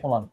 Hold on.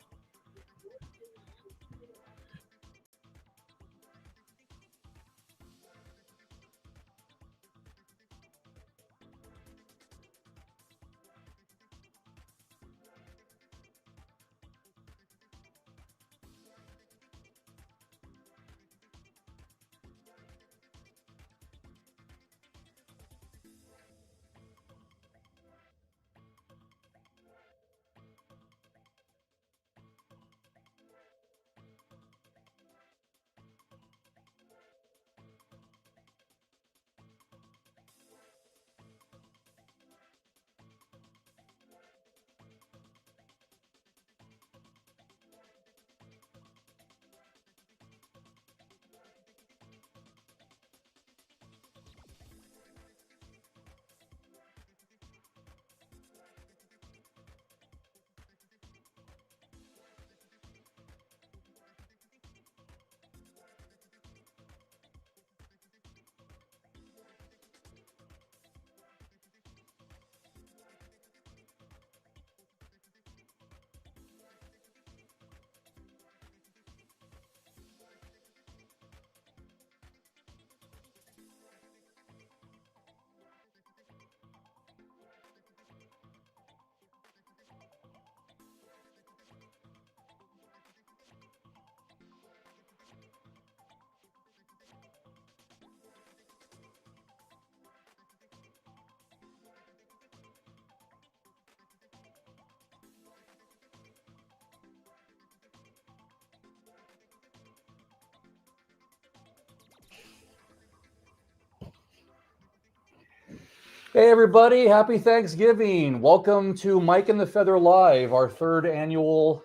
Hey everybody, happy Thanksgiving. Welcome to Mike and the Feather Live, our third annual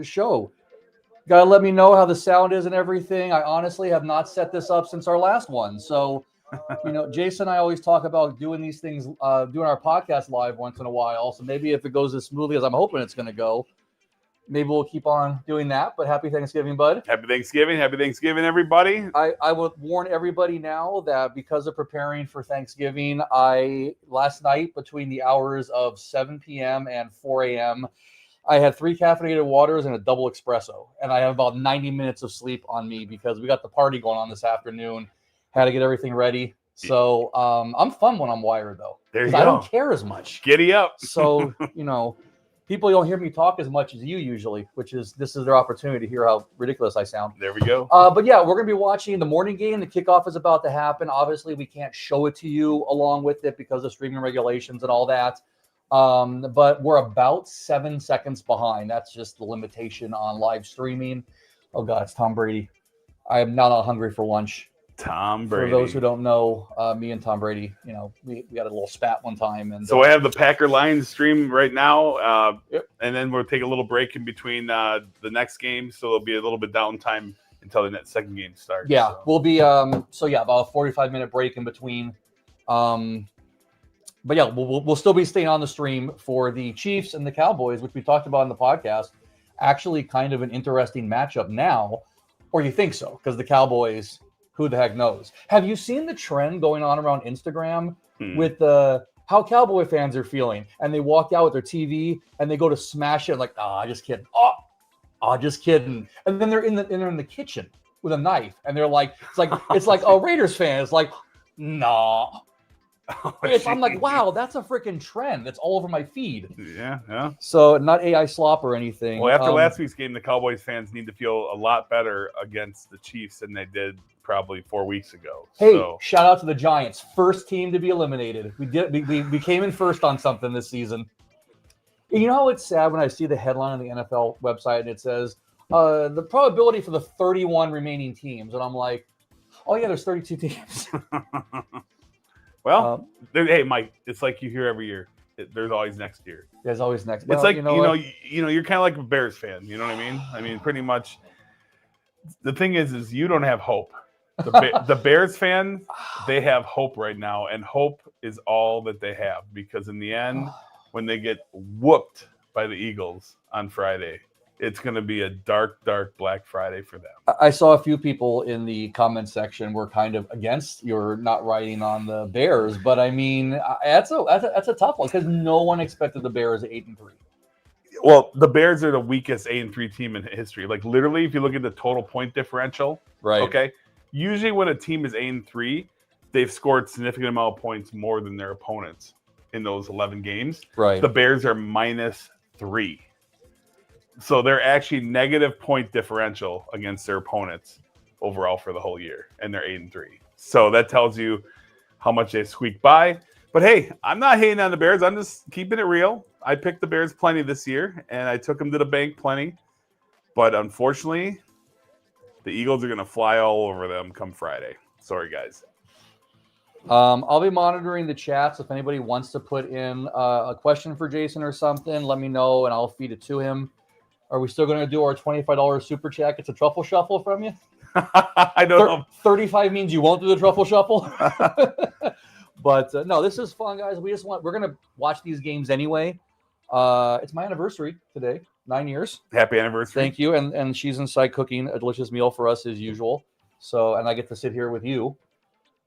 show. Gotta let me know how the sound is and everything. I honestly have not set this up since our last one. So, Jason and I always talk about doing these things, doing our podcast live once in a while. So maybe if it goes as smoothly as I'm hoping it's going to go, maybe we'll keep on doing that. But happy Thanksgiving, bud. Happy Thanksgiving. Happy Thanksgiving, everybody. I would warn everybody now that because of preparing for Thanksgiving, last night between the hours of 7 p.m. and 4 a.m., I had 3 caffeinated waters and a double espresso. And I have about 90 minutes of sleep on me because we got the party going on this afternoon. Had to get everything ready. So I'm fun when I'm wired, though. There you go. I don't care as much. Giddy up. So, people don't hear me talk as much as you usually, this is their opportunity to hear how ridiculous I sound. There we go. But yeah, we're going to be watching the morning game. The kickoff is about to happen. Obviously, we can't show it to you along with it because of streaming regulations and all that. But we're about 7 seconds behind. That's just the limitation on live streaming. Oh God, it's Tom Brady. I am now not hungry for lunch. Tom Brady. For those who don't know, me and Tom Brady, we had a little spat one time. And so I have the Packer Lions stream right now, Yep. And then we'll take a little break in between the next game, so there'll be a little bit downtime until the second game starts. Yeah, so. we'll be about a 45-minute break in between. But yeah, we'll still be staying on the stream for the Chiefs and the Cowboys, which we talked about in the podcast. Actually, kind of an interesting matchup now, or you think so? Because the Cowboys. Who the heck knows? Have you seen the trend going on around Instagram with how Cowboy fans are feeling? And they walk out with their TV and they go to smash it like, just kidding. Just kidding. And then they're in the kitchen with a knife and they're like, it's like a Raiders fan. It's like, nah. I'm like, wow, that's a freaking trend. That's all over my feed. Yeah. So not AI slop or anything. Well, after last week's game, the Cowboys fans need to feel a lot better against the Chiefs than they did probably 4 weeks ago. Hey, shout out to the Giants. First team to be eliminated. We came in first on something this season. And you know how it's sad when I see the headline on the NFL website and it says the probability for the 31 remaining teams. And I'm like, oh yeah, there's 32 teams. Well, hey, Mike, it's like you hear every year. There's always next year. There's always next. It's like you're kind of like a Bears fan. You know what I mean? I mean, pretty much. The thing is you don't have hope. The Bears fans, they have hope right now, and hope is all that they have because in the end, when they get whooped by the Eagles on Friday, it's going to be a dark, dark Black Friday for them. I saw a few people in the comment section were kind of against your not writing on the Bears, but I mean, that's a tough one because no one expected the Bears at 8-3. Well, the Bears are the weakest 8-3 team in history. Like literally, if you look at the total point differential, Right. okay, usually when a team is 8-3, they've scored significant amount of points more than their opponents in those 11 games. Right. The Bears are -3, so they're actually negative point differential against their opponents overall for the whole year, and they're 8-3. So that tells you how much they squeak by. But hey, I'm not hating on the Bears. I'm just keeping it real. I picked the Bears plenty this year, and I took them to the bank plenty. But unfortunately, the Eagles are going to fly all over them come Friday. Sorry, guys. I'll be monitoring the chats. If anybody wants to put in a question for Jason or something, let me know, and I'll feed it to him. Are we still going to do our $25 super chat? It's a truffle shuffle from you? I don't know. 35 means you won't do the truffle shuffle. But no, this is fun, guys. We're going to watch these games anyway. It's my anniversary today, 9 years. Happy anniversary. Thank you. And she's inside cooking a delicious meal for us as usual. So, and I get to sit here with you.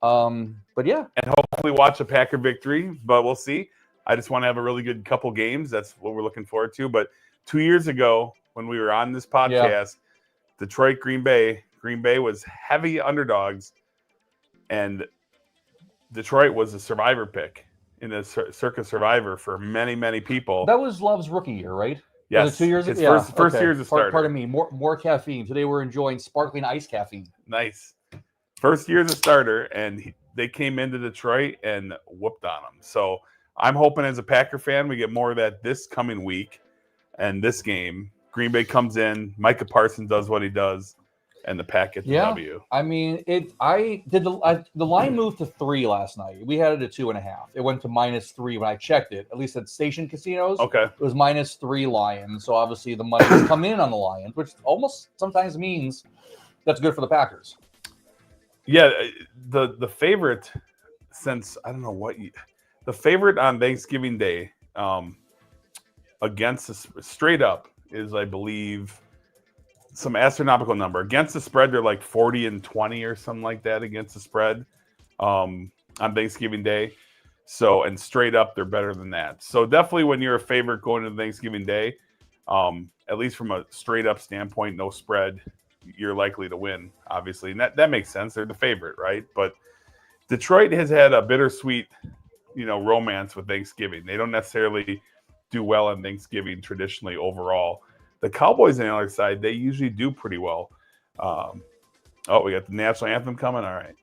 But yeah. And hopefully watch a Packer victory, but we'll see. I just want to have a really good couple games. That's what we're looking forward to. But 2 years ago, when we were on this podcast, Detroit, Green Bay was heavy underdogs, and Detroit was a survivor pick in the Circa Survivor for many, many people. That was Love's rookie year, right? Yes. Was it 2 years His ago? first year as a starter. Pardon me. More caffeine. Today we're enjoying sparkling ice caffeine. Nice. First year as a starter, and they came into Detroit and whooped on them. So I'm hoping as a Packer fan we get more of that this coming week and this game. Green Bay comes in, Micah Parsons does what he does, and the Pack gets the W. I mean, the line moved to 3 last night. We had it at 2.5. It went to -3 when I checked it. At least at station casinos, Okay, it was -3 Lions. So obviously the money has come in on the Lions, which almost sometimes means that's good for the Packers. Yeah, the favorite since I don't know the favorite on Thanksgiving Day against the straight up is, I believe, some astronomical number. Against the spread, they're like 40-20 or something like that against the spread on Thanksgiving Day. So, and straight up, they're better than that. So definitely when you're a favorite going into Thanksgiving Day, at least from a straight up standpoint, no spread, you're likely to win, obviously. And that makes sense. They're the favorite, right? But Detroit has had a bittersweet, romance with Thanksgiving. They don't necessarily do well on Thanksgiving traditionally overall. The Cowboys on the other side, they usually do pretty well. We got the national anthem coming. All right.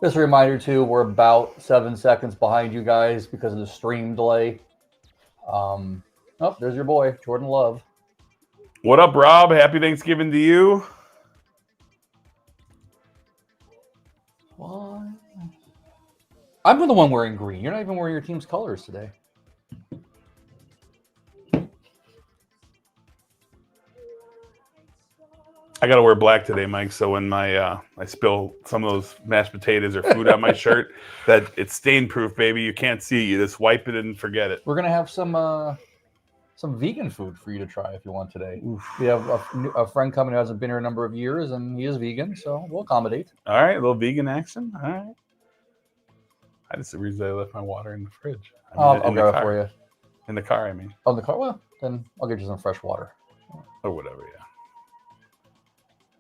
Just a reminder, too, we're about 7 seconds behind you guys because of the stream delay. There's your boy, Jordan Love. What up, Rob? Happy Thanksgiving to you. What? I'm the one wearing green. You're not even wearing your team's colors today. I got to wear black today, Mike, so when I spill some of those mashed potatoes or food on my shirt, that it's stain proof, baby. You can't see it. You just wipe it and forget it. We're going to have some vegan food for you to try if you want today. Oof. We have a friend coming who hasn't been here a number of years, and he is vegan, so we'll accommodate. All right, a little vegan action. All right. That's the reason I left my water in the fridge. I'll grab it for you. In the car, I mean. Oh, in the car? Well, then I'll get you some fresh water. Or whatever, yeah.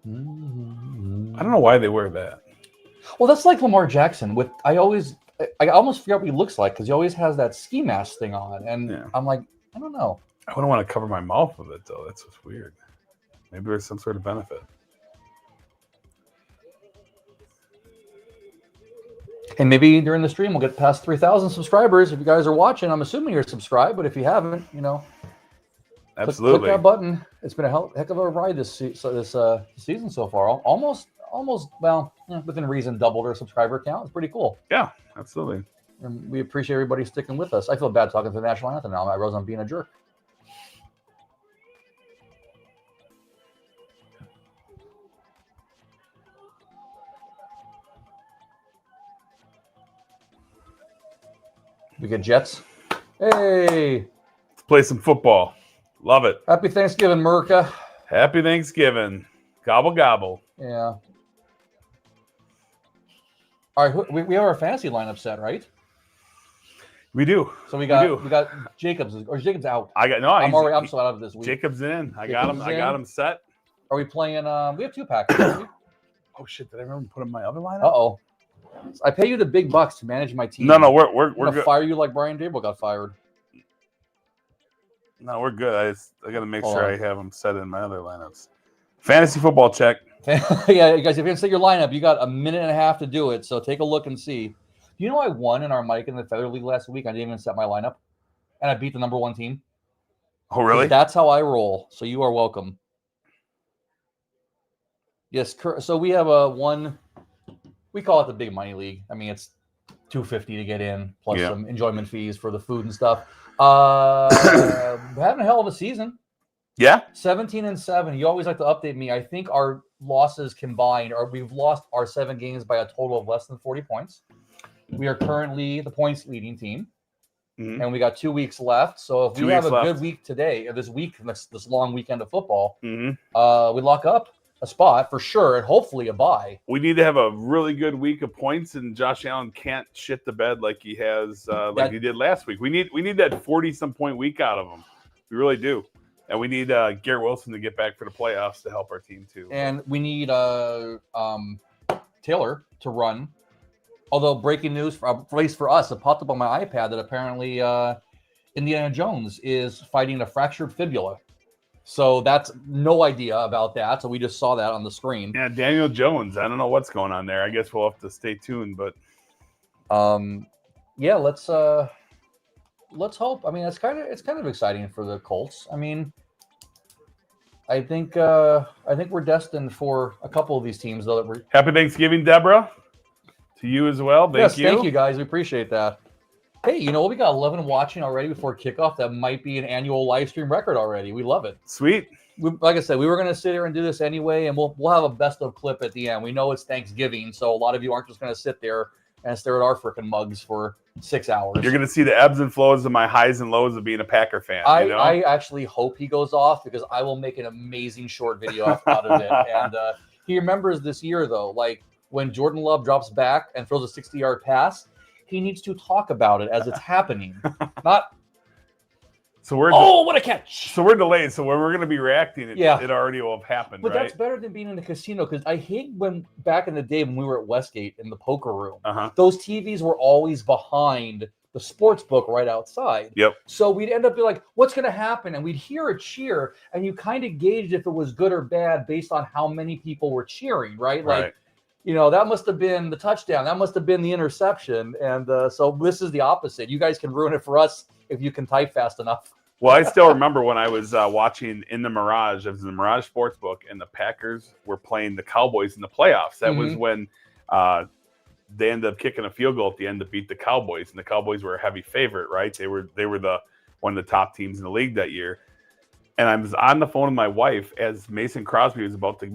Mm-hmm. I don't know why they wear that. Well, that's like Lamar Jackson. I almost forget what he looks like because he always has that ski mask thing on. And I'm like, I don't know. I wouldn't want to cover my mouth with it, though. That's what's weird. Maybe there's some sort of benefit. And maybe during the stream we'll get past 3,000 subscribers. If you guys are watching, I'm assuming you're subscribed. But if you haven't, absolutely click that button. It's been a heck of a ride this season so far. Almost, within reason, doubled our subscriber count. It's pretty cool. Yeah, absolutely. And we appreciate everybody sticking with us. I feel bad talking to the national anthem now. I realize I'm being a jerk. We get Jets. Hey. Let's play some football. Love it. Happy Thanksgiving, Merca. Happy Thanksgiving. Gobble, gobble. Yeah. All right, we have our fantasy lineup set, right? We do. So we got Jacobs, or Jacobs out. I'm so out of this week. Jacobs in. I got him set. Are we playing? We have 2 Packers. Don't we? Oh shit! Did I remember putting my other lineup? Uh-oh. I pay you the big bucks to manage my team. No, we're good. Fire you like Brian Dable got fired. No, we're good. I got to make sure I have them set in my other lineups. Fantasy football check. Yeah, you guys, if you're gonna set your lineup, you got a minute and a half to do it. So take a look and see. You know, I won in our Mike in the Feather League last week. I didn't even set my lineup, and I beat the number 1 team. Oh, really? That's how I roll. So you are welcome. Yes. So we have we call it the big money league. I mean, it's $250 to get in, plus some enjoyment fees for the food and stuff. Having a hell of a season. Yeah. 17-7. You always like to update me. I think our losses combined, or we've lost our 7 games by a total of less than 40 points. We are currently the points leading team, and we got 2 weeks left. So if we have a good week today, or this long weekend of football, we lock up a spot for sure, and hopefully a bye. We need to have a really good week of points, and Josh Allen can't shit the bed like he has, he did last week. We need that 40-some point week out of him. We really do. And we need Garrett Wilson to get back for the playoffs to help our team too. And we need Taylor to run. Although breaking news, at least for us, it popped up on my iPad that apparently Indiana Jones is fighting a fractured fibula. So that's no idea about that. So we just saw that on the screen. Yeah, Daniel Jones. I don't know what's going on there. I guess we'll have to stay tuned. But yeah, let's hope. I mean, it's kind of exciting for the Colts. I mean, I think we're destined for a couple of these teams, though. Happy Thanksgiving, Deborah. To you as well. Thank you. Thank you, guys. We appreciate that. Hey, you know what? We got 11 watching already before kickoff. That might be an annual live stream record already. We love it. Sweet. Like I said, we were going to sit here and do this anyway, and we'll have a best of clip at the end. We know it's Thanksgiving, so a lot of you aren't just going to sit there and stare at our freaking mugs for 6 hours. You're going to see the ebbs and flows of my highs and lows of being a Packer fan. I actually hope he goes off, because I will make an amazing short video out of it. And he remembers this year, though, like when Jordan Love drops back and throws a 60-yard pass, he needs to talk about it as it's happening. Not, what a catch. So we're delayed. So when we're going to be reacting, it already will have happened, but right? That's better than being in the casino, because I hate when back in the day when we were at Westgate in the poker room, those TVs were always behind the sports book right outside. Yep. So we'd end up being like, what's going to happen? And we'd hear a cheer, and you kind of gauged if it was good or bad based on how many people were cheering, right? Like, you know, that must have been the touchdown. That must have been the interception. And so this is the opposite. You guys can ruin it for us if you can type fast enough. Well, I still remember when I was watching in the Mirage. It was in the Mirage Sportsbook, and the Packers were playing the Cowboys in the playoffs. That was when they ended up kicking a field goal at the end to beat the Cowboys, and the Cowboys were a heavy favorite, right? They were one of the top teams in the league that year. And I was on the phone with my wife as Mason Crosby was about to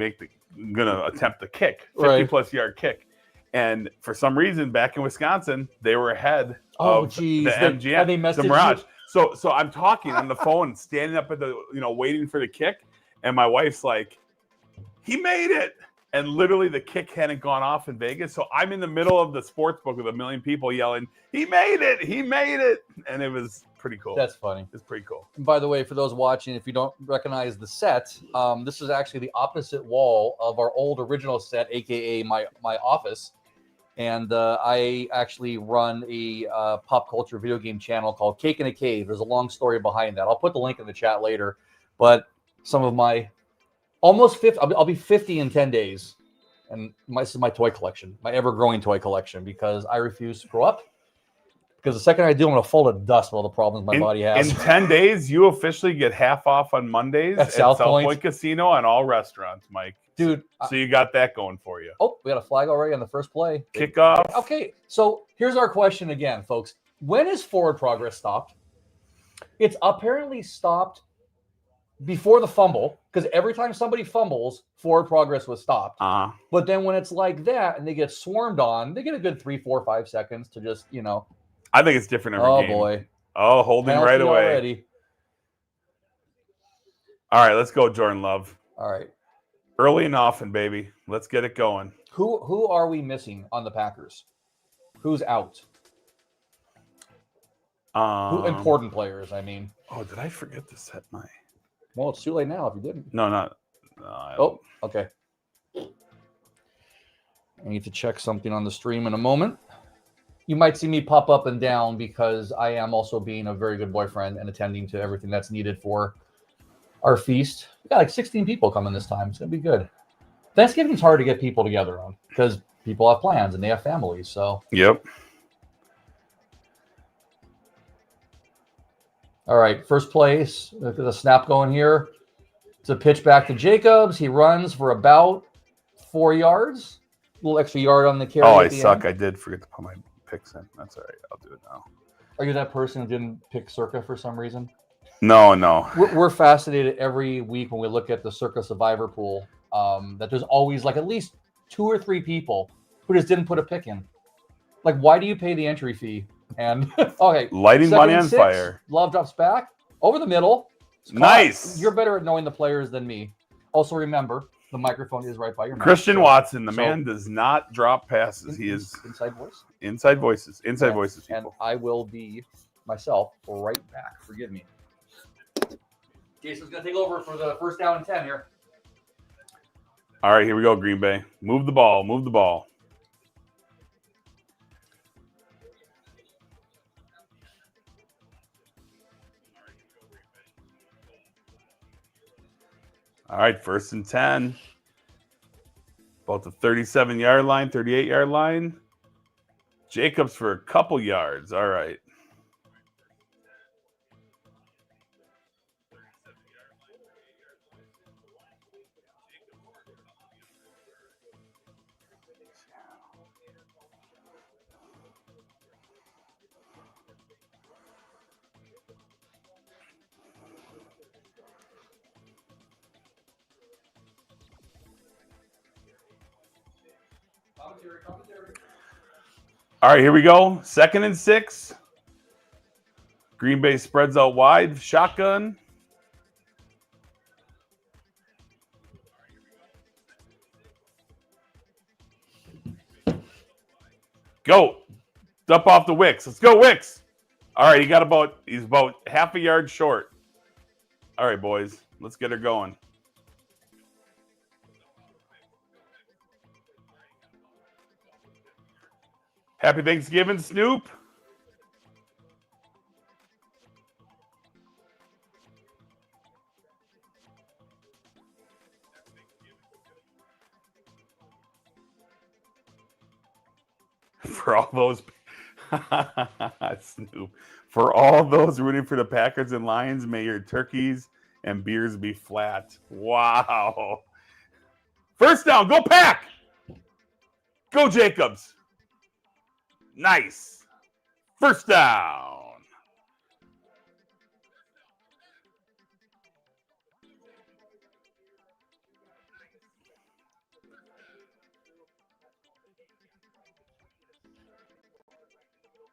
gonna attempt the kick, 50-plus yard kick. And for some reason, back in Wisconsin, they were ahead of the MGM, the Mirage. So I'm talking on the phone, standing up at waiting for the kick, and my wife's like, "He made it!" And literally, the kick hadn't gone off in Vegas. So I'm in the middle of the sports book with a million people yelling, "He made it! He made it!" And it was pretty cool. That's funny. It's pretty cool. And by the way, for those watching, if you don't recognize the set, this is actually the opposite wall of our old original set, aka my office. And I actually run a pop culture video game channel called Cake in a Cave. There's a long story behind that. I'll put the link in the chat later. But some of my almost 50, I'll be 50 in 10 days. And this is my toy collection, my ever-growing toy collection, because I refuse to grow up. Because the second I do, I'm going to fall to dust with all the problems my body has. In 10 days, you officially get half off on Mondays at South Point Casino on all restaurants, Mike. Dude. So you got that going for you. Oh, we got a flag already on the first play. Kickoff. Okay, so here's our question again, folks. When is forward progress stopped? It's apparently stopped before the fumble, because every time somebody fumbles, forward progress was stopped. But then when it's like that and they get swarmed on, they get a good 3, 4, 5 seconds to just, I think it's different every game. Oh, boy. Oh, holding Penalty right away. Already. All right, let's go, Jordan Love. All right. Early and often, baby. Let's get it going. Who are we missing on the Packers? Who's out? Who important players? I mean. Oh, did I forget to set my? Well, it's too late now if you didn't. No, not. Oh, okay. I need to check something on the stream in a moment. You might see me pop up and down because I am also being a very good boyfriend and attending to everything that's needed for our feast. We got like 16 people coming this time. It's going to be good. Thanksgiving's hard to get people together on because people have plans and they have families. So, yep. All right, first place. Look at the snap going here. It's a pitch back to Jacobs. He runs for about 4 yards. A little extra yard on the carry. Oh, I suck. End. I did forget to put my picks in. That's all right. I'll do it now. Are you that person who didn't pick Circa for some reason? No. We're fascinated every week when we look at the Circa Survivor pool that there's always like at least 2 or 3 people who just didn't put a pick in. Like, why do you pay the entry fee? And okay, lighting money on fire. Love drops back over the middle. Scott, nice. You're better at knowing the players than me. Also, remember the microphone is right by your mouth. Christian Watson, the man does not drop passes. He is inside voice. Inside voices. Inside voices. People. And I will be myself right back. Forgive me. Jason's gonna take over for the first down and 10 here. All right, here we go. Green Bay, move the ball. Move the ball. All right, first and 10. About the 37-yard line, 38-yard line. Jacobs for a couple yards. All right. All right, here we go. 2nd and 6. Green Bay spreads out wide. Shotgun. Go. Up off the Wicks. Let's go, Wicks. All right, he's about half a yard short. All right, boys. Let's get her going. Happy Thanksgiving, Snoop. For all those Snoop. For all those rooting for the Packers and Lions, may your turkeys and beers be flat. Wow. First down, go Pack. Go Jacobs. Nice. First down.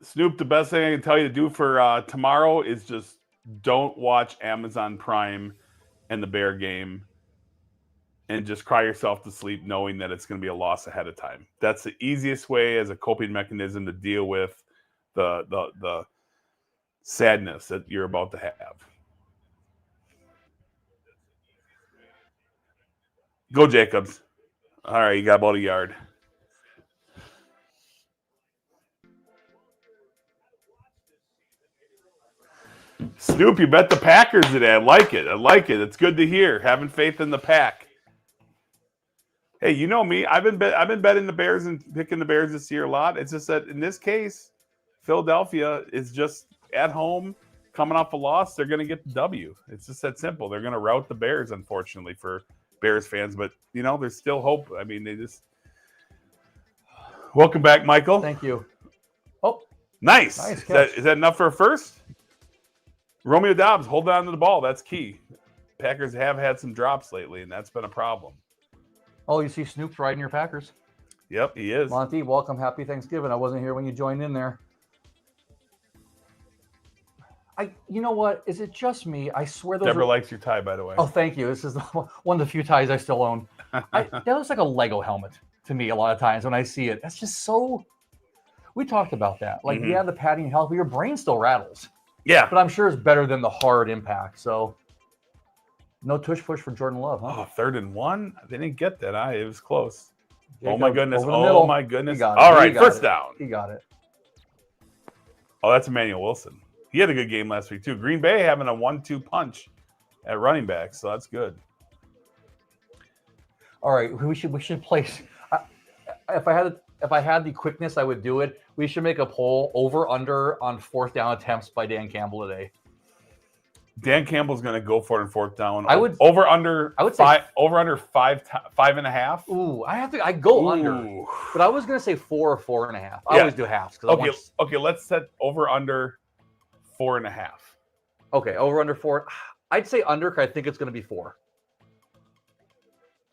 Snoop, the best thing I can tell you to do for tomorrow is just don't watch Amazon Prime and the Bear game and just cry yourself to sleep knowing that it's going to be a loss ahead of time. That's the easiest way as a coping mechanism to deal with the sadness that you're about to have. Go Jacobs. All right, you got about a yard. Snoop, you bet the Packers today. I like it. It's good to hear. Having faith in the Pack. Hey, you know me. I've been betting the Bears and picking the Bears this year a lot. It's just that in this case, Philadelphia is just at home, coming off a loss. They're going to get the W. It's just that simple. They're going to rout the Bears, unfortunately, for Bears fans. But, you know, there's still hope. I mean, they just... Welcome back, Michael. Thank you. Oh. Nice is that enough for a first? Romeo Dobbs, hold on to the ball. That's key. Packers have had some drops lately, and that's been a problem. Oh, you see Snoop's riding your Packers. Yep, he is. Monty, welcome. Happy Thanksgiving. I wasn't here when you joined in there. You know what? Is it just me? I swear those Deborah likes your tie, by the way. Oh, thank you. This is one of the few ties I still own. That looks like a Lego helmet to me a lot of times when I see it. That's just so... We talked about that. Like, Mhm. yeah, the padding helps, but your brain still rattles. Yeah. But I'm sure it's better than the hard impact. So, no tush push for Jordan Love, huh? Oh, 3rd and 1. They didn't get that. It was close. Jacob, oh my goodness. over the Oh middle. my He goodness. got it. All He right, got first it. down. He got it. Oh, that's Emmanuel Wilson. He had a good game last week too. Green Bay having a 1-2 punch at running back, so that's good. All right, we should place. If I had the quickness, I would do it. We should make a poll over under on 4th down attempts by Dan Campbell today. Dan Campbell's going to go for it in 4th down. I would over under. I would five say over under 5.5. Ooh, I go under, but I was gonna say 4 or 4.5. I always do halves because Okay. Let's set over under 4.5. Okay, over under 4. I'd say under because I think it's gonna be 4.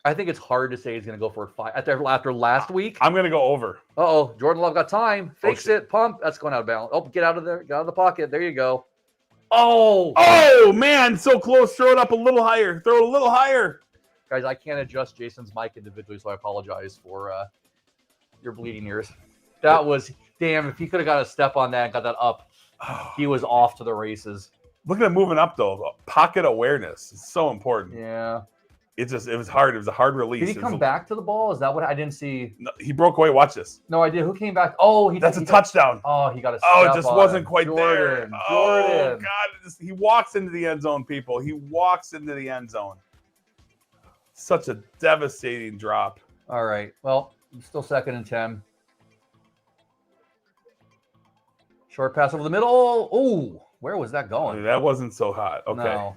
I think it's hard to say he's gonna go for 5 after last week. I'm gonna go over. Jordan Love got time. Fix it, pump. That's going out of bounds. Oh, get out of there. Get out of the pocket. There you go. Oh man, so close. Throw it up a little higher. Throw it a little higher. Guys, I can't adjust Jason's mic individually, so I apologize for your bleeding ears. That was damn. If he could have got a step on that and got that up, he was off to the races. Look at him moving up though. Pocket awareness is so important. Yeah. It was hard. It was a hard release. Did he come back to the ball? Is that what I didn't see? No, he broke away. Watch this. No, I did. Who came back? Oh, that's a touchdown. He got a. It just wasn't quite Jordan, there. Jordan. Oh God! He walks into the end zone, people. He walks into the end zone. Such a devastating drop. All right. Well, still 2nd and 10. Short pass over the middle. Oh, where was that going? That wasn't so hot. Okay. No.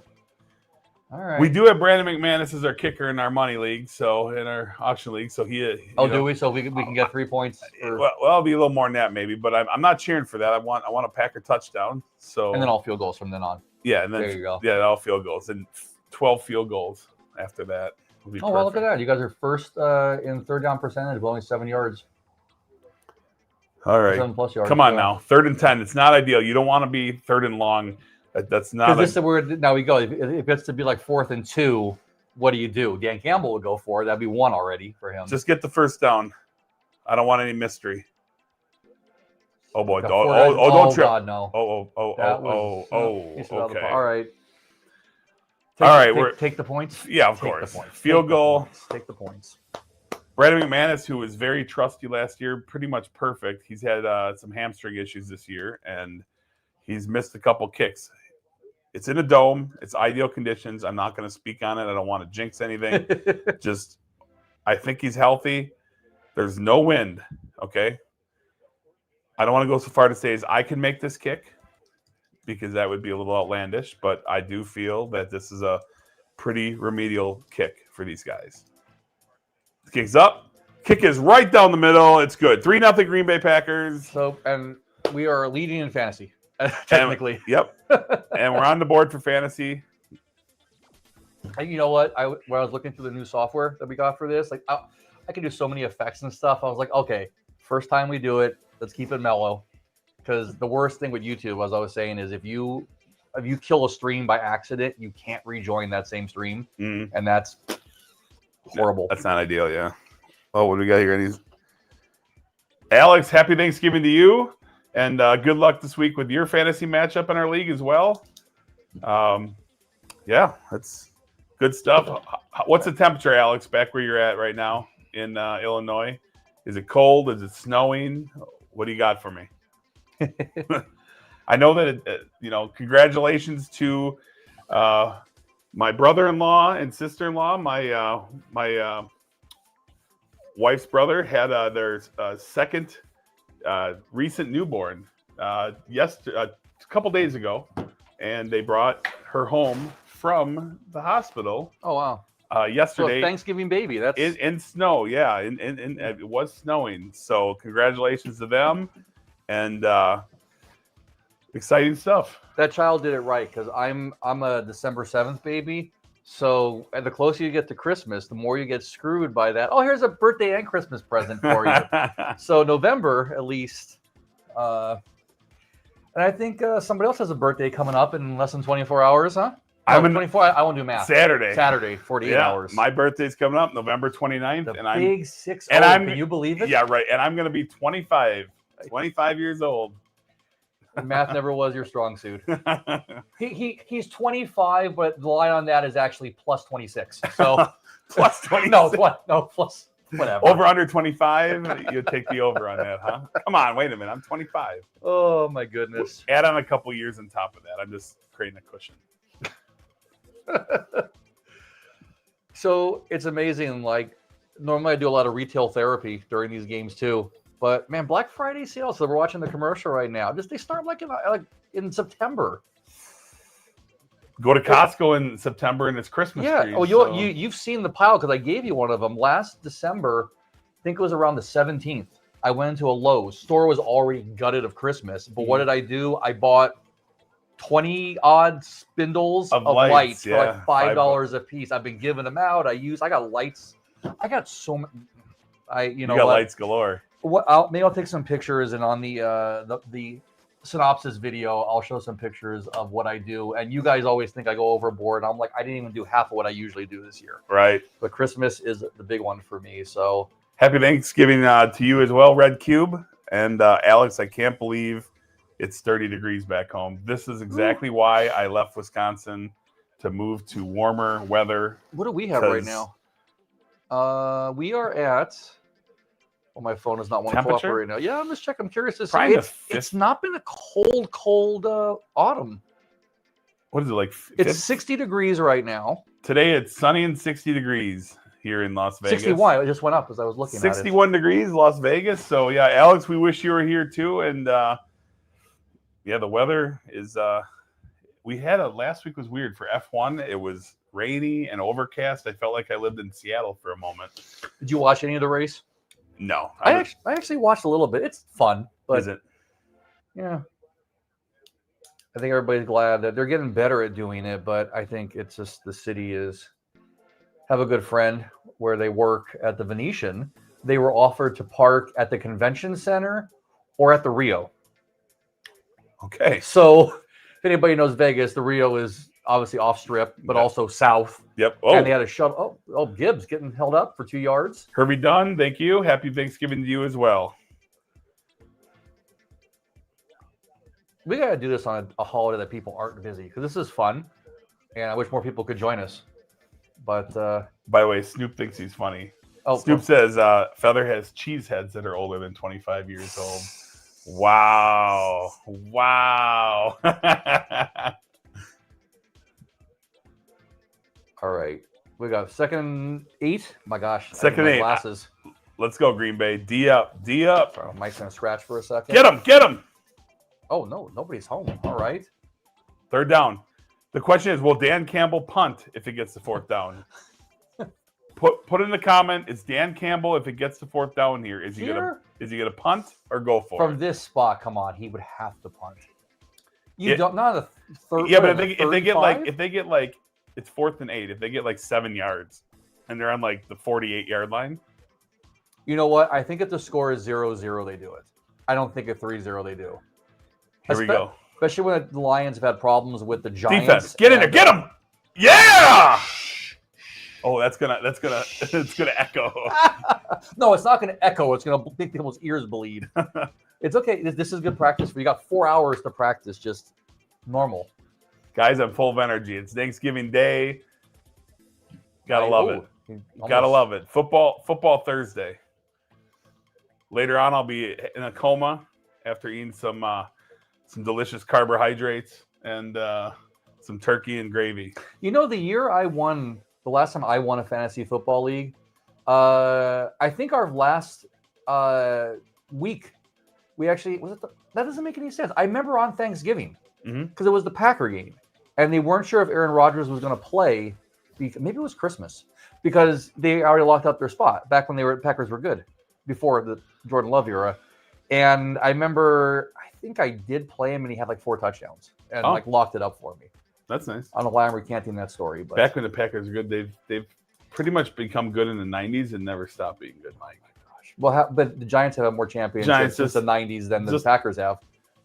All right. We do have Brandon McManus as our kicker in our money league, so in our auction league. So do we? So we can get 3 points. Well, it'll be a little more than that maybe, but I'm not cheering for that. I want a Packer touchdown. So and then all field goals from then on. Yeah, and then there you go. Yeah, all field goals and 12 field goals after that. Well, look at that! You guys are first in 3rd down percentage, but only 7 yards. All right, 7+ yards. Come on now, 3rd and 10. It's not ideal. You don't want to be 3rd and long. That's not. Now we go. If it's to be like 4th and 2, what do you do? Dan Campbell would go for it. That'd be 1 already for him. Just get the first down. I don't want any mystery. Oh boy! Don't trip! God, no! Okay. All right. Take the points. Yeah, of course. Field goal. Take the points. Brandon McManus, who was very trusty last year, pretty much perfect. He's had some hamstring issues this year, and he's missed a couple kicks. It's in a dome. It's ideal conditions. I'm not going to speak on it. I don't want to jinx anything. I think he's healthy. There's no wind, okay? I don't want to go so far to say I can make this kick because that would be a little outlandish, but I do feel that this is a pretty remedial kick for these guys. The kick's up. Kick is right down the middle. It's good. 3-0 Green Bay Packers. So, and we are leading in fantasy, technically. Yep. And we're on the board for fantasy. And you know what? When I was looking through the new software that we got for this, like I can do so many effects and stuff. I was like, okay, first time we do it, let's keep it mellow. Because the worst thing with YouTube, as I was saying, is if you kill a stream by accident, you can't rejoin that same stream, and that's horrible. That's not ideal, yeah. Oh, what do we got here? Alex, happy Thanksgiving to you, and good luck this week with your fantasy matchup in our league as well. Yeah, that's good stuff. What's the temperature, Alex, back where you're at right now in Illinois? Is it cold? Is it snowing? What do you got for me? I know that congratulations to my brother-in-law and sister-in-law. My wife's brother had their second recent newborn a couple days ago, and they brought her home from the hospital. Oh wow! Yesterday, so Thanksgiving baby. That's in snow. Yeah, and it was snowing. So congratulations to them. And exciting stuff. That child did it right because I'm a December 7th baby. So the closer you get to Christmas, the more you get screwed by that. Oh, here's a birthday and Christmas present for you. So November, at least. And I think somebody else has a birthday coming up in less than 24 hours, huh? I'm in 24. I won't do math. Saturday, 48 hours. My birthday's coming up November 29th. The big 6-0. Can you believe it? Yeah, right. And I'm going to be 25 25 years old. Math never was your strong suit. He's 25, but the line on that is actually plus 26. So plus 26. No, plus whatever. Over under 25, you take the over on that, huh? Come on, wait a minute. I'm 25. Oh my goodness. Add on a couple years on top of that. I'm just creating a cushion. So it's amazing. Like normally I do a lot of retail therapy during these games too. But man, Black Friday sales. So we're watching the commercial right now. They start like in September. Go to Costco in September and it's Christmas trees. Oh, you've seen the pile because I gave you one of them last December. I think it was around the 17th. I went into a Lowe's. Store was already gutted of Christmas. But what did I do? I bought 20 odd spindles of lights for like $5 a piece. I've been giving them out. I got lights. I got so many. You got lights galore. Maybe I'll take some pictures, and on the synopsis video, I'll show some pictures of what I do. And you guys always think I go overboard. I'm like, I didn't even do half of what I usually do this year. Right. But Christmas is the big one for me. So happy Thanksgiving to you as well, Red Cube. And Alex, I can't believe it's 30 degrees back home. This is exactly why I left Wisconsin to move to warmer weather. What do we have right now? We are at... Well, my phone is not wanting to cooperate right now. Yeah, I'm just checking. I'm curious to see. It's not been a cold autumn. What is it like? It's 60 degrees right now. Today it's sunny and 60 degrees here in Las Vegas. 61. It just went up as I was looking at it. 61 degrees, Las Vegas. So yeah, Alex, we wish you were here too. And the weather is. We had last week was weird for F1. It was rainy and overcast. I felt like I lived in Seattle for a moment. Did you watch any of the race? No, I actually watched a little bit. It's fun, but is it? Yeah, I think everybody's glad that they're getting better at doing it. But I think it's just the city have a good friend where they work at the Venetian. They were offered to park at the convention center or at the Rio. Okay, so if anybody knows Vegas, the Rio is obviously off strip, but also south. Yep. Oh. And they had a shove. Oh, Gibbs getting held up for 2 yards. Herbie Dunn, thank you. Happy Thanksgiving to you as well. We got to do this on a holiday that people aren't busy because this is fun, and I wish more people could join us. But by the way, Snoop thinks he's funny. Snoop says Feather has cheese heads that are older than 25 years old. Wow. All right. We got 2nd 8. My gosh. 2nd 8. Glasses. Let's go, Green Bay. D up. Sorry, Mike's going to scratch for a second. Get him. Oh, no. Nobody's home. All right. 3rd down. The question is, will Dan Campbell punt if it gets to 4th down? Put in the comment, it's Dan Campbell if it gets to 4th down here. Is he gonna punt or go for it? From this spot, come on. He would have to punt. Don't not the 3rd. Yeah, but if they get like it's 4th and 8. If they get like 7 yards and they're on like the 48-yard line. You know what? I think if the score is 0-0, they do it. I don't think at 3-0 they do. Here we go. Especially when the Lions have had problems with the Giants. Defense, get in there, get him! Yeah! Oh, it's gonna echo. No, it's not gonna echo. It's gonna make people's ears bleed. It's okay. This is good practice. We got 4 hours to practice, just normal. Guys, I'm full of energy. It's Thanksgiving Day. Gotta love it. Gotta love it. Football Thursday. Later on, I'll be in a coma after eating some delicious carbohydrates and some turkey and gravy. You know, the last time I won a fantasy football league, I think our last week, we actually that doesn't make any sense. I remember on Thanksgiving because it was the Packer game, and they weren't sure if Aaron Rodgers was going to play. Maybe it was Christmas because they already locked up their spot back when Packers were good before the Jordan Love era. And I remember, I think I did play him, and he had like 4 touchdowns and locked it up for me. That's nice. I don't know why I'm recanting that story, but back when the Packers were good, they've pretty much become good in the 90s and never stopped being good, Mike. Gosh. Well, but the Giants have more championships since the 90s than the Packers have.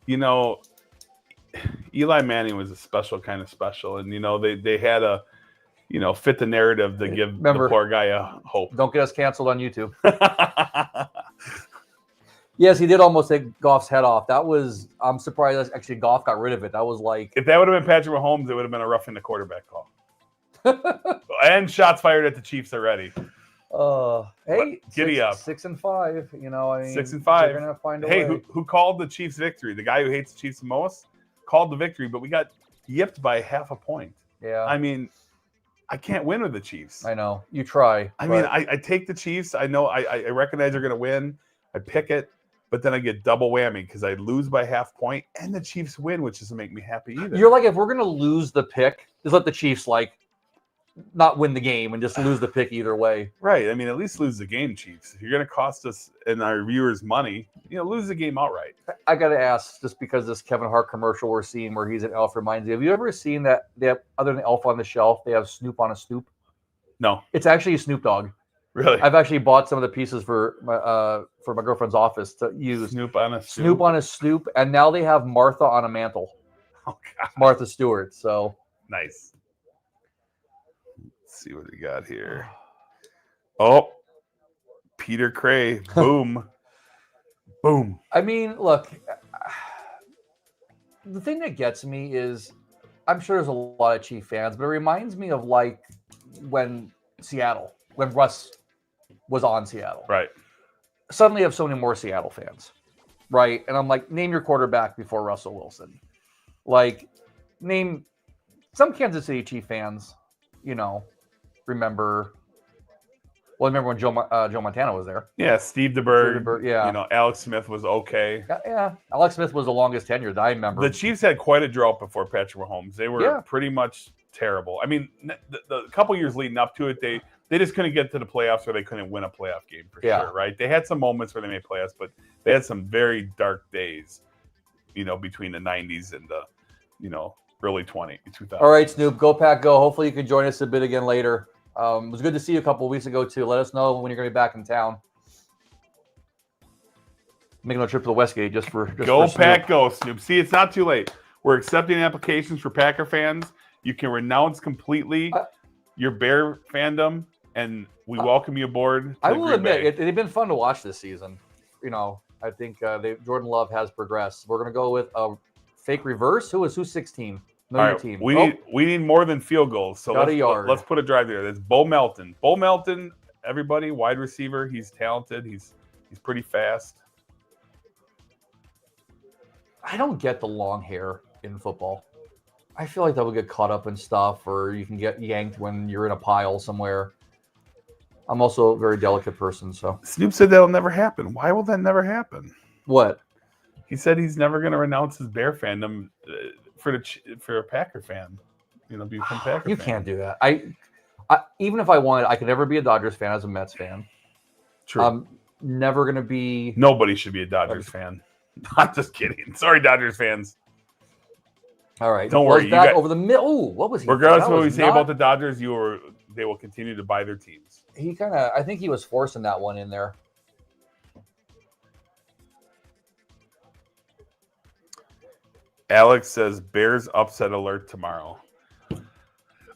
You know, Eli Manning was a special kind of special, and they had a fit the narrative to give the poor guy a hope. Don't get us canceled on YouTube. Yes, he did almost take Goff's head off. I'm surprised that actually Goff got rid of it. That was like. If that would have been Patrick Mahomes, it would have been a roughing the quarterback call. And shots fired at the Chiefs already. Hey, giddy up. 6-5. You know, I mean, 6-5. They're gonna find a way. Hey, who called the Chiefs' victory? The guy who hates the Chiefs the most called the victory, but we got yipped by half a point. Yeah. I mean, I can't win with the Chiefs. I know. You try. I mean, I take the Chiefs. I know I recognize they're going to win. I pick it, but then I get double whammy because I lose by half point and the Chiefs win, which doesn't make me happy either. You're like, if we're going to lose the pick, just let the Chiefs not win the game and just lose the pick either way. Right. I mean, at least lose the game, Chiefs. If you're going to cost us and our viewers money, lose the game outright. I got to ask, just because this Kevin Hart commercial we're seeing where he's an elf reminds me, have you ever seen that they have, other than Elf on the Shelf, they have Snoop on a Snoop? No. It's actually a Snoop Dogg. Really? I've actually bought some of the pieces for my girlfriend's office to use. Snoop on a Snoop. Snoop on a Snoop, and now they have Martha on a mantle. Oh, God. Martha Stewart. So nice. Let's see what we got here. Oh, Peter Cray. Boom. Boom. I mean, look, the thing that gets me is I'm sure there's a lot of Chief fans, but it reminds me of when Russ was on Seattle. Right. Suddenly I have so many more Seattle fans. Right. And I'm like, name your quarterback before Russell Wilson. Name some Kansas City Chief fans, remember when Joe Montana was there. Yeah, Steve DeBerg. Yeah. Alex Smith was okay. Yeah. Alex Smith was the longest tenured that I remember. The Chiefs had quite a drought before Patrick Mahomes. They were pretty much terrible. I mean, the couple years leading up to it, they just couldn't get to the playoffs or they couldn't win a playoff game for sure, right? They had some moments where they made playoffs, but they had some very dark days, between the 90s and the, early 2000s. All right, Snoop, go Pack, go. Hopefully you can join us a bit again later. It was good to see you a couple of weeks ago, too. Let us know when you're going to be back in town. Making a trip to the Westgate just for Go Pack, go, Snoop. See, it's not too late. We're accepting applications for Packer fans. You can renounce completely your Bear fandom, and we welcome you aboard. I will admit, they've been fun to watch this season. I think Jordan Love has progressed. We're going to go with a fake reverse. Who's 16? No, your team. We need more than field goals. So let's put a drive there. That's Bo Melton. Bo Melton, everybody, wide receiver. He's talented. He's pretty fast. I don't get the long hair in football. I feel like that would get caught up in stuff, or you can get yanked when you're in a pile somewhere. I'm also a very delicate person, so. Snoop said that'll never happen. Why will that never happen? What? He said he's never going to renounce his Bear fandom for a Packer fan. Become Packer. You can't do that. I even if I wanted, I could never be a Dodgers fan as a Mets fan. True. I'm never going to be. Nobody should be a Dodgers fan. I'm just kidding. Sorry, Dodgers fans. All right. Don't worry. That over the middle. What was he? Regardless of what we say about the Dodgers, they will continue to buy their teams. I think he was forcing that one in there. Alex says Bears upset alert tomorrow.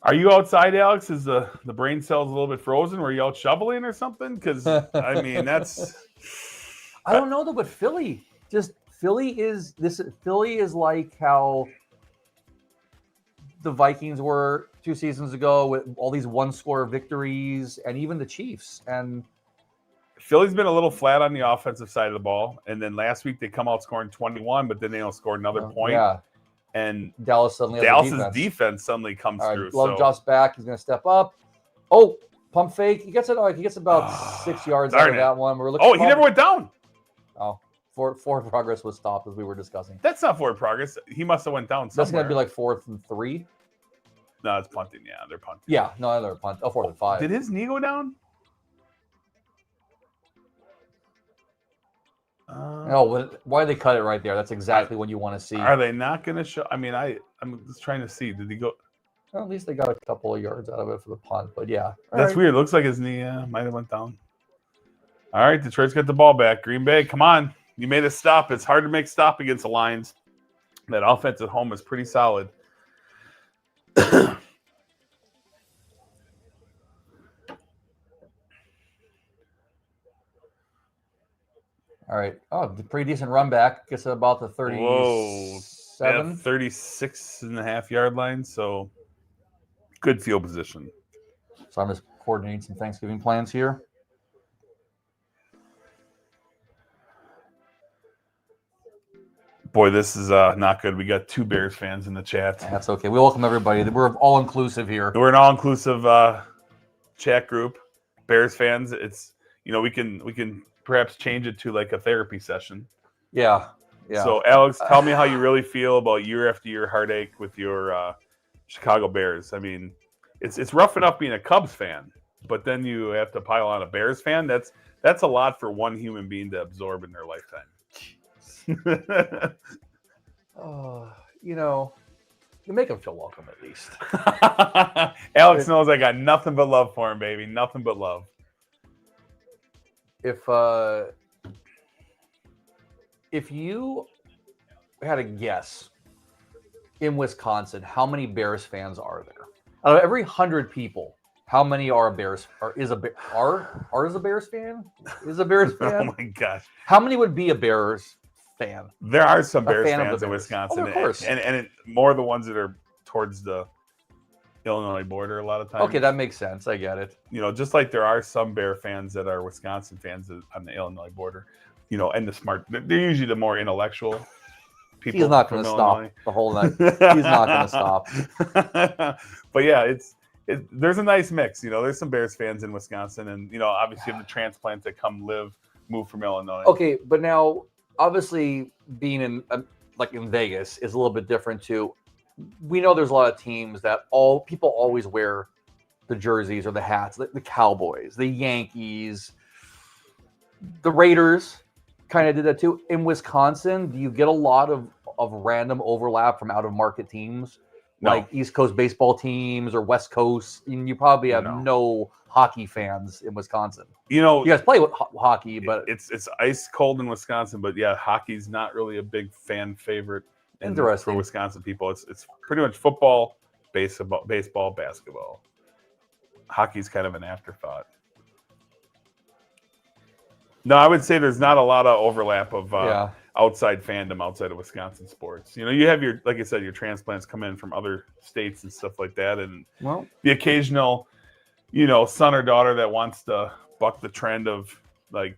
Are you outside, Alex? Is the brain cells a little bit frozen? Were you out shoveling or something? Because I mean, that's. I don't know though, but Philly is like how the Vikings were 2 seasons ago with all these one-score victories, and even the Chiefs. And Philly's been a little flat on the offensive side of the ball, and then last week they come out scoring 21, but then they don't score another point. Yeah. And Dallas's defense suddenly comes through. Love Josh back. He's going to step up. Oh, pump fake. He gets about 6 yards out of that one. He never went down. Oh, forward progress was stopped as we were discussing. That's not forward progress. He must have went down somewhere. That's going to be like 4th and 3. No, it's punting. Yeah, they're punting. Yeah, no, they're punting. 4th and 5. Did his knee go down? Why they cut it right there? That's exactly what you want to see. Are they not going to show? I mean, I'm just trying to see. Did he go? Well, at least they got a couple of yards out of it for the punt. But yeah, that's weird. Looks like his knee might have went down. All right, Detroit's got the ball back. Green Bay, come on. You made a stop. It's hard to make stop against the Lions. That offense at home is pretty solid. All right. Oh, pretty decent run back. Guess about the 37. Whoa. Yeah, 36.5 yard line. So good field position. So I'm just coordinating some Thanksgiving plans here. Boy, this is not good. We got 2 Bears fans in the chat. That's okay. We welcome everybody. We're all inclusive here. We're an all-inclusive chat group. Bears fans. It's we can perhaps change it to like a therapy session. Yeah. Yeah. So Alex, tell me how you really feel about year after year heartache with your Chicago Bears. I mean, it's rough enough being a Cubs fan, but then you have to pile on a Bears fan. That's a lot for one human being to absorb in their lifetime. You make him feel welcome at least. Alex knows I got nothing but love for him, baby. Nothing but love. If you had a guess in Wisconsin, how many Bears fans are there? Out of every 100 people, how many are a Bears? Or is a Bears fan? Is a Bears fan? Oh my gosh! How many would be a Bears fan? There are some Bears fan fans in Wisconsin, of course, and more the ones that are towards the Illinois border a lot of times. Okay, that makes sense. I get it. Just like there are some Bear fans that are Wisconsin fans on the Illinois border. And the smart. They're usually the more intellectual people. He's not going to stop the whole night. He's not going to stop. But yeah, there's a nice mix. There's some Bears fans in Wisconsin, and obviously you have the transplants that move from Illinois. Okay, but now obviously being in Vegas is a little bit different too. We know there's a lot of teams that people always wear the jerseys or the hats, the Cowboys, the Yankees, the Raiders kind of did that too. In Wisconsin, do you get a lot of random overlap from out of market teams? No. Like East Coast baseball teams or West Coast? You probably have no hockey fans in Wisconsin. You guys play with hockey, but it's ice cold in Wisconsin. But yeah, hockey's not really a big fan favorite for Wisconsin people. It's pretty much football, baseball, basketball. Hockey's kind of an afterthought. No, I would say there's not a lot of overlap of outside fandom outside of Wisconsin sports. You have like I said, your transplants come in from other states and stuff like that, and the occasional, son or daughter that wants to buck the trend of like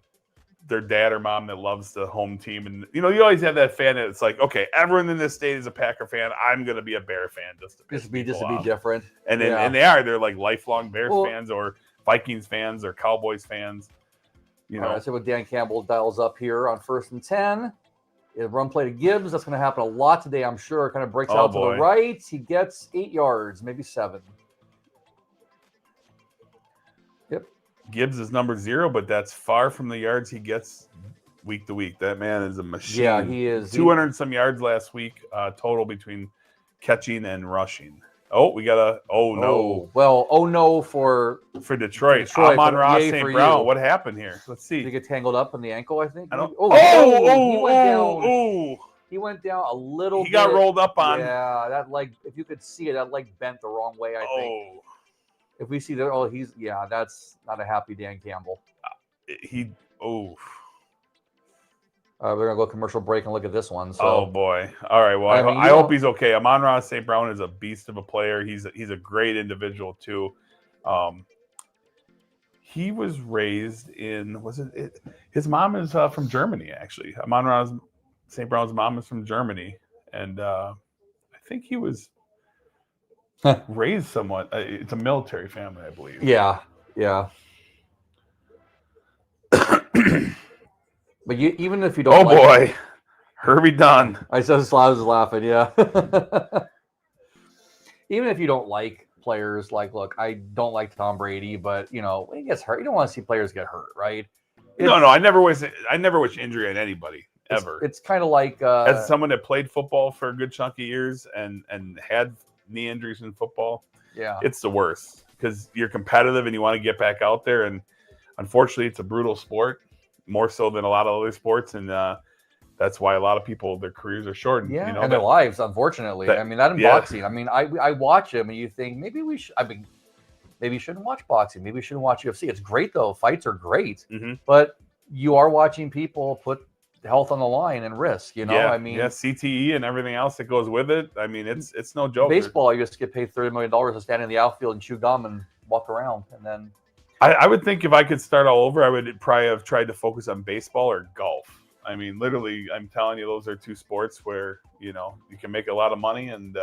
their dad or mom that loves the home team, and you always have that fan that's like, okay, everyone in this state is a Packer fan. I'm going to be a Bear fan just to be different, and they're like lifelong Bears fans or Vikings fans or Cowboys fans. All right, so what Dan Campbell dials up here on 1st and 10. Run play to Gibbs. That's going to happen a lot today, I'm sure. Kind of breaks out to the right. He gets 8 yards, maybe 7. Yep. Gibbs is number 0, but that's far from the yards he gets week to week. That man is a machine. Yeah, he is. 200 some yards last week total between catching and rushing. Oh, we got a no. Well, no for Detroit. Amon-Ra St. Brown. What happened here? Let's see. Did he get tangled up in the ankle, I think? He went down. He went down a little bit. He got rolled up on. Yeah, that leg, if you could see it, that leg bent the wrong way, I think. If we see that, that's not a happy Dan Campbell. We're going to go commercial break and look at this one. So. Oh, boy. All right. Well, I hope he's okay. Amon-Ra St. Brown is a beast of a player. He's a great individual, too. He was raised in, his mom is from Germany, actually. Amon-Ra St. Brown's mom is from Germany. And I think he was raised somewhat. It's a military family, I believe. Yeah. But even if you don't, boy, Herbie Dunn. I was laughing. Yeah. Even if you don't like players, look, I don't like Tom Brady, but when he gets hurt, you don't want to see players get hurt, right? No, I never wish injury on anybody ever. It's kind of like as someone that played football for a good chunk of years and had knee injuries in football. Yeah, it's the worst because you're competitive and you want to get back out there, and unfortunately, it's a brutal sport. More so than a lot of other sports, and that's why a lot of people, their careers are shortened. Yeah, and their lives, unfortunately. That in boxing. I mean, I watch them, and you think maybe we should. Maybe you shouldn't watch boxing. Maybe we shouldn't watch UFC. It's great though. Fights are great, but you are watching people put health on the line and risk. I mean, CTE and everything else that goes with it. I mean, it's no joke. Baseball, you just get paid $30 million to stand in the outfield and chew gum and walk around, and then. I would think if I could start all over, I would probably have tried to focus on baseball or golf. I mean, literally, I'm telling you, those are two sports where, you can make a lot of money and,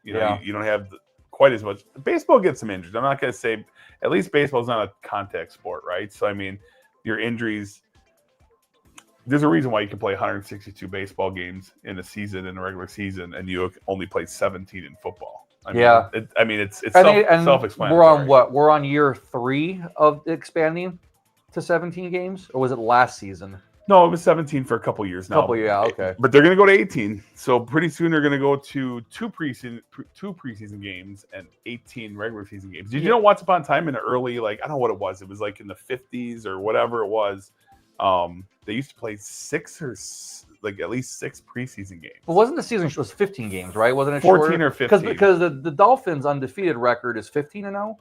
you don't have quite as much. Baseball gets some injuries. I'm not going to say, at least baseball is not a contact sport, right? So, I mean, your injuries, there's a reason why you can play 162 baseball games in a season, in a regular season, and you only play 17 in football. It's self-explanatory. We're on what? We're on year 3 of expanding to 17 games, or was it last season? No, it was 17 for a couple years now. Okay. But they're going to go to 18. So pretty soon they're going to go to two preseason games and 18 regular season games. Did you know once upon a time in the early, I don't know what it was. It was like in the 50s or whatever it was. They used to play 6 or at least 6 preseason games. But wasn't the season was 15 games, right? Wasn't it 14 or 15? Because the Dolphins' undefeated record is 15-0.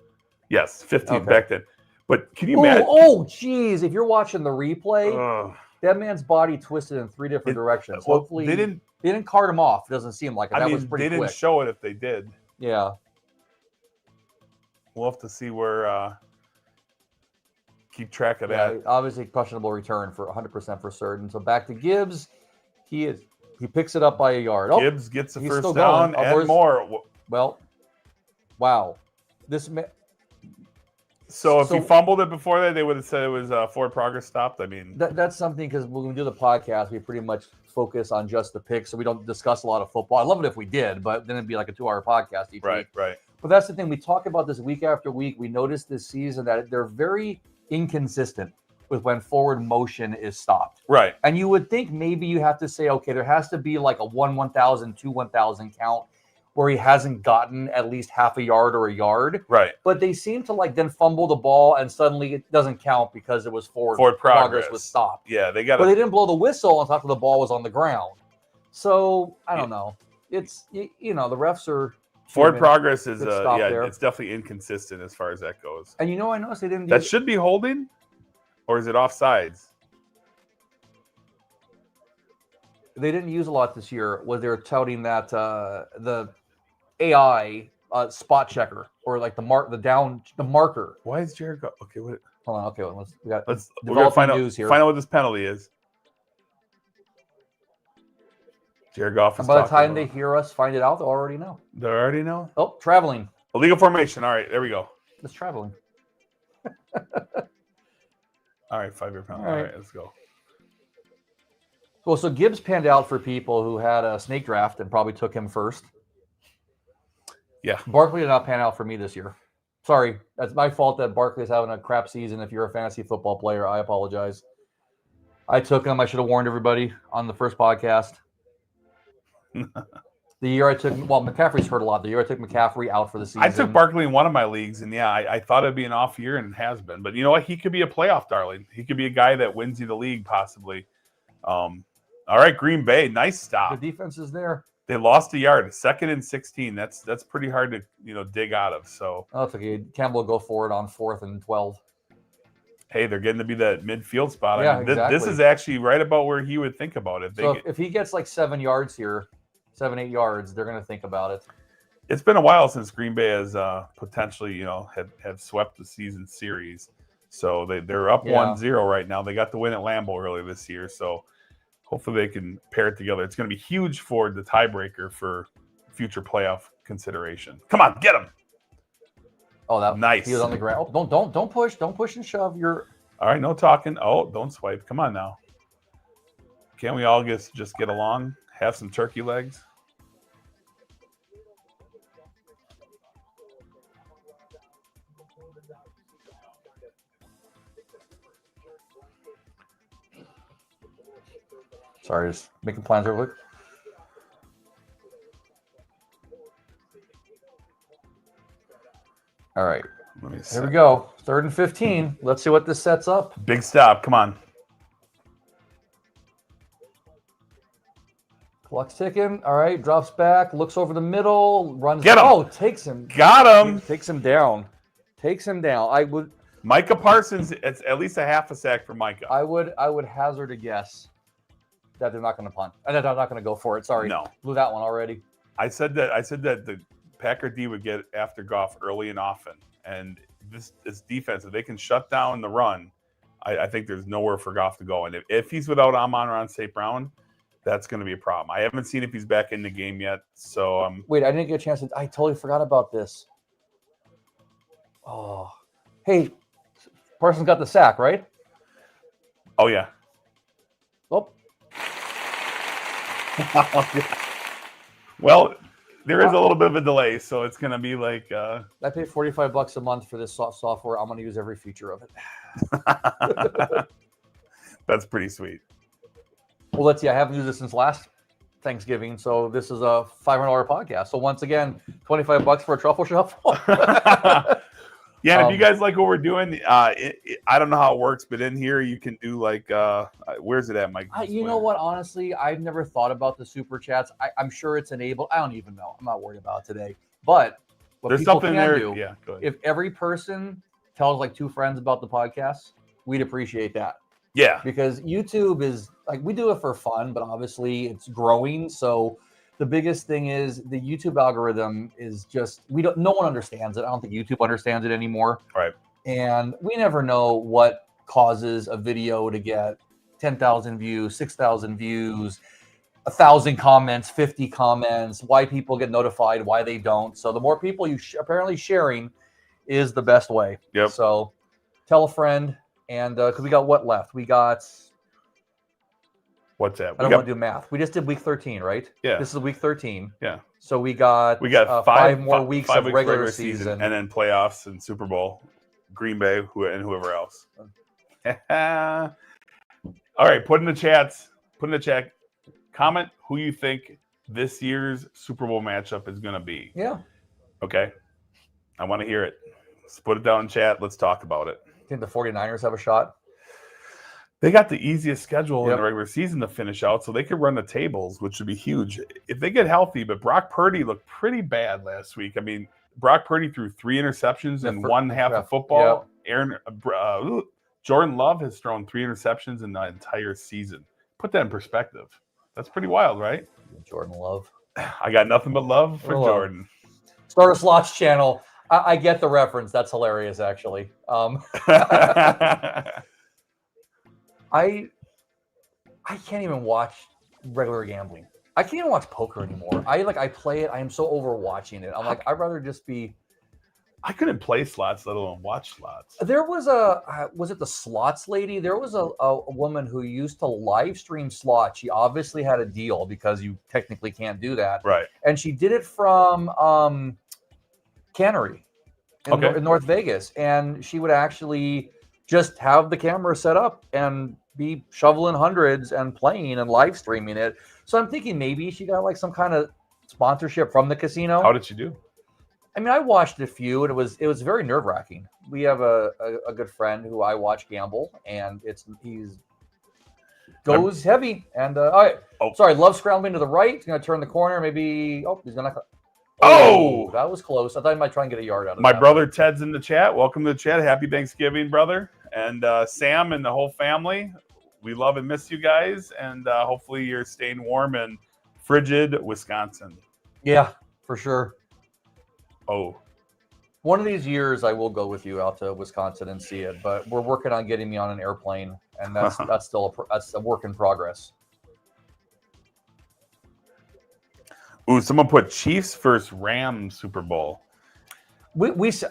Yes, 15 back then. But can you imagine? Oh, geez! If you're watching the replay, that man's body twisted in 3 different directions. Hopefully, they didn't cart him off. It doesn't seem like it. That was pretty quick. They didn't show it if they did. Yeah. We'll have to see where. Keep track of that. Obviously, questionable return for 100% for certain. So back to Gibbs. He picks it up by a yard. Gibbs gets the first down and more. Well, wow. So if he fumbled it before that, they would have said it was forward progress stopped. I mean, that's something, because when we do the podcast, we pretty much focus on just the picks, so we don't discuss a lot of football. I love it if we did, but then it'd be like a 2-hour podcast each week. Right. But that's the thing. We talk about this week after week. We noticed this season that they're very inconsistent with when forward motion is stopped. Right. And you would think maybe you have to say, okay, there has to be like a 1,000, 1,000 count where he hasn't gotten at least half a yard or a yard. Right. But they seem to then fumble the ball and suddenly it doesn't count because it was forward progress was stopped. Yeah, but they didn't blow the whistle until after the ball was on the ground. So I don't know. It's the refs are forward progress is it's definitely inconsistent as far as that goes. And I noticed they didn't. That should be holding, or is it offsides? They didn't use a lot this year. Was they're touting that the AI spot checker or the marker. Why is Jared go? Okay, what? Hold on. Okay, we're gonna find out here. Find out what this penalty is. Jared Goff is by the time they hear us find it out, they'll already know. They already know? Oh, traveling. Illegal formation. All right, there we go. It's traveling. All right, 5-year penalty. All right, let's go. Well, so Gibbs panned out for people who had a snake draft and probably took him first. Yeah. Barkley did not pan out for me this year. Sorry, that's my fault that Barkley's having a crap season. If you're a fantasy football player, I apologize. I took him. I should have warned everybody on the first podcast. The year I took, McCaffrey's hurt a lot. The year I took McCaffrey out for the season. I took Barkley in one of my leagues, and I thought it'd be an off year, and it has been. But you know what? He could be a playoff darling. He could be a guy that wins you the league, possibly. All right, Green Bay, nice stop. The defense is there. They lost a yard, 2nd and 16. That's pretty hard to dig out of. So that's okay. Campbell will go for it on 4th and 12. Hey, they're getting to be that midfield spot. Yeah, exactly. This is actually right about where he would think about it. So if he gets 7 yards here, 7-8 yards, they're going to think about it. It's been a while since Green Bay has potentially have swept the season series. So they're up 1-0 right now. They got the win at Lambeau earlier this year. So hopefully they can pair it together. It's going to be huge for the tiebreaker for future playoff consideration. Come on, get him. Oh, that nice. He was on the ground. Oh, don't push and shove. You're all right. No talking. Oh, don't swipe. Come on now. Can't we all just get along? Have some turkey legs. Sorry, just making plans real quick. All right. Here we go. 3rd and 15. Let's see what this sets up. Big stop. Come on. Clock's ticking. All right. Drops back. Looks over the middle. Runs. Get him. Oh, takes him. Got him. Takes him down. I would. Micah Parsons, it's at least a half a sack for Micah. I would hazard a guess that they're not going to punt. They're not going to go for it. Sorry, No. Blew that one already. I said that the Packer D would get after Goff early and often, and this defense, if they can shut down the run, I think there's nowhere for Goff to go. And if he's without Amon-Ra St. Brown, that's going to be a problem. I haven't seen if he's back in the game yet. So wait, I didn't get a chance to. I totally forgot about this. Oh, hey, Parsons got the sack, right? Oh yeah. Oh. Well, there is a little bit of a delay, so it's going to be like. I pay $45 a month for this software. I'm going to use every feature of it. That's pretty sweet. Well, let's see. I haven't used this since last Thanksgiving, so this is a $500 podcast. So once again, $25 for a truffle shuffle. Yeah, and if you guys like what we're doing, I don't know how it works, but in here you can do like, where's it at, Mike? You know what? Honestly, I've never thought about the super chats. I'm sure it's enabled. I don't even know. I'm not worried about it today. But what there's people something can there. do, Yeah, go ahead. if every person tells like 2 friends about the podcast, we'd appreciate that. Yeah, because YouTube is like, we do it for fun, but obviously it's growing. So the biggest thing is the YouTube algorithm is just, no one understands it. I don't think YouTube understands it anymore. Right. And we never know what causes a video to get 10,000 views, 6,000 views, 1,000 comments, 50 comments, why people get notified, why they don't. So the more people you apparently sharing is the best way. Yep. So tell a friend. And because we got what left? We got. What's that? I don't want to do math. We just did week 13, right? Yeah. This is week 13. Yeah. So we got five more weeks of regular season, and then playoffs and Super Bowl, Green Bay, and whoever else. All right, put in the chat. Comment who you think this year's Super Bowl matchup is going to be. Yeah. Okay. I want to hear it. Let's put it down in chat. Let's talk about it. Think the 49ers have a shot? They got the easiest schedule in the regular season to finish out, so they could run the tables, which would be huge if they get healthy. But Brock Purdy looked pretty bad last week. I mean, Brock Purdy threw 3 interceptions in one half of football. Jordan Love has thrown 3 interceptions in the entire season. Put that in perspective. That's pretty wild, right? Jordan Love. I got nothing but love for Jordan. Start a Slots channel. I get the reference. That's hilarious, actually. I can't even watch regular gambling. I can't even watch poker anymore. I play it. I am so over watching it. I'm like, I'd rather just be. I couldn't play slots, let alone watch slots. There was was it the slots lady? There was a woman who used to live stream slots. She obviously had a deal because you technically can't do that. Right. And she did it from Cannery in North Vegas. And she would actually just have the camera set up and be shoveling hundreds and playing and live streaming it. So I'm thinking maybe she got like some kind of sponsorship from the casino. How did she do? I mean, I watched a few, and it was very nerve-wracking. We have a good friend who I watch gamble, and he's goes heavy. And sorry, Love scrambling to the right. He's going to turn the corner. Maybe he's going to. Oh, that was close. I thought he might try and get a yard out of my that. brother Ted's in the chat. Welcome to the chat. Happy Thanksgiving, brother. And Sam and the whole family. We love and miss you guys, and hopefully you're staying warm in frigid Wisconsin. Yeah, for sure. Oh, one of these years I will go with you out to Wisconsin and see it, but we're working on getting me on an airplane, and that's still a work in progress. Ooh, someone put Chiefs versus Rams Super Bowl.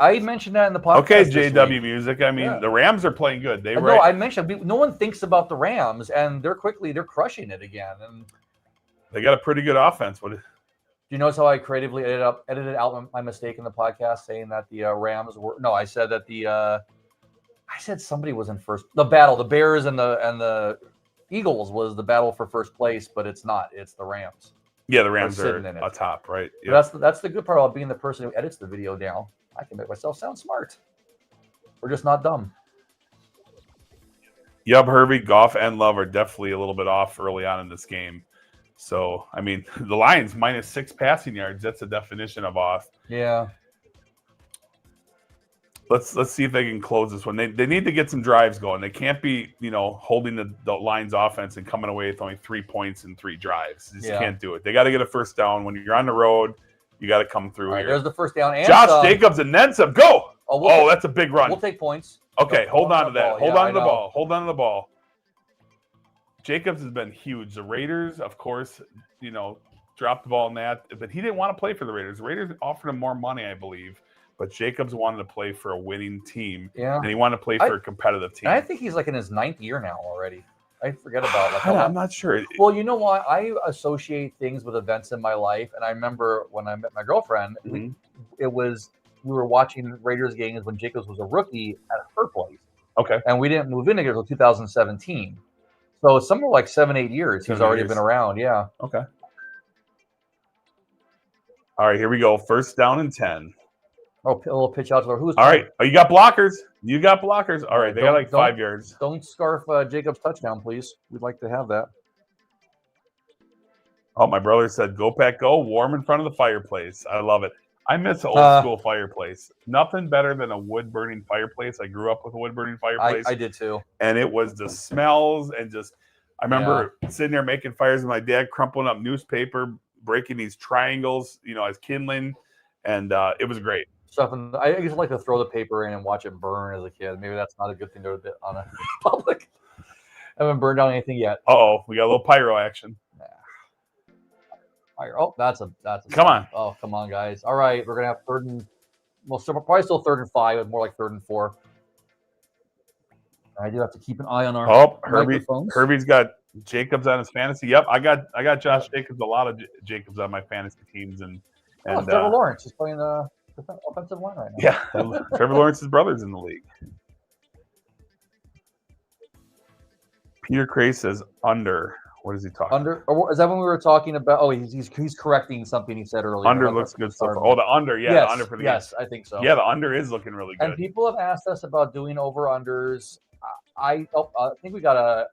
I mentioned that in the podcast. Okay, JW Music. I mean, the Rams are playing good. I mentioned no one thinks about the Rams, and they're crushing it again, and they got a pretty good offense. Do you notice how I creatively edited out my mistake in the podcast, saying that the Rams were? No, I said that I said somebody was in first. The Bears and the Eagles was the battle for first place, but it's not. It's the Rams. Yeah, the Rams are atop, right? Yep. That's the good part about being the person who edits the video down. I can make myself sound smart. We're just not dumb. Yub, Herbie, Goff, and Love are definitely a little bit off early on in this game. So, I mean, the Lions -6 passing yards. That's a definition of off. Yeah. Let's see if they can close this one. They need to get some drives going. They can't be, holding the Lions offense and coming away with only 3 points and 3 drives. You just can't do it. They got to get a first down. When you're on the road, you got to come through here. There's the first down. And Josh Jacobs and then some. Go! That's a big run. We'll take points. Okay, hold on to that. Hold on to the ball. Hold on to the ball. Jacobs has been huge. The Raiders, of course, dropped the ball in that, but he didn't want to play for the Raiders. The Raiders offered him more money, I believe. But Jacobs wanted to play for a winning team, and he wanted to play for a competitive team. I think he's like in his 9th year now already. I forget about I'm not sure. Well, you know what? I associate things with events in my life, and I remember when I met my girlfriend, we were watching Raiders games when Jacobs was a rookie at her place. Okay, and we didn't move in together until 2017. So it's somewhere like 7-8 years. He's already been around. Yeah. Okay. All right, here we go. First down and 10. Oh, a little pitch out to her. Who's all right? Oh, you got blockers. All right, they got like 5 yards. Don't scarf Jacob's touchdown, please. We'd like to have that. Oh, my brother said, "Go Pack, go!" Warm in front of the fireplace. I love it. I miss an old school fireplace. Nothing better than a wood burning fireplace. I grew up with a wood burning fireplace. I did too. And it was the smells and just. I remember sitting there making fires with my dad, crumpling up newspaper, breaking these triangles, as kindling, and it was great. I used to like to throw the paper in and watch it burn as a kid. Maybe that's not a good thing to do on a public. I haven't burned down anything yet. We got a little pyro action. Pyro. Oh, that's a. Come on. Oh, come on, guys. All right, we're gonna have probably still 3rd and 5, but more like 3rd and 4. I do have to keep an eye on our microphones. Herbie's got Jacobs on his fantasy. Yep, I got Josh Jacobs, a lot of Jacobs on my fantasy teams, and Trevor Lawrence is playing the offensive line right now. Yeah, Trevor Lawrence's brother's in the league. Peter Cray says under. What is he talking? Under? Or is that when we were talking about? Oh, he's correcting something he said earlier. Under looks good so far. Oh, the under, the under for the yes, I think so. Yeah, the under is looking really good. And people have asked us about doing over unders. I think we got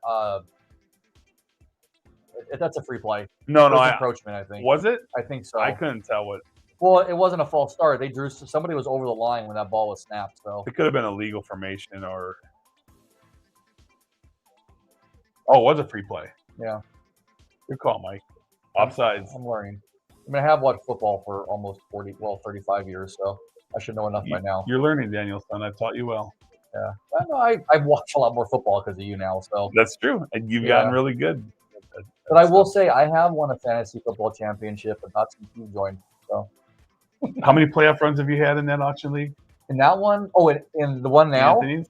that's a free play. No, encroachment. I think. Was it? I think so. I couldn't tell what. Well, it wasn't a false start. They drew. Somebody was over the line when that ball was snapped. So it could have been a legal formation or. Oh, it was a free play. Yeah. Good call, Mike. Offsides. I'm learning. I mean, I have watched football for almost 35 years, so I should know enough by now. You're learning, Danielson. I've taught you well. Yeah. I watch a lot more football because of you now. So that's true. And you've gotten really good. But I will say I have won a fantasy football championship, but not since you joined. So how many playoff runs have you had in that auction league? In that one? Oh, in the one now? Anthony's?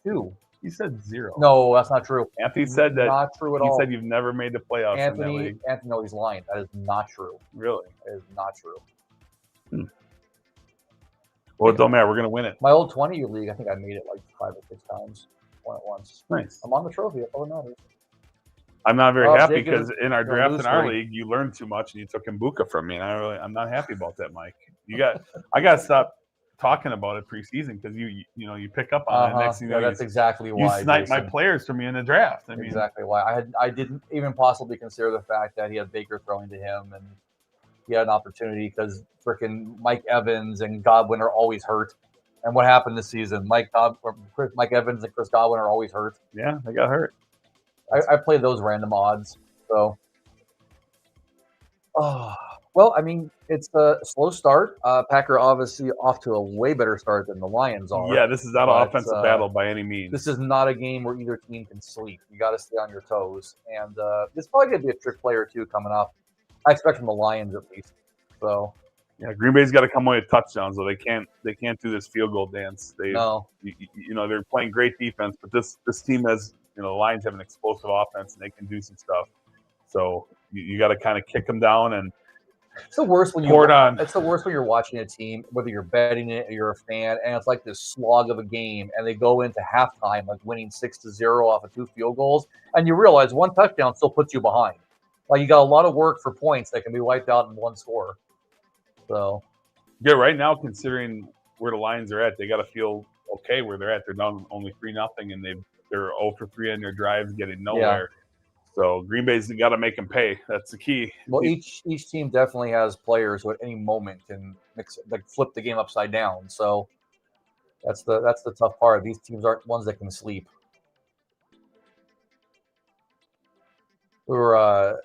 2. He said 0. No, that's not true. Anthony said that. Not true at all. He said you've never made the playoffs in that league. Anthony, no, he's lying. That is not true. Really? That is not true. Well, it don't matter. We're going to win it. My old 20-year league, I think I made it like 5 or 6 times. Won it once. Nice. I'm on the trophy. That's all that matters. I'm not very happy because in our draft in our league, you learned too much and you took Mbuka from me, and I'm not happy about that, Mike. I got to stop talking about it preseason because you pick up on it. Next thing that's exactly why you sniped my players from me in the draft. I mean, exactly why I didn't even possibly consider the fact that he had Baker throwing to him and he had an opportunity because freaking Mike Evans and Godwin are always hurt. And what happened this season? Mike Evans and Chris Godwin are always hurt. Yeah, they got hurt. I played those random odds. So, well, I mean, it's a slow start. Packer obviously off to a way better start than the Lions are. Yeah, this is not an offensive battle by any means. This is not a game where either team can sleep. You got to stay on your toes. And there's probably going to be a trick play or two coming up. I expect from the Lions at least. So. Yeah, Green Bay's got to come away with touchdowns, though. They can't do this field goal dance. They're playing great defense, but this team has, the Lions have an explosive offense and they can do some stuff. So you got to kind of kick them down and it's the worst when pour it on. It's the worst when you're watching a team, whether you're betting it or you're a fan, and it's like this slog of a game, and they go into halftime like winning 6-0 off of 2 field goals, and you realize 1 touchdown still puts you behind. Like you got a lot of work for points that can be wiped out in 1 score. So, yeah, right now, considering where the Lions are at, they got to feel okay where they're at. They're down only 3-0, and they're 0 for 3 on their drives, getting nowhere. Yeah. So Green Bay's got to make them pay. That's the key. Well, each team definitely has players who at any moment can flip the game upside down. So That's the tough part. These teams aren't ones that can sleep. We were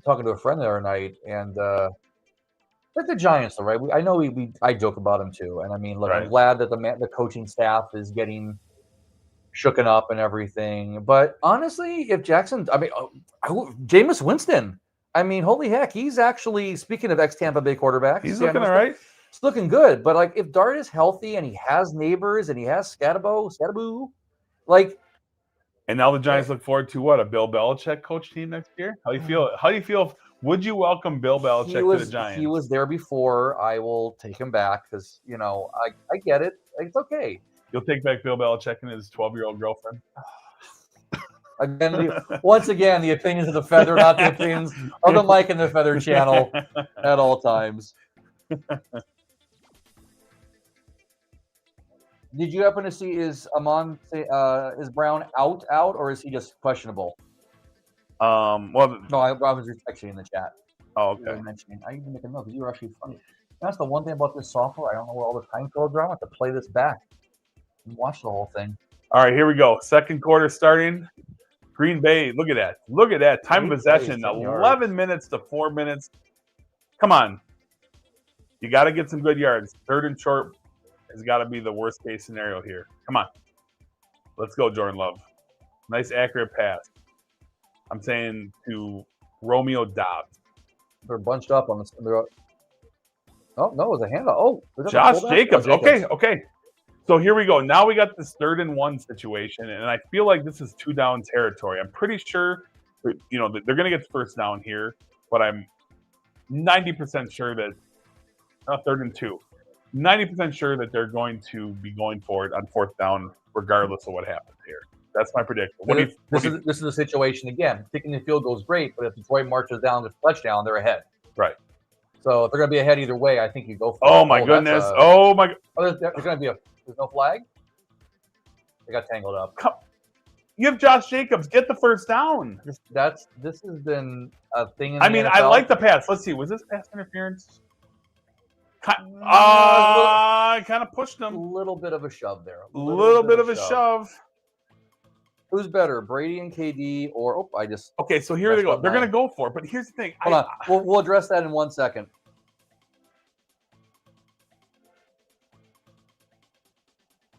talking to a friend the other night, and like the Giants, though, right? I know I joke about them too, and I mean, look, I'm glad that the coaching staff is getting shooken up and everything. But honestly, if Jackson, I mean, Jameis Winston, I mean, holy heck, he's actually, speaking of ex-Tampa Bay quarterbacks, he's looking all right. It's looking good. But like, if Dart is healthy and he has Neighbors and he has Scatterbo, like. And now the Giants look forward to what, a Bill Belichick coach team next year? How do you feel? How do you feel? Would you welcome Bill Belichick to the Giants? He was there before. I will take him back because I get it. It's okay. You'll take back Bill Belichick and his 12-year-old girlfriend. Again, once again, the opinions of the Feather, not the opinions of the Mike and the Feather channel at all times. Did you happen to see is Brown out, or is he just questionable? Well, no, I was just actually in the chat. Oh, okay. I even make a note because you were actually funny. That's the one thing about this software. I don't know where all the time codes are. I have to play this back and watch the whole thing. All right, here we go. Second quarter starting. Green Bay. Look at that. Look at that. Time of possession. 11 minutes to 4 minutes. Come on. You got to get some good yards. Third and short has got to be the worst case scenario here. Come on. Let's go, Jordan Love. Nice accurate pass. I'm saying to Romeo Dobbs. They're bunched up on the. Oh, no, it was a handoff. Oh, Josh Jacobs. Okay. So here we go. Now we got this 3rd and 1 situation, and I feel like this is 2 down territory. I'm pretty sure, they're going to get the first down here, but I'm 90% sure that 3rd and 2. 90% sure that they're going to be going for it on 4th down, regardless of what happens here. That's my prediction. This is the situation again. Kicking the field goal is great, but if Detroit marches down to touchdown, they're ahead. Right. So if they're going to be ahead either way, I think you go for it. Oh my goodness! Oh my! There's going to be there's no flag. They got tangled up. You have Josh Jacobs. Get the first down. This has been a thing. I mean, I like the pass. Let's see. Was this pass interference? I kind of pushed him. A little bit of a shove there. A little bit of a shove. Who's better, Brady and KD, or Okay, so here they go. They're going to go for it, but here's the thing. Hold on. We'll address that in 1 second.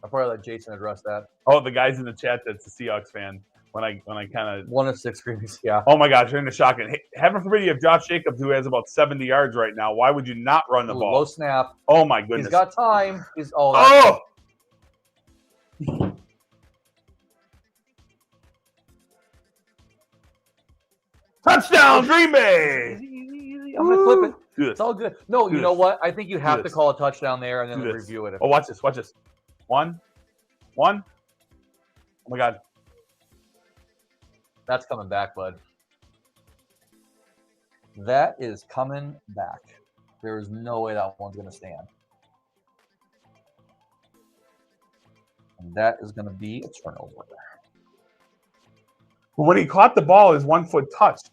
I'll probably let Jason address that. Oh, the guys in the chat that's a Seahawks fan. When I kind of 1 of 6 screens, yeah. Oh my gosh, you're in the shocking. Hey, heaven forbid you have Josh Jacobs who has about 70 yards right now. Why would you not run the ball? Low snap. Oh my goodness. He's got time. Touchdown, Green Bay! Easy. I'm gonna clip it. It's all good. No, you know what? I think you have to call a touchdown there and then review it. Oh, watch this. One. Oh my God. That's coming back, bud. That is coming back. There is no way that one's gonna stand. And that is gonna be a turnover. When he caught the ball, his 1 foot touched.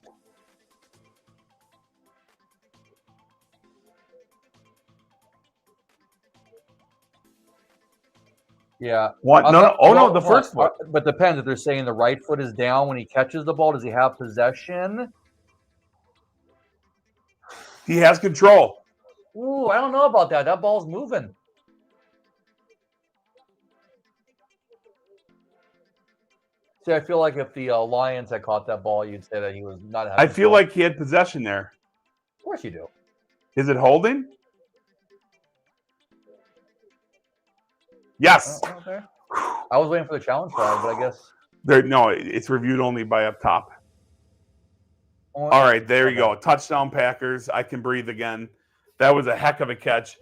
Yeah. No, the first foot. But depends if they're saying the right foot is down when he catches the ball. Does he have possession? He has control. Ooh, I don't know about that. That ball's moving. See, I feel like if the Lions had caught that ball, you'd say that he was not. I feel like he had possession there. Of course you do. Is it holding? Yes. Oh, okay. I was waiting for the challenge flag, but I guess it's reviewed only by up top. All right, there you go. Touchdown, Packers. I can breathe again. That was a heck of a catch.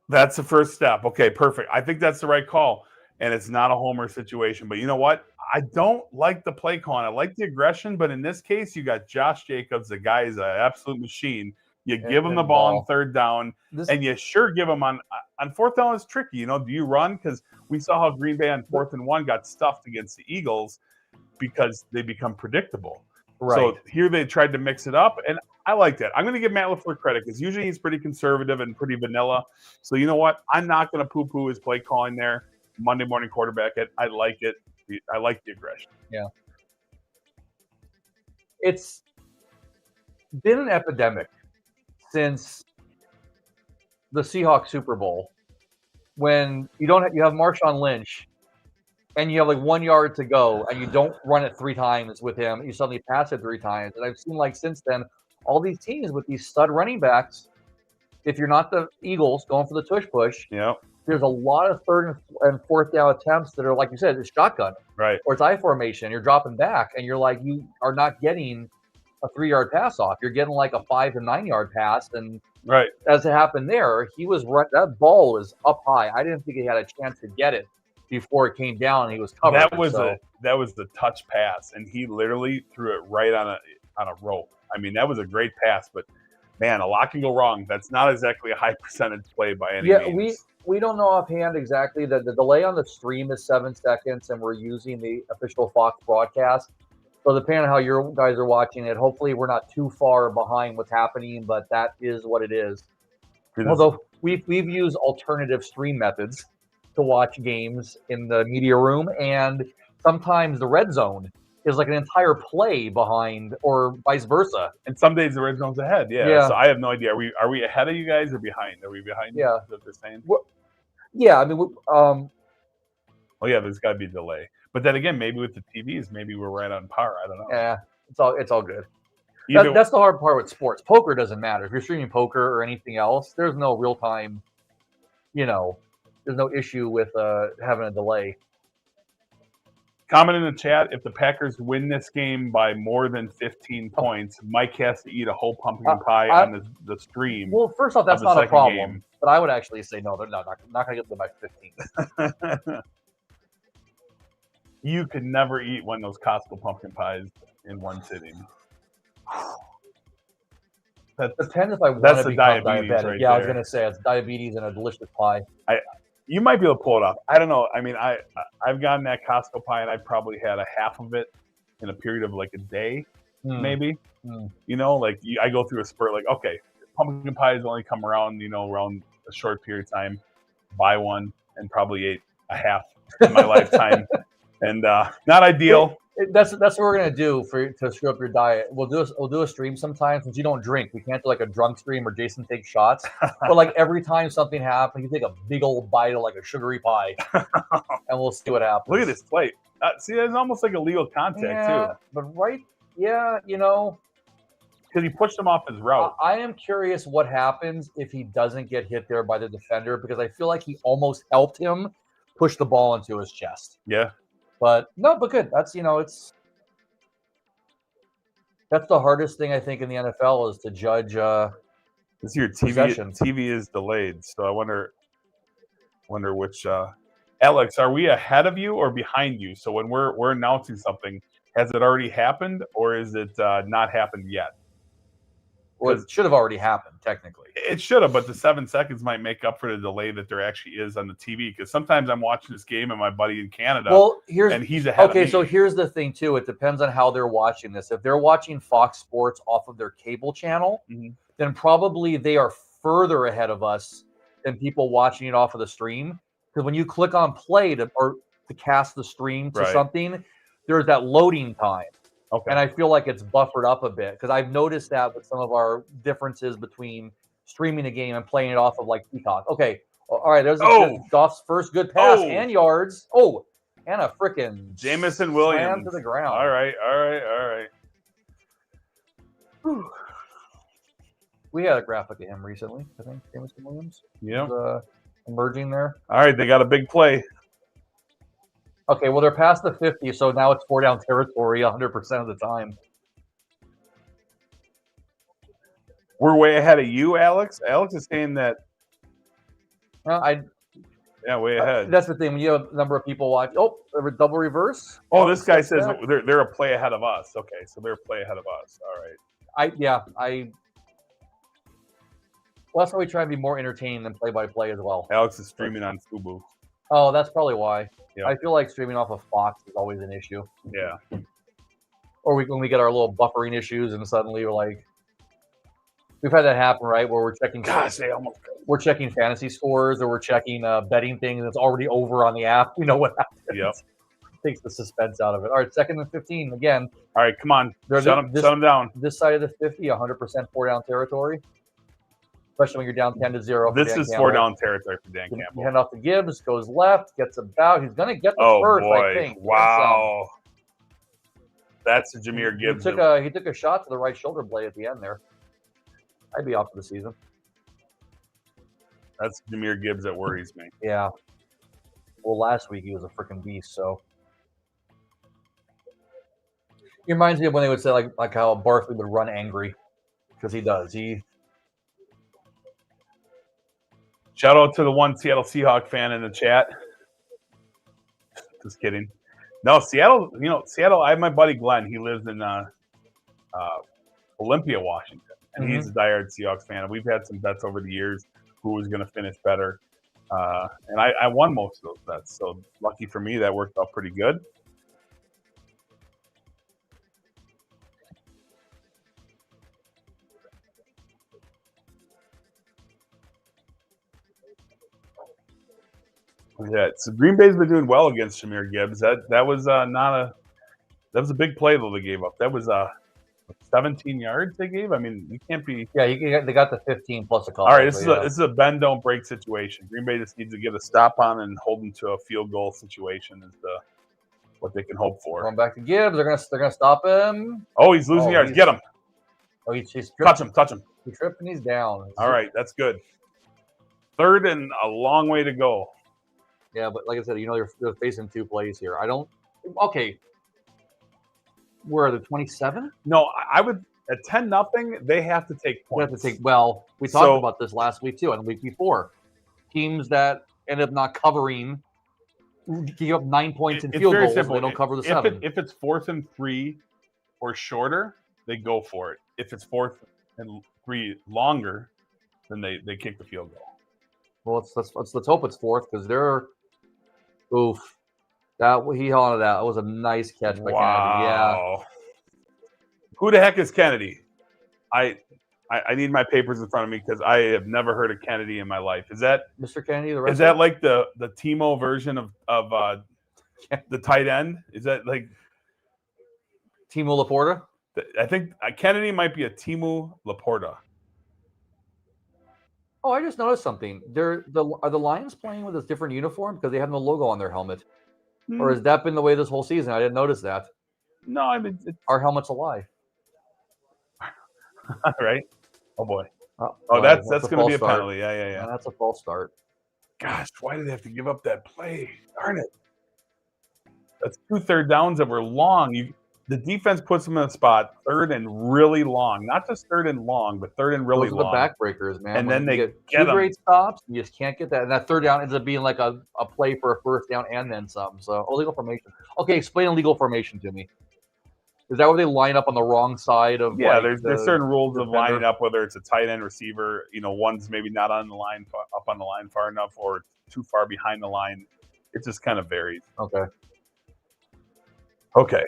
That's the first step. Okay, perfect. I think that's the right call, and it's not a homer situation. But you know what? I don't like the play calling. I like the aggression, but in this case, you got Josh Jacobs. The guy is an absolute machine. You give him the ball on 3rd down, and you sure give him on 4th down is tricky. Do you run? Because we saw how Green Bay on 4th and 1 got stuffed against the Eagles because they become predictable. Right. So here they tried to mix it up, and I like that. I'm going to give Matt LaFleur credit because usually he's pretty conservative and pretty vanilla. So you know what? I'm not going to poo-poo his play calling there. Monday morning quarterback. I like it. I like the aggression. Yeah. It's been an epidemic since the Seahawks Super Bowl when you have Marshawn Lynch and you have like 1 yard to go and you don't run it 3 times with him. You suddenly pass it 3 times. And I've seen like since then, all these teams with these stud running backs, if you're not the Eagles going for the tush push, there's a lot of third and fourth down attempts that are, like you said, it's shotgun. Right. Or it's I formation. You're dropping back and you're like, you are not getting a 3-yard pass off. You're getting like a 5 to 9 yard pass. And right as it happened there, that ball was up high. I didn't think he had a chance to get it before it came down and he was covered. That was the touch pass, and he literally threw it right on a rope. I mean, that was a great pass, but man, a lot can go wrong. That's not exactly a high percentage play by any means. We don't know offhand exactly. The delay on the stream is 7 seconds, and we're using the official Fox broadcast. So depending on how your guys are watching it, hopefully we're not too far behind what's happening, but that is what it is. Although we've used alternative stream methods to watch games in the media room, and sometimes the red zone is like an entire play behind, or vice versa. And some days the red zone's ahead. Yeah. So I have no idea. Are we ahead of you guys or behind? Are we behind? Yeah. Is that they're saying? Yeah. I mean, oh yeah, there's got to be a delay. But then again, maybe with the TVs, maybe we're right on par. I don't know. Yeah, it's all good. That's the hard part with sports. Poker doesn't matter. If you're streaming poker or anything else, there's no real time. There's no issue with having a delay. Comment in the chat, if the Packers win this game by more than 15 points, Mike has to eat a whole pumpkin pie on the stream. Well, first off, that's not a problem. Game. But I would actually say no, they're not going to get them by 15. You could never eat one of those Costco pumpkin pies in one sitting. That depends if I want to become diabetic. Right I was going to say it's diabetes and a delicious pie. You might be able to pull it off. I don't know. I mean, I've gotten that Costco pie, and I probably had a half of it in a period of like a day, maybe. I go through a spurt. Like, okay, pumpkin pies only come around, around a short period of time. Buy one, and probably ate a half in my lifetime, and not ideal. That's what we're gonna do to screw up your diet. We'll do a stream sometime since you don't drink. We can't do like a drunk stream where Jason takes shots. But like every time something happens, you take a big old bite of like a sugary pie, and we'll see what happens. Look at this plate. See, there's almost like illegal contact too. But because he pushed him off his route. I am curious what happens if he doesn't get hit there by the defender, because I feel like he almost helped him push the ball into his chest. Yeah. But good. That's that's the hardest thing I think in the NFL is to judge. This year TV is delayed, so I wonder which. Alex, are we ahead of you or behind you? So when we're announcing something, has it already happened or is it not happened yet? Well, it should have already happened, technically. It should have, but the 7 seconds might make up for the delay that there actually is on the TV. Because sometimes I'm watching this game and my buddy in Canada, and he's ahead of me. Okay, so here's the thing, too. It depends on how they're watching this. If they're watching Fox Sports off of their cable channel, then probably they are further ahead of us than people watching it off of the stream. Because when you click on play to cast the stream to something, there's that loading time. Okay. And I feel like it's buffered up a bit because I've noticed that with some of our differences between streaming a game and playing it off of like Peacock. Okay. All right. There's Goff's first good pass and yards. Oh, and a freaking Jamison Williams slam to the ground. All right. Whew. We had a graphic of him recently, I think. Jamison Williams. Yeah. Emerging there. All right. They got a big play. Okay, well, they're past the 50, so now it's 4-down territory 100% of the time. We're way ahead of you, Alex. Alex is saying that. Yeah, way ahead. That's the thing. When you have a number of people watch, double reverse. Oh, this guy says they're a play ahead of us. Okay, so they're a play ahead of us. All right. Well, that's why we try and be more entertaining than play-by-play as well. Alex is streaming on Fubu. Oh, that's probably why. Yep. I feel like streaming off of Fox is always an issue. Yeah. Or when we get our little buffering issues and suddenly we're like, We've had that happen, right? Where Gosh, they almost. we're checking fantasy scores or we're checking betting things that's already over on the app. We know what happens. Yep. Takes the suspense out of it. All right, 2nd and 15 again. All right, come on, shut them down. This side of the 50, 100% 4-down territory. Especially when you're down 10-0. This is 4-down territory for Dan Campbell. You hand off to Gibbs, goes left, gets about. He's going to get the first, boy. I think. Wow. That's Jahmyr Gibbs. He took a shot to the right shoulder blade at the end there. I'd be out for the season. That's Jahmyr Gibbs that worries me. Yeah. Well, last week he was a freaking beast, so. He reminds me of when they would say like how Barkley would run angry, because he does. Shout out to the one Seattle Seahawk fan in the chat. Just kidding. No, Seattle. Seattle. I have my buddy Glenn. He lives in Olympia, Washington, and he's a diehard Seahawks fan. We've had some bets over the years who was going to finish better, and I won most of those bets. So lucky for me, that worked out pretty good. Yeah, so Green Bay's been doing well against Jahmyr Gibbs. That was that was a big play though they gave up. That was 17 yards they gave. I mean, you can't be. Yeah, they got the 15 plus a couple. All right, this is a bend don't break situation. Green Bay just needs to get a stop on and hold them to a field goal situation is what they can hope for. Going back to Gibbs, they're gonna stop him. Oh, he's losing yards. Get him. Oh, he's touch him. He's tripping. He's down. All right, that's good. 3rd and a long way to go. Yeah, but like I said, they're facing 2 plays here. Okay. Where are the 27? No, I would at 10-0. They have to take points. We talked about this last week too, and the week before. Teams that end up not covering give up 9 points in field goals. Simple. They don't cover the 7. If it's 4th and 3 or shorter, they go for it. If it's 4th and 3 longer, then they kick the field goal. Well, let's hope it's 4th because they're. Oof. He held on to that. That was a nice catch by Kennedy. Yeah. Who the heck is Kennedy? I need my papers in front of me because I have never heard of Kennedy in my life. Is that Mr. Kennedy? Is that like the Timo version of the tight end? Is that like Timo Laporta? I think Kennedy might be a Timo Laporta. Oh, I just noticed something. Are the Lions playing with a different uniform because they have no logo on their helmet? Or has that been the way this whole season? I didn't notice that. No, I mean our helmet's a lie. Right? Oh boy. That's going to be a penalty. Yeah. That's a false start. Gosh, why did they have to give up that play? Darn it. That's 2 third downs that were long. The defense puts them in a spot 3rd and really long. Not just 3rd and long, but 3rd and really long. Those are the backbreakers, man. And then they get 2 great stops. You just can't get that. And that 3rd down ends up being like a play for a 1st down and then some. So, illegal formation. Okay, explain illegal formation to me. Is that where they line up on the wrong side of? Yeah, there's certain rules of lining up, whether it's a tight end receiver. One's maybe not on the line, up on the line far enough, or too far behind the line. It just kind of varies. Okay.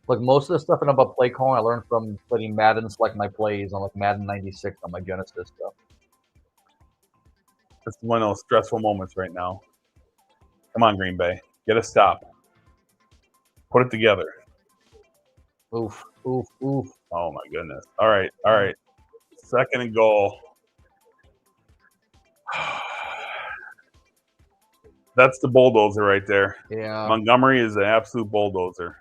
Like most of the stuff about play calling, I learned from letting Madden select my plays on like Madden 96 on my Genesis stuff. That's one of those stressful moments right now. Come on, Green Bay. Get a stop. Put it together. Oof. Oh, my goodness. All right. 2nd and goal. That's the bulldozer right there. Yeah. Montgomery is an absolute bulldozer.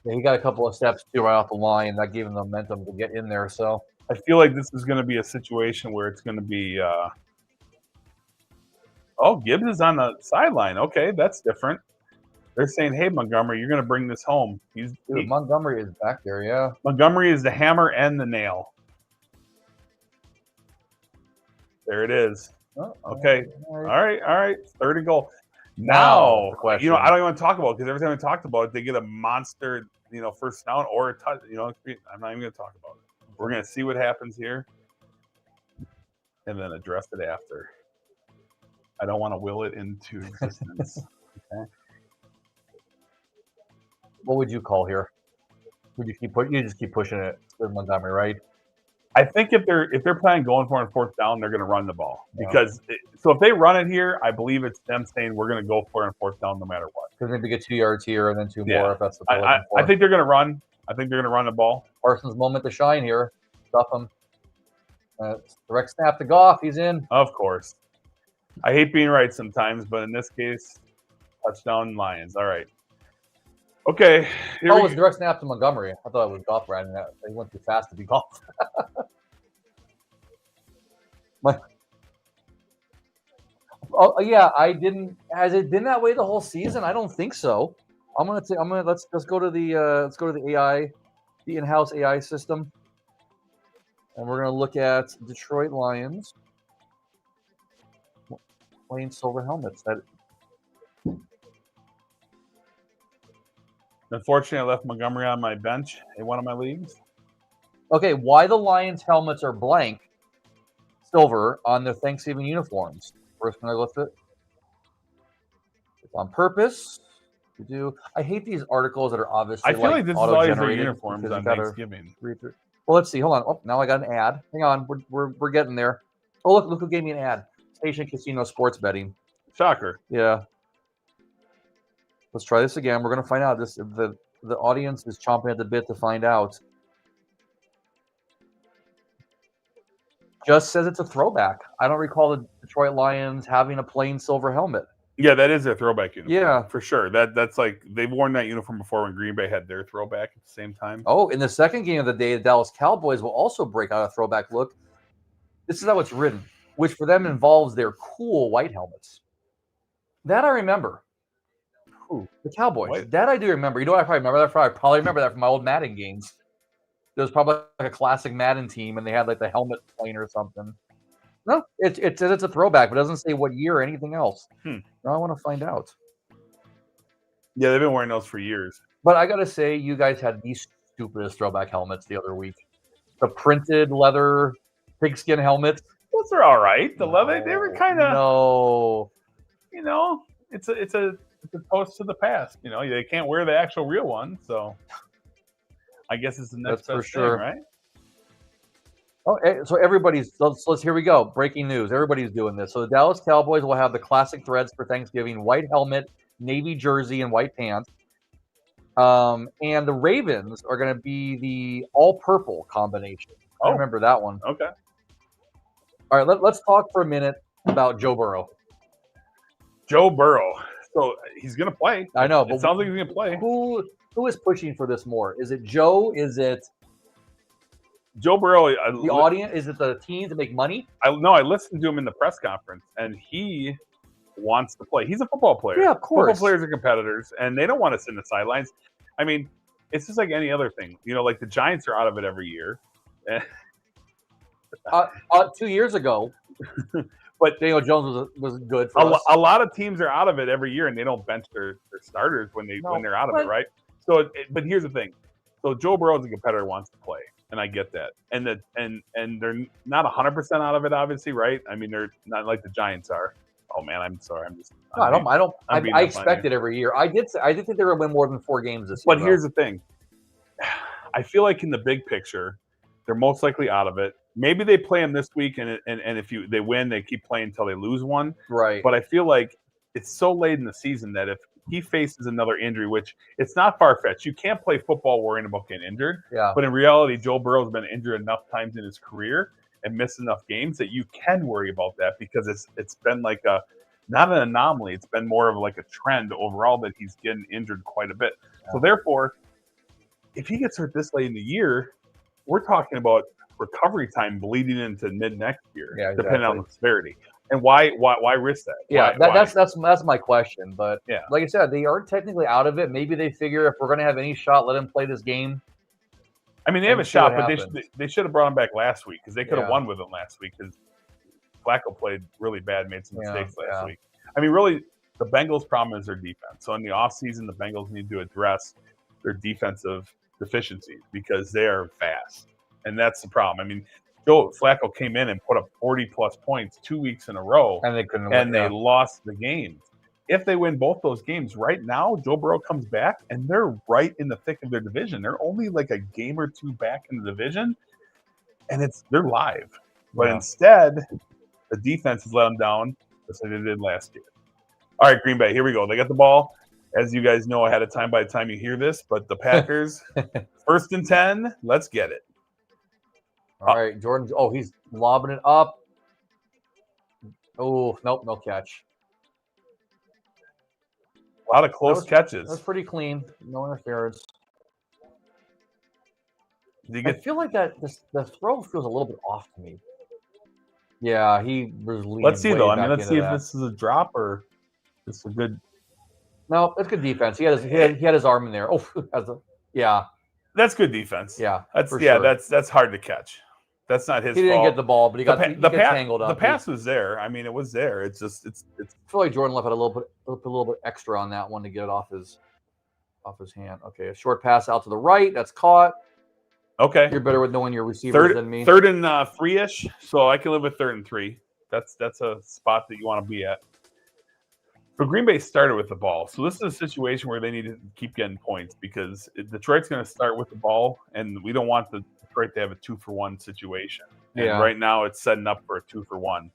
Yeah, he got a couple of steps too right off the line. That gave him the momentum to get in there. So I feel like this is going to be a situation where it's going to be. Gibbs is on the sideline. Okay, that's different. They're saying, "Hey, Montgomery, you're going to bring this home." Montgomery is back there. Yeah. Montgomery is the hammer and the nail. There it is. Okay. All right. 3rd and goal. Now, I don't even want to talk about it because every time we talked about it, they get a monster, 1st down or a touch. I'm not even going to talk about it. We're going to see what happens here and then address it after. I don't want to will it into existence. Okay. What would you call here? You just keep pushing it with Montgomery, right? I think if they're planning going for it on fourth down, they're going to run the ball Yeah. because so if they run it here, I believe it's them saying we're going to go for it on fourth down no matter what. Because maybe get 2 yards here and then 2 Yeah. more if that's what they're looking for. I think they're going to run. I think they're going to run the ball. Parsons' moment to shine here. Stuff him. Direct snap to Goff. He's in. Of course. I hate being right sometimes, but in this case, touchdown Lions. All right. Okay. It was direct snap to Montgomery. I thought it was Goff riding that. He went too fast to be Goff. Oh yeah, I didn't. Has it been that way the whole season? I don't think so. Let's go to the AI, the in-house AI system, and we're gonna look at Detroit Lions playing silver helmets. Unfortunately, I left Montgomery on my bench in one of my leagues. Okay, why the Lions helmets are blank, silver on their Thanksgiving uniforms? First, can I list it? It's on purpose. I hate these articles that are obviously. I feel like this is always their auto-generated uniforms because on you gotta Thanksgiving. read through. Well, let's see. Hold on. Oh, now I got an ad. Hang on. We're getting there. Oh, look who gave me an ad. Station Casino Sports Betting. Shocker. Yeah. Let's try this again. We're gonna find out. The audience is chomping at the bit to find out. Just says it's a throwback. I don't recall the Detroit Lions having a plain silver helmet. Yeah, that is their throwback uniform. Yeah, for sure. That's like they've worn that uniform before when Green Bay had their throwback at the same time. Oh, in the second game of the day, the Dallas Cowboys will also break out a throwback look. This is how it's written, which for them involves their cool white helmets. That I remember. Who? The Cowboys. What? That I do remember. You know what I probably remember that from? I probably remember that from my old Madden games. There was probably like a classic Madden team, and they had like the helmet plane or something. No, it says it's a throwback, but it doesn't say what year or anything else. Now I want to find out. Yeah, they've been wearing those for years. But I got to say, you guys had the stupidest throwback helmets the other week. The printed leather pigskin helmets. Those are all right. The leather, they were kind of. No. You know, it's a toast to the past. You know, they can't wear the actual real one, so I guess it's the next That's for best sure. thing, right? Oh, so everybody's. Let's here we go. Breaking news. Everybody's doing this. So the Dallas Cowboys will have the classic threads for Thanksgiving: white helmet, navy jersey, and white pants. And the Ravens are going to be the all-purple combination. I remember that one. Okay. All right, let's talk for a minute about Joe Burrow. Joe Burrow. So he's going to play. I know, but it sounds like he's going to play. Who is pushing for this more? Is it Joe? Is it Joe Burrow? The audience? Is it the team to make money? I listened to him in the press conference, and he wants to play. He's a football player. Yeah, of course. Football players are competitors, and they don't want to sit in the sidelines. I mean, it's just like any other thing. You know, like the Giants are out of it every year. 2 years ago, but Daniel Jones was good for us. A lot of teams are out of it every year, and they don't bench their starters when they're out of it, right? So, but here's the thing. So Joe Burrow as a competitor wants to play, and I get that. And they're not 100% out of it, obviously, right? I mean, they're not like the Giants are. Oh man, I'm sorry. I expect it every year. I did think they were going to win more than 4 games this year. But here's the thing. I feel like in the big picture, they're most likely out of it. Maybe they play them this week, and if they win, they keep playing until they lose one. Right. But I feel like it's so late in the season that if he faces another injury, which it's not far-fetched, you can't play football worrying about getting injured. Yeah. But in reality, Joe Burrow's been injured enough times in his career and missed enough games that you can worry about that because it's been like not an anomaly. It's been more of like a trend overall that he's getting injured quite a bit. Yeah. So therefore, if he gets hurt this late in the year, we're talking about recovery time bleeding into mid next year, depending on the severity. And why risk that? Yeah, that's my question. But like I said, they aren't technically out of it. Maybe they figure if we're going to have any shot, let him play this game. I mean, they have a shot, but they should have brought him back last week because they could have won with him last week because Flacco played really bad, made some mistakes last week. I mean, really, the Bengals' problem is their defense. So in the offseason, the Bengals need to address their defensive deficiencies because they are fast. And that's the problem. I mean, Joe Flacco came in and put up 40-plus points 2 weeks in a row, and they couldn't. And they lost the game. if they win both those games right now, Joe Burrow comes back and they're right in the thick of their division. They're only like a game or two back in the division, and they're live. But instead, the defense has let them down just like they did last year. All right, Green Bay, here we go. They got the ball. As you guys know ahead of time by the time you hear this, but the Packers, 1st and 10, let's get it. All right, Jordan. Oh, he's lobbing it up. Oh, nope, no catch. A lot of close catches. That's pretty clean. No interference. I feel like the throw feels a little bit off to me. Yeah, he was leaning. Let's see, though. I mean, let's see if this is a drop or this is a good. No, that's good defense. He had his arm in there. Oh, yeah. That's good defense. Yeah, sure. That's hard to catch. That's not his fault. He didn't get the ball, but he got tangled up. The pass was there. I mean, it was there. It's just it's. I feel like Jordan left it a little bit extra on that one to get it off his hand. Okay, a short pass out to the right. That's caught. Okay. You're better with knowing your receivers than me. 3rd and 3-ish. So I can live with 3rd and 3. That's a spot that you want to be at. But Green Bay started with the ball. So this is a situation where they need to keep getting points because Detroit's going to start with the ball, and we don't want Detroit to have a 2-for-1 situation. And right now it's setting up for a 2-for-1.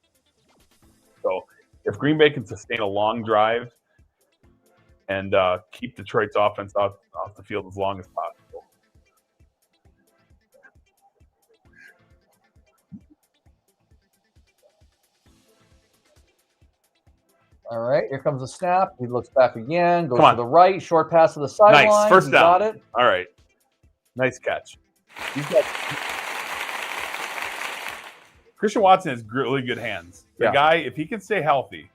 So if Green Bay can sustain a long drive and keep Detroit's offense off the field as long as possible. All right, here comes the snap. He looks back again, goes to the right, short pass to the sideline. Nice, first down. Got it. All right, nice catch. Christian Watson has really good hands. The guy, if he can stay healthy,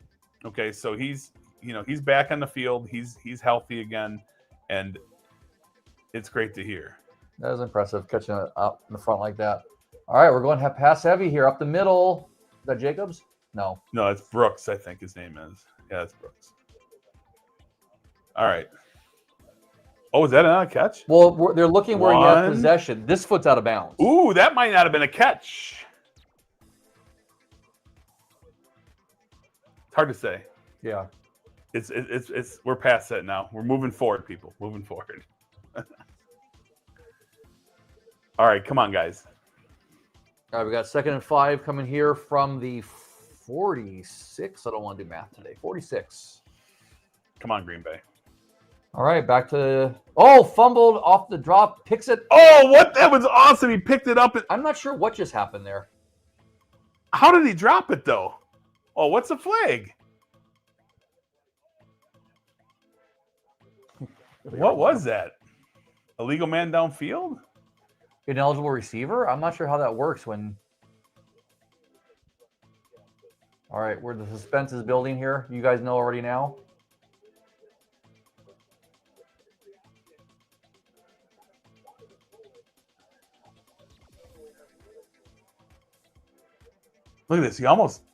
okay, so he's back on the field. He's healthy again, and it's great to hear. That was impressive, catching it out in the front like that. All right, we're going to have pass heavy here up the middle. Is that Jacobs? No, it's Brooks, I think his name is. Yeah, it's Brooks. All right. Oh, is that another catch? Well, they're looking where he has possession. This foot's out of bounds. Ooh, that might not have been a catch. It's hard to say. Yeah. It's we're past that now. We're moving forward, people. Moving forward. All right, come on, guys. All right, we got 2nd and 5 coming here from the 46. I don't want to do math today. 46. Come on, Green Bay. All right, back to fumbled off the drop, picks it. Oh, what? That was awesome. He picked it up. I'm not sure what just happened there. How did he drop it though? Oh, what's the flag? What was that? Illegal man downfield? Ineligible receiver? I'm not sure how that works when. All right, where the suspense is building here. You guys know already now. Look at this. He almost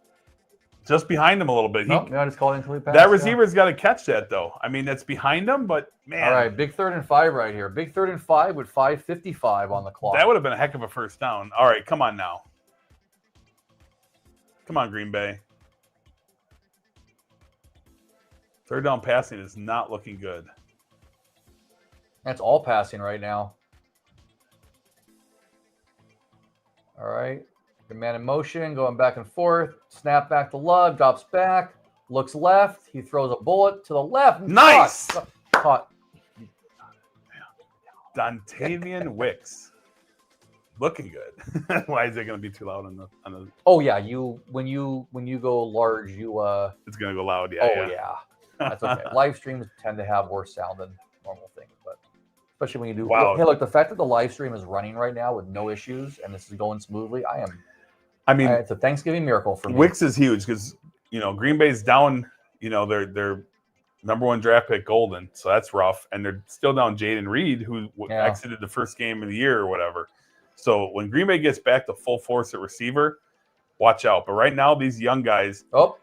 just behind him a little bit. I just called incomplete pass. That receiver's got to catch that, though. I mean, that's behind him, but man. All right, big 3rd and 5 right here. Big 3rd and 5 with 5:55 on the clock. That would have been a heck of a first down. All right, come on now. Come on, Green Bay. 3rd down passing is not looking good. That's all passing right now. All right. Good man in motion, going back and forth. Snap back to Love, drops back, looks left. He throws a bullet to the left. Nice. Caught. Dontavian Wicks. Looking good. Why is it going to be too loud on the? Oh yeah, when you go large, it's going to go loud. Yeah. That's okay. Live streams tend to have worse sound than normal things, but especially when you do. Wow. Hey, look, the fact that the live stream is running right now with no issues and this is going smoothly, it's a Thanksgiving miracle for me. Wicks is huge because Green Bay's down. Their number 1 draft pick Golden, so that's rough, and they're still down Jaden Reed, who exited the first game of the year or whatever. So when Green Bay gets back to full force at receiver, watch out. But right now, these young guys. Oh,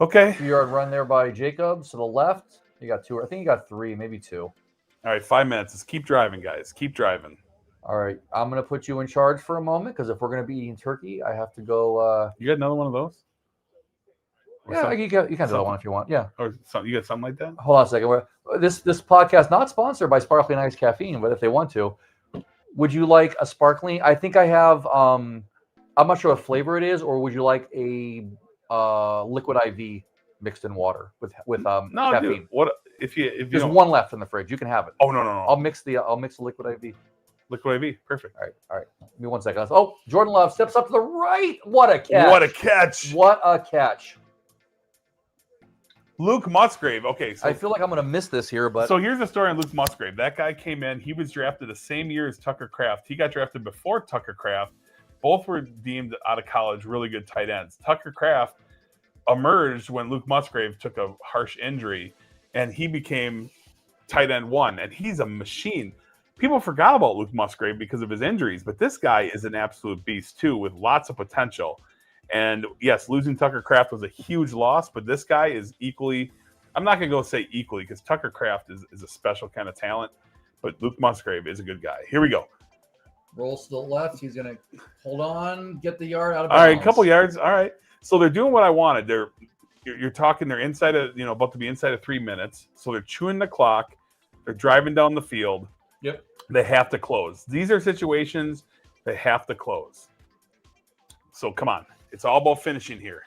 okay. 2-yard run there by Jacobs to the left. You got 2. I think you got 3, maybe 2. All right, 5 minutes. Let's keep driving, guys. Keep driving. All right, I'm going to put you in charge for a moment because if we're going to be eating turkey, I have to go. You got another one of those? Yeah, you can do that one if you want. Yeah. Or something. You got something like that? Hold on a second. This podcast not sponsored by Sparkling Ice Caffeine, but if they want to, would you like a sparkling? I think I have. I'm not sure what flavor it is, or would you like a liquid IV mixed in water with No, caffeine? dude. What if you There's don't... one left in the fridge. You can have it. Oh no. I'll mix the liquid IV. Liquid IV. Perfect. All right. Give me 1 second. Oh, Jordan Love steps up to the right. What a catch! What a catch! What a catch! Luke Musgrave. Okay, so I feel like I'm going to miss this here, but so here's the story on Luke Musgrave. That guy came in. He was drafted the same year as Tucker Kraft. He got drafted before Tucker Kraft. Both were deemed out of college really good tight ends. Tucker Kraft emerged when Luke Musgrave took a harsh injury, and he became tight end 1, and he's a machine. People forgot about Luke Musgrave because of his injuries, but this guy is an absolute beast too, with lots of potential. And yes, losing Tucker Kraft was a huge loss, but this guy is equally, I'm not going to go say equally because Tucker Kraft is a special kind of talent, but Luke Musgrave is a good guy. Here we go. Rolls to the left. He's going to hold on, get the yard out of bounds. All right, a couple yards. All right. So they're doing what I wanted. You're talking, they're inside of, about to be inside of 3 minutes. So they're chewing the clock. They're driving down the field. Yep. They have to close. These are situations they have to close. So come on. It's all about finishing here.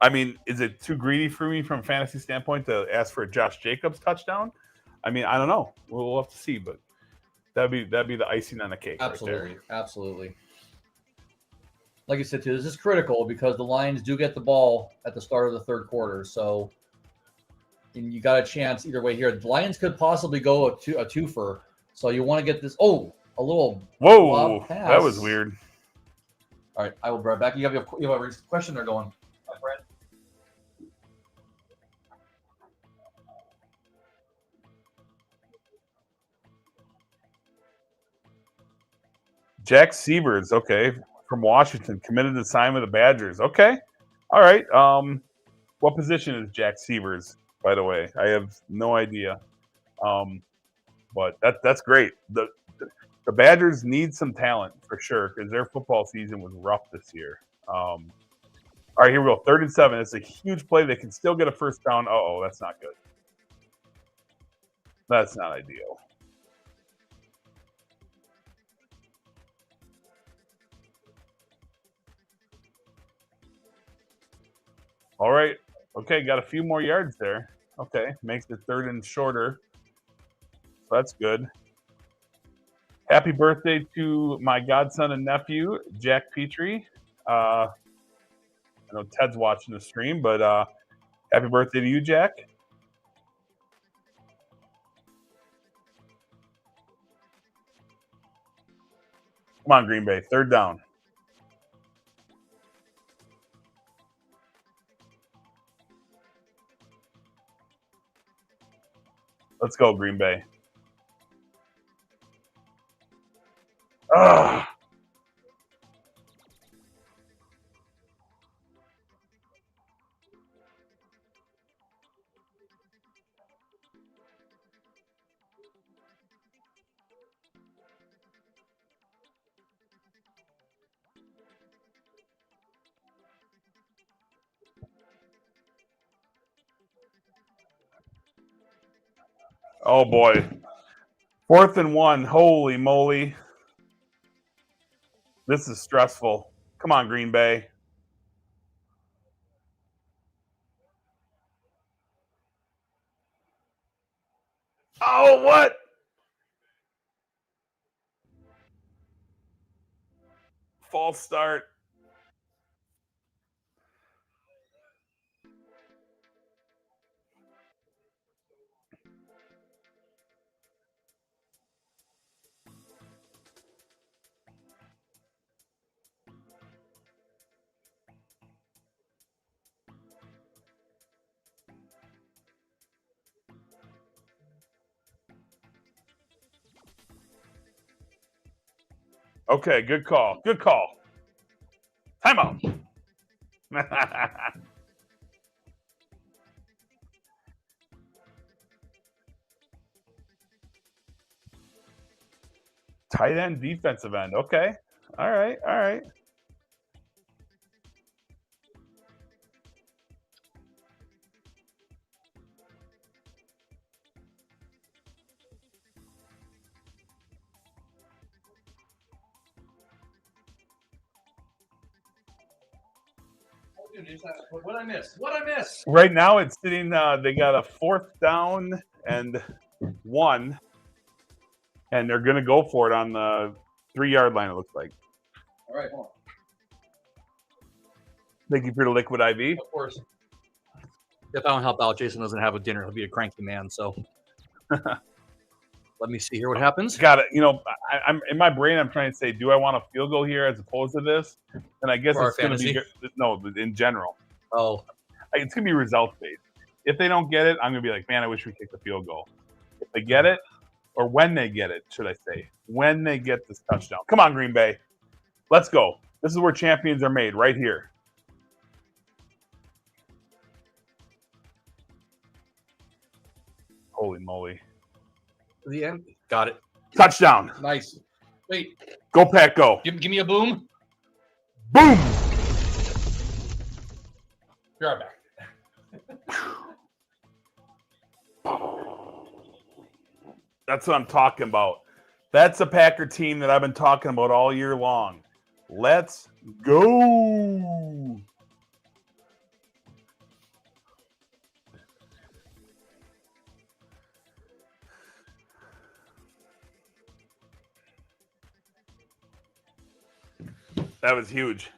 I mean, is it too greedy for me from a fantasy standpoint to ask for a Josh Jacobs touchdown? I mean, I don't know. We'll have to see, but that'd be the icing on the cake. Absolutely. Right there. Absolutely. Like you said, too, this is critical because the Lions do get the ball at the start of the third quarter. So and you got a chance either way here. The Lions could possibly go a twofer. So you want to get this. Oh, a little. Whoa, that was weird. All right, I will be right back. You have a question there going, my friend. Jack Sievers, okay, from Washington, committed to sign with the Badgers. Okay, all right. What position is Jack Sievers, by the way? I have no idea. But that's great. The Badgers need some talent for sure because their football season was rough this year. All right, here we go. 3rd and 7. It's a huge play. They can still get a first down. Oh, that's not good. That's not ideal. All right. Okay, got a few more yards there. Okay, makes it 3rd and shorter. So that's good. Happy birthday to my godson and nephew, Jack Petrie. I know Ted's watching the stream, but happy birthday to you, Jack. Come on, Green Bay. 3rd down. Let's go, Green Bay. Ugh. Oh, boy. 4th and 1. Holy moly. This is stressful. Come on, Green Bay. Oh, what? False start. Okay, good call. Good call. Timeout. Tight end, defensive end. Okay. All right. All right. What I miss? What I miss? Right now, it's sitting. They got a 4th down and 1, and they're going to go for it on the 3-yard line. It looks like. All right, hold on. Thank you for the liquid IV. Of course. If I don't help out, Jason doesn't have a dinner. He'll be a cranky man. So let me see here what happens. Got it. I'm in my brain. I'm trying to say, do I want a field goal here as opposed to this? And I guess For it's going to be no, in general. Oh, It's going to be results based. If they don't get it, I'm going to be like, man, I wish we kicked the field goal. If they get it, or when they get it, should I say, when they get this touchdown. Come on, Green Bay. Let's go. This is where champions are made, right here. Holy moly. the end. Got it. Touchdown. Nice. Wait. Go, Pack, go. Give me a boom. Boom. Be right back. That's what I'm talking about. That's a Packer team that I've been talking about all year long. Let's go. That was huge.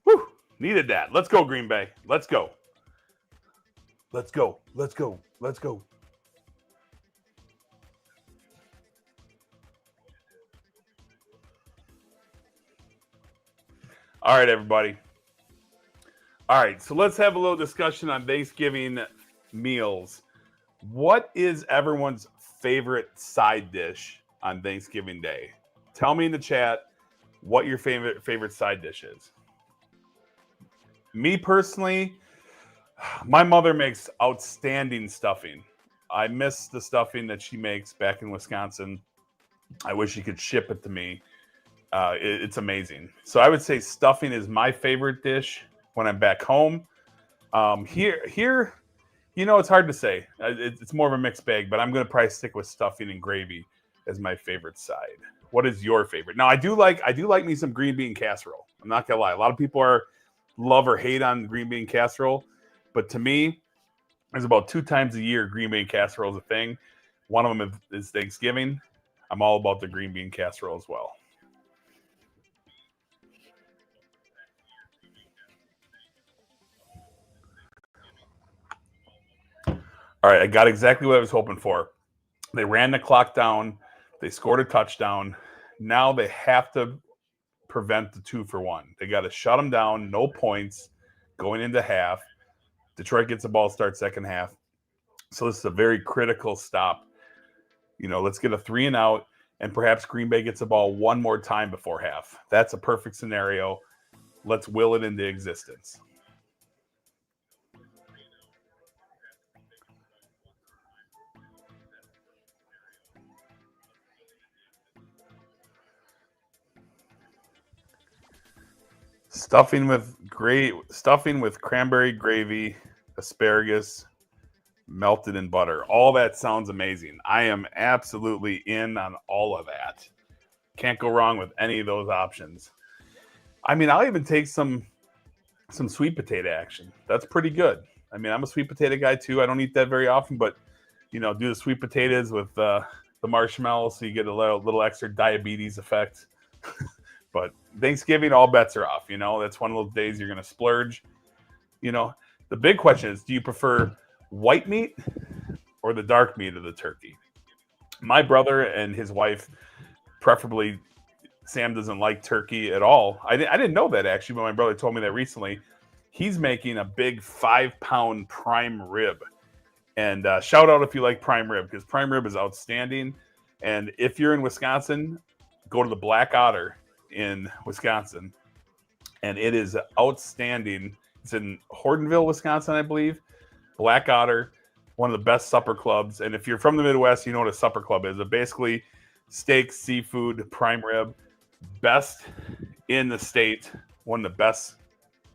Whew. Needed that. Let's go, Green Bay. Let's go. Let's go. Let's go. Let's go. All right, everybody. All right, so let's have a little discussion on Thanksgiving meals. What is everyone's favorite side dish on Thanksgiving Day? Tell me in the chat what your favorite side dish is. Me personally, my mother makes outstanding stuffing. I miss the stuffing that she makes back in Wisconsin. I wish she could ship it to me. It's amazing. So I would say stuffing is my favorite dish when I'm back home. Here, it's hard to say. It's more of a mixed bag, but I'm going to probably stick with stuffing and gravy as my favorite side. What is your favorite? Now, I do like me some green bean casserole. I'm not going to lie. A lot of people love or hate on green bean casserole, but to me, there's about 2 times a year green bean casserole is a thing. One of them is Thanksgiving. I'm all about the green bean casserole as well. All right, I got exactly what I was hoping for. They ran the clock down. They scored a touchdown. Now they have to prevent the 2-for-1. They got to shut them down. No points going into half. Detroit gets the ball, start second half. So this is a very critical stop. Let's get a 3-and-out, and perhaps Green Bay gets the ball one more time before half. That's a perfect scenario. Let's will it into existence. Stuffing with cranberry gravy, asparagus, melted in butter. All that sounds amazing. I am absolutely in on all of that. Can't go wrong with any of those options. I mean, I'll even take some sweet potato action. That's pretty good. I mean, I'm a sweet potato guy too. I don't eat that very often, but do the sweet potatoes with the marshmallows so you get a little extra diabetes effect. But Thanksgiving, all bets are off. That's one of those days you're going to splurge. The big question is, do you prefer white meat or the dark meat of the turkey? My brother and his wife, preferably, Sam doesn't like turkey at all. I didn't know that, actually, but my brother told me that recently. He's making a big 5-pound prime rib. And shout out if you like prime rib, because prime rib is outstanding. And if you're in Wisconsin, go to the Black Otter in Wisconsin, and it is outstanding. It's in Hortonville, Wisconsin, I believe. Black Otter, one of the best supper clubs. And if you're from the Midwest, you know what a supper club is. It's basically steak, seafood, prime rib, best in the state. One of the best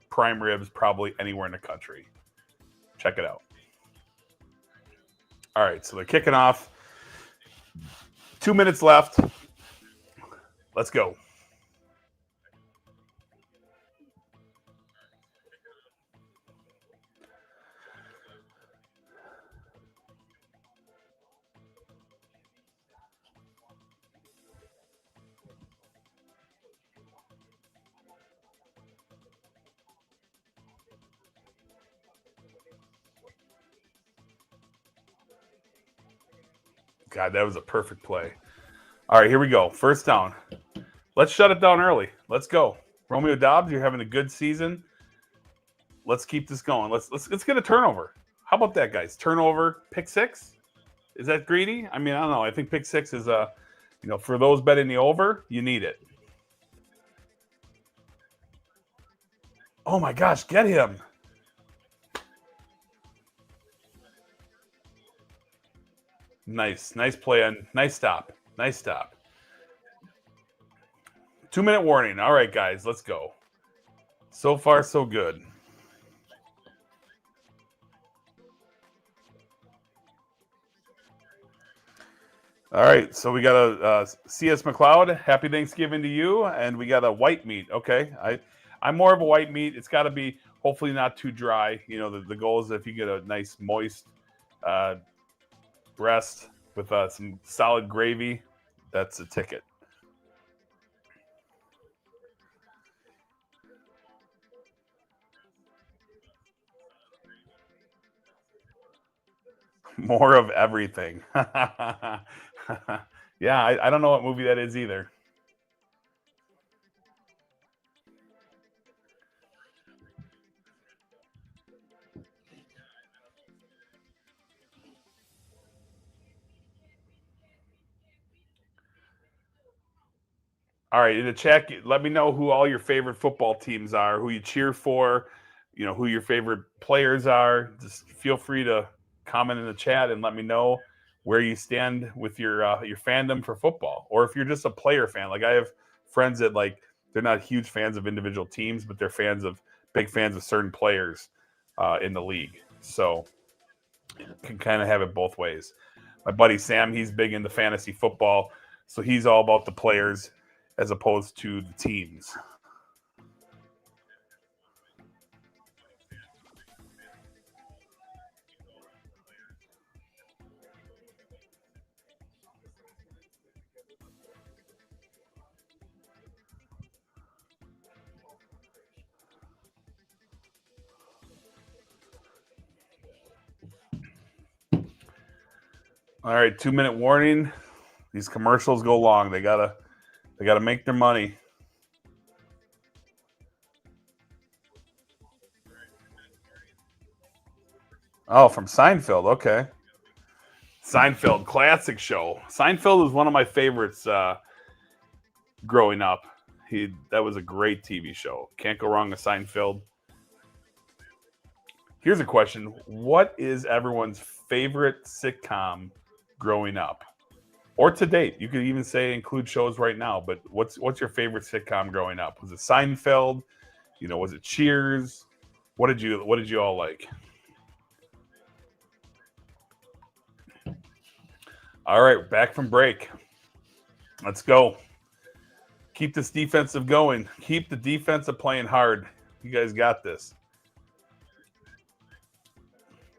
prime ribs probably anywhere in the country. Check it out. All right, so they're kicking off. 2 minutes left. Let's go. God, that was a perfect play. All right, here we go. First down. Let's shut it down early. Let's go. Romeo Dobbs, you're having a good season. Let's keep this going. Let's get a turnover. How about that, guys? Turnover, pick six. Is that greedy? I mean, I don't know. I think pick six is for those betting the over, you need it. Oh my gosh, get him. Nice play on. Nice stop. 2-minute warning. All right, guys, let's go. So far, so good. All right, so we got a C.S. McLeod. Happy Thanksgiving to you, and we got a white meat. Okay, I'm more of a white meat. It's got to be hopefully not too dry. The goal is if you get a nice moist breast with some solid gravy, that's a ticket. More of everything. Yeah, I don't know what movie that is either. All right, in the chat, let me know who all your favorite football teams are, who you cheer for, who your favorite players are. Just feel free to comment in the chat and let me know where you stand with your fandom for football, or if you're just a player fan. Like I have friends that they're not huge fans of individual teams, but they're big fans of certain players in the league. So can kind of have it both ways. My buddy Sam, he's big into fantasy football, so he's all about the players as opposed to the teams. All right, 2-minute warning. These commercials go long. They gotta make their money. Oh, from Seinfeld. Okay. Seinfeld, classic show. Seinfeld was one of my favorites growing up. That was a great TV show. Can't go wrong with Seinfeld. Here's a question. What is everyone's favorite sitcom growing up? Or to date? You could even say include shows right now, but what's your favorite sitcom growing up? Was it Seinfeld? Was it Cheers? What did you all like? All right, back from break. Let's go. Keep this defensive going. Keep the defensive playing hard. You guys got this.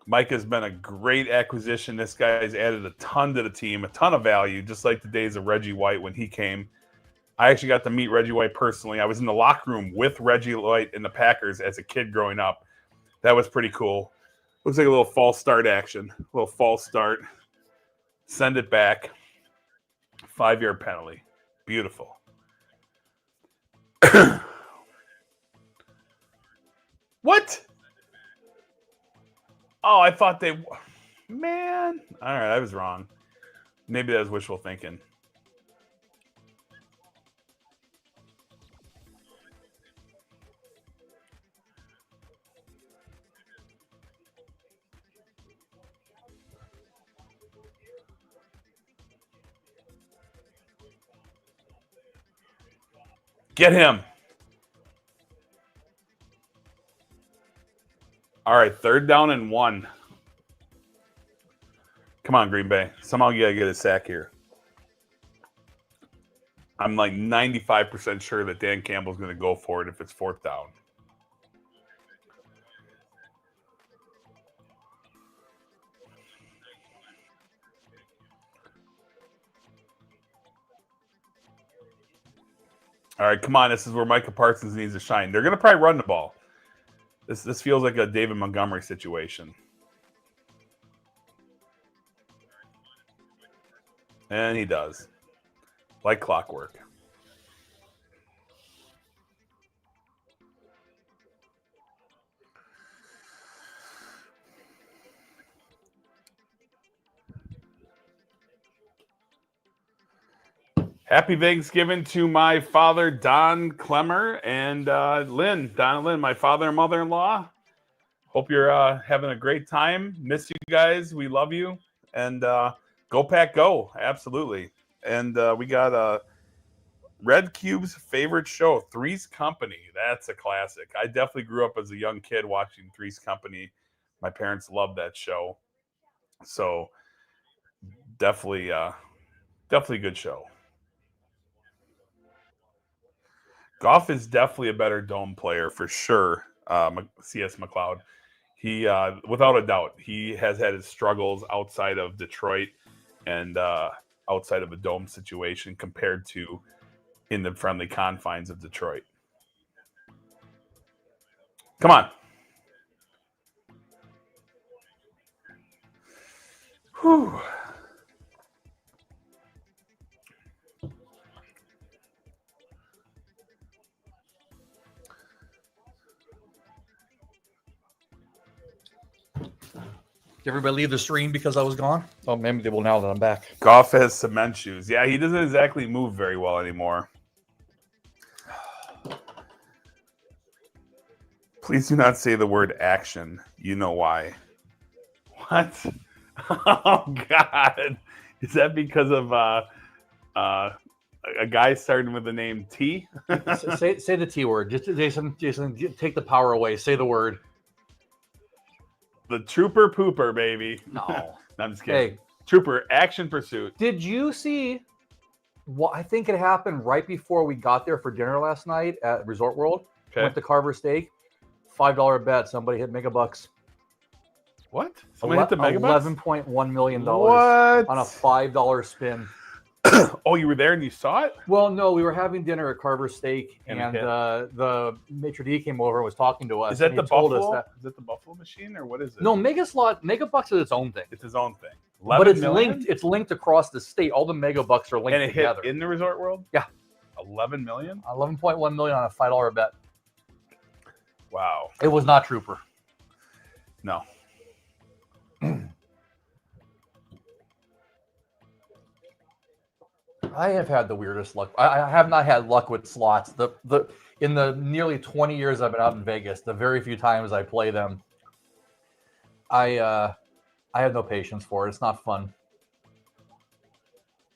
Mike has been a great acquisition. This guy's added a ton to the team, a ton of value, just like the days of Reggie White when he came. I actually got to meet Reggie White personally. I was in the locker room with Reggie White and the Packers as a kid growing up. That was pretty cool. Looks like a little false start action. A little false start. Send it back. 5-yard penalty. Beautiful. What? Oh, I thought they... Man. All right, I was wrong. Maybe that was wishful thinking. Get him. All right, 3rd down and 1. Come on, Green Bay. Somehow you got to get a sack here. I'm like 95% sure that Dan Campbell's going to go for it if it's 4th down. All right, come on. This is where Micah Parsons needs to shine. They're going to probably run the ball. This feels like a David Montgomery situation. And he does. Like clockwork. Happy Thanksgiving to my father, Don Clemmer, and Lynn. Don and Lynn, my father and mother-in-law. Hope you're having a great time. Miss you guys. We love you. And go Pack Go. Absolutely. And we got Red Cube's favorite show, Three's Company. That's a classic. I definitely grew up as a young kid watching Three's Company. My parents loved that show. So definitely a good show. Goff is definitely a better dome player for sure. CS McLeod, he without a doubt, he has had his struggles outside of Detroit and outside of a dome situation compared to in the friendly confines of Detroit. Come on. Whew. Did everybody leave the stream because I was gone? Oh, maybe they will now that I'm back. Goff has cement shoes. Yeah, he doesn't exactly move very well anymore. Please do not say the word action. You know why. What? Oh, God. Is that because of a guy starting with the name T? say the T word. Jason, take the power away. Say the word. The Trooper Pooper, baby. No. I'm just kidding. Hey. Trooper, action pursuit. Did you see what I think it happened right before we got there for dinner last night at Resort World? Okay. Went to Carver Steak. $5 bet. Somebody hit Megabucks. What? Somebody hit the Megabucks? $11.1 million what? On a $5 spin. Oh, you were there and you saw it? Well, no, we were having dinner at Carver Steak, and it the maitre d' came over and was talking to us. Is that and the he told Buffalo? us that, Is it the Buffalo machine or what is it? no, Megabucks is its own thing. It's his own thing. But it's million? linked. It's linked across the state. All the Megabucks are linked and it together. hit in the Resort World? Yeah. 11 million? 11.1 million on a $5 bet. Wow. It was not Trooper. No. I have had the weirdest luck. I have not had luck with slots. In the nearly 20 years I've been out in Vegas, the very few times I play them, I have no patience for it. It's not fun.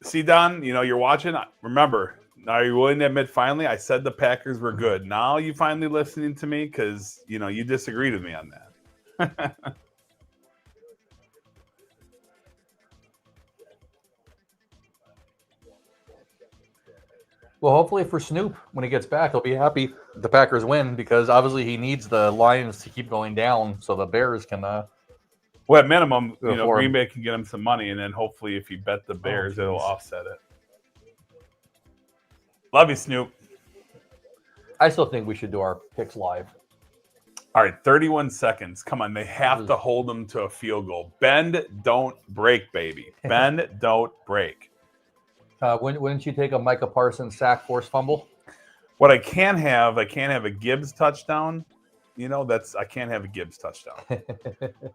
See, Don, you're watching. Remember, now you're willing to admit finally I said the Packers were good. Now you finally listening to me because, you disagreed with me on that. Well, hopefully for Snoop, when he gets back, he'll be happy the Packers win because obviously he needs the Lions to keep going down so the Bears can. Well, at minimum, Green Bay can get him some money, and then hopefully if you bet the Bears, it'll offset it. Love you, Snoop. I still think we should do our picks live. All right, 31 seconds. Come on, they have to hold them to a field goal. Bend, don't break, baby. Bend, don't break. Wouldn't you take a Micah Parsons sack force fumble? What I can't have a Gibbs touchdown. I can't have a Gibbs touchdown.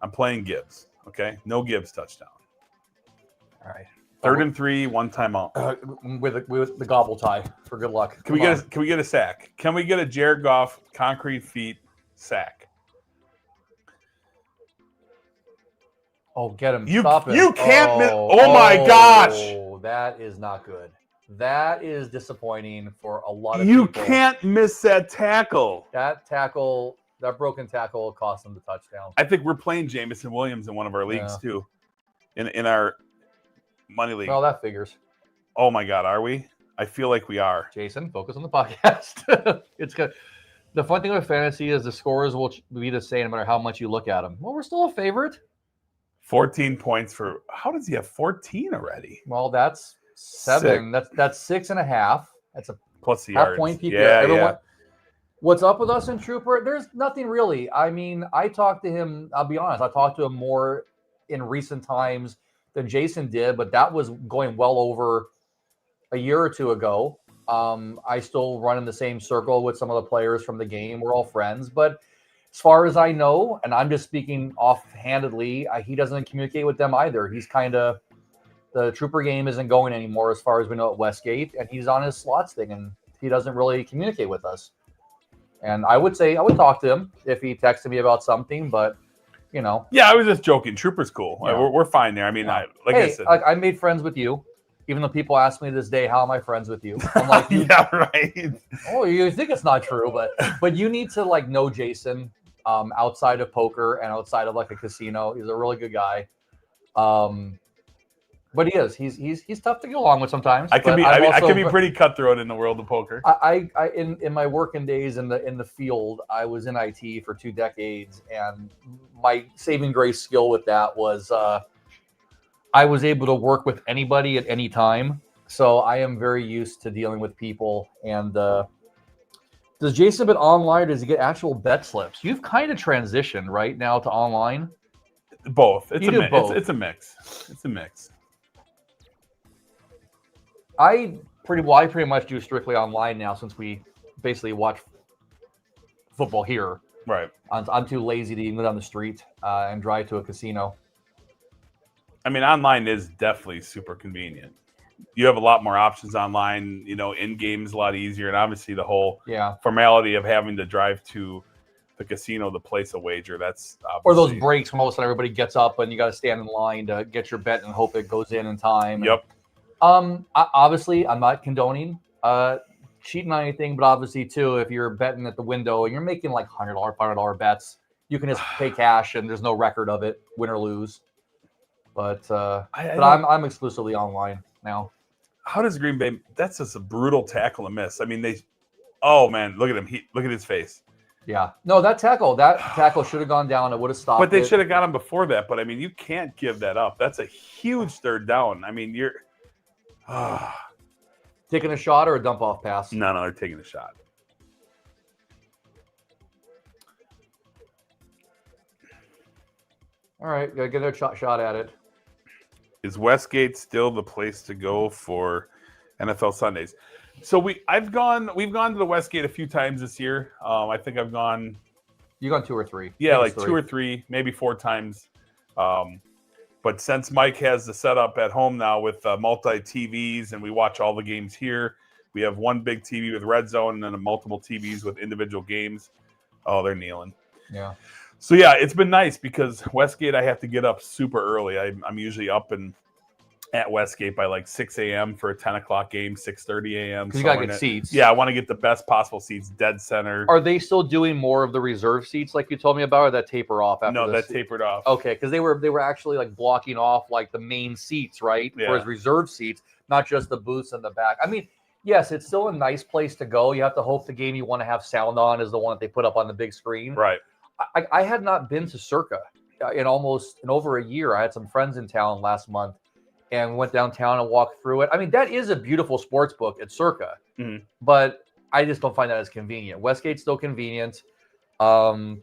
I'm playing Gibbs. Okay, no Gibbs touchdown. All right. 3rd and 3, one timeout. With the gobble tie for good luck. Can we get a sack? Can we get a Jared Goff concrete feet sack? Oh, get him! Stop it! You can't miss. Oh my gosh! That is not good. That is disappointing for a lot of people. You can't miss that tackle. That broken tackle cost them the touchdown. I think we're playing Jamison Williams in one of our leagues too, in our money league. Well, that figures. Oh my God, are we? I feel like we are. Jason, focus on the podcast. It's good. The fun thing with fantasy is the scores will be the same no matter how much you look at them. Well, we're still a favorite. 14 points for. How does he have 14 already? Well, that's 7. That's 6.5. That's a plus the half yards. point PPR. Yeah. What's up with us and Trooper? There's nothing really. I mean, I talked to him. I'll be honest. I talked to him more in recent times than Jason did, but that was going well over a year or two ago. I still run in the same circle with some of the players from the game. We're all friends, but as far as I know, and I'm just speaking offhandedly, he doesn't communicate with them either. He's kind of, the trooper game isn't going anymore as far as we know at Westgate, and he's on his slots thing, and he doesn't really communicate with us. And I would talk to him if he texted me about something, but Yeah, I was just joking. Trooper's cool. Yeah. We're fine there. I mean, Yeah. I said, I made friends with you, even though people ask me this day, how am I friends with you? I'm like, yeah, right. Oh, you think it's not true, but you need to know Jason outside of poker and outside of a casino. He's a really good guy. But he is. He's tough to get along with sometimes. I can be pretty cutthroat in the world of poker. I in my working days in the field, I was in IT for 2 decades, and my saving grace skill with that was I was able to work with anybody at any time. So I am very used to dealing with people. And does Jason bet online, or does he get actual bet slips? You've kind of transitioned right now to online. Both. It's both. It's a mix. It's a mix. I pretty much do strictly online now, since we basically watch football here. Right. I'm too lazy to even go down the street and drive to a casino. I mean, online is definitely super convenient. You have a lot more options online. In games a lot easier, and obviously the whole formality of having to drive to the casino to place a wager. That's or those breaks when all of a sudden everybody gets up and you got to stand in line to get your bet and hope it goes in time. Yep. Obviously, I'm not condoning cheating on anything, but obviously too, if you're betting at the window and you're making $100, $500 bets, you can just pay cash and there's no record of it, win or lose. But I'm exclusively online now. How does Green Bay? That's just a brutal tackle and miss. I mean, oh man, look at him. Look at his face. Yeah. No, that tackle should have gone down. It would have stopped. But they should have got him before that. But I mean, you can't give that up. That's a huge third down. I mean, you're taking a shot or a dump off pass. No, they're taking a shot. All right, gotta get a shot at it. Is Westgate still the place to go for NFL Sundays? So we've gone to the Westgate a few times this year. I think I've gone. You've gone 2 or 3. Yeah, like 2 or 3, maybe 4 times. But since Mike has the setup at home now with multi TVs, and we watch all the games here, we have one big TV with Red Zone and then multiple TVs with individual games. Oh, they're kneeling. Yeah. So yeah, it's been nice because Westgate, I have to get up super early. I'm usually up and at Westgate by 6 a.m. for a 10 o'clock game, 6:30 a.m. You gotta get seats. Yeah, I want to get the best possible seats, dead center. Are they still doing more of the reserve seats like you told me about, or that taper off after? No, that tapered off. Okay, because they were actually blocking off the main seats, right? Yeah. Whereas reserve seats, not just the booths in the back. I mean, yes, it's still a nice place to go. You have to hope the game you want to have sound on is the one that they put up on the big screen. Right. I had not been to Circa in over a year. I had some friends in town last month and went downtown and walked through it. I mean, that is a beautiful sports book at Circa, but I just don't find that as convenient. Westgate's still convenient. Parking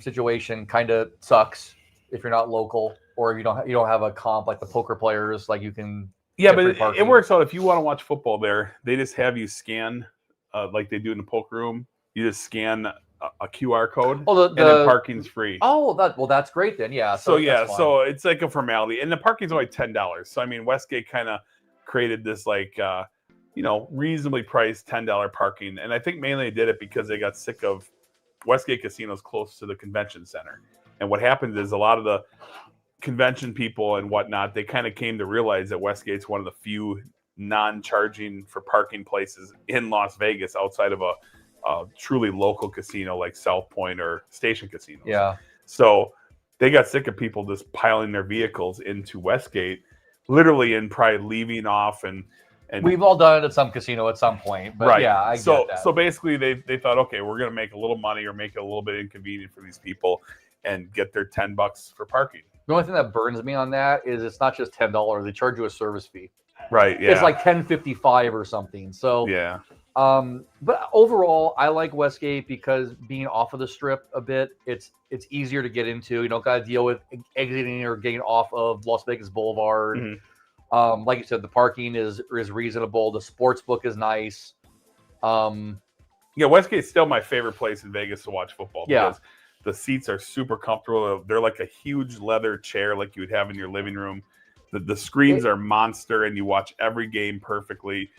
situation kind of sucks if you're not local or if you don't have a comp like the poker players. You can. Yeah, but it works out. If you want to watch football there, they just have you scan like they do in the poker room. You just scan a QR code, and then parking's free. Oh, that's great then. Yeah. So it's like a formality, and the parking's only $10. So I mean, Westgate kind of created this reasonably priced $10 parking, and I think mainly they did it because they got sick of Westgate casinos close to the convention center. And what happened is a lot of the convention people and whatnot, they kind of came to realize that Westgate's one of the few non-charging for parking places in Las Vegas outside of a truly local casino like South Point or Station Casinos. Yeah. So they got sick of people just piling their vehicles into Westgate, literally, and probably leaving off. And we've all done it at some casino at some point. But right. Yeah, I get that. So basically, they thought, okay, we're going to make a little money or make it a little bit inconvenient for these people and get their $10 for parking. The only thing that burns me on that is it's not just $10; they charge you a service fee. Right. Yeah. It's $10.55 or something. So yeah. But overall, I like Westgate because being off of the strip a bit, it's easier to get into. You don't got to deal with exiting or getting off of Las Vegas Boulevard. Like you said, the parking is reasonable. The sports book is nice. Yeah, Westgate's still my favorite place in Vegas to watch football Yeah. because the seats are super comfortable. They're like a huge leather chair like you would have in your living room. The screens are monster, and you watch every game perfectly.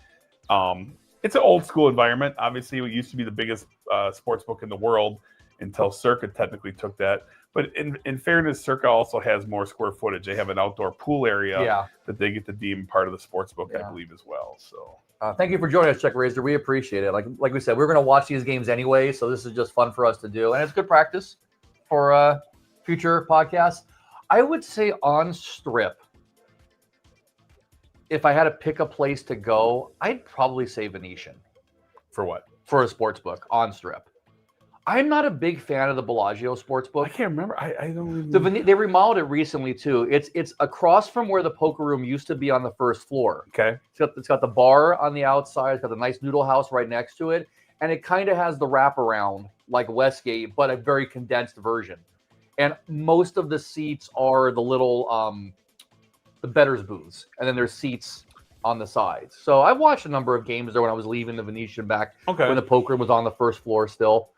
It's an old school environment. Obviously, it used to be the biggest sports book in the world until Circa technically took that. But in fairness, Circa also has more square footage. They have an outdoor pool area that they get to deem part of the sports book, I believe, as well. So. Thank you for joining us, Check Razor. We appreciate it. Like we said, we're going to watch these games anyway, so this is just fun for us to do, and it's good practice for future podcasts. I would say on Strip, if I had to pick a place to go, I'd probably say Venetian. For what? For a sports book on Strip. I'm not a big fan of the Bellagio Sportsbook. I can't remember. I don't even... They remodeled it recently too. It's across from where the poker room used to be on the first floor. Okay. It's got the bar on the outside. It's got the nice noodle house right next to it, and it kind of has the wraparound like Westgate, but a very condensed version. And most of the seats are the little the bettors booths, and then there's seats on the sides. So I watched a number of games there when I was leaving the Venetian back when the poker room was on the first floor still.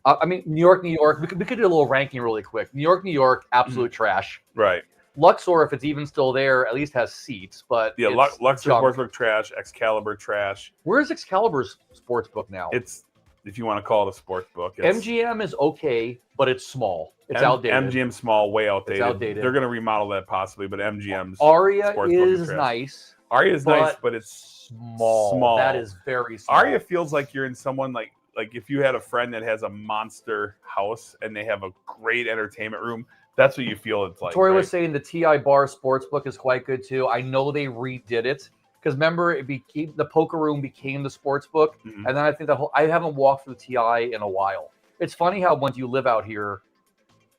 I mean, New York. We could do a little ranking really quick. New York, absolute trash. Right. Luxor, if it's even still there, at least has seats. But yeah, Luxor Sportsbook trash. Excalibur trash. Where's Excalibur's sportsbook now? It's, if you want to call it a sports book. MGM is okay, but it's small. It's outdated. MGM small, way outdated. It's outdated. They're going to remodel that possibly, but MGM's Aria is nice. Aria is nice, but it's small. That is very small. Aria feels like you're in someone like if you had a friend that has a monster house and they have a great entertainment room, that's what you feel it's like. Tori was saying the TI Bar Sportsbook is quite good too. I know they redid it because remember the poker room became the sportsbook, and then I think I haven't walked through TI in a while. It's funny how once you live out here,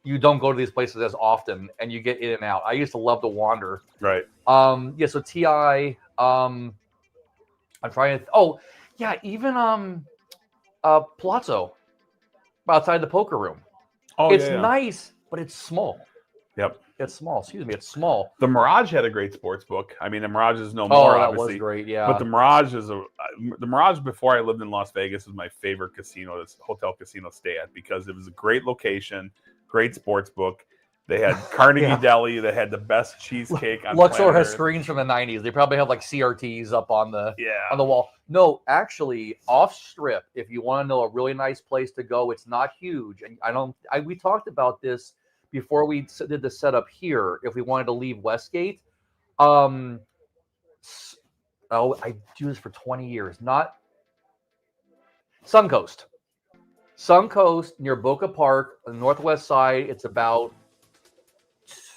you don't go to these places as often, and you get in and out. I used to love to wander. Right. So TI. I'm trying to. Even Palazzo outside the poker room. It's nice, but it's small. Yep. It's small. Excuse me. It's small. The Mirage had a great sports book. I mean, the Mirage is no more, that obviously. was great, yeah. But the Mirage the Mirage before I lived in Las Vegas was my favorite casino, this hotel casino stay at, because it was a great location, great sports book. They had Carnegie Deli. They had the best cheesecake on Luxor has screens from the 90s. They probably have like CRTs up on the wall. No, actually, off strip, if you want to know a really nice place to go, it's not huge. And we talked about this before we did the setup here. If we wanted to leave Westgate, I do this for 20 years. Not Suncoast. Suncoast near Boca Park, on the northwest side. It's about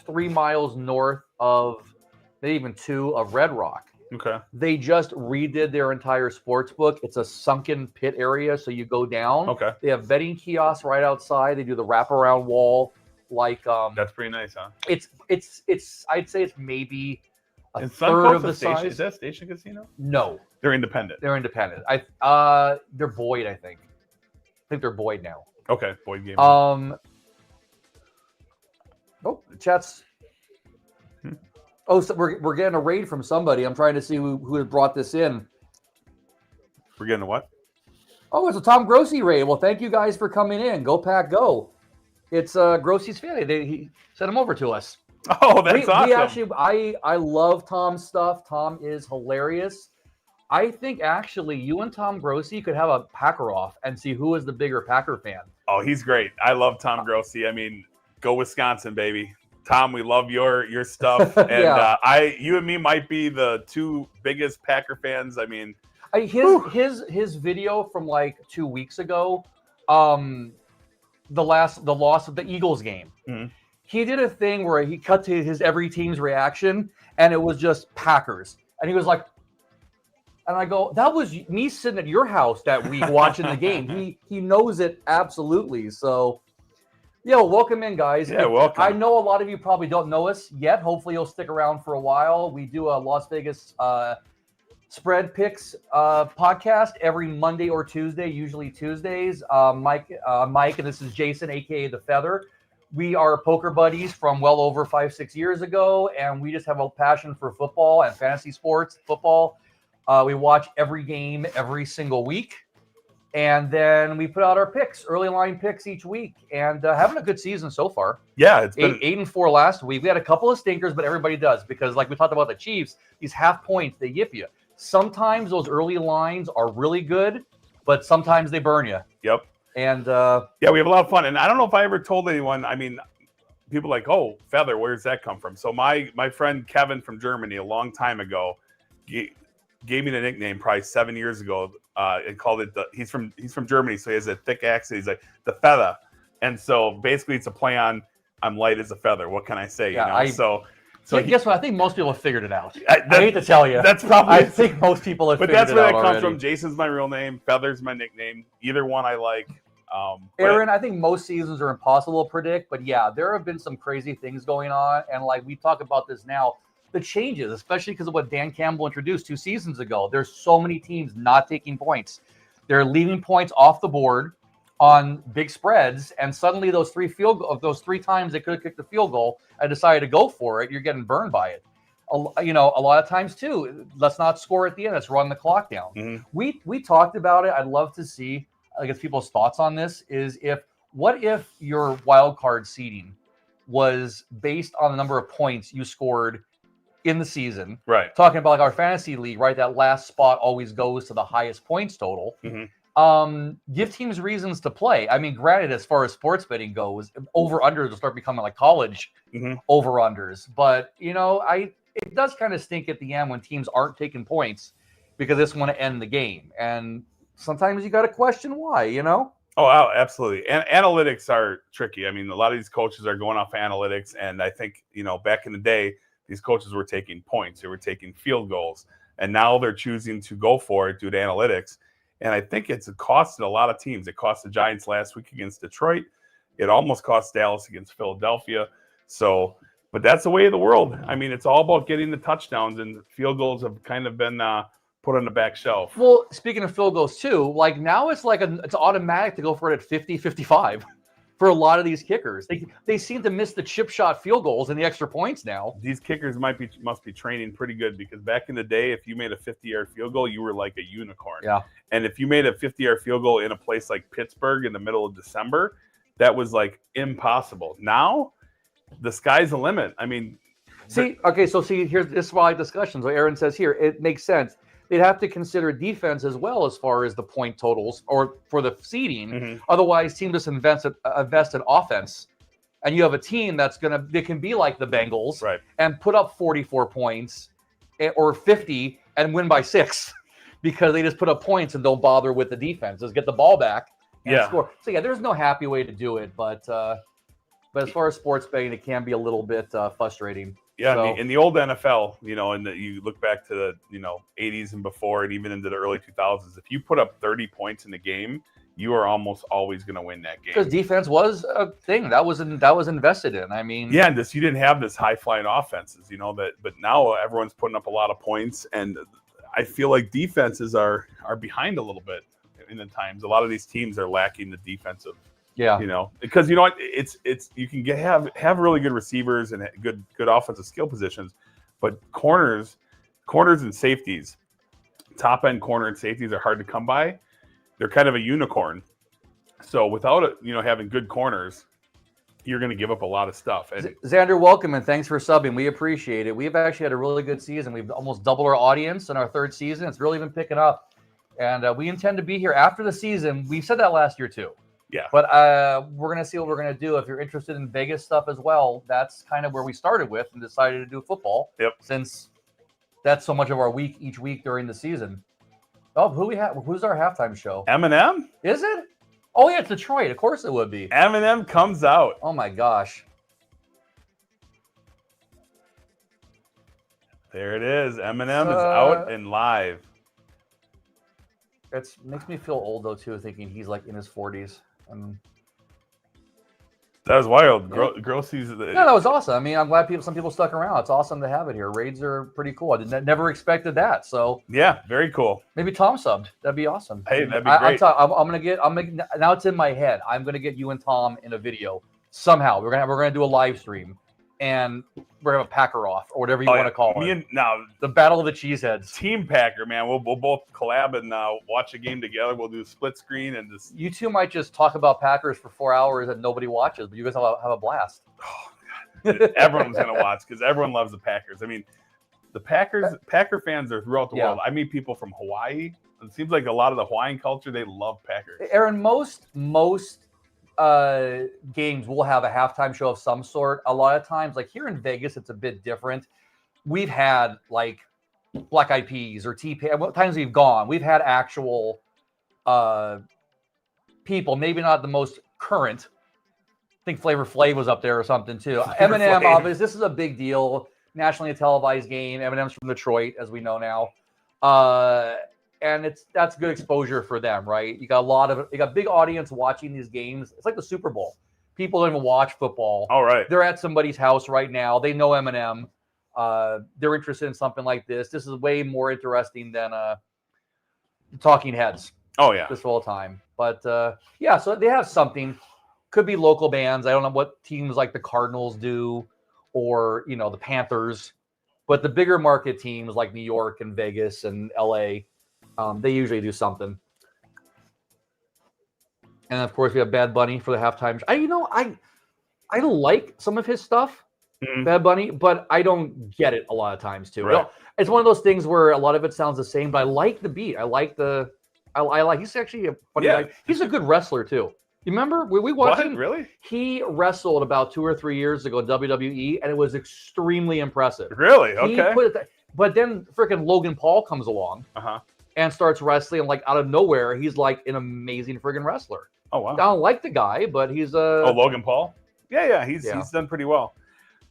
3 miles north of, maybe even 2 of Red Rock. Okay. They just redid their entire sports book. It's a sunken pit area, so you go down. Okay. They have betting kiosks right outside. They do the wraparound wall. That's pretty nice, huh? It's I'd say it's maybe a third Suncoast of the size. Is that Station Casino? No. They're independent. They're independent. They're Boyd, I think. I think they're Boyd now. Okay, Boyd Gaming. The chat's. Oh, so we're getting a raid from somebody. I'm trying to see who had brought this in. We're getting a what? Oh, it's a Tom Grossi raid. Well, thank you guys for coming in. Go Pack, go! It's Grossi's family. He sent him over to us. Oh, that's awesome. We actually, I love Tom's stuff. Tom is hilarious. I think actually you and Tom Grossi could have a Packer off and see who is the bigger Packer fan. Oh, he's great. I love Tom Grossi. I mean, go Wisconsin, baby. Tom, we love your stuff. And you and me might be the 2 biggest Packer fans. I mean, his video from like 2 weeks ago, the loss of the Eagles game. Mm-hmm. He did a thing where he cut to his every team's reaction, and it was just Packers. And he was like, and I go, that was me sitting at your house that week watching the game. He knows it absolutely. So, welcome in, guys. Yeah, welcome. I know a lot of you probably don't know us yet. Hopefully, you'll stick around for a while. We do a Las Vegas Spread Picks podcast every Monday or Tuesday, usually Tuesdays. Mike, and this is Jason, aka The Feather. We are poker buddies from well over 5-6 years ago, and we just have a passion for football and fantasy sports, football. We watch every game every single week, and then we put out our picks, early line picks each week, and having a good season so far. Yeah, it's been 8-4 last week. We had a couple of stinkers, but everybody does because, like we talked about the Chiefs, these half points they yip you. Sometimes those early lines are really good, but sometimes they burn you. Yep. And yeah, we have a lot of fun. And I don't know if I ever told anyone. I mean, people are like, oh, Feather, where does that come from? So my friend Kevin from Germany a long time ago gave me the nickname probably 7 years ago and called it he's from Germany, so he has a thick accent. He's like the Feather. And so basically it's a play on I'm light as a feather. What can I say? Yeah, you know? So guess what? I think most people have figured it out. I hate to tell you. That's probably. I think most people have figured it out. But that's where that already. comes from. Jason's my real name. Feather's my nickname. Either one I like. Aaron, I think most seasons are impossible to predict, but yeah, there have been some crazy things going on, and like we talk about this now, the changes, especially because of what Dan Campbell introduced 2 seasons ago. There's so many teams not taking points. They're leaving points off the board on big spreads, and suddenly those 3 times they could have kicked the field goal and decided to go for it, you're getting burned by it. You know, a lot of times too, let's not score at the end, let's run the clock down. Mm-hmm. We talked about it. I'd love to see, I guess, people's thoughts on this is what if your wild card seeding was based on the number of points you scored in the season? Right. Talking about like our fantasy league, right? That last spot always goes to the highest points total. Mm-hmm. Give teams reasons to play. I mean, granted, as far as sports betting goes, over-unders will start becoming like college over-unders. But, you know, it does kind of stink at the end when teams aren't taking points because they just want to end the game. And sometimes you got to question why, you know? Oh, absolutely. And analytics are tricky. I mean, a lot of these coaches are going off analytics. And I think, you know, back in the day, these coaches were taking points. They were taking field goals. And now they're choosing to go for it due to analytics. And I think it's costed a lot of teams. It cost the Giants last week against Detroit. It almost cost Dallas against Philadelphia. So, but that's the way of the world. I mean, it's all about getting the touchdowns, and field goals have kind of been put on the back shelf. Well, speaking of field goals too, like now it's like it's automatic to go for it at 50, 55 for a lot of these kickers. They seem to miss the chip shot field goals and the extra points now. These kickers must be training pretty good, because back in the day, if you made a 50-yard field goal, you were like a unicorn. Yeah. And if you made a 50-yard field goal in a place like Pittsburgh in the middle of December, that was like impossible. Now, the sky's the limit. I mean, this is why discussions. What Aaron says here, it makes sense. They'd have to consider defense as well as far as the point totals or for the seeding. Mm-hmm. Otherwise, teams just invest in offense, and you have a team they can be like the Bengals, right, and put up 44 points or 50 and win by 6 because they just put up points and don't bother with the defense. Just get the ball back and score. So yeah, there's no happy way to do it, but as far as sports betting, it can be a little bit frustrating. Yeah, so, in the old NFL, you know, and you look back to the 80s and before, and even into the early 2000s, if you put up 30 points in the game, you are almost always going to win that game. Because defense was a thing that was invested in. I mean, yeah, and you didn't have this high flying offenses, but now everyone's putting up a lot of points, and I feel like defenses are behind a little bit in the times. A lot of these teams are lacking the defensive. Yeah, because you know what, it's you can have really good receivers and good offensive skill positions, but corners and safeties, top end corner and safeties are hard to come by. They're kind of a unicorn. So without having good corners, you're going to give up a lot of stuff. And Xander, welcome, and thanks for subbing. We appreciate it. We've actually had a really good season. We've almost doubled our audience in our 3rd season. It's really been picking up, and we intend to be here after the season. We said that last year too. Yeah. But we're going to see what we're going to do. If you're interested in Vegas stuff as well, that's kind of where we started with and decided to do football. Yep. Since that's so much of our week each week during the season. Oh, who's our halftime show? Eminem? Is it? Oh, yeah, it's Detroit. Of course it would be. Eminem comes out. Oh, my gosh. There it is. Eminem is out and live. It makes me feel old, though, too, thinking he's like in his 40s. That was wild. Yeah. Grossi's. No, that was awesome. I mean, I'm glad some people stuck around. It's awesome to have it here. Raids are pretty cool. I never expected that. So yeah, very cool. maybe Tom subbed. That'd be awesome. Hey, that'd be great. Now it's in my head. I'm gonna get you and Tom in a video somehow. We're gonna do a live stream, and we're gonna have a Packer off or whatever you want to call it. Now the Battle of the Cheeseheads. Team Packer, man. We'll both collab and watch a game together. We'll do a split screen and just. You two might just talk about Packers for 4 hours and nobody watches, but you guys have a blast. Oh, God. Everyone's gonna watch because everyone loves the Packers. I mean, the Packer fans are throughout the world. I meet people from Hawaii. It seems like a lot of the Hawaiian culture, they love Packers. Aaron, most games will have a halftime show of some sort. A lot of times, like here in Vegas, it's a bit different. We've had like Black Eyed Peas or T-Pain. What times we've gone, we've had actual people, maybe not the most current. I think Flavor Flav was up there or something too. Eminem, obviously, this is a big deal. Nationally televised game. Eminem's from Detroit, as we know now. And that's good exposure for them, right? You got big audience watching these games. It's like the Super Bowl. People don't even watch football. All right. They're at somebody's house right now. They know Eminem. They're interested in something like this. This is way more interesting than Talking Heads. Oh yeah. This whole time. But yeah, so they have something. Could be local bands. I don't know what teams like the Cardinals do or, the Panthers. But the bigger market teams like New York and Vegas and LA, they usually do something. And of course, we have Bad Bunny for the halftime. I like some of his stuff, Bad Bunny, but I don't get it a lot of times too. Right. It's one of those things where a lot of it sounds the same, but I like the beat. I like he's actually a funny guy. He's a good wrestler too. You remember we watched him? Really? He wrestled about 2 or 3 years ago in WWE, and it was extremely impressive. Really? Okay. But then freaking Logan Paul comes along and starts wrestling, like out of nowhere, he's like an amazing freaking wrestler. Oh wow! I don't like the guy, but he's Logan Paul. Yeah, he's done pretty well.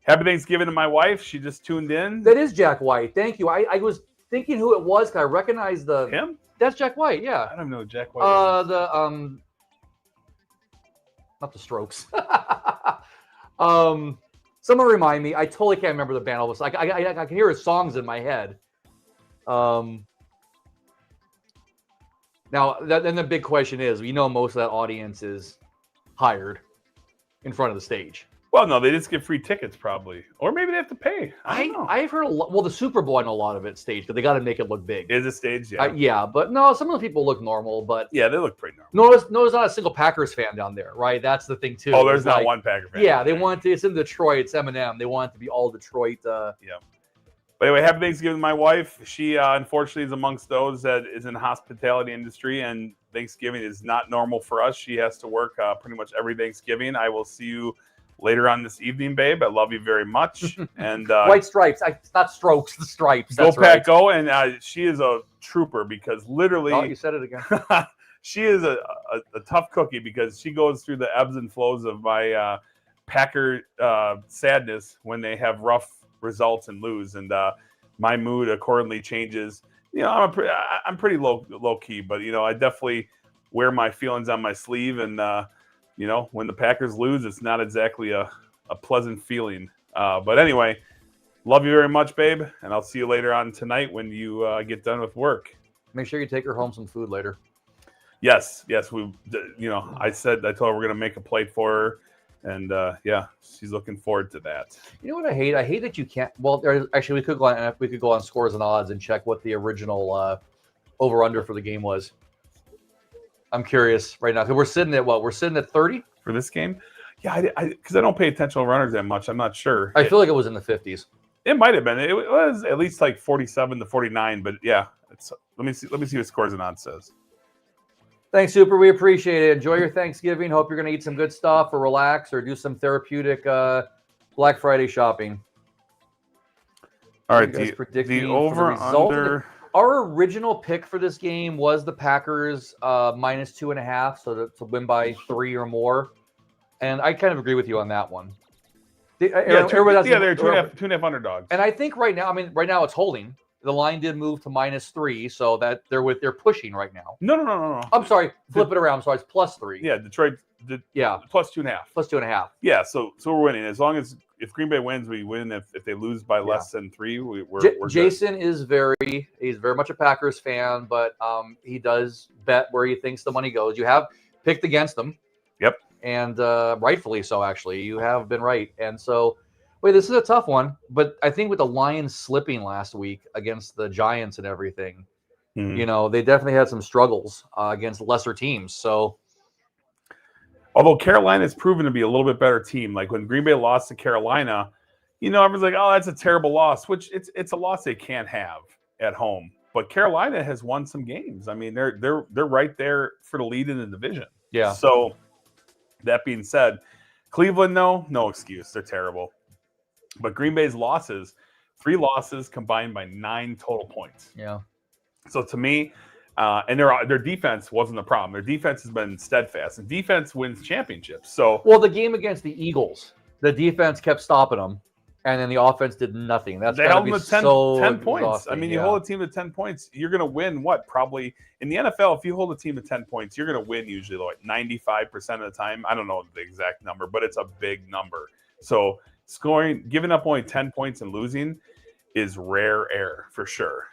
Happy Thanksgiving to my wife. She just tuned in. That is Jack White. Thank you. I was thinking who it was because I recognized him. That's Jack White. Yeah. I don't know who Jack White. Not the Strokes. Someone remind me. I totally can't remember the band. All of a sudden, I can hear his songs in my head. Now, then the big question is, most of that audience is hired in front of the stage. Well, no, they just get free tickets probably, or maybe they have to pay. I don't know. I've heard a lot. Well, the Super Bowl, I know a lot of it staged, but they got to make it look big. Is it staged? Yeah. Yeah, but no, some of the people look normal, but yeah, they look pretty normal. Notice not a single Packers fan down there, right? That's the thing too. Oh, there's not one Packer fan. Yeah, they want to. It's in Detroit. It's Eminem. They want it to be all Detroit. Yeah. But anyway, happy Thanksgiving to my wife. She unfortunately is amongst those that is in the hospitality industry, and Thanksgiving is not normal for us. She has to work pretty much every Thanksgiving. I will see you later on this evening, babe. I love you very much. And White Stripes. It's not Strokes, the Stripes. Go Pack, go. And she is a trooper because literally. Oh, you said it again. She is a tough cookie because she goes through the ebbs and flows of my Packer sadness when they have rough results and lose, and my mood accordingly changes. I'm pretty low key, but I definitely wear my feelings on my sleeve, and when the Packers lose, it's not exactly a pleasant feeling. But anyway, love you very muher babe, and I'll see you later on tonight when you get done with work. Make sure you take her home some food later. Yes, we. I told her we're gonna make a plate for her. And she's looking forward to that. You know what I hate? I hate that you can't. Well, actually, we could go on Scores and Odds and check what the original over/under for the game was. I'm curious right now because we're sitting at what? We're sitting at 30 for this game. Yeah, because I don't pay attention to runners that much. I'm not sure. I feel like it was in the 50s. It might have been. It was at least like 47 to 49. But yeah, let me see what Scores and Odds says. Thanks, Super. We appreciate it. Enjoy your Thanksgiving. Hope you're going to eat some good stuff or relax or do some therapeutic Black Friday shopping. All right, the over-under. Our original pick for this game was the Packers minus 2.5, so to win by 3 or more. And I kind of agree with you on that one. They're 2.5 underdogs. And I think right now it's holding. The line did move to -3, so that they're pushing right now. No. I'm sorry, flip it around. So it's +3. Yeah, Detroit did plus 2.5. +2.5. Yeah, so we're winning. As long as if Green Bay wins, we win. If they lose by less than 3, we're Jason good. He's very much a Packers fan, but he does bet where he thinks the money goes. You have picked against them. Yep. And rightfully so, actually. You have been right. And so, wait, this is a tough one. But I think with the Lions slipping last week against the Giants and everything, they definitely had some struggles against lesser teams. So, although Carolina has proven to be a little bit better team. Like when Green Bay lost to Carolina, everyone's like, oh, that's a terrible loss, which it's a loss they can't have at home. But Carolina has won some games. I mean, they're right there for the lead in the division. Yeah. So that being said, Cleveland, no excuse. They're terrible. But Green Bay's losses, 3 losses combined by 9 total points. Yeah. So to me, and their defense wasn't the problem. Their defense has been steadfast, and defense wins championships. So, well, the game against the Eagles, the defense kept stopping them, and then the offense did nothing. That's they held them to 10 points. Exhausting. I mean, you hold a team to 10 points, you're going to win. What probably in the NFL, if you hold a team to 10 points, you're going to win usually like 95% of the time. I don't know the exact number, but it's a big number. So giving up only 10 points and losing is rare air for sure.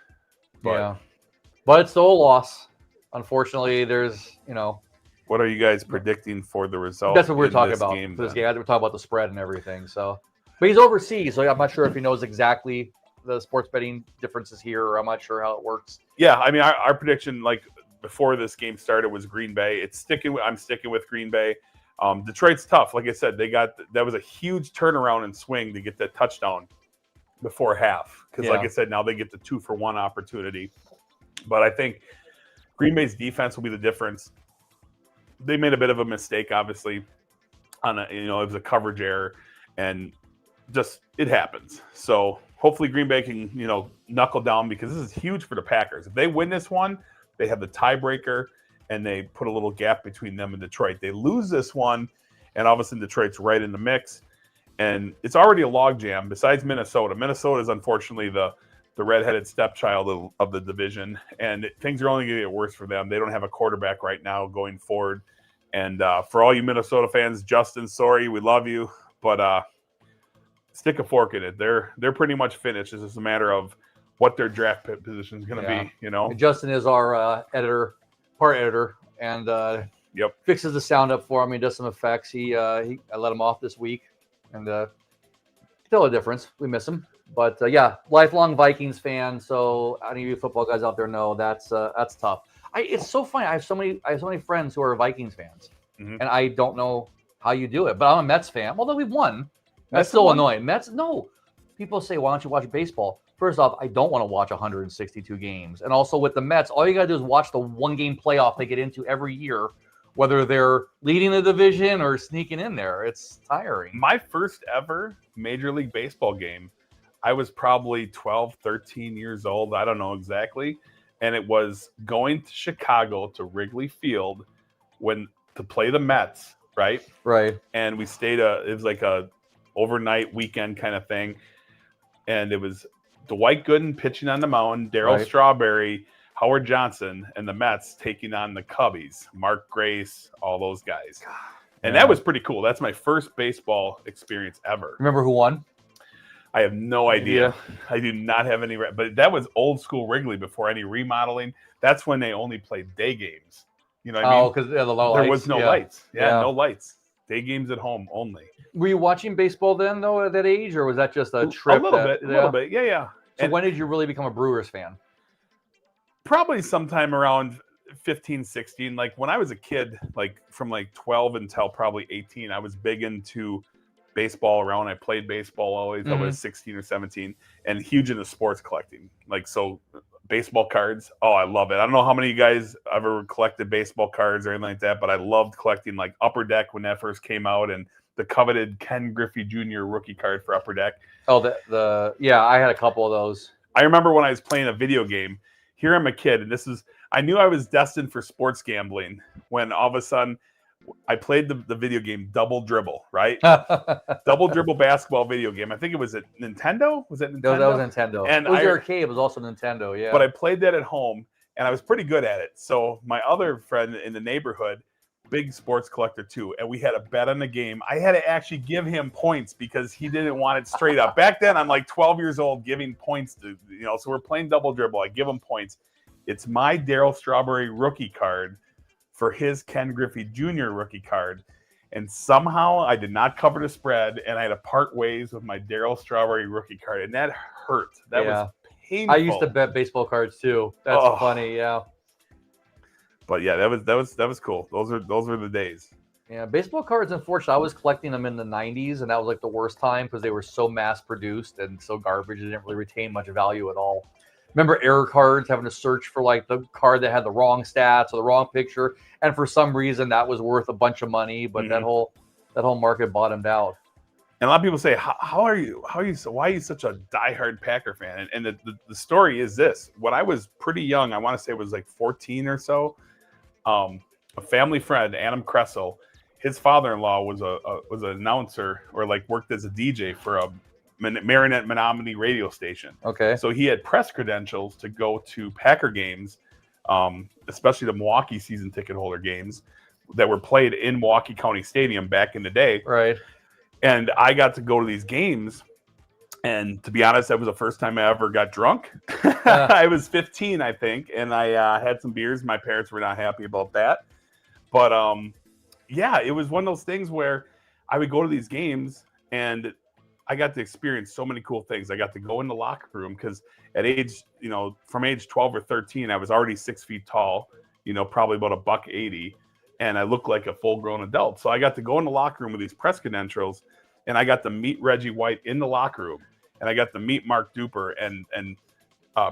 But it's still a loss. Unfortunately, there's, What are you guys predicting for the result? That's what we're talking about. Game, for this game. We're talking about the spread and everything. So, but he's overseas, so I'm not sure if he knows exactly the sports betting differences here, or I'm not sure how it works. Yeah, I mean, our prediction, like before this game started, was Green Bay. I'm sticking with Green Bay. Detroit's tough. Like I said, that was a huge turnaround and swing to get that touchdown before half. Because, like I said, now they get the 2-for-1 opportunity. But I think Green Bay's defense will be the difference. They made a bit of a mistake, obviously, on it was a coverage error, and just it happens. So hopefully Green Bay can knuckle down, because this is huge for the Packers. If they win this one, they have the tiebreaker, and they put a little gap between them and Detroit. They lose this one, and all of a sudden Detroit's right in the mix, and it's already a logjam. Besides Minnesota, Minnesota is unfortunately the redheaded stepchild of the division, and things are only going to get worse for them. They don't have a quarterback right now going forward. And for all you Minnesota fans, Justin, sorry, we love you, but stick a fork in it. They're pretty much finished. It's just a matter of what their draft position is going to be. And Justin is our part editor, and fixes the sound up for him. He does some effects. I let him off this week, and still a difference. We miss him. But lifelong Vikings fan. So any of you football guys out there know that's tough. It's so funny. I have so many friends who are Vikings fans, and I don't know how you do it. But I'm a Mets fan. Although we've won, that's still annoying. Mets, no. People say, "Why don't you watch baseball?" First off, I don't want to watch 162 games, and also with the Mets, all you got to do is watch the 1-game playoff they get into every year, whether they're leading the division or sneaking in there. It's tiring. My first ever Major League Baseball game, I was probably 12, 13 years old. I don't know exactly. And it was going to Chicago to Wrigley Field to play the Mets, right? Right. And we stayed it was like a overnight weekend kind of thing. And it was Dwight Gooden pitching on the mound, Darryl Strawberry, Howard Johnson, and the Mets taking on the Cubbies, Mark Grace, all those guys. And that was pretty cool. That's my first baseball experience ever. Remember who won? I have no idea. I do not have any, but that was old school Wrigley before any remodeling. That's when they only played day games. You know what I mean? Because the low lights. There was no lights. No lights. Day games at home only. Were you watching baseball then, though, at that age, or was that just a trip? A little bit. Yeah. So when did you really become a Brewers fan? Probably sometime around 15, 16. Like when I was a kid, like from like 12 until probably 18, I was big into baseball around. I played baseball always. I was 16 or 17, and huge into sports collecting. Like, so baseball cards. Oh, I love it. I don't know how many of you guys ever collected baseball cards or anything like that, but I loved collecting like Upper Deck when that first came out, and the coveted Ken Griffey Jr. rookie card for Upper Deck. Oh, I had a couple of those. I remember when I was playing a video game. Here I'm a kid, and I knew I was destined for sports gambling when all of a sudden I played the video game Double Dribble, right? Double Dribble basketball video game. I think it was at Nintendo. Was it Nintendo? That was Nintendo. And it was the arcade. It was also Nintendo, yeah. But I played that at home, and I was pretty good at it. So my other friend in the neighborhood, big sports collector too, and we had a bet on the game. I had to actually give him points because he didn't want it straight up. Back then, I'm like 12 years old giving points to, so we're playing Double Dribble. I give him points. It's my Darryl Strawberry rookie card for his Ken Griffey Jr. rookie card. And somehow I did not cover the spread, and I had to part ways with my Darryl Strawberry rookie card, and that hurt. That was painful. I used to bet baseball cards too. That's funny, yeah. But yeah, that was cool. Those were the days. Yeah, baseball cards, unfortunately, I was collecting them in the 90s, and that was like the worst time because they were so mass-produced and so garbage, they didn't really retain much value at all. Remember error cards, having to search for like the card that had the wrong stats or the wrong picture, and for some reason that was worth a bunch of money, but that whole market bottomed out. And a lot of people say, why are you such a diehard Packer fan? And the story is this: when I was pretty young, I want to say it was like 14 or so, a family friend, Adam Kressel, his father-in-law was an announcer or like worked as a DJ for a Marinette Menominee radio station. Okay. So he had press credentials to go to Packer games, especially the Milwaukee season ticket holder games that were played in Milwaukee County Stadium back in the day. Right. And I got to go to these games. And to be honest, that was the first time I ever got drunk. I was 15, I think. And I had some beers. My parents were not happy about that. But yeah, it was one of those things where I would go to these games and I got to experience so many cool things. I got to go in the locker room because at age, from age 12 or 13, I was already 6 feet tall, probably about $180, and I looked like a full-grown adult. So I got to go in the locker room with these press credentials, and I got to meet Reggie White in the locker room, and I got to meet Mark Duper and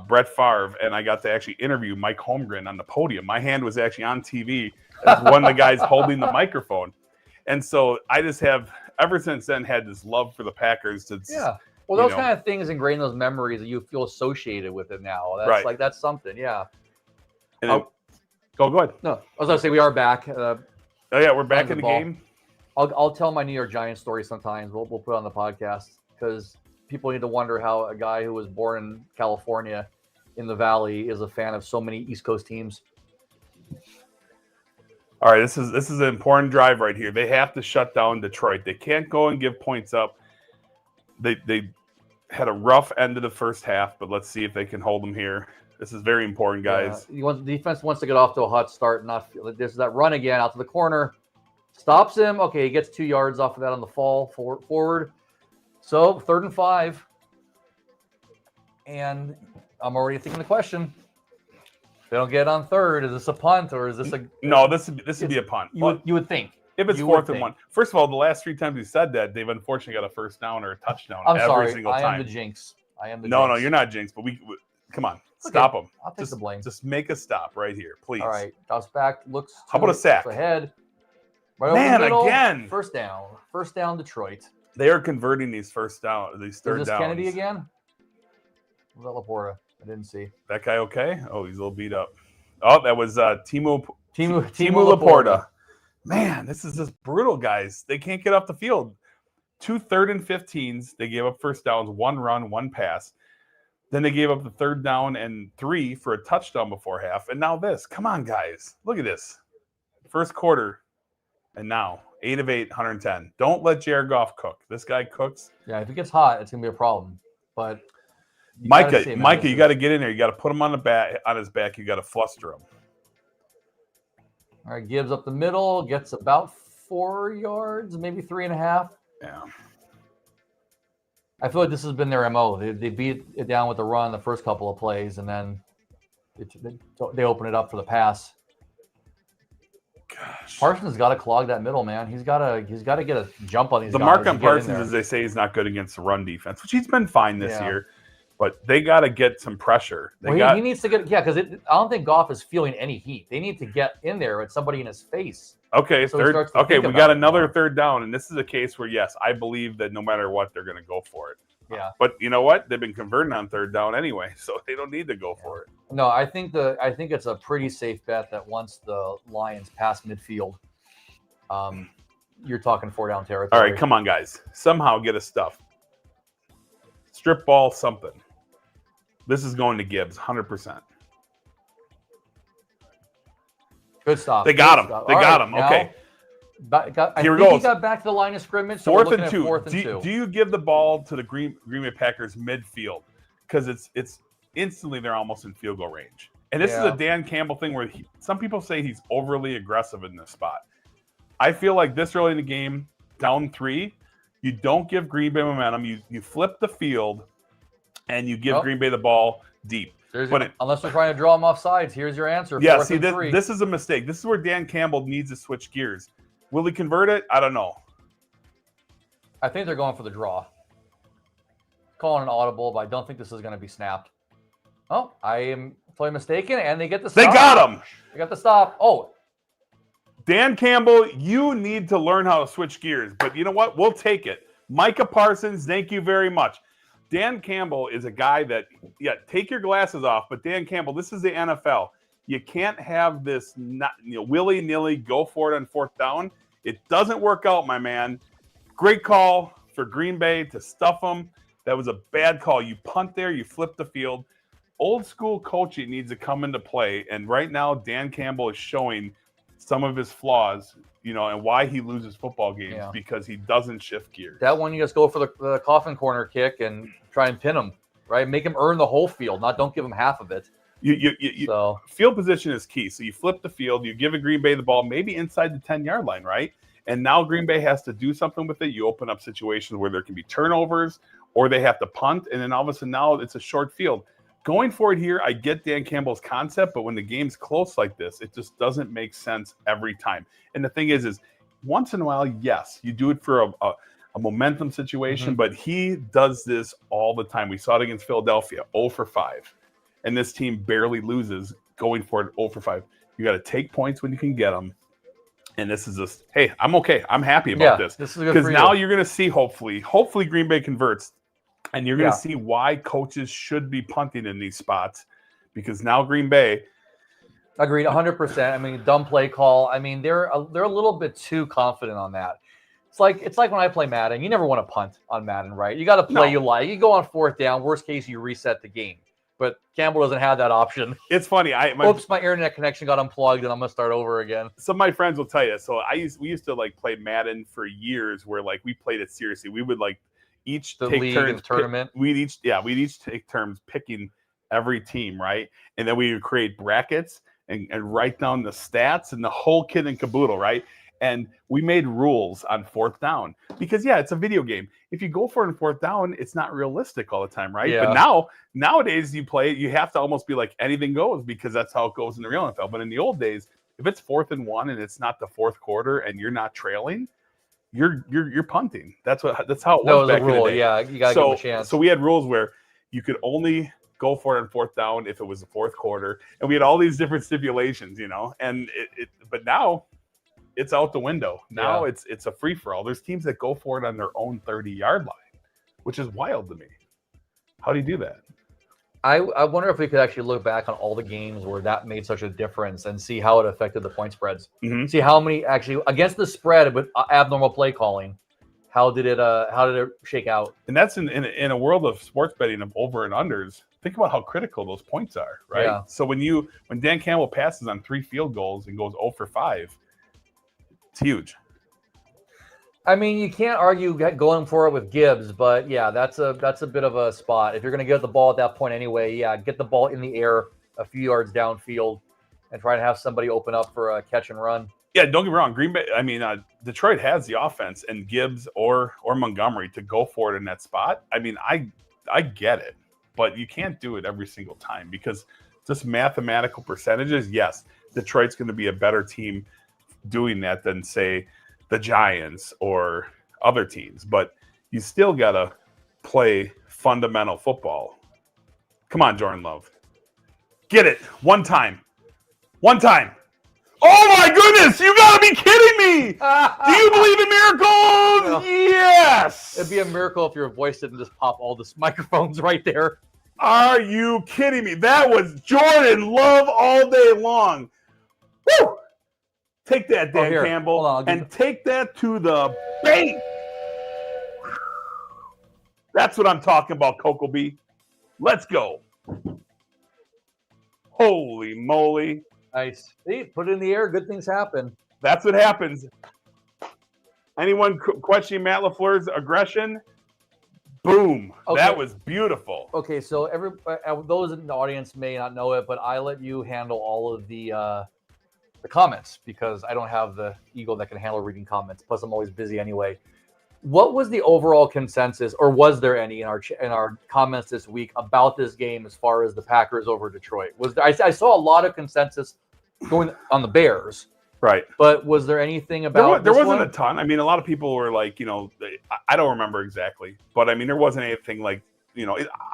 Brett Favre, and I got to actually interview Mike Holmgren on the podium. My hand was actually on TV as one of the guys holding the microphone. And so I just have, ever since then, had this love for the Packers. Yeah. Well, those kind of things ingrain those memories that you feel associated with it now. That's right. Like, that's something, yeah. And then, go ahead. No, I was going to say we are back. Oh, yeah, we're back in the game. I'll tell my New York Giants story sometimes. We'll put it on the podcast because people need to wonder how a guy who was born in California in the Valley is a fan of so many East Coast teams. All right, this is an important drive right here. They have to shut down Detroit. They can't go and give points up. They had a rough end of the first half, but let's see if they can hold them here. This is very important, guys. The defense wants to get off to a hot start. There's that run again out to the corner. Stops him. Okay, he gets 2 yards off of that on the fall forward. So 3rd and 5. And I'm already thinking the question. If they don't get on 3rd, is this a punt or is this a... No, this would be a punt. You would think. If it's 4th and 1. First of all, the last 3 times we said that, they've unfortunately got a first down or a touchdown single time. I am the jinx. No, you're not jinx, but we come on. Stop them. I'll take the blame. Just make a stop right here, please. All right. Drops back. Looks. How about a sack? Ahead. Right Man, again. First down. First down, Detroit. They are converting these third downs. Is this Kennedy again? Was that Laporta? I didn't see. That guy okay? Oh, he's a little beat up. Oh, that was Timu Laporta. Man, this is just brutal, guys. They can't get off the field. 2 3rd and 15s. They gave up first downs, 1 run, 1 pass. Then they gave up the 3rd down and 3 for a touchdown before half. And now this. Come on, guys. Look at this. First quarter. And now 8 of 8, 110. Don't let Jared Goff cook. This guy cooks. Yeah, if it gets hot, it's gonna be a problem. But Micah, you got to get in there. You got to put him on his back. You got to fluster him. All right, Gibbs up the middle, gets about 4 yards, maybe 3.5. Yeah. I feel like this has been their MO. They beat it down with the run the first couple of plays, and then they open it up for the pass. Gosh. Parsons got to clog that middle, man. He's got to get a jump on these guys. The mark on Parsons, as they say, is not good against the run defense, which he's been fine this year. But they got to get some pressure. He needs to get because I don't think Goff is feeling any heat. They need to get in there with somebody in his face. Okay, we got another 3rd down, and this is a case where yes, I believe that no matter what, they're going to go for it. Yeah. But you know what? They've been converting on 3rd down anyway, so they don't need to go for it. No, I think it's a pretty safe bet that once the Lions pass midfield, you're talking 4-down territory. All right, come on, guys. Somehow get us stuff. Strip ball, something. This is going to Gibbs, 100%. Good stop. They got him. Stop. They got him. Okay. Here we go. He got back to the line of scrimmage. So Fourth we're and 2. Fourth and 2. Do you give the ball to the Green Bay Packers midfield? Because it's instantly they're almost in field goal range. And this is a Dan Campbell thing where some people say he's overly aggressive in this spot. I feel like this early in the game, down 3, you don't give Green Bay momentum. You flip the field, and you give Green Bay the ball deep. Unless they're trying to draw him off sides, here's your answer. Yeah, see, this is a mistake. This is where Dan Campbell needs to switch gears. Will he convert it? I don't know. I think they're going for the draw. Calling an audible, but I don't think this is going to be snapped. Oh, I am totally mistaken, and they get the stop. They got him. They got the stop. Oh. Dan Campbell, you need to learn how to switch gears. But you know what? We'll take it. Micah Parsons, thank you very much. Dan Campbell is a guy that, take your glasses off. But Dan Campbell, this is the NFL. You can't have this willy-nilly go for it on 4th down. It doesn't work out, my man. Great call for Green Bay to stuff them. That was a bad call. You punt there. You flip the field. Old school coaching needs to come into play. And right now, Dan Campbell is showing some of his flaws, and why he loses football games because he doesn't shift gears. That one, you just go for the coffin corner kick and try and pin him, right? Make him earn the whole field, don't give him half of it. So field position is key. So you flip the field, you give a Green Bay the ball, maybe inside the 10-yard line, right? And now Green Bay has to do something with it. You open up situations where there can be turnovers or they have to punt, and then all of a sudden now it's a short field. Going forward here, I get Dan Campbell's concept, but when the game's close like this, it just doesn't make sense every time. And the thing is once in a while, yes, you do it for a momentum situation, but he does this all the time. We saw it against Philadelphia, 0 for 5. And this team barely loses going for it 0 for 5. You got to take points when you can get them. And this is just, hey, I'm okay. I'm happy about this. This is good because now you're going to see, hopefully Green Bay converts. And you're going to see why coaches should be punting in these spots, because now Green Bay. Agreed, 100%. I mean, dumb play call. I mean, they're a little bit too confident on that. It's like when I play Madden. You never want to punt on Madden, right? You got to play you like. You go on 4th down. Worst case, you reset the game. But Campbell doesn't have that option. It's funny. My internet connection got unplugged, and I'm gonna start over again. Some of my friends will tell you. So we used to play Madden for years, where we played it seriously. We would each take turns tournament. We'd each take turns picking every team, right? And then we would create brackets and write down the stats and the whole kit and caboodle, right? And we made rules on 4th down because it's a video game. If you go for it on 4th down, it's not realistic all the time, right? Yeah. But nowadays you play it, you have to almost be like anything goes because that's how it goes in the real NFL. But in the old days, if it's 4th and 1 and it's not the 4th quarter and you're not trailing, you're punting. That's how it was back in the day. Yeah, you gotta give them a chance. So we had rules where you could only go for it on 4th down if it was the 4th quarter, and we had all these different stipulations, And but now it's out the window. Now it's a free for all. There's teams that go for it on their own 30-yard line, which is wild to me. How do you do that? I wonder if we could actually look back on all the games where that made such a difference and see how it affected the point spreads. Mm-hmm. See how many actually against the spread with abnormal play calling. How did it shake out? And that's in a world of sports betting of over and unders. Think about how critical those points are, right? Yeah. So when Dan Campbell passes on 3 field goals and goes 0 for 5, it's huge. I mean, you can't argue going for it with Gibbs, but that's a bit of a spot. If you're going to get the ball at that point anyway, get the ball in the air a few yards downfield and try to have somebody open up for a catch and run. Yeah, don't get me wrong. Green Bay, Detroit has the offense and Gibbs or Montgomery to go for it in that spot. I mean, I get it, but you can't do it every single time because just mathematical percentages, yes, Detroit's going to be a better team doing that than, say, the Giants or other teams, but you still got to play fundamental football. Come on, Jordan Love. Get it. One time. Oh, my goodness. You got to be kidding me. Do you believe in miracles? No. Yes. It'd be a miracle if your voice didn't just pop all the microphones right there. Are you kidding me? That was Jordan Love all day long. Woo! Take that, Dan here. Campbell, Hold on, and take that to the bank. That's what I'm talking about, Coco B. Let's go. Holy moly. Nice. See, put it in the air. Good things happen. That's what happens. Anyone questioning Matt LaFleur's aggression? Boom. Okay. That was beautiful. Okay, so those in the audience may not know it, but I let you handle all of the comments because I don't have the ego that can handle reading comments. Plus, I'm always busy anyway. What was the overall consensus, or was there any in our comments this week about this game as far as the Packers over Detroit? I saw a lot of consensus going on the Bears, right? But was there anything about there wasn't a ton? I mean, a lot of people were like, I don't remember exactly, but I mean, there wasn't anything like,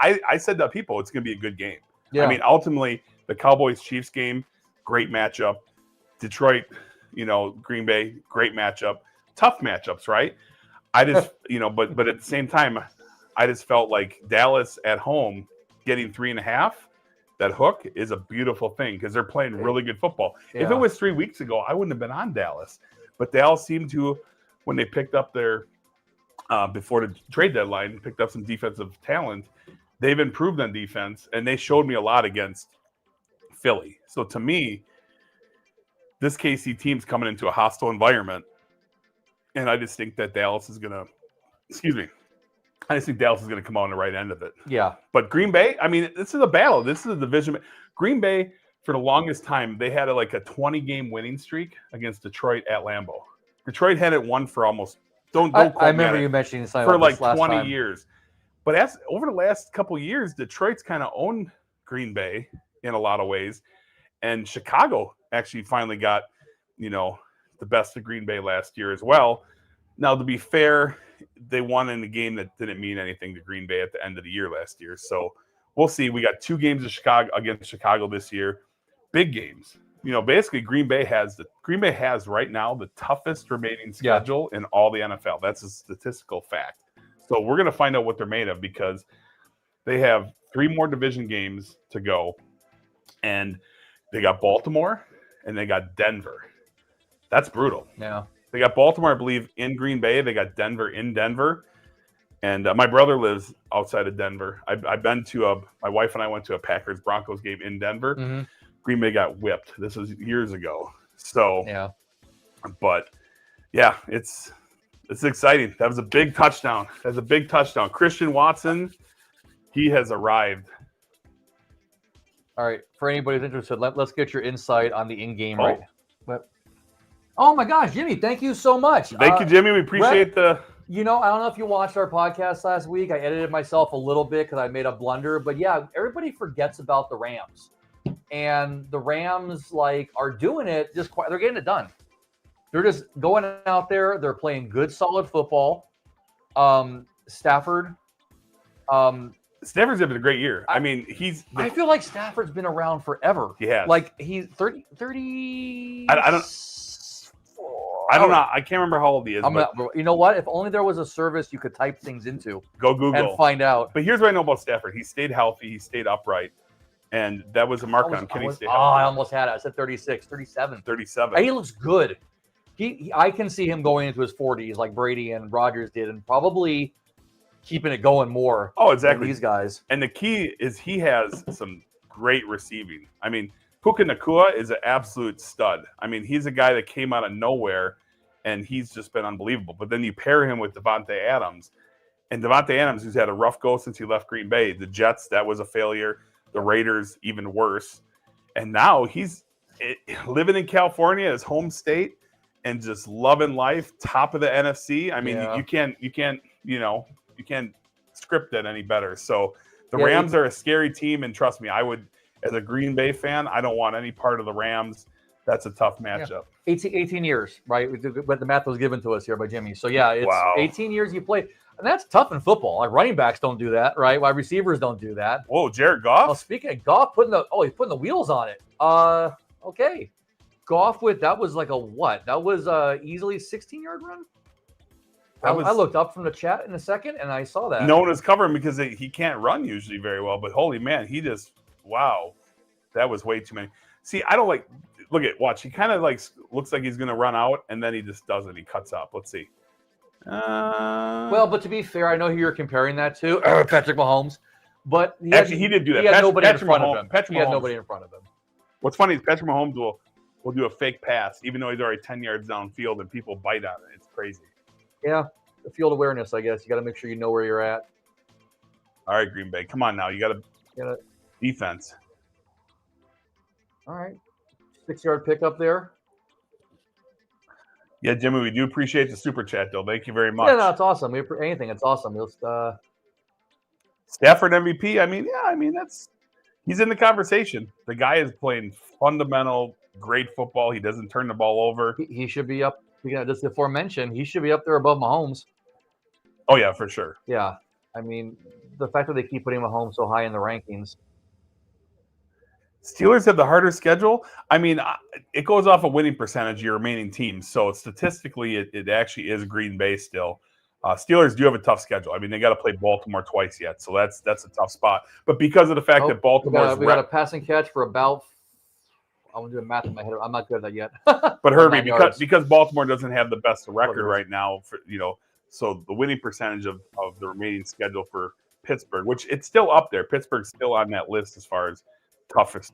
I said to people, it's going to be a good game. Yeah. I mean, ultimately, the Cowboys-Chiefs game, great matchup. Detroit, Green Bay, great matchup. Tough matchups, right? I just, but at the same time, I just felt like Dallas at home getting 3.5, that hook is a beautiful thing because they're playing really good football. Yeah. If it was 3 weeks ago, I wouldn't have been on Dallas. But Dallas seemed to, when they picked up their, before the trade deadline, picked up some defensive talent, they've improved on defense, and they showed me a lot against Philly. So to me, this KC team's coming into a hostile environment. And I just think that Dallas is going to, I just think Dallas is going to come out on the right end of it. Yeah. But Green Bay, I mean, this is a battle. This is a division. Green Bay, for the longest time, they had a 20-game winning streak against Detroit at Lambeau. Detroit had it won for almost, don't quote me. I remember you mentioning this for like 20 years. But over the last couple of years, Detroit's kind of owned Green Bay in a lot of ways. And Chicago actually finally got, the best of Green Bay last year as well. Now, to be fair, they won in a game that didn't mean anything to Green Bay at the end of the year last year. So we'll see. We got 2 games against Chicago this year. Big games. Basically Green Bay has right now the toughest remaining schedule in all the NFL. That's a statistical fact. So we're going to find out what they're made of because they have 3 more division games to go. And they got Baltimore and they got Denver. That's brutal. Yeah. They got Baltimore, I believe, in Green Bay. They got Denver in Denver. And my brother lives outside of Denver. I've been to my wife and I went to a Packers-Broncos game in Denver. Mm-hmm. Green Bay got whipped. This was years ago. So, yeah. But, yeah, it's exciting. That was a big touchdown. Christian Watson, he has arrived. All right. For anybody who's interested, let's get your insight on the in-game right. Oh my gosh, Jimmy, thank you so much. Thank you, Jimmy. We appreciate I don't know if you watched our podcast last week. I edited myself a little bit because I made a blunder. But yeah, everybody forgets about the Rams. And the Rams are doing it they're getting it done. They're just going out there, they're playing good, solid football. Stafford's having a great year. I mean, I feel like Stafford's been around forever. Yeah. He's 30 I don't know. I can't remember how old he is. You know what? If only there was a service you could type things into. Go Google. And find out. But here's what I know about Stafford. He stayed healthy. He stayed upright. And that was a mark on him. Can he stay healthy? I almost had it. I said 36, 37. 37. And he looks good. I can see him going into his 40s like Brady and Rodgers did and probably keeping it going more. Oh, exactly. These guys. And the key is he has some great receiving. I mean, Puka Nacua is an absolute stud. I mean, he's a guy that came out of nowhere, and he's just been unbelievable. But then you pair him with Devontae Adams. And Devontae Adams, who's had a rough go since he left Green Bay. The Jets, that was a failure. The Raiders, even worse. And now he's living in California, his home state, and just loving life, top of the NFC. I mean, you can't script it any better. So the Rams are a scary team, and trust me, I would, as a Green Bay fan, I don't want any part of the Rams. That's a tough matchup. Yeah. 18 years, right? But the math was given to us here by Jimmy. So, yeah, it's 18 years you play. And that's tough in football. Like running backs don't do that, right? Wide receivers don't do that. Whoa, Jared Goff? Well, speaking of Goff, he's putting the wheels on it. Okay. Goff that was like a what? That was easily 16-yard run? I looked up from the chat in a second, and I saw that. No one is covering because he can't run usually very well. But holy man, wow, that was way too many. See, I don't like Look at watch. He kind of like looks like he's going to run out, and then he just doesn't. He cuts up. Let's see. Well, but to be fair, I know who you're comparing that to, Patrick Mahomes. But he did do that. He had nobody in front of him. Patrick He had Mahomes. nobody in front of him. What's funny is Patrick Mahomes will do a fake pass, even though he's already 10 yards downfield, and people bite on it. It's crazy. Yeah, field awareness, I guess. You got to make sure you know where you're at. All right, Green Bay, come on now. You got to defense. All right, 6-yard pickup there. Yeah, Jimmy, we do appreciate the super chat, though. Thank you very much. Yeah, no, it's awesome. Anything, it's awesome. Stafford MVP. He's in the conversation. The guy is playing fundamental, great football. He doesn't turn the ball over. He should be up. Just aforementioned, he should be up there above Mahomes. Oh yeah, for sure. Yeah, I mean, the fact that they keep putting Mahomes so high in the rankings. Steelers have the harder schedule. I mean, it goes off a winning percentage of your remaining teams. So statistically, it actually is Green Bay still. Steelers do have a tough schedule. I mean, they got to play Baltimore twice yet, so that's a tough spot. But because of the fact that Baltimore's we got a passing catch for about. I'm doing math in my head. I'm not good at that yet. But Herbie, because Baltimore doesn't have the best record right now, so the winning percentage of the remaining schedule for Pittsburgh, which it's still up there. Pittsburgh's still on that list as far as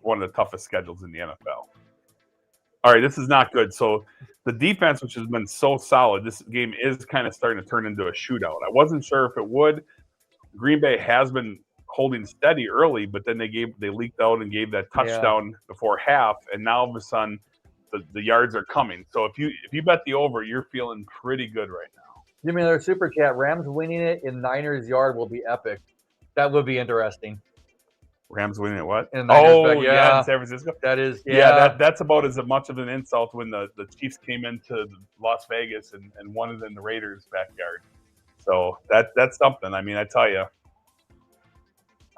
one of the toughest schedules in the NFL. All right, this is not good. So the defense, which has been so solid, this game is kind of starting to turn into a shootout. I wasn't sure if it would. Green Bay has been holding steady early, but then they leaked out and gave that touchdown before half, and now all of a sudden the yards are coming. So if you bet the over, you're feeling pretty good right now. Jimmy, another super chat. Rams winning it in Niners yard will be epic. That would be interesting. Rams winning it what? In in San Francisco. That is that's about as much of an insult when the Chiefs came into Las Vegas and won it in the Raiders' backyard. So that's something. I mean, I tell you.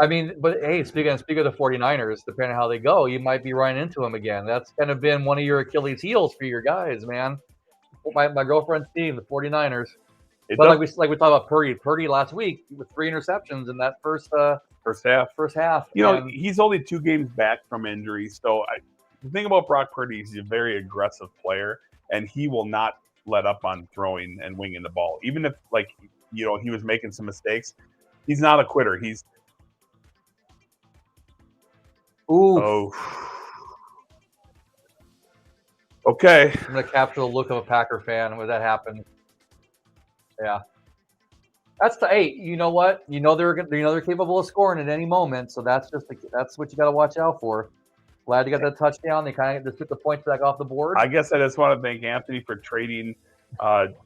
I mean, but hey, speaking of the 49ers, depending on how they go, you might be running into them again. That's kind of been one of your Achilles heels for your guys, man. My girlfriend's team, the 49ers. Like we talked about Purdy last week with 3 interceptions in that first half. He's only 2 games back from injury. So the thing about Brock Purdy is he's a very aggressive player, and he will not let up on throwing and winging the ball. Even if he was making some mistakes, he's not a quitter. He's okay. I'm gonna capture the look of a Packer fan when that happens. Yeah, hey, you know what? They're capable of scoring at any moment. So that's what you got to watch out for. Glad you got that touchdown. They kind of just took the points back off the board. I guess I just want to thank Anthony for trading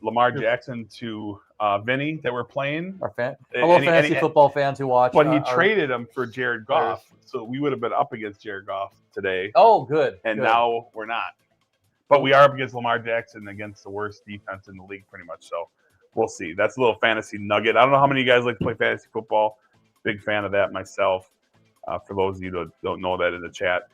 Lamar Jackson to Vinny that we're playing. Hello, fantasy football fans who watch. But he traded him for Jared Goff, so we would have been up against Jared Goff today. Oh, good. And now we're not. But we are up against Lamar Jackson against the worst defense in the league, pretty much. So we'll see. That's a little fantasy nugget. I don't know how many of you guys like to play fantasy football. Big fan of that myself. For those of you that don't know that in the chat.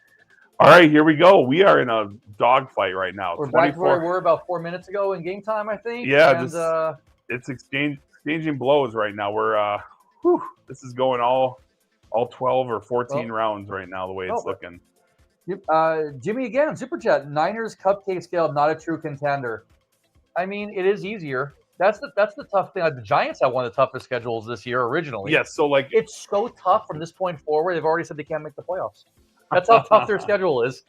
All right, here we go. We are in a dogfight right now. We're back to where we were about 4 minutes ago in game time, I think. Yeah, it's exchanging blows right now. We're this is going all 12 or 14 rounds right now, the way it's looking. Jimmy again, super chat. Niners cupcake scale, not a true contender. I mean, it is easier. That's the tough thing. The Giants have one of the toughest schedules this year originally. Yes, so it's so tough from this point forward. They've already said they can't make the playoffs. That's how tough their schedule is.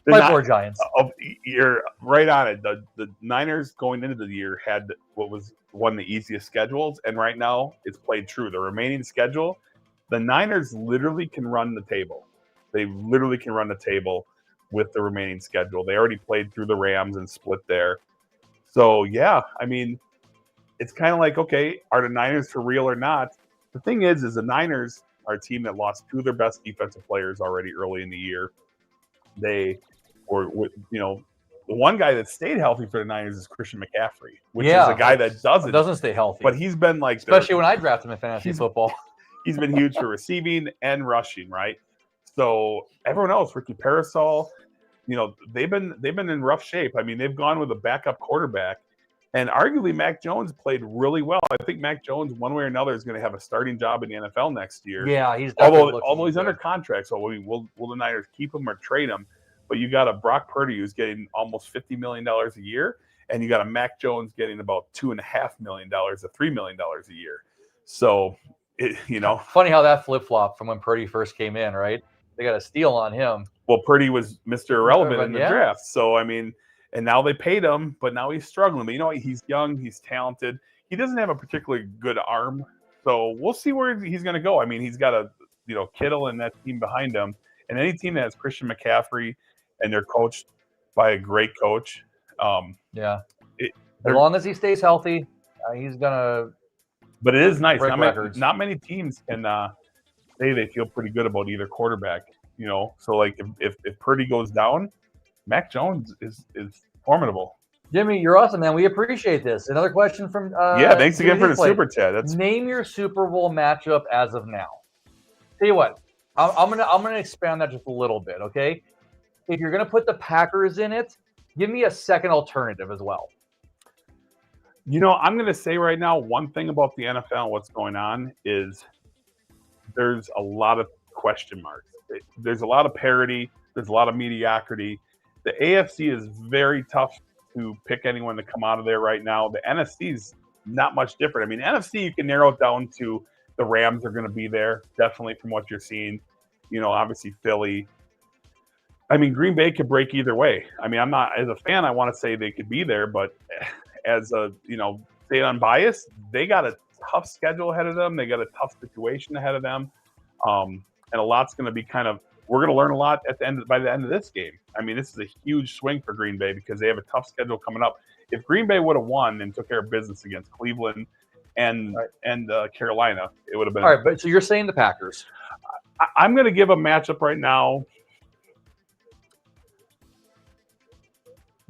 Poor Giants. You're right on it. The Niners going into the year had what was one of the easiest schedules, and right now it's played true. The remaining schedule, the Niners literally can run the table. They literally can run the table with the remaining schedule. They already played through the Rams and split there. So, yeah, I mean, it's kind of like, okay, are the Niners for real or not? The thing is the Niners are a team that lost 2 of their best defensive players already early in the year. They were, the one guy that stayed healthy for the Niners is Christian McCaffrey, which is a guy that doesn't stay healthy. But he's been especially when I draft him in fantasy football. He's been huge for receiving and rushing, right? So everyone else, Ricky Parasol, they've been in rough shape. I mean, they've gone with a backup quarterback. And arguably, Mac Jones played really well. I think Mac Jones, one way or another, is going to have a starting job in the NFL next year. Yeah, he's although he's under contract. So will the Niners keep him or trade him? but you got a Brock Purdy who's getting almost $50 million a year, and you got a Mac Jones getting about $2.5 million to $3 million a year. So, funny how that flip flop from when Purdy first came in, right? They got a steal on him. Well, Purdy was Mr. Irrelevant in the Yeah. draft. So, I mean, and now they paid him, but now he's struggling. But you know what? He's young. He's talented. He doesn't have a particularly good arm. So we'll see where he's going to go. I mean, he's got Kittle and that team behind him. And any team that has Christian McCaffrey and they're coached by a great coach. As long as he stays healthy, he's going to. But it is nice. Not many teams can say they feel pretty good about either quarterback. So like if Purdy goes down, Mac Jones is formidable. Jimmy, you're awesome, man. We appreciate this. Another question from thanks again for the super chat. Name your Super Bowl matchup as of now. Tell you what, I'm gonna expand that just a little bit, okay? If you're gonna put the Packers in it, give me a second alternative as well. I'm gonna say right now, one thing about the NFL and what's going on is there's a lot of question marks. There's a lot of parity. There's a lot of mediocrity. The AFC is very tough to pick anyone to come out of there right now. The NFC is not much different. I mean, NFC, you can narrow it down to the Rams are going to be there, definitely from what you're seeing. Obviously Philly. I mean, Green Bay could break either way. I mean, I'm not, as a fan, I want to say they could be there, but as a, stay unbiased, they got a tough schedule ahead of them. They got a tough situation ahead of them. And a lot's going to be we're going to learn a lot by the end of this game. I mean, this is a huge swing for Green Bay because they have a tough schedule coming up. If Green Bay would have won and took care of business against Cleveland and Carolina, it would have been. All right, but so you're saying the Packers. I'm going to give a matchup right now.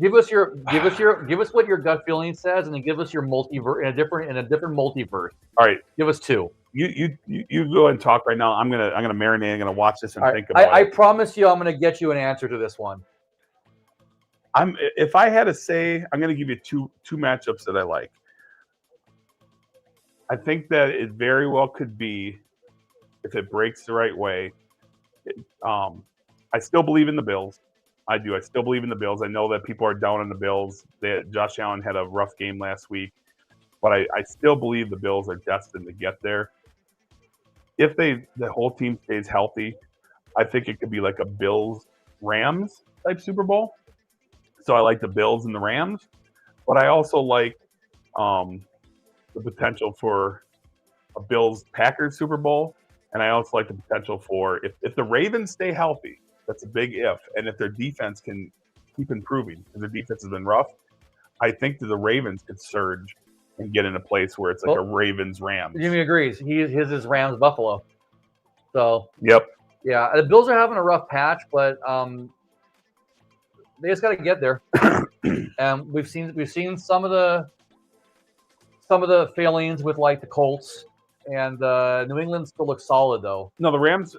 Give us what your gut feeling says, and then give us your multiverse in a different multiverse. All right, give us two. You go ahead and talk right now. I'm gonna marinate. I'm gonna watch this and think about it. I promise you, I'm gonna get you an answer to this one. If I had to say, I'm gonna give you two matchups that I like. I think that it very well could be, if it breaks the right way. I still believe in the Bills. I do. I still believe in the Bills. I know that people are down on the Bills. Josh Allen had a rough game last week, but I still believe the Bills are destined to get there. If the whole team stays healthy, I think it could be like a Bills-Rams type Super Bowl. So I like the Bills and the Rams, but I also like the potential for a Bills-Packers Super Bowl, and I also like the potential for, if the Ravens stay healthy, that's a big if, and if their defense can keep improving, because their defense has been rough, I think that the Ravens could surge and get in a place where it's like a Ravens-Rams. Jimmy agrees. His is Rams-Buffalo. So yep. Yeah, the Bills are having a rough patch, but they just got to get there. And we've seen some of the failings with like the Colts, and New England still looks solid though. No, the Rams.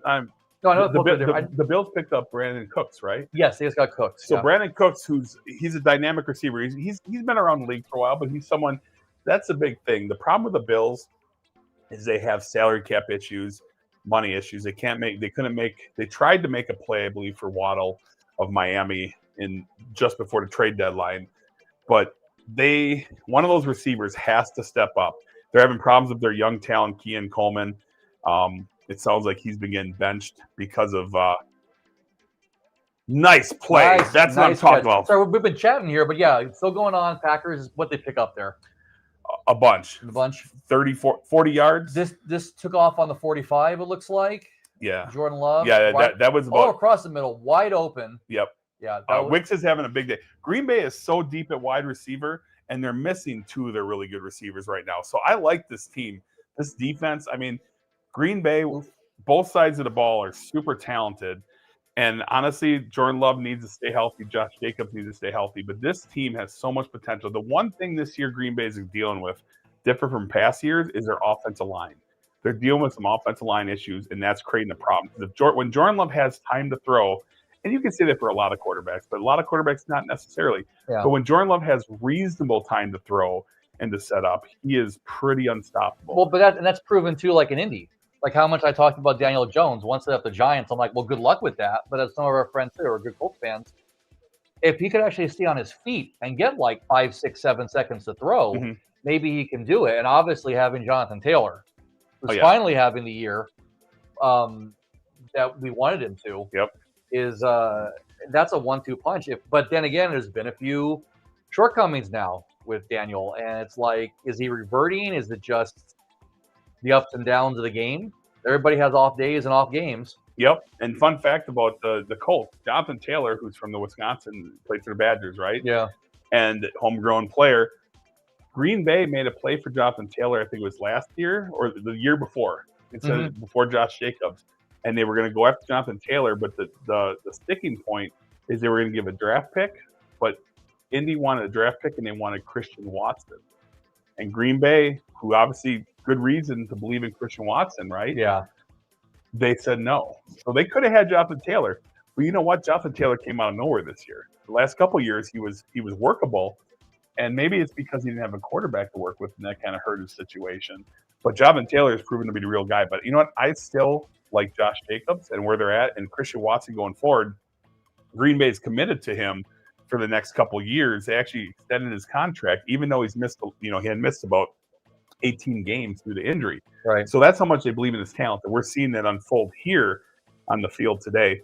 No, I know the Bills picked up Brandon Cooks, right? Yes, they just got Cooks. So yeah. Brandon Cooks, he's a dynamic receiver. He's been around the league for a while, but he's someone that's a big thing. The problem with the Bills is they have salary cap issues, money issues. They tried to make a play, I believe, for Waddle of Miami just before the trade deadline, but one of those receivers has to step up. They're having problems with their young talent, Keon Coleman. It sounds like he's been getting benched because of nice play. That's what I'm talking about. Sorry, we've been chatting here, but yeah, it's still going on. Packers, what they pick up there? A bunch. 40 yards. This took off on the 45, it looks like. Yeah. Jordan Love. Yeah, that was about across the middle, wide open. Yep. Yeah. Wicks is having a big day. Green Bay is so deep at wide receiver, and they're missing two of their really good receivers right now. So I like this team. This defense, I mean, Green Bay, both sides of the ball are super talented. And honestly, Jordan Love needs to stay healthy. Josh Jacobs needs to stay healthy. But this team has so much potential. The one thing this year Green Bay is dealing with, different from past years, is their offensive line. They're dealing with some offensive line issues, and that's creating a problem. When Jordan Love has time to throw, and you can say that for a lot of quarterbacks, but a lot of quarterbacks not necessarily. Yeah. But when Jordan Love has reasonable time to throw and to set up, he is pretty unstoppable. Well, but that's proven too, like in Indy. Like how much I talked about Daniel Jones once they left the Giants. I'm like, well, good luck with that. But as some of our friends here are good Colts fans, if he could actually stay on his feet and get like 5, 6, 7 seconds to throw, Mm-hmm. maybe he can do it. And obviously having Jonathan Taylor, who's finally having the year that we wanted him to, is that's a 1-2 punch. But then again, there's been a few shortcomings now with Daniel, and it's like, is he reverting? Is it just the ups and downs of the game? Everybody has off days and off games. Yep. And fun fact about the Colts, Jonathan Taylor, who's from the Wisconsin, played for the Badgers, right? Yeah. And homegrown player. Green Bay made a play for Jonathan Taylor, I think it was last year or the year before. It said before Josh Jacobs. And they were going to go after Jonathan Taylor, but the sticking point is they were going to give a draft pick, but Indy wanted a draft pick and they wanted Christian Watson. And Green Bay, who obviously good reason to believe in Christian Watson, right? Yeah. They said no. So they could have had Jonathan Taylor. But you know what? Jonathan Taylor came out of nowhere this year. The last couple of years, he was workable. And maybe it's because he didn't have a quarterback to work with, and that kind of hurt his situation. But Jonathan Taylor has proven to be the real guy. But you know what? I still like Josh Jacobs and where they're at, and Christian Watson going forward. Green Bay's committed to him for the next couple of years. They actually extended his contract, even though he had missed about 18 games due to injury. Right. So that's how much they believe in his talent. And we're seeing that unfold here on the field today.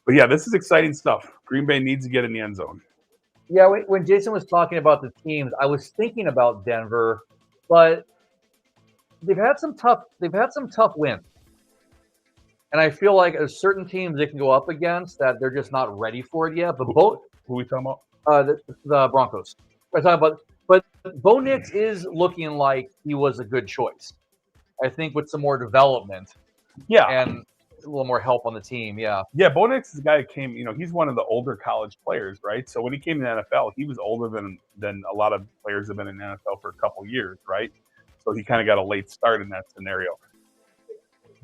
But yeah, this is exciting stuff. Green Bay needs to get in the end zone. Yeah, when Jason was talking about the teams, I was thinking about Denver, but they've had some tough wins. And I feel like there's certain teams they can go up against that they're just not ready for it yet. But Who are we talking about? The Broncos. We're talking about, but Bo Nix is looking like he was a good choice. I think with some more development, and a little more help on the team, yeah. Bo Nix is a guy that came. He's one of the older college players, right? So when he came to the NFL, he was older than a lot of players have been in the NFL for a couple years, right? So he kind of got a late start in that scenario.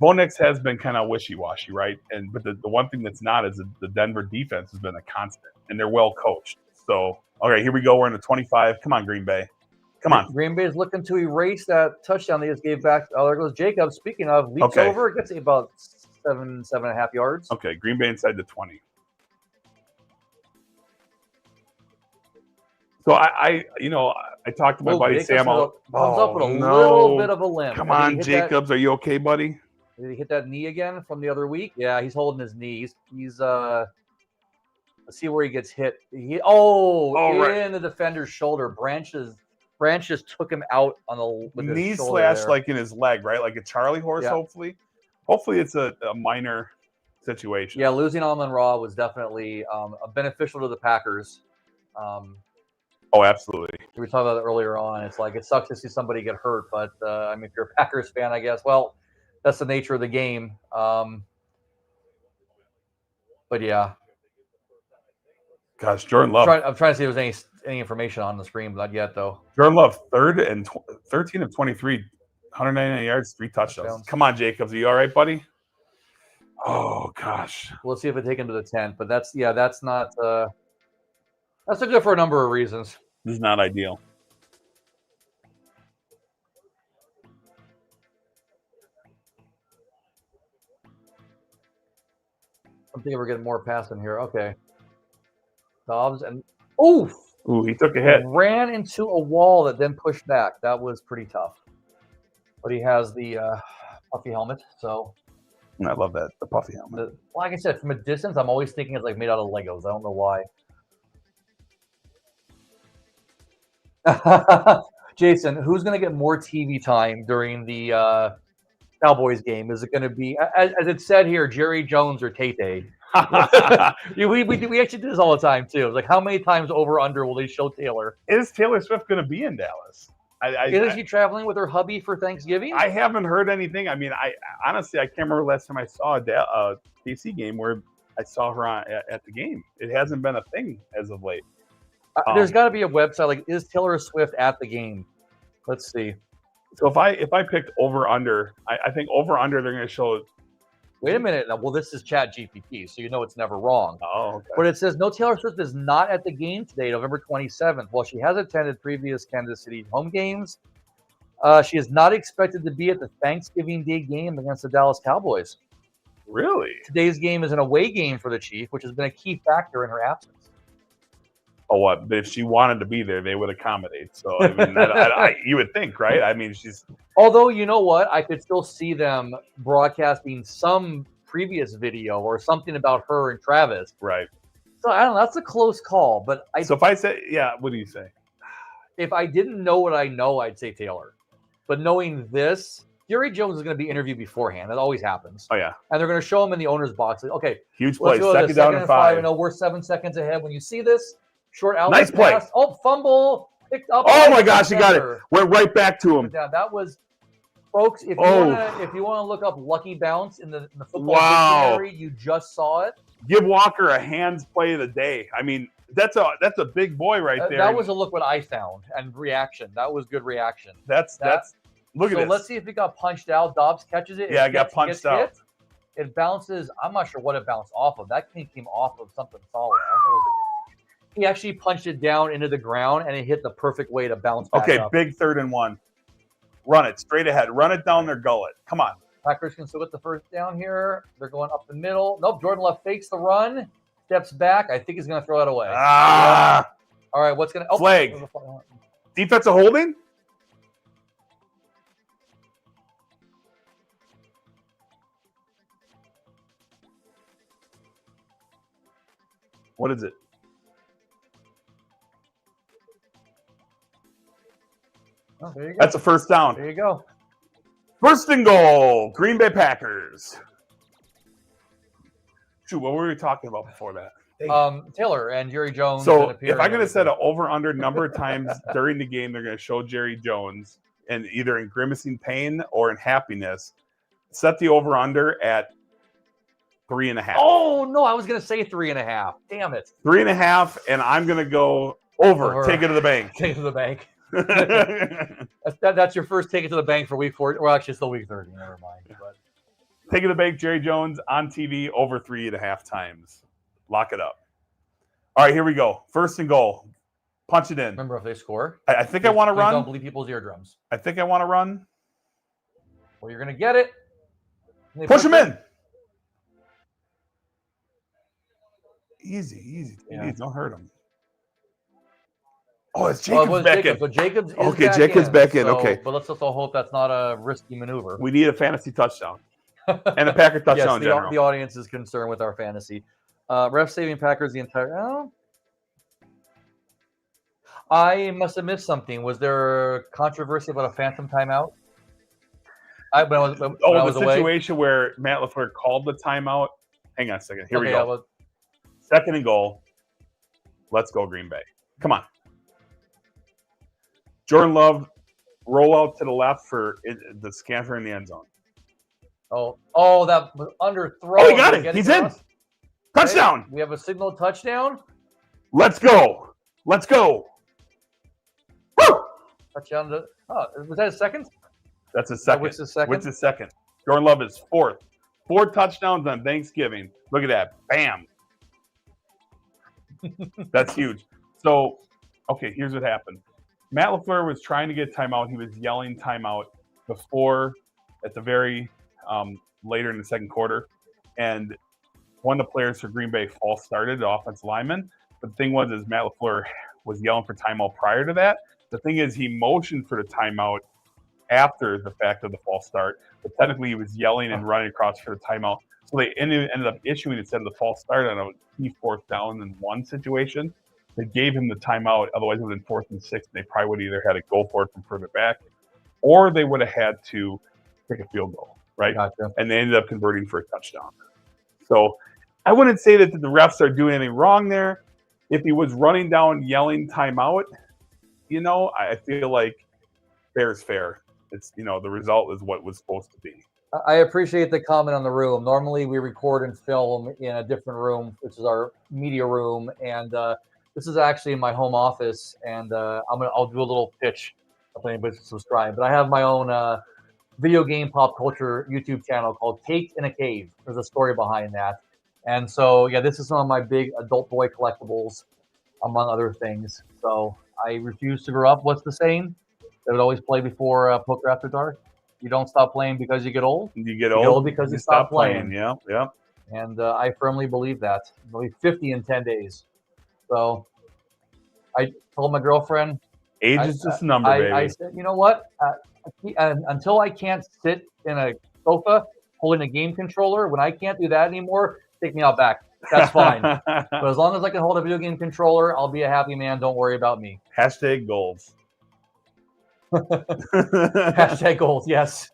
Bo Nix has been kind of wishy-washy, right? But the one thing that's not is the Denver defense has been a constant, and they're well coached. So, okay, here we go. We're in the 25. Come on, Green Bay. Come on. Green Bay is looking to erase that touchdown they just gave back. Oh, there goes Jacobs. Speaking of, leaps over. It gets about 7.5 yards. Okay, Green Bay inside the 20. So I talked to my buddy Sam. Comes up with a little bit of a limp. Come on, Jacobs. Are you okay, buddy? Did he hit that knee again from the other week? Yeah, he's holding his knees. He's let's see where he gets hit. In the defender's shoulder. Branch just took him out on the knee slash like in his leg, right? Like a Charlie horse, hopefully. Hopefully it's a minor situation. Yeah, losing Amon-Ra was definitely beneficial to the Packers. Absolutely. We were talking about it earlier on. It's like it sucks to see somebody get hurt, but if you're a Packers fan, I guess, well, that's the nature of the game. But yeah. Gosh, Jordan Love. I'm trying to see if there's any information on the screen, but not yet, though. Jordan Love, 13 of 23, 199 yards, 3 touchdowns. Come on, Jacobs. Are you all right, buddy? Oh, gosh. We'll see if it take him to the 10th, but that's not that's good for a number of reasons. This is not ideal. I'm thinking we're getting more passing here. Okay. Dobbs and he took a hit. Ran into a wall that then pushed back. That was pretty tough. But he has the puffy helmet, so. I love that, the puffy helmet. Like I said, from a distance, I'm always thinking it's like made out of Legos. I don't know why. Jason, who's going to get more TV time during the Cowboys game? Is it going to be, as it said here, Jerry Jones or Tate? we actually do this all the time too. It's like, how many times over under will they show Taylor? Is Taylor Swift going to be in Dallas? Is she traveling with her hubby for Thanksgiving? I haven't heard anything. I mean, I honestly can't remember last time I saw a KC game where I saw her at the game. It hasn't been a thing as of late. There's got to be a website like, is Taylor Swift at the game? Let's see. So if I picked over under, I think over under they're going to show. Wait a minute. Well, this is Chat GPT, so you know it's never wrong. Oh, okay. But it says no, Taylor Swift is not at the game today, November 27th. Well, she has attended previous Kansas City home games. She is not expected to be at the Thanksgiving Day game against the Dallas Cowboys. Really? Today's game is an away game for the Chief, which has been a key factor in her absence. Oh, what? But if she wanted to be there, they would accommodate. So, I mean, you would think, right? I mean, she's. Although, you know what? I could still see them broadcasting some previous video or something about her and Travis. Right. So, I don't know. That's a close call. But So, if I say, yeah, what do you say? If I didn't know what I know, I'd say Taylor. But knowing this, Jerry Jones is going to be interviewed beforehand. That always happens. Oh, yeah. And they're going to show him in the owner's box. Like, okay. Huge play. Second down and 5. I know we're 7 seconds ahead. When you see this, short outlet nice play. pass. Oh, fumble. Picked up. Oh, my gosh. He got it. Went right back to him. Yeah, that was, folks, if you want to look up Lucky Bounce in the football dictionary, you just saw it. Give Walker a hands play of the day. I mean, that's a big boy right there. That was a look what I found and reaction. That was good reaction. That's look at this. So let's see if it got punched out. Dobbs catches it. Yeah, it got punched out. It bounces. I'm not sure what it bounced off of. That thing came off of something solid. I don't know. He actually punched it down into the ground, and it hit the perfect way to bounce back up. Big 3rd and 1. Run it straight ahead. Run it down their gullet. Come on. Packers can still get the first down here. They're going up the middle. Nope. Jordan Love fakes the run, steps back. I think he's going to throw it away. All right. What's going to flag? Defensive holding. What is it? Oh, there you go. That's a first down. There you go. 1st and goal. Green Bay Packers. Shoot, what were we talking about before that? Taylor and Jerry Jones. So if I'm going to set an over-under number of times during the game, they're going to show Jerry Jones, and either in grimacing pain or in happiness, set the over-under at 3.5. Oh, no, I was going to say 3.5. Damn it. 3.5, and I'm going to go over. Take it to the bank. Take it to the bank. That's your first take it to the bank for week 4. Well, actually, it's still week 30. Never mind. But. Take it to the bank, Jerry Jones on TV over 3.5 times. Lock it up. All right, here we go. 1st and goal. Punch it in. Remember, if they score, I think I want to run. Don't believe people's eardrums. I think I want to run. Well, you're going to get it. Push him in. Easy. Yeah. Don't hurt him. Oh, it's Jacobs back in. So Jacobs is back in. Okay. But let's also hope that's not a risky maneuver. We need a fantasy touchdown. And a Packer touchdown in general. The audience is concerned with our fantasy. Ref saving Packers the entire... Oh. I must have missed something. Was there a controversy about a phantom timeout? The situation where Matt LaFleur called the timeout. Hang on a second. Here we go. 2nd and goal. Let's go, Green Bay. Come on. Jordan Love, roll out to the left for the scamper in the end zone. Oh, that was underthrown. Oh, he got it. He's in. Touchdown. Okay. We have a signal touchdown. Let's go. Woo! Touchdown. Was that a second? That's a second. What's the second? What's the second? Jordan Love is 4th. 4 touchdowns on Thanksgiving. Look at that. Bam. That's huge. So, okay, here's what happened. Matt LaFleur was trying to get timeout. He was yelling timeout before, at the very later in the second quarter. And one of the players for Green Bay false started, the offensive lineman. But the thing was, is Matt LaFleur was yelling for timeout prior to that. The thing is, he motioned for the timeout after the fact of the false start. But technically, he was yelling and running across for the timeout. So they ended up issuing, instead of the false start, on a key 4th down and 1 situation. They gave him the timeout. Otherwise, it would have been 4th and 6. They probably would have either had to go for it from further back, or they would have had to take a field goal, right? Gotcha. And they ended up converting for a touchdown. So I wouldn't say that the refs are doing anything wrong there. If he was running down yelling timeout, I feel like fair is fair. It's, the result is what was supposed to be. I appreciate the comment on the room. Normally, we record and film in a different room, which is our media room, and this is actually in my home office. And I'll do a little pitch if anybody subscribe. But I have my own video game pop culture YouTube channel called Caked in a Cave. There's a story behind that, and so this is some of my big adult boy collectibles, among other things. So I refuse to grow up. What's the saying? They would always play before Poker After Dark. You don't stop playing because you get old. You get old old because you stop playing. Yeah, yeah. And I firmly believe that. I'll be 50 in 10 days. So I told my girlfriend. Age is just a number, baby. I said, you know what? Until I can't sit in a sofa holding a game controller, when I can't do that anymore, take me out back. That's fine. But as long as I can hold a video game controller, I'll be a happy man. Don't worry about me. Hashtag goals. Hashtag goals, yes.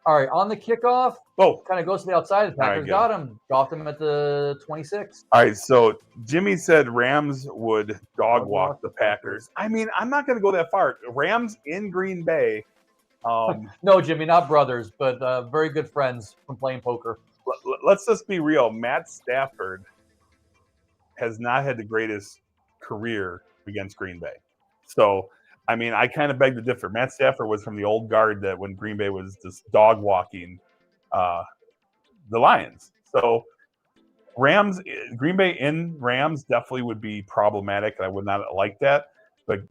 All right, on the kickoff, kind of goes to the outside. The Packers got him. Got them at the 26. All right, so Jimmy said Rams would dog walk the Packers. I mean, I'm not going to go that far. Rams in Green Bay. No, Jimmy, not brothers, but very good friends from playing poker. Let's just be real. Matt Stafford has not had the greatest career against Green Bay. So, I mean, I kind of beg to differ. Matt Stafford was from the old guard that when Green Bay was just dog walking the Lions. So, Green Bay in Rams definitely would be problematic. I would not like that. But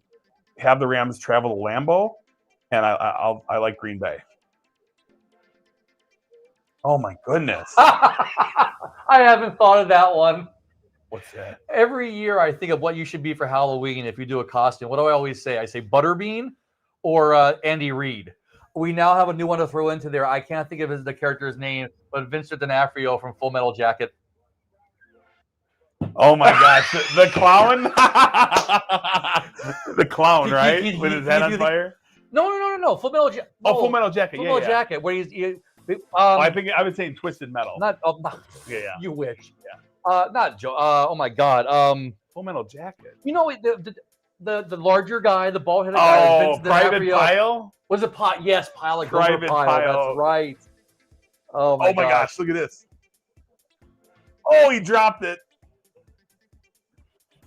have the Rams travel to Lambeau, and I like Green Bay. Oh, my goodness. I haven't thought of that one. What's that? Every year I think of what you should be for Halloween if you do a costume. What do I always say? I say Butterbean or Andy Reid. We now have a new one to throw into there. I can't think of the character's name, but Vincent D'Onofrio from Full Metal Jacket. Oh my gosh, the clown? The clown, right? With his head on fire? No. Full Metal Jacket. Oh, Full Metal Jacket. Full Metal Jacket. Where he's I think I would say Twisted Metal. Not. Yeah. You wish. Yeah. Not Joe. Oh my God. Full Metal Jacket. You know the larger guy, the bald-headed guy. Oh, Private Pile. Was it Pile? Yes, Pile. Like Private Pile. That's right. Oh my gosh! Look at this. Oh, he dropped it.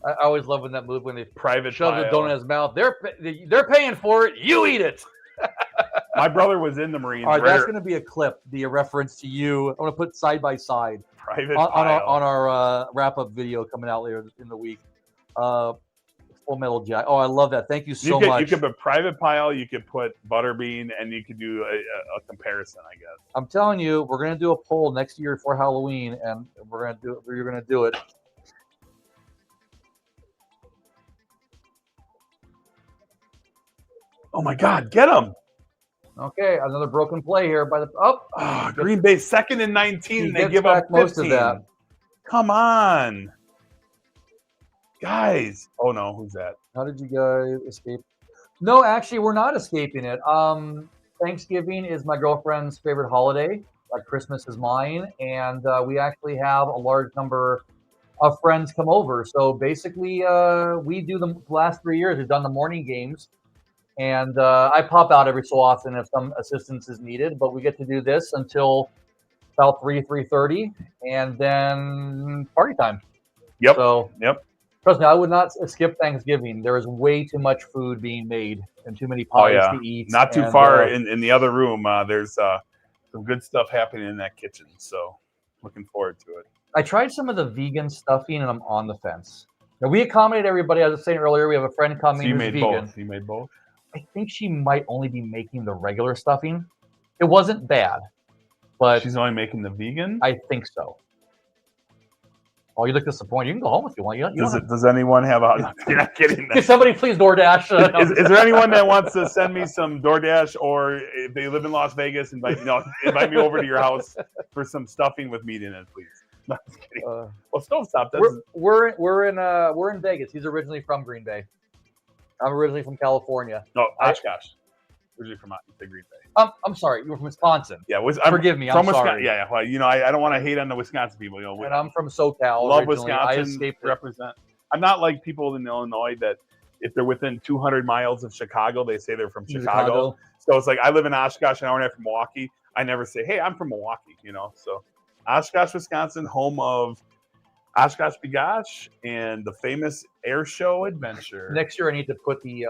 I always love when that move when they Private shove Pile. the donut in his mouth. They're paying for it. You eat it. My brother was in the Marines. All right, that's going to be a clip. The reference to you. I'm going to put side by side. Private on our wrap-up video coming out later in the week. Full Metal Jacket. Oh, I love that. Thank you so much. You could put Private Pile, you could put Butterbean, and you could do a comparison, I guess. I'm telling you, we're going to do a poll next year for Halloween, and you're going to do it. Oh, my God. Get him. Okay, another broken play here by the Green Bay 2nd and 19. They give up 15. Most of that. Come on, guys. Oh no, who's that? How did you guys escape? No, actually, we're not escaping it. Thanksgiving is my girlfriend's favorite holiday. Like Christmas is mine, and we actually have a large number of friends come over. So basically, we do the last 3 years. We've done the morning games. And I pop out every so often if some assistance is needed, but we get to do this until about 3:30, and then party time. Yep. So, yep. Trust me, I would not skip Thanksgiving. There is way too much food being made and too many pies to eat. Not too far in the other room. There's some good stuff happening in that kitchen. So, looking forward to it. I tried some of the vegan stuffing, and I'm on the fence. Now, we accommodate everybody. As I was saying earlier, we have a friend coming who's vegan. Both. You made both? I think she might only be making the regular stuffing. It wasn't bad, but she's only making the vegan? I think so. Oh, you look disappointed. You can go home if you want. Does anyone have a... No, you're not kidding. Can somebody please DoorDash? Is there anyone that wants to send me some DoorDash, or if they live in Las Vegas, invite me over to your house for some stuffing with meat in it, please? No, I'm just kidding. Well, Stovetop does. We're in Vegas. He's originally from Green Bay. I'm originally from California. No, Oshkosh. Originally from Green Bay. I'm sorry. You were from Wisconsin. Yeah, forgive me. I'm sorry. Yeah. Well, I don't want to hate on the Wisconsin people. And I'm from SoCal. Love originally. Wisconsin. I escaped represent. I'm not like people in Illinois that if they're within 200 miles of Chicago, they say they're from Chicago. So it's like I live in Oshkosh, an hour and a half from Milwaukee. I never say, "Hey, I'm from Milwaukee." So Oshkosh, Wisconsin, home of Oshkosh B'gosh and the famous air show adventure. Next year, I need to put the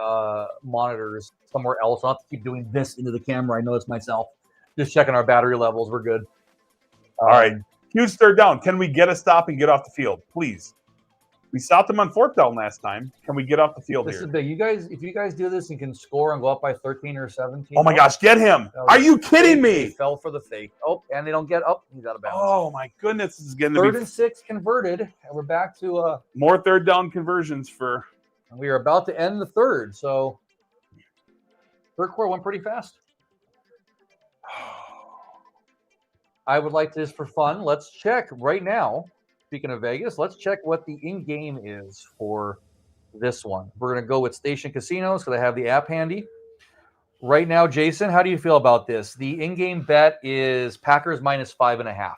monitors somewhere else. I'll have to keep doing this into the camera. I noticed myself. Just checking our battery levels. We're good. All right. Huge third down. Can we get a stop and get off the field? Please. We stopped them on 4th down last time. Can we get off the field This here? is big. You guys, if you guys do this and can score and go up by 13 or 17. Oh my gosh, get him. Are you kidding They me? fell for the fake. Oh, and they don't get up. He's out of bounds. Oh my goodness, this is getting to be 3rd and 6 converted, and we're back to more 3rd down conversions for. and we are about to end the 3rd. So 3rd quarter went pretty fast. I would like to, just for fun, let's check right now. Speaking of Vegas, let's check what the in-game is for this one. We're going to go with Station Casinos because I have the app handy. Right now, Jason, how do you feel about this? The in-game bet is Packers minus 5.5.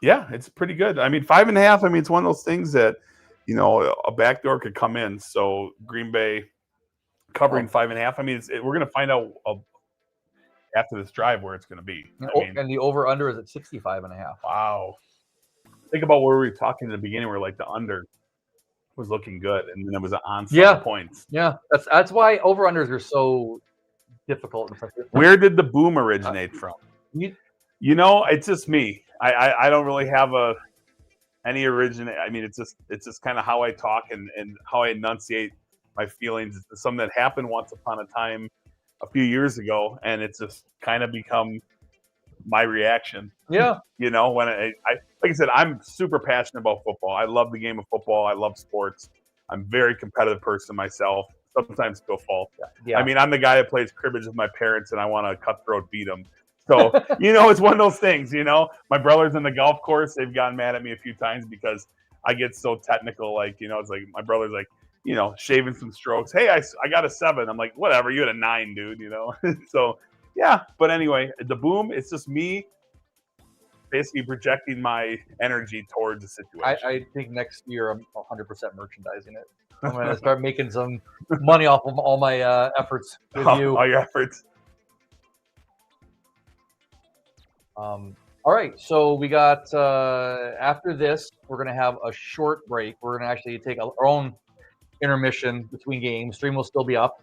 Yeah, it's pretty good. I mean, 5.5. I mean, it's one of those things that, you know, a backdoor could come in. So Green Bay covering 5.5. I mean, we're going to find out after this drive where it's going to be. And the over/under is at 65.5. Wow. Think about where we were talking in the beginning, where like the under was looking good, and then it was an onslaught points. Yeah, that's why over/unders are so difficult. Where did the boom originate from? You know, it's just me. I don't really have any originate. I mean, it's just kind of how I talk and how I enunciate my feelings. It's something that happened once upon a time a few years ago, and it's just kind of become my reaction. Yeah. You know, when I like I said, I'm super passionate about football. I love the game of football. I love sports. I'm a very competitive person myself, sometimes to a fault. Yeah. I mean, I'm the guy that plays cribbage with my parents, and I want to cutthroat beat them. So, you know, it's one of those things, you know. My brother's in the golf course. They've gotten mad at me a few times because I get so technical. Like, you know, it's like my brother's like, you know, shaving some strokes. Hey, I got a 7. I'm like, whatever. You had a 9, dude, you know. So, yeah. But anyway, the boom, it's just me basically projecting my energy towards the situation. I think next year I'm 100% merchandising it. I'm going to start making some money off of all my efforts with you. All your efforts. All right, so we got after this, we're going to have a short break. We're going to actually take our own intermission between games. Stream will still be up.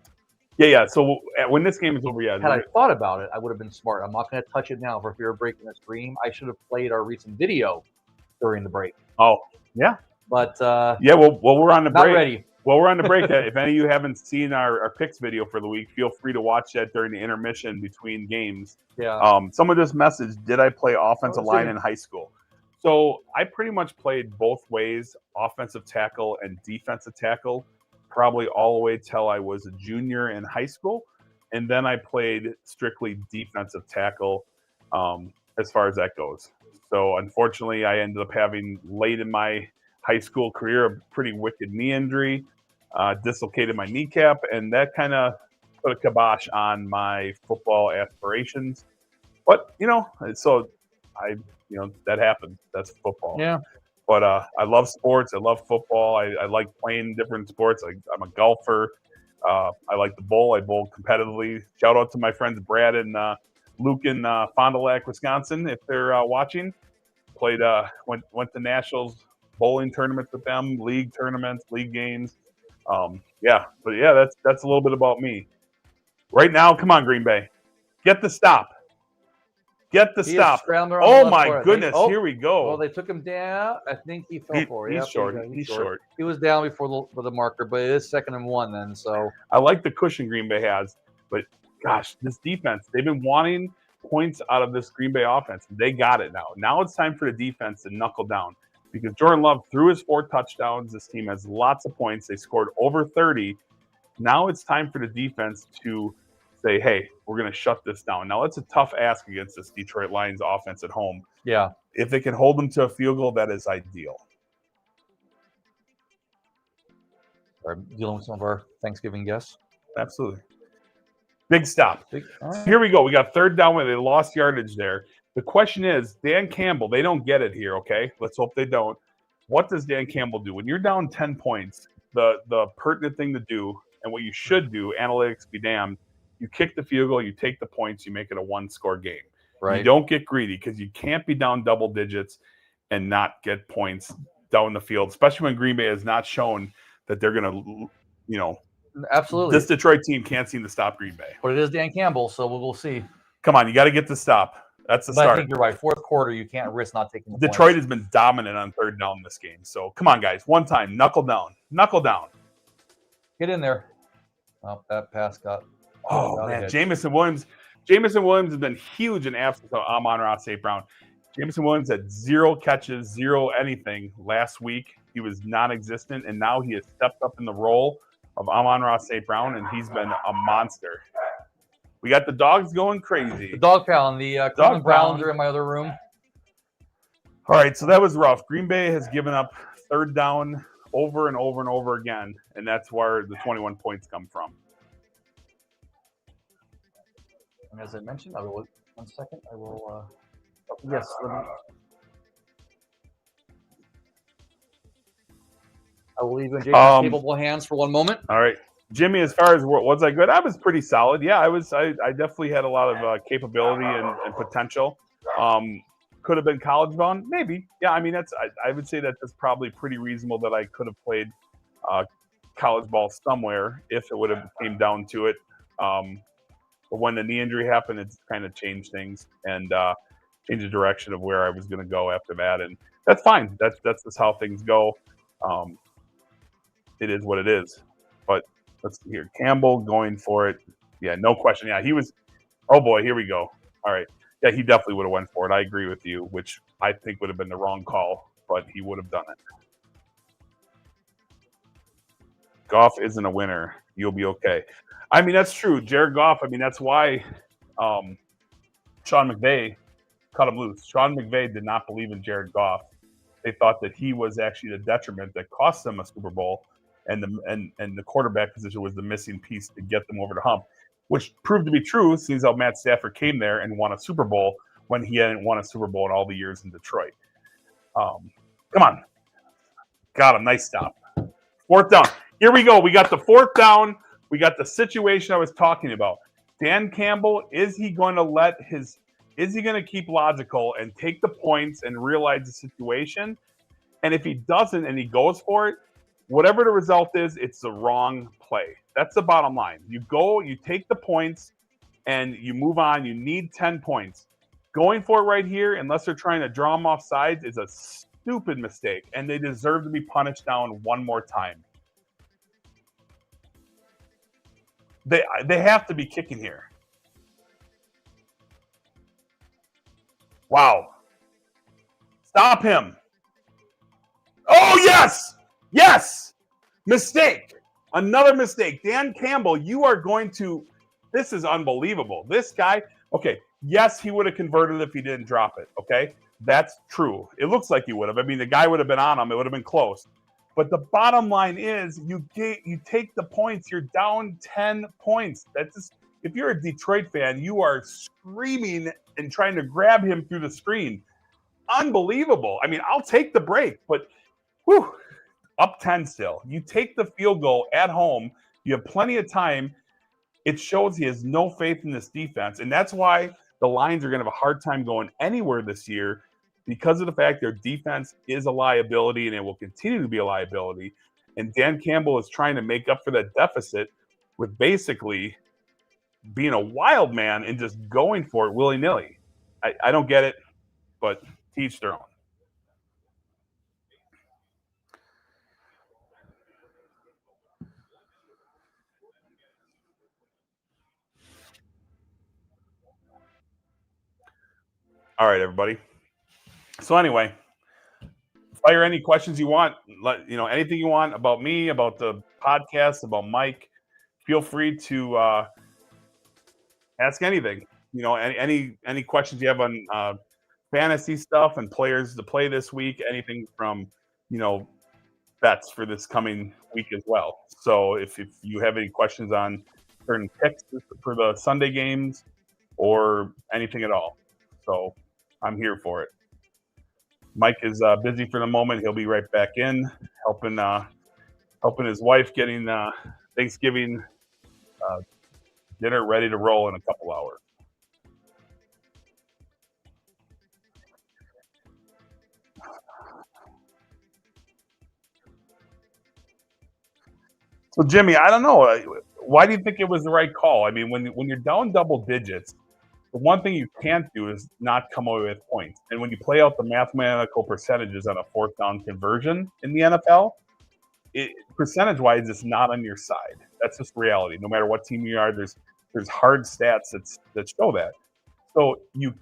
Yeah. So when this game is over, Had I thought about it, I would have been smart. I'm not going to touch it now for fear of breaking the stream. I should have played our recent video during the break. Oh, yeah. But yeah, well, we're on the break. Not ready. Well, we're on the break. If any of you haven't seen our picks video for the week, feel free to watch that during the intermission between games. Yeah. Someone just messaged, did I play offensive line in high school? So I pretty much played both ways, offensive tackle and defensive tackle, probably all the way till I was a junior in high school. And then I played strictly defensive tackle as far as that goes. So unfortunately, I ended up having late in my high school career a pretty wicked knee injury, dislocated my kneecap, and that kind of put a kibosh on my football aspirations. But, you know, so that happened. That's football. Yeah. But I love sports. I love football. I like playing different sports. I'm a golfer. I like to bowl. I bowl competitively. Shout out to my friends Brad and Luke in Fond du Lac, Wisconsin, if they're watching. Played went to nationals bowling tournaments with them, league tournaments, league games. That's a little bit about me. Right now, come on, Green Bay, get the stop. Get the stop. Oh my goodness! Here we go. Well, they took him down. I think he fell for it. He's short. He's short. He was down before the marker, but it is 2nd and 1 then. So I like the cushion Green Bay has, but gosh, this defense—they've been wanting points out of this Green Bay offense. They got it now. Now it's time for the defense to knuckle down because Jordan Love threw his 4 touchdowns. This team has lots of points. They scored over 30. Now it's time for the defense to say, hey, we're going to shut this down. Now, it's a tough ask against this Detroit Lions offense at home. Yeah. If they can hold them to a field goal, that is ideal. Are dealing with some of our Thanksgiving guests? Absolutely. Big stop. Right. Here we go. We got 3rd down where they lost yardage there. The question is, Dan Campbell, they don't get it here, okay? Let's hope they don't. What does Dan Campbell do? When you're down 10 points, the pertinent thing to do, and what you should do, analytics be damned, you kick the field goal, you take the points, you make it a 1-score game. Right. You don't get greedy because you can't be down double digits and not get points down the field, especially when Green Bay has not shown that they're going to, absolutely. This Detroit team can't seem to stop Green Bay. But it is Dan Campbell, so we'll see. Come on, you got to get the stop. That's the But start. I think you're right. Fourth quarter, you can't risk not taking the Detroit points. has been dominant on third down this game. So come on, guys. One time, knuckle down. Knuckle down. Get in there. Oh, that pass got. Oh, man. Jamison Williams. Jamison Williams has been huge in absence of Amon-Ra St. Brown. Jamison Williams had 0 catches, 0 anything last week. He was non-existent, and now he has stepped up in the role of Amon-Ra St. Brown, and he's been a monster. We got the dogs going crazy. The dog pound. The Cleveland Browns are in my other room. All right, so that was rough. Green Bay has given up third down over and over and over again, and that's where the 21 points come from. And as I mentioned, I will. 1 second. I will. Yes. I will leave in Jason's capable hands for 1 moment. All right, Jimmy. As far as was I good? I was pretty solid. Yeah, I was. I definitely had a lot of capability and potential. Could have been college bound, maybe. Yeah, I mean I would say that's probably pretty reasonable that I could have played college ball somewhere if it would have came down to it. But when the knee injury happened, it's kind of changed things and changed the direction of where I was going to go after that, and that's fine. That's just how things go. It is what it is. But let's see here. Campbell going for it. Yeah, no question. Yeah, he was. Oh boy, here we go. All right. Yeah, he definitely would have went for it. I agree with you, which I think would have been the wrong call, but he would have done it. Goff isn't a winner. You'll be okay. I mean, that's true. Jared Goff, I mean, that's why Sean McVay cut him loose. Sean McVay did not believe in Jared Goff. They thought that he was actually the detriment that cost them a Super Bowl, and the quarterback position was the missing piece to get them over the hump, which proved to be true since how Matt Stafford came there and won a Super Bowl when he hadn't won a Super Bowl in all the years in Detroit. Come on. Got him. Nice stop. Fourth down. Here we go. We got the fourth down. We got the situation I was talking about. Dan Campbell, is he going to keep logical and take the points and realize the situation? And if he doesn't and he goes for it, whatever the result is, it's the wrong play. That's the bottom line. You go, you take the points, and you move on. You need 10 points. Going for it right here, unless they're trying to draw them off sides, is a stupid mistake, and they deserve to be punished down one more time. They have to be kicking here. Wow. Stop him. Oh, yes! Yes! Mistake. Another mistake. Dan Campbell, you are going to – this is unbelievable. This guy – okay, yes, he would have converted if he didn't drop it, okay? That's true. It looks like he would have. I mean, the guy would have been on him. It would have been close. But the bottom line is you take the points. You're down 10 points. That's just, if you're a Detroit fan, you are screaming and trying to grab him through the screen. Unbelievable. I mean, I'll take the break, but whew, up 10 still. You take the field goal at home. You have plenty of time. It shows he has no faith in this defense, and that's why the Lions are going to have a hard time going anywhere this year, because of the fact their defense is a liability and it will continue to be a liability. And Dan Campbell is trying to make up for that deficit with basically being a wild man and just going for it willy-nilly. I don't get it, but teach their own. All right, everybody. So anyway, fire any questions you want. Anything you want about me, about the podcast, about Mike. Feel free to ask anything. Any questions you have on fantasy stuff and players to play this week. Anything from bets for this coming week as well. So if you have any questions on certain picks for the Sunday games or anything at all, so I'm here for it. Mike is busy for the moment. He'll be right back in, helping his wife getting Thanksgiving dinner ready to roll in a couple hours. So, Jimmy, I don't know. Why do you think it was the right call? I mean, when you're down double digits The one thing you can't do is not come away with points. And when you play out the mathematical percentages on a fourth down conversion in the NFL, percentage-wise, it's not on your side. That's just reality. No matter what team you are, there's hard stats that show that. So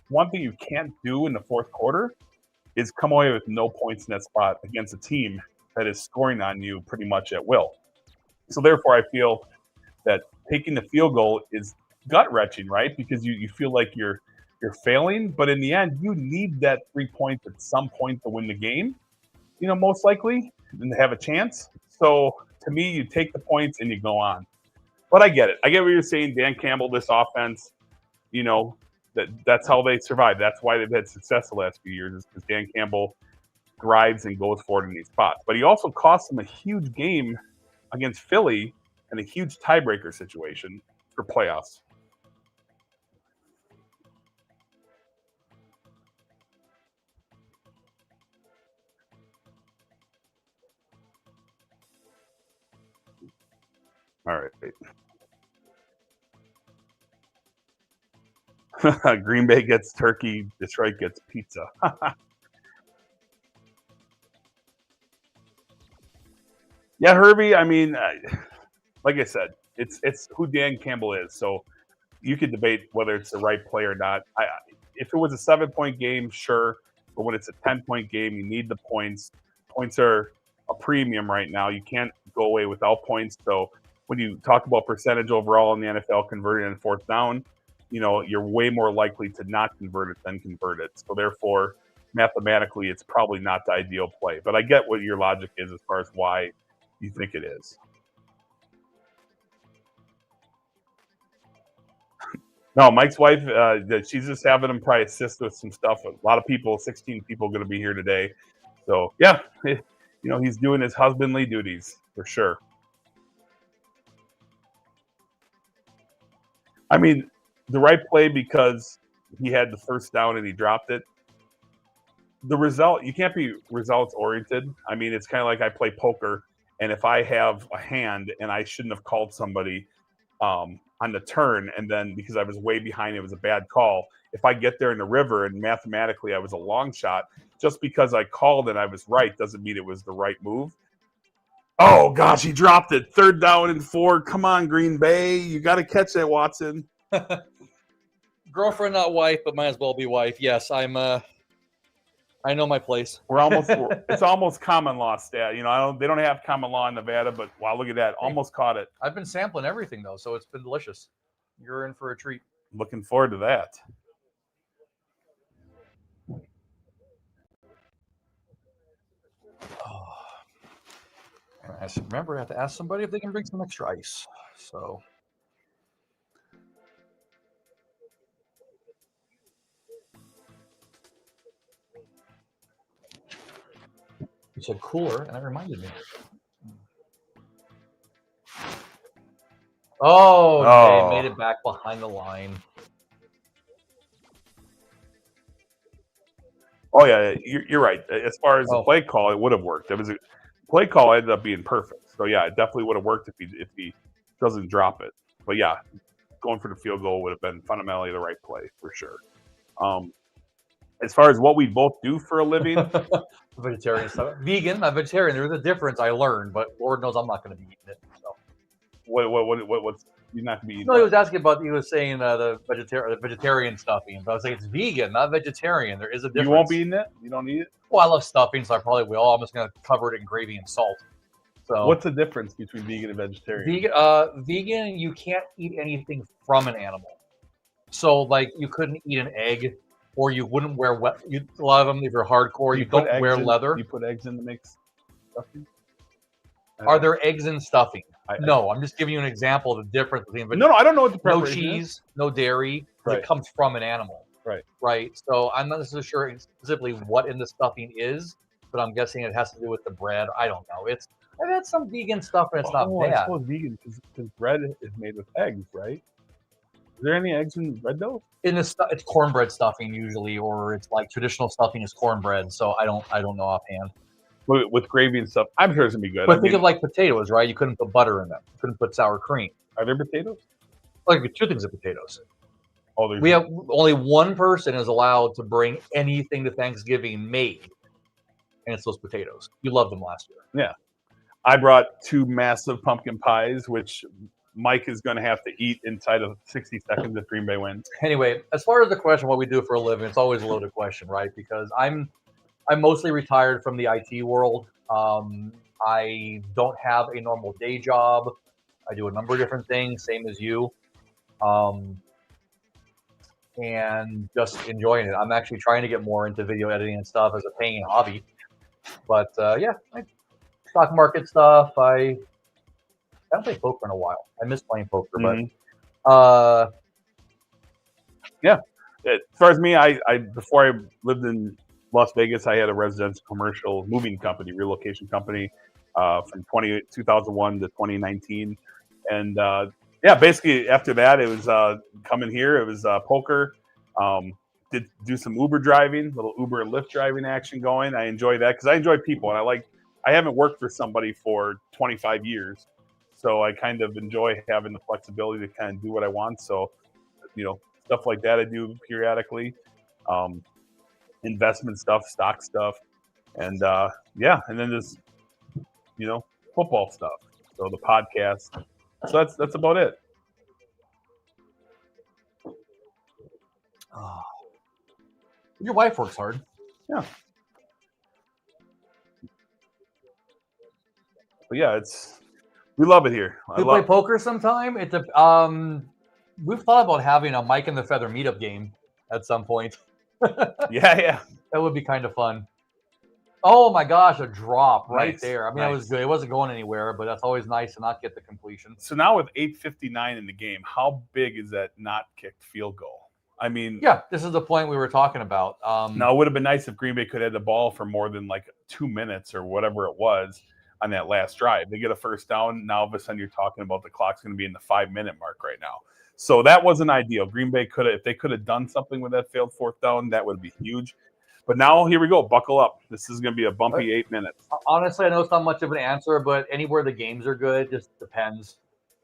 one thing you can't do in the fourth quarter is come away with no points in that spot against a team that is scoring on you pretty much at will. So therefore, I feel that taking the field goal is gut-wrenching, right? Because you feel like you're failing, but in the end, you need that 3 points at some point to win the game, most likely, and to have a chance. So to me, you take the points and you go on. But I get it. I get what you're saying. Dan Campbell, this offense, that's how they survive. That's why they've had success the last few years, is because Dan Campbell thrives and goes forward in these spots. But he also cost them a huge game against Philly and a huge tiebreaker situation for playoffs. All right. Green Bay gets turkey. Detroit gets pizza. Yeah, Herbie. I mean, like I said, it's who Dan Campbell is. So you could debate whether it's the right play or not. If it was a 7-point game, sure. But when it's a 10-point game, you need the points. Points are a premium right now. You can't go away without points. So when you talk about percentage overall in the NFL converting on fourth down, you're way more likely to not convert it than convert it. So therefore, mathematically, it's probably not the ideal play. But I get what your logic is as far as why you think it is. No, Mike's wife, she's just having him probably assist with some stuff. A lot of people, 16 people, going to be here today. So yeah, he's doing his husbandly duties for sure. I mean, the right play because he had the first down and he dropped it. The result, you can't be results oriented. I mean, it's kind of like I play poker, and if I have a hand and I shouldn't have called somebody on the turn, and then because I was way behind, it was a bad call. If I get there in the river and mathematically I was a long shot, just because I called and I was right doesn't mean it was the right move. Oh, gosh, he dropped it. 3rd down and 4. Come on, Green Bay. You got to catch that, Watson. Girlfriend, not wife, but might as well be wife. Yes, I know my place. It's almost common law stat. They don't have common law in Nevada, but wow, look at that. Almost caught it. I've been sampling everything, though, so it's been delicious. You're in for a treat. Looking forward to that. Remember, I have to ask somebody if they can bring some extra ice. So. You said cooler, and that reminded me. They made it back behind the line. Oh, yeah, you're right. As far as the play call, it would have worked. It was a play call ended up being perfect. So, yeah, it definitely would have worked if he doesn't drop it. But, yeah, going for the field goal would have been fundamentally the right play for sure. As far as what we both do for a living. Vegetarian stuff. Vegan, not vegetarian. There's a difference I learned, but Lord knows I'm not going to be eating it. So. What's you're not going to be eating? No, he was asking about, he was saying the vegetarian stuffing. But I was saying it's vegan, not vegetarian. There is a difference. You won't be eating it? You don't eat it? Well, I love stuffing, so I probably will. I'm just going to cover it in gravy and salt. So what's the difference between vegan and vegetarian? Vegan, you can't eat anything from an animal. So, like, you couldn't eat an egg, or you wouldn't wear a lot of them, if you're hardcore, you don't wear leather. You put eggs in the mix stuffing? Are there eggs in stuffing? No, I'm just giving you an example of the difference between. No, I don't know what the preparation is. No cheese, no dairy. Right. It comes from an animal. Right. So I'm not necessarily sure specifically what in the stuffing is, but I'm guessing it has to do with the bread. I don't know. I've had some vegan stuff and it's not bad. I suppose vegan because bread is made with eggs, right? Is there any eggs in bread though? It's cornbread stuffing usually, or it's like traditional stuffing is cornbread. So I don't know offhand. With gravy and stuff, I'm sure it's gonna be good. But think of like potatoes, right? You couldn't put butter in them. You couldn't put sour cream. Are there potatoes? Like 2 things of potatoes. Oh, there's We have only one person is allowed to bring anything to Thanksgiving made, and it's those potatoes. You loved them last year. yeah. I brought 2 massive pumpkin pies, which Mike is going to have to eat inside of 60 seconds if Green Bay wins. Anyway, as far as the question, what we do for a living, it's always a loaded question, right? Because I'm mostly retired from the IT world. I don't have a normal day job. I do a number of different things, same as you, and just enjoying it. I'm actually trying to get more into video editing and stuff as a paying hobby. But yeah, stock market stuff. I haven't played poker in a while. I miss playing poker, but yeah. As far as me, I before I lived in Las Vegas, I had a residential commercial moving company, relocation company, from 2001 to 2019, and yeah, basically after that, it was coming here. It was poker. Did do some Uber driving, little Uber and Lyft driving action going. I enjoy that because I enjoy people, and I haven't worked for somebody for 25 years, so I kind of enjoy having the flexibility to kind of do what I want. So, stuff like that I do periodically, investment stuff, stock stuff, and yeah, and then just football stuff. So the podcast. So that's about it. your wife works hard. Yeah. But yeah, we love it here. We play poker sometime. It's we've thought about having a Mike and the Feather meetup game at some point. Yeah. That would be kind of fun. Oh my gosh, a drop right there. I mean, nice. That was good. It wasn't going anywhere, but that's always nice to not get the completion. So now with 8:59 in the game, how big is that not kicked field goal? I mean, yeah, this is the point we were talking about. Now, it would have been nice if Green Bay could have had the ball for more than like 2 minutes or whatever it was on that last drive. They get a first down. Now, all of a sudden, you're talking about the clock's going to be in the 5-minute mark right now. So that wasn't ideal. Green Bay if they could have done something with that failed fourth down, that would be huge. But now, here we go. Buckle up. This is going to be a bumpy 8 minutes. Honestly, I know it's not much of an answer, but anywhere the games are good, just depends.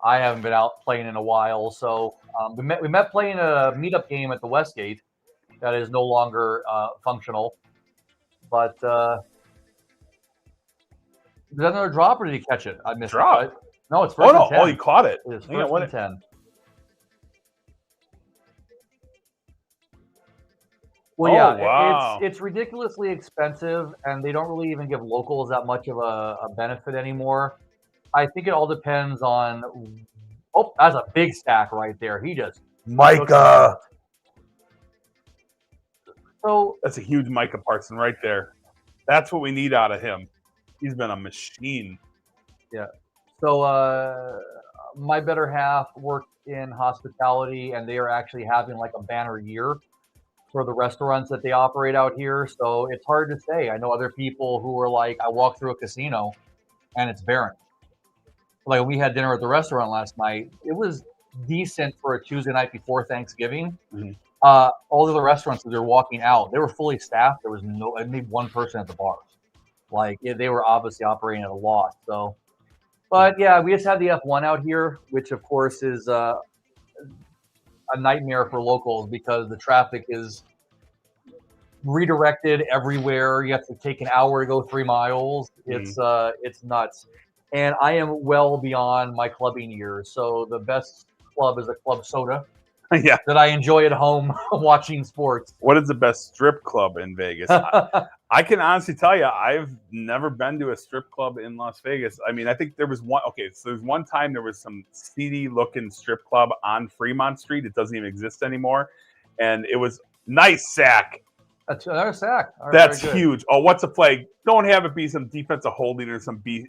I haven't been out playing in a while, so we met playing a meetup game at the Westgate that is no longer functional. But was that another drop, or did he catch it? I missed drop. it. Right? No, it's first and 10. Oh, he caught it. It is first and 10. Well, wow. It's ridiculously expensive, and they don't really even give locals that much of a benefit anymore. I think it all depends on. Oh, that's a big stack right there. He just Micah. So that's a huge Micah Parson right there. That's what we need out of him. He's been a machine. Yeah. So my better half worked in hospitality, and they are actually having like a banner year for the restaurants that they operate out here. So it's hard to say. I know other people who are like, I walked through a casino and it's barren. Like we had dinner at the restaurant last night. It was decent for a Tuesday night before Thanksgiving. Mm-hmm. All of the restaurants that they're walking out, they were fully staffed. There was maybe one person at the bars. Like they were obviously operating at a loss. So, but yeah, we just had the F1 out here, which of course is a nightmare for locals because the traffic is redirected everywhere. You have to take an hour to go 3 miles. It's nuts. And I am well beyond my clubbing years. So the best club is a club soda. Yeah. That I enjoy at home watching sports. What is the best strip club in Vegas? I can honestly tell you, I've never been to a strip club in Las Vegas. I mean, I think there was one. Okay, so there's one time there was some seedy looking strip club on Fremont Street. It doesn't even exist anymore. And it was nice sack. That's another sack. That's huge. Oh, what's a play? Don't have it be some defensive holding or some B.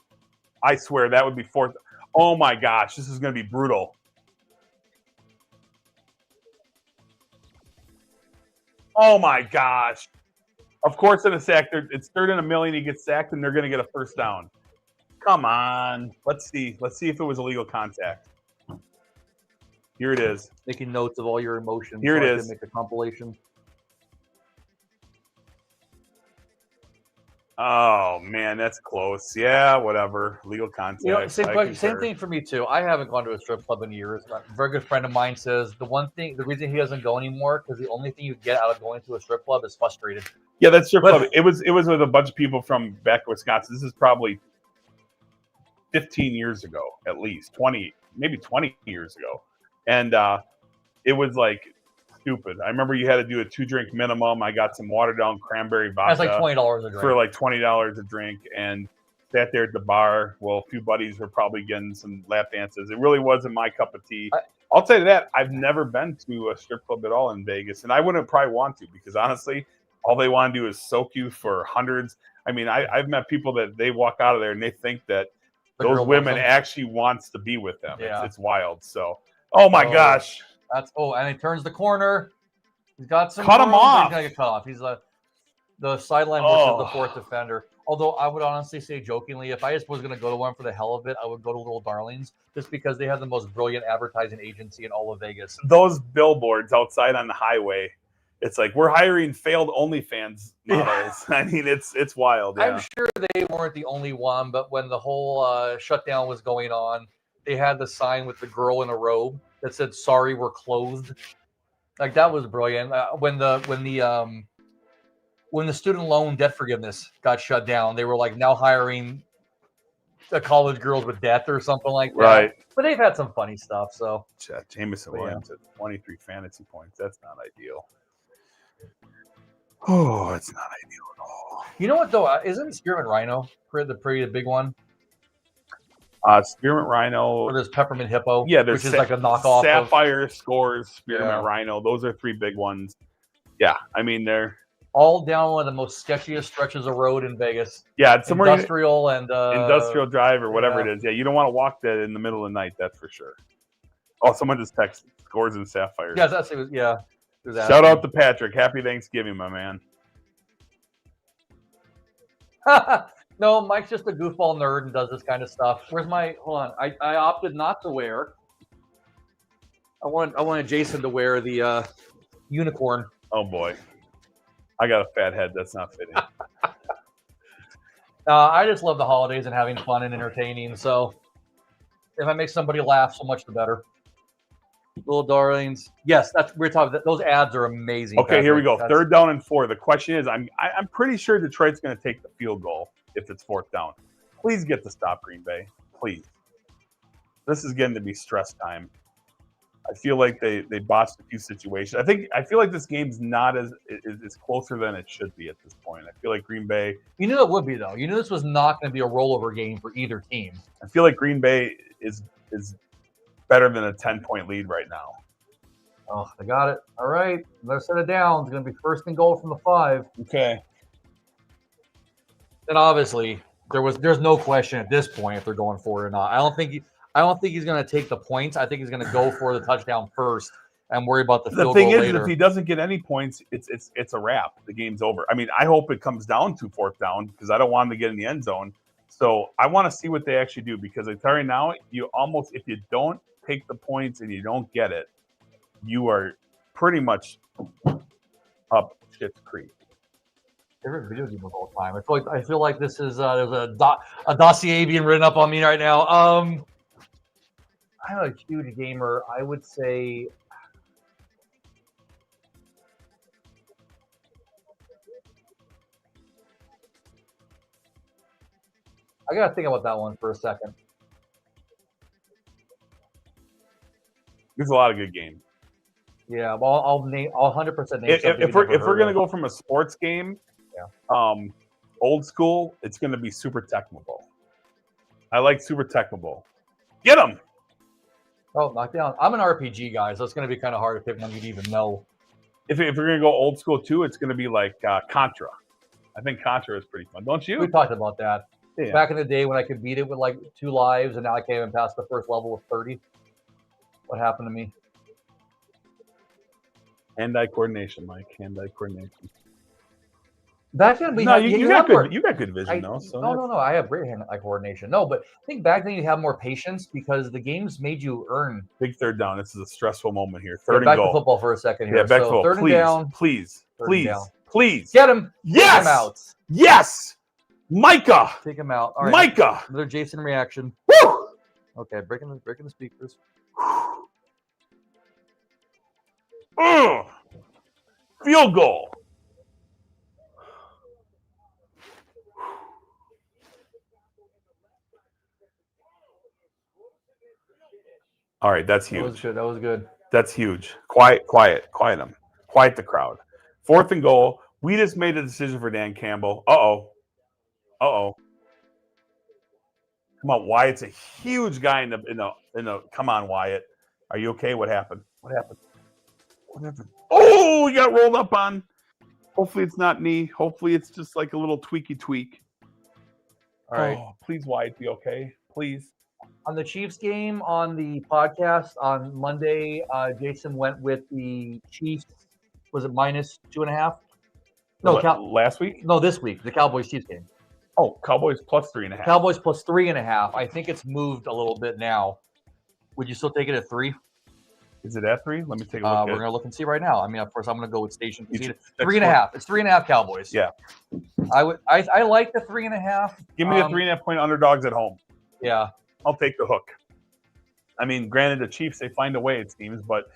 I swear that would be fourth. Oh my gosh, this is going to be brutal. Oh my gosh. Of course, in a sack, it's 3rd and 1,000,000. He gets sacked, and they're going to get a first down. Come on. Let's see. Let's see if it was illegal contact. Here it is. Making notes of all your emotions. Here it is. Make a compilation. Oh man, that's close. Yeah, whatever. Legal contact. You know, I same concur. thing for me too. I haven't gone to a strip club in years. A very good friend of mine says the reason he doesn't go anymore because the only thing you get out of going to a strip club is frustrated. Yeah, that's strip But- club. It was with a bunch of people from back in Wisconsin. This is probably 15 years ago, at least 20, maybe 20 years ago, and it was like stupid. I remember you had to do a 2-drink minimum. I got some watered down cranberry vodka. That's like $20 a drink. For like $20 a drink, and sat there at the bar. Well, a few buddies were probably getting some lap dances. It really wasn't my cup of tea. I'll tell you that I've never been to a strip club at all in Vegas, and I wouldn't probably want to because honestly, all they want to do is soak you for hundreds. I mean, I've met people that they walk out of there and they think that those women actually wants to be with them. Yeah. It's wild. So, oh my gosh. And he turns the corner. He's got some. Cut him room, but off. He's gonna get cut off. He's the sideline versus the fourth defender. Although I would honestly say, jokingly, if I just was gonna go to one for the hell of it, I would go to Little Darlings just because they have the most brilliant advertising agency in all of Vegas. Those billboards outside on the highway. It's like we're hiring failed OnlyFans models. I mean, it's wild. Yeah. I'm sure they weren't the only one, but when the whole shutdown was going on, they had the sign with the girl in a robe that said "Sorry, we're closed." Like that was brilliant. When the student loan debt forgiveness got shut down, they were like now hiring college girls with debt or something like that. Right. But they've had some funny stuff. So Jameson Williams at 23 fantasy points. That's not ideal. Oh, it's not ideal at all. You know what though? Isn't Spearmint Rhino the big one? Spearmint Rhino. Or there's Peppermint Hippo. Yeah, there's which is like a knockoff. Sapphire, Scores, Spearmint Rhino. Those are 3 big ones. Yeah, I mean they're all down one of the most sketchiest stretches of road in Vegas. Yeah, it's somewhere industrial Industrial Drive or whatever it is. Yeah, you don't want to walk that in the middle of the night. That's for sure. Oh, someone just texted Scores and Sapphire. Yeah, yeah. Shout out to Patrick. Happy Thanksgiving, my man. No, Mike's just a goofball nerd and does this kind of stuff. Where's my? Hold on. I opted not to wear. I wanted Jason to wear the unicorn. Oh boy, I got a fat head. That's not fitting. I just love the holidays and having fun and entertaining. So if I make somebody laugh, so much the better. Little Darlings. Yes, we're talking. Those ads are amazing. Okay, Patrick. Here we go. 3rd down and 4. The question is, I'm pretty sure Detroit's going to take the field goal if it's 4th down. Please get the stop, Green Bay. Please. This is getting to be stress time. I feel like they botched a few situations. I feel like this game's not as closer than it should be at this point. I feel like Green Bay. You knew it would be though. You knew this was not going to be a rollover game for either team. I feel like Green Bay is better than a 10-point lead right now. Oh, they got it. All right. Let's set it down. It's going to be 1st and goal from the 5. Okay. And obviously, there's no question at this point if they're going for it or not. I don't think he's going to take the points. I think he's going to go for the touchdown first and worry about the field goal later. The thing is, if he doesn't get any points, it's a wrap. The game's over. I mean, I hope it comes down to 4th down because I don't want him to get in the end zone. So I want to see what they actually do because I tell you now, if you don't take the points and you don't get it, you are pretty much up shit's creek. Favorite video game of all time. I feel like this is there's a dossier being written up on me right now. I'm a huge gamer. I would say I gotta think about that one for a second. There's a lot of good games. Yeah, well, I'll 100% name. If we're gonna go from a sports game, old school, it's gonna be Super Tecmo Bowl. I like Super Tecmo Bowl. Get them. Oh, knockdown. I'm an RPG guy, so it's gonna be kind of hard to pick one you'd even know. If we're gonna go old school too, it's gonna be like Contra. I think Contra is pretty fun, don't you? We talked about that. Yeah. Back in the day when I could beat it with like 2 lives, and now I can't even pass the first level with 30. What happened to me? Hand-eye coordination, Mike. Hand-eye coordination. Back then, you got good vision, though. So no. I have great hand-eye coordination. No, but I think back then you have more patience because the games made you earn. Big 3rd down. This is a stressful moment here. 3rd and back goal. to football for a second here. Yeah, back to football. 3rd and down. Please. Down. Please. Get him. Yes. Get him out. Yes. Micah. Take him out. All right. Micah. Another Jason reaction. Woo! Okay, breaking the speakers. Field goal. All right, that's huge. That was good. That's huge. Quiet them. Quiet the crowd. 4th and goal. We just made a decision for Dan Campbell. Uh-oh. Come on, Wyatt's a huge guy in the come on, Wyatt. Are you okay? What happened? Oh, you got rolled up on. Hopefully it's not knee. Hopefully it's just like a little tweaky tweak. All right. Oh, please, Wyatt, be okay. Please. On the Chiefs game on the podcast on Monday, Jason went with the Chiefs. Was it -2.5? No, last week? No, this week. The Cowboys Chiefs game. Oh, Cowboys +3.5. Cowboys +3.5. I think it's moved a little bit now. Would you still take it at 3? Is it at 3? Let me take a look. We're gonna look and see right now. I mean, of course, I'm gonna go with station. 3.5. It's 3.5 Cowboys. Yeah. I like the 3.5. Give me the 3.5 point underdogs at home. Yeah. I'll take the hook. I mean, granted, the Chiefs, they find a way, it seems, but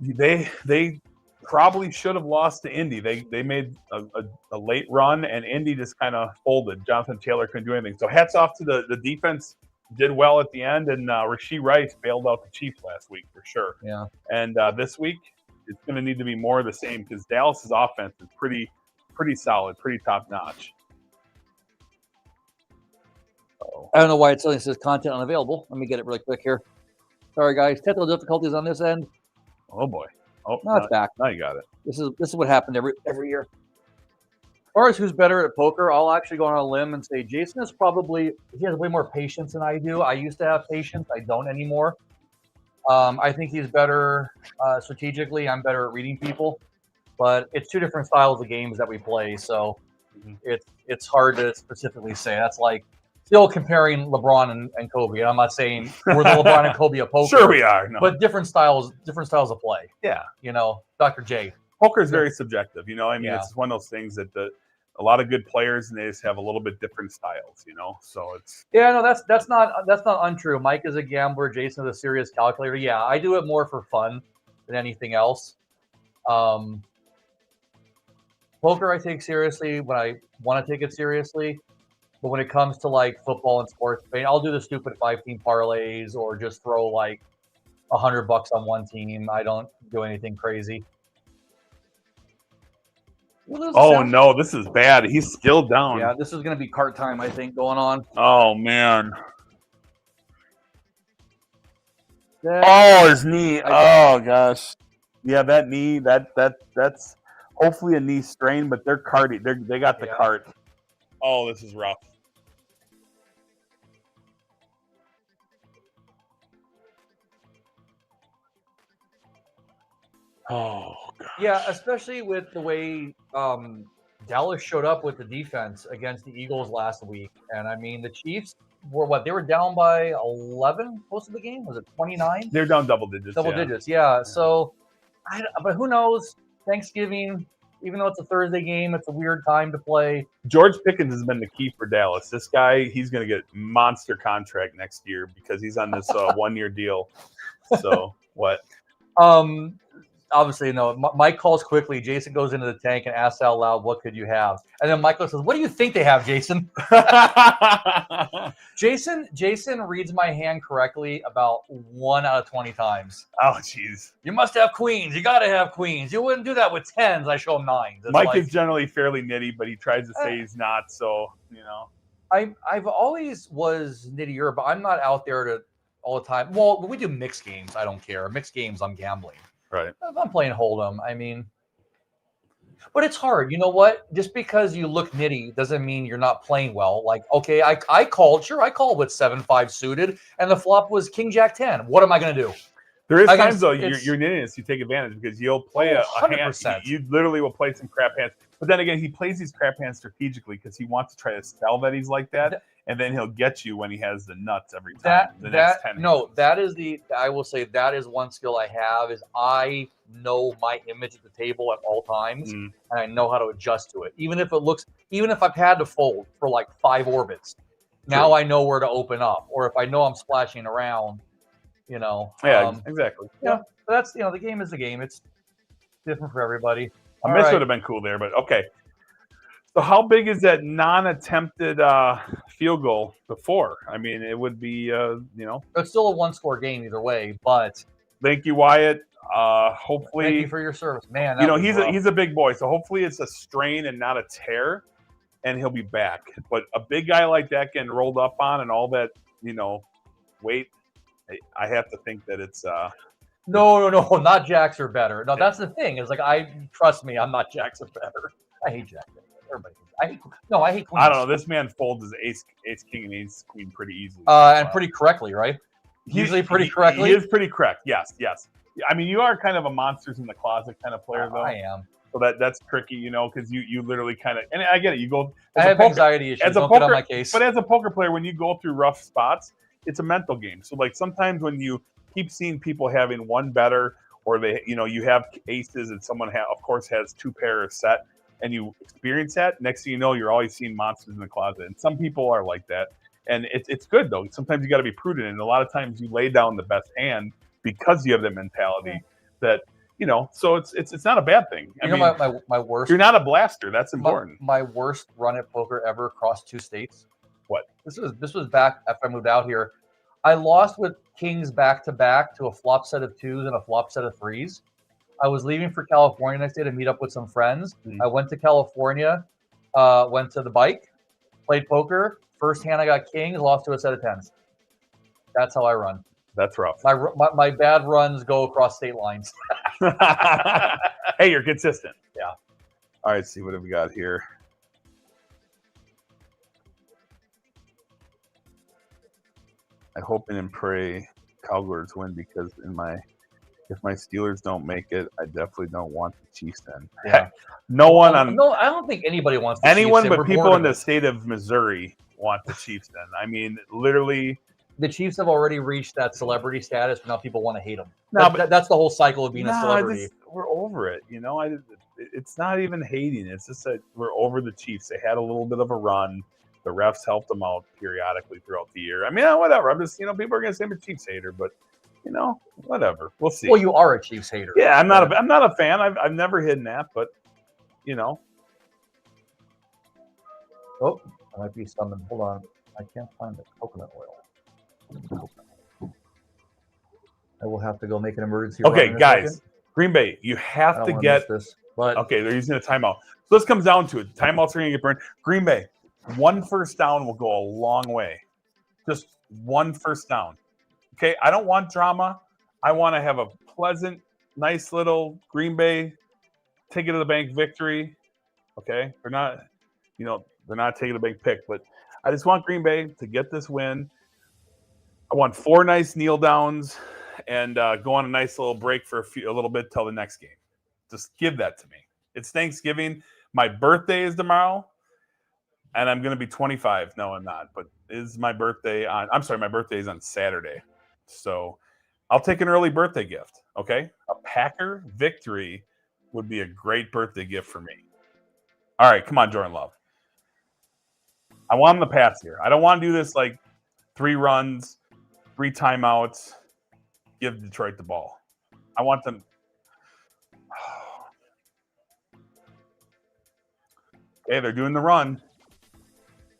they probably should have lost to Indy. They made a late run, and Indy just kind of folded. Jonathan Taylor couldn't do anything. So hats off to the defense. Did well at the end, and Rashee Rice bailed out the Chiefs last week for sure. Yeah. And this week, it's going to need to be more of the same because Dallas's offense is pretty solid, pretty top-notch. I don't know why it suddenly says content unavailable. Let me get it really quick here. Sorry, guys. Technical difficulties on this end. Oh, boy. Oh, no, it's back. Now you got it. This is what happened every year. As far as who's better at poker, I'll actually go on a limb and say Jason is probably – he has way more patience than I do. I used to have patience. I don't anymore. I think he's better strategically. I'm better at reading people. But it's two different styles of games that we play, so it's hard to specifically say. That's like – still comparing LeBron and Kobe. And I'm not saying we're the LeBron and Kobe of poker. Sure we are. No. But different styles of play. Yeah. You know, Dr. J. Poker is very subjective. You know, I mean, Yeah. It's one of those things that a lot of good players, and they just have a little bit different styles, you know? So it's... Yeah, no, that's not untrue. Mike is a gambler. Jason is a serious calculator. Yeah, I do it more for fun than anything else. Poker I take seriously when I want to take it seriously. But when it comes to like football and sports, I'll do the stupid 5-team parlays or just throw like $100 on one team. I don't do anything crazy. Oh no, this is bad. He's still down. Yeah, this is going to be cart time, I think, going on. Oh man. Oh, his knee. Oh gosh. Yeah, that knee. That's hopefully a knee strain, but they're carting. They got the cart. Oh, this is rough. Oh, gosh. Yeah, especially with the way Dallas showed up with the defense against the Eagles last week. And, I mean, the Chiefs were what? They were down by 11 most of the game? Was it 29? They're down double digits. Double digits, yeah. So, but who knows? Thanksgiving, even though it's a Thursday game, it's a weird time to play. George Pickens has been the key for Dallas. This guy, he's going to get monster contract next year because he's on this 1-year deal. So, what? Obviously, no. Mike calls quickly. Jason goes into the tank and asks out loud, "What could you have?" And then Michael says, "What do you think they have, Jason?" Jason reads my hand correctly about 1 out of 20 times. Oh, jeez. You must have queens. You got to have queens. You wouldn't do that with 10s. I show him 9s. It's Mike is generally fairly nitty, but he tries to say he's not. So, you know. I've always was nittier, but I'm not out there all the time. Well, when we do mixed games, I don't care. Mixed games, I'm gambling. Right. If I'm playing Hold'em, I mean, but it's hard. You know what? Just because you look nitty doesn't mean you're not playing well. Like, okay, I called with 7-5 suited, and the flop was King Jack 10. What am I going to do? There is times though your nittiness you take advantage because you'll play a hand. You literally will play some crap hands. But then again, he plays these crap hands strategically because he wants to try to sell that he's like that. and then he'll get you when he has the nuts every time. I will say that is one skill I have is I know my image at the table at all times, and I know how to adjust to it. Even if I've had to fold for like 5 orbits, now I know where to open up. Or if I know I'm splashing around, exactly. Yeah, but that's the game is the game. It's different for everybody. A miss would have been cool there, but okay. So how big is that non-attempted field goal before? I mean, it would be, It's still a 1-score game either way, but... Thank you, Wyatt. Hopefully... Thank you for your service. Man, he's a big boy, so hopefully it's a strain and not a tear, and he'll be back. But a big guy like that getting rolled up on and all that, weight, I have to think that it's... No, not Jacks are better. No, that's the thing. Is trust me, I'm not Jacks are better. I hate Jacks. Everybody. I hate queens. I don't know. This man folds his ace king and ace queen pretty easily. And pretty correctly, right? Usually pretty correctly. He is pretty correct. Yes. I mean, you are kind of a monsters in the closet kind of player, though. I am. So that's tricky, because you literally kind of, and I get it. You go. I have anxiety issues. Don't get on my case. But as a poker player, when you go through rough spots, it's a mental game. So sometimes when you keep seeing people having one better, or they, you have aces and someone of course has 2 pairs set, and you experience that, next thing you know, you're always seeing monsters in the closet. And some people are like that. And it's good, though. Sometimes you got to be prudent. And a lot of times you lay down the best hand because you have that mentality that, so it's not a bad thing. I mean, my worst... You're not a blaster. That's important. My worst run at poker ever across 2 states. What? This was back after I moved out here. I lost with kings back-to-back to a flop set of 2s and a flop set of 3s. I was leaving for California next day to meet up with some friends. I went to California, went to the bike, played poker. First hand I got kings, lost to a set of 10s. That's how I run. That's rough. My bad runs go across state lines. Hey, you're consistent. Yeah. All right, let's see what have we got here. I hope and pray Cowboys win because if my Steelers don't make it, I definitely don't want the Chiefs in. Yeah. No, I don't think anybody wants the anyone Chiefs but people in the state of Missouri want the Chiefs in. I mean, literally. The Chiefs have already reached that celebrity status, but now people want to hate them. That's the whole cycle of being a celebrity. We're over it. It's not even hating. It's just that we're over the Chiefs. They had a little bit of a run. The refs helped them out periodically throughout the year. I mean, whatever. I'm just, people are going to say I'm a Chiefs hater, but whatever. We'll see. Well, you are a Chiefs hater. Yeah, I'm not a fan. I've never hidden that, but Oh, I might be summoned. Hold on. I can't find the coconut oil. I will have to go make an emergency. Okay, guys. Green Bay, you have to get this. But okay, they're using a timeout. So this comes down to it. Timeouts are going to get burned. Green Bay, 1 first down will go a long way. Just 1 first down. Okay, I don't want drama. I want to have a pleasant, nice little Green Bay take it to the bank victory. Okay, they're not taking a big pick, but I just want Green Bay to get this win. I want 4 nice kneel downs and go on a nice little break for a little bit till the next game. Just give that to me. It's Thanksgiving. My birthday is tomorrow, and I'm going to be 25. No, I'm not, but my birthday is on Saturday. So I'll take an early birthday gift, okay? A Packer victory would be a great birthday gift for me. All right, come on, Jordan Love. I want him to pass here. I don't want to do this 3 runs, 3 timeouts, give Detroit the ball. I want them. Okay, they're doing the run.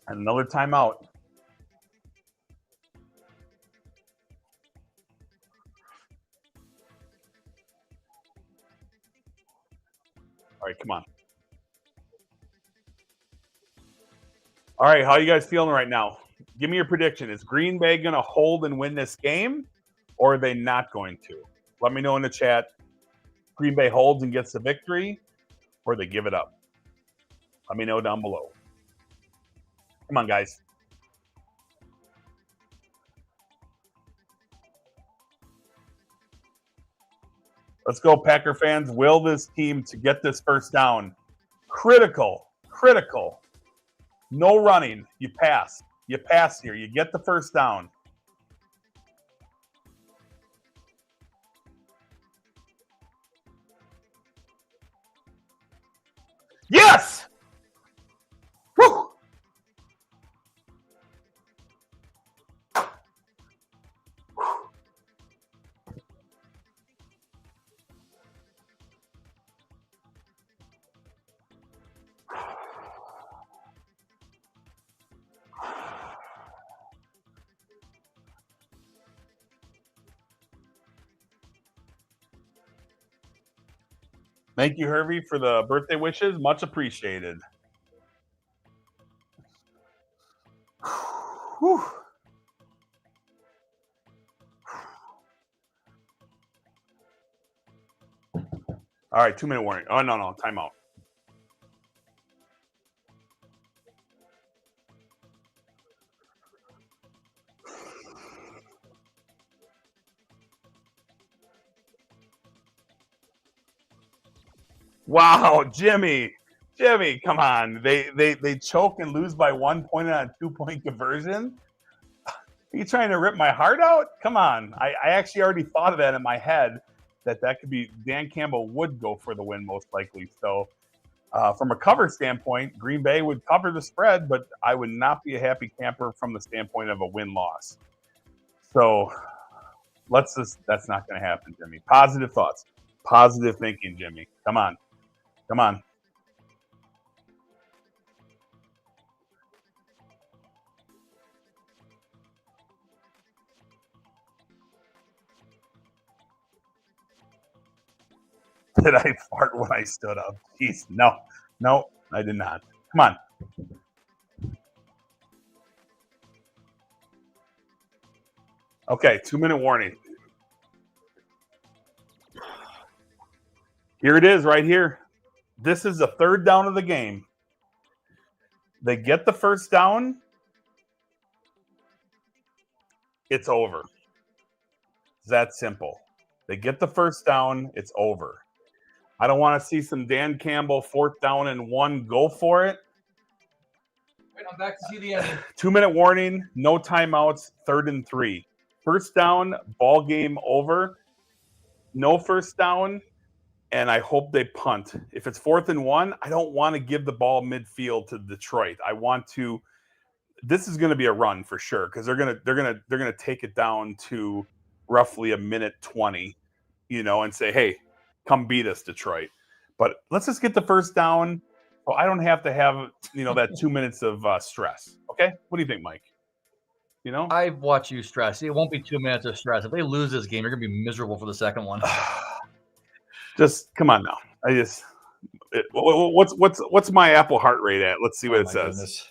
And another timeout. All right, come on. All right, how are you guys feeling right now? Give me your prediction. Is Green Bay going to hold and win this game, or are they not going to? Let me know in the chat. Green Bay holds and gets the victory, or they give it up. Let me know down below. Come on, guys. Let's go, Packer fans. Will this team to get this first down? Critical. No running. You pass. You pass here. You get the first down. Yes! Woo! Thank you, Hervey, for the birthday wishes. Much appreciated. Whew. All right, 2-minute warning. Oh, no, timeout. Wow, Jimmy, come on. They choke and lose by 1 point on a 2-point conversion. Are you trying to rip my heart out? Come on. I actually already thought of that in my head that could be Dan Campbell would go for the win most likely. So from a cover standpoint, Green Bay would cover the spread, but I would not be a happy camper from the standpoint of a win-loss. So that's not going to happen, Jimmy. Positive thoughts. Positive thinking, Jimmy. Come on. Did I fart when I stood up? Jeez, no, I did not. Come on. Okay, 2-minute warning. Here it is right here. This is the third down of the game. They get the first down. It's over. It's that simple. They get the first down. It's over. I don't want to see some Dan Campbell 4th down and 1. Go for it. Wait, I'm back to see the ending. 2-minute warning. No timeouts. 3rd and 3. First down. Ball game over. No first down. And I hope they punt. If it's 4th and 1, I don't want to give the ball midfield to Detroit. I want to. This is going to be a run for sure because they're gonna take it down to roughly 1:20, and say, hey, come beat us, Detroit. But let's just get the first down, so I don't have to have that 2 minutes of stress. Okay, what do you think, Mike? I've watched you stress. It won't be 2 minutes of stress. If they lose this game, you're gonna be miserable for the second one. Just come on now. What's my Apple heart rate at? Let's see what it says. Goodness.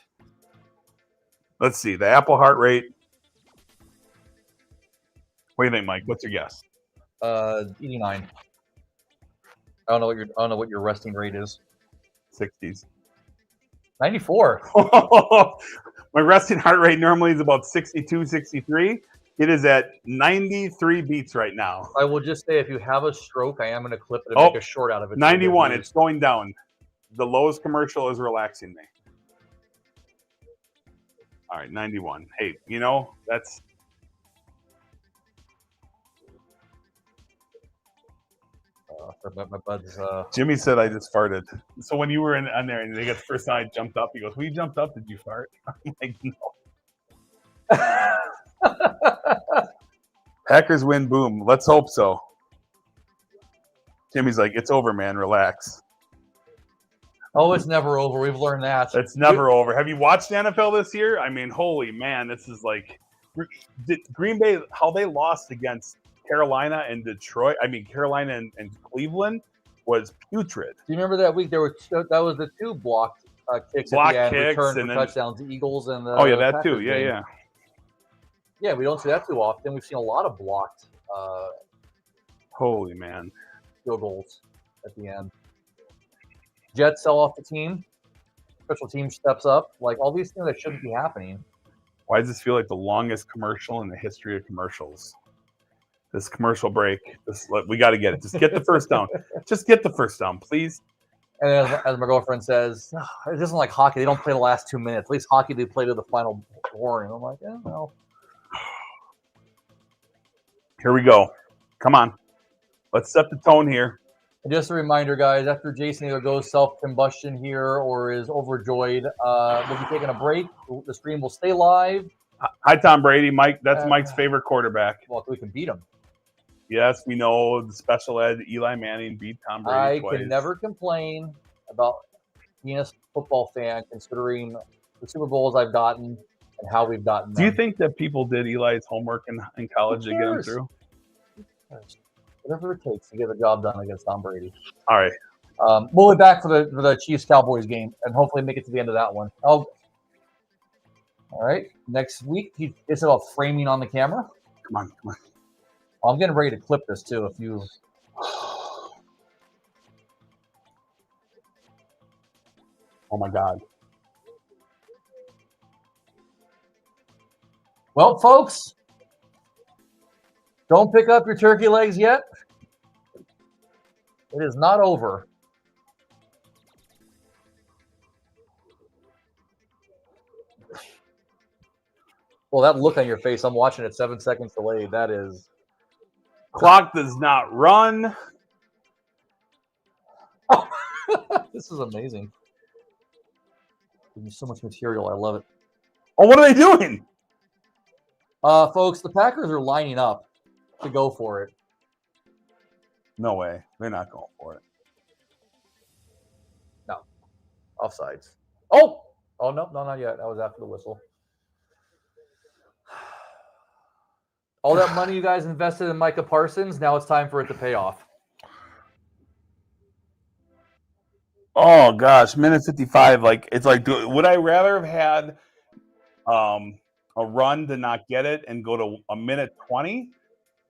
Let's see the Apple heart rate. What do you think, Mike? What's your guess? 89. I don't know what your resting rate is. 60s. 94. My resting heart rate normally is about 62, 63. It is at 93 beats right now. I will just say, if you have a stroke, I am going to clip it and make a short out of it. 91. It's going down. The Lowe's commercial is relaxing me. All right, 91. Hey, that's. My buds. Jimmy said I just farted. So when you were on there and they got the first time I jumped up, he goes, "When you jumped up, did you fart?" I'm like, no. Packers win, boom. Let's hope so. Jimmy's like, it's over, man. Relax. Oh, it's never over. We've learned that. It's never over. Have you watched the NFL this year? I mean, holy man, this is like Green Bay, how they lost against Carolina and Detroit. I mean, Carolina and Cleveland was putrid. Do you remember that week? That was the 2 blocked kicks Block at the end, kicks return and for then, touchdowns. The Eagles and the that Packers too. game. Yeah. Yeah, we don't see that too often. We've seen a lot of blocked Holy man. field goals at the end. Jets sell off the team. Special team steps up. Like, all these things that shouldn't be happening. Why does this feel like the longest commercial in the history of commercials? This commercial break. We got to get it. Just get the first down. Just get the first down, please. And as my girlfriend says, "Oh, it isn't like hockey. They don't play the last 2 minutes. At least hockey, they play to the final horn." I'm like, yeah, well. Here we go. Come on. Let's set the tone here. And just a reminder, guys, after Jason either goes self-combustion here or is overjoyed, we'll be taking a break. The stream will stay live. Hi, Tom Brady. Mike, that's Mike's favorite quarterback. Well, we can beat him. Yes, we know the special ed Eli Manning beat Tom Brady twice. I can never complain about being a football fan, considering the Super Bowls I've gotten and how we've gotten them. Do you think that people did Eli's homework in college to get him through? Whatever it takes to get the job done against Tom Brady. All right. We'll be back for the Chiefs-Cowboys game and hopefully make it to the end of that one. All right. Next week, it's about framing on the camera. Come on. I'm getting ready to clip this, too, if you... Oh, my God. Well, folks, don't pick up your turkey legs yet. It is not over. Well, that look on your face, I'm watching it 7 seconds delayed. That is... Clock does not run. Oh, this is amazing. There's so much material. I love it. Oh, what are they doing? Folks, the Packers are lining up to go for it. No way. They're not going for it. No. Offsides. Oh, no, not yet. That was after the whistle. All that money you guys invested in Micah Parsons, now it's time for it to pay off. Oh, gosh. Minute 55. It's like, would I rather have had a run to not get it and go to a minute 20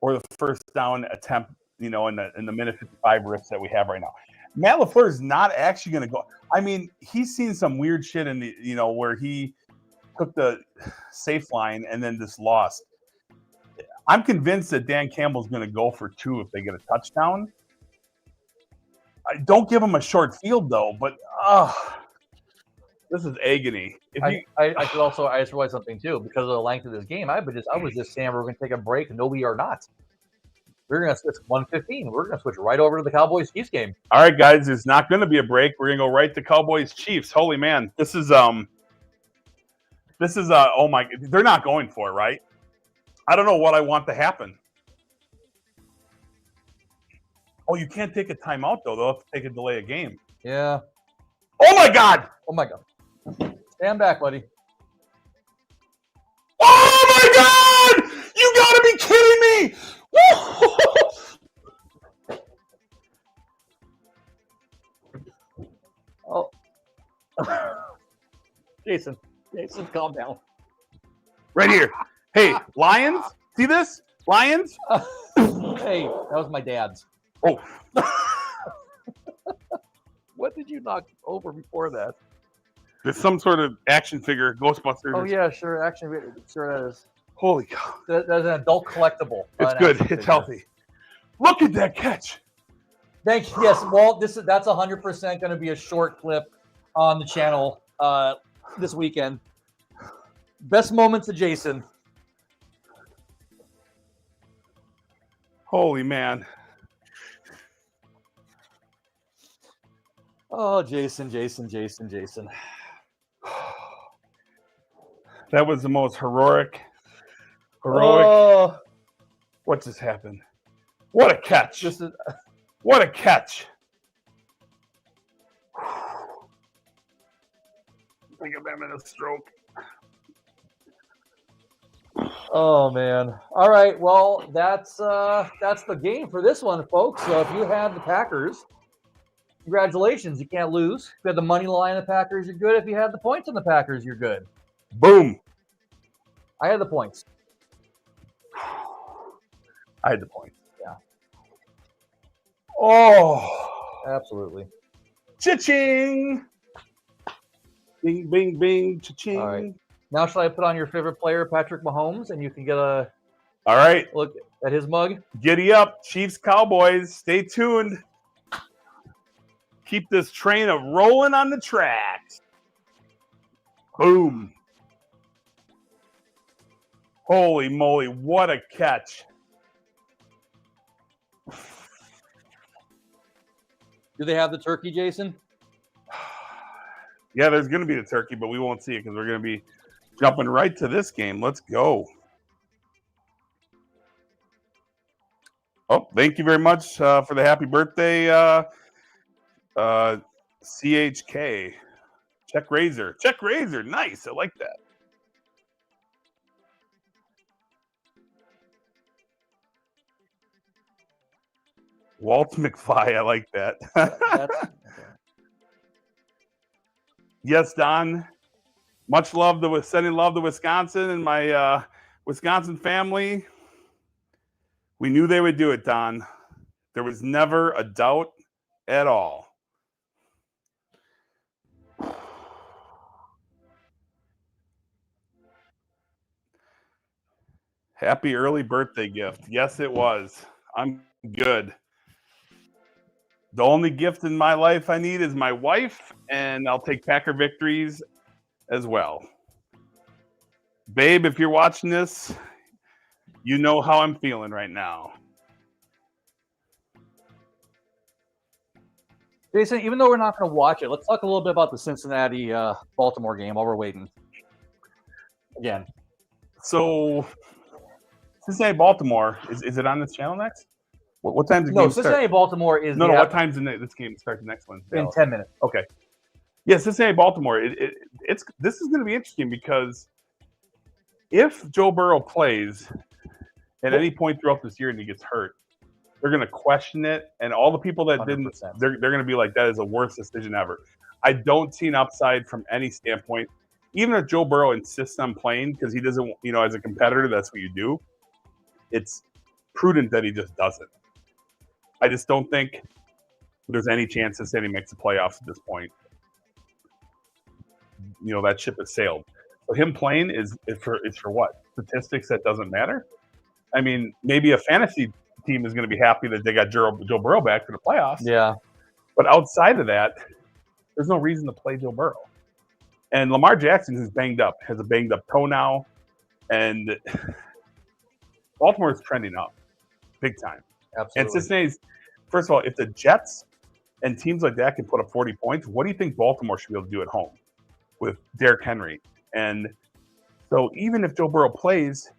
or the first down attempt, in the minute 55 rips that we have right now? Matt LaFleur is not actually going to go. I mean, he's seen some weird shit in the, where he took the safe line and then just lost. I'm convinced that Dan Campbell's going to go for 2 if they get a touchdown. I don't give him a short field, though, but this is agony. I just realized something, too, because of the length of this game. I was just saying we're going to take a break. No, we are not. We're going to switch 1:15. We're going to switch right over to the Cowboys-Chiefs game. All right, guys, there's not going to be a break. We're going to go right to Cowboys-Chiefs. Holy man, this is oh my, they're not going for it, right? I don't know what I want to happen. Oh, you can't take a timeout, though. They'll have to take a delay a game. Yeah. Oh, my God. Oh, my God. Stand back, buddy. Oh, my God. You got to be kidding me. Oh. Jason, calm down. Right here. Hey, Lions, see this? Lions? Hey, that was my dad's. Oh. What did you knock over before that? There's some sort of action figure, Ghostbusters. Oh, yeah, sure. Action figure. Sure, that is. Holy cow. That's an adult collectible. It's good. It's healthy. Look at that catch. Thank you. Yes, Walt, that's 100% going to be a short clip on the channel this weekend. Best moments of Jason. Holy man. Oh, Jason. That was the most heroic. Oh. What just happened? What a catch. What a catch. I think I'm having a stroke. Oh man! All right, well that's the game for this one, folks. So if you had the Packers, congratulations, you can't lose. If you had the money line on the Packers, you're good. If you had the points on the Packers, you're good. Boom! I had the points. I had the points. Yeah. Oh, absolutely. Cha-ching! Bing, bing, bing, cha-ching. All right. Now, shall I put on your favorite player, Patrick Mahomes, and you can get a look at his mug? Giddy up, Chiefs, Cowboys. Stay tuned. Keep this train of rolling on the tracks. Boom. Holy moly, what a catch. Do they have the turkey, Jason? Yeah, there's going to be the turkey, but we won't see it because we're going to be jumping right to this game. Let's go. Oh, thank you very much for the happy birthday, CHK. Check Razor. Check Razor. Nice. I like that. Walt McFly. I like that. Yes, Don. Much love sending love to Wisconsin and my Wisconsin family. We knew they would do it, Don. There was never a doubt at all. Happy early birthday gift. Yes, it was. I'm good. The only gift in my life I need is my wife, and I'll take Packer victories as well. Babe, if you're watching this, you know how I'm feeling right now. Jason, even though we're not going to watch it, let's talk a little bit about the Cincinnati-Baltimore game while we're waiting. Again. So, Cincinnati-Baltimore, is it on this channel next? What time's the game start? No, Cincinnati-Baltimore is... No, what time's this game start, the next one? In 10 minutes. Okay. Yeah, Cincinnati-Baltimore, this is going to be interesting because if Joe Burrow plays at any point throughout this year and he gets hurt, they're going to question it, and all the people that 100%. Didn't, they're going to be like, that is the worst decision ever. I don't see an upside from any standpoint. Even if Joe Burrow insists on playing because he doesn't, as a competitor, that's what you do. It's prudent that he just doesn't. I just don't think there's any chance Cincinnati makes the playoffs at this point. That ship has sailed. So him playing is for what? Statistics that doesn't matter? I mean, maybe a fantasy team is going to be happy that they got Joe Burrow back for the playoffs. Yeah. But outside of that, there's no reason to play Joe Burrow. And Lamar Jackson, who's banged up, has a banged up toe now. And Baltimore is trending up big time. Absolutely. And Cincinnati's, first of all, if the Jets and teams like that can put up 40 points, what do you think Baltimore should be able to do at home with Derrick Henry? And so even if Joe Burrow plays,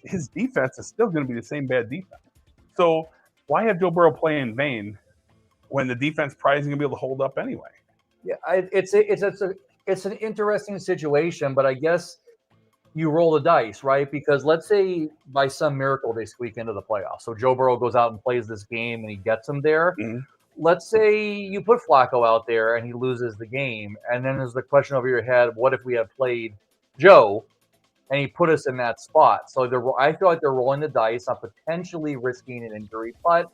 his defense is still going to be the same bad defense. So why have Joe Burrow play in vain when the defense probably isn't going to be able to hold up anyway? Yeah, it's an interesting situation, but I guess you roll the dice, right? Because let's say by some miracle they squeak into the playoffs. So Joe Burrow goes out and plays this game and he gets them there. Mm-hmm. Let's say you put Flacco out there and he loses the game. And then there's the question over your head, what if we had played Joe and he put us in that spot? So I feel like they're rolling the dice on potentially risking an injury. But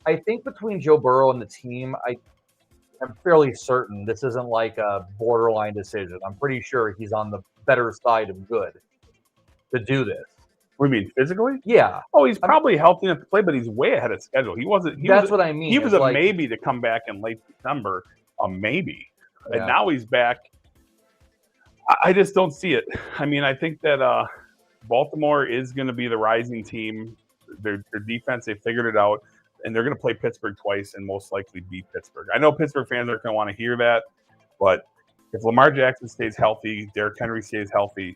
I think between Joe Burrow and the team, I'm fairly certain this isn't like a borderline decision. I'm pretty sure he's on the better side of good to do this. What do you mean, physically? Yeah. Oh, he's probably healthy enough to play, but he's way ahead of schedule. That's what I mean. He was a maybe to come back in late December, a maybe. Yeah. And now he's back. I just don't see it. I mean, I think that Baltimore is going to be the rising team. Their defense, they figured it out. And they're going to play Pittsburgh twice and most likely beat Pittsburgh. I know Pittsburgh fans aren't going to want to hear that, but if Lamar Jackson stays healthy, Derrick Henry stays healthy,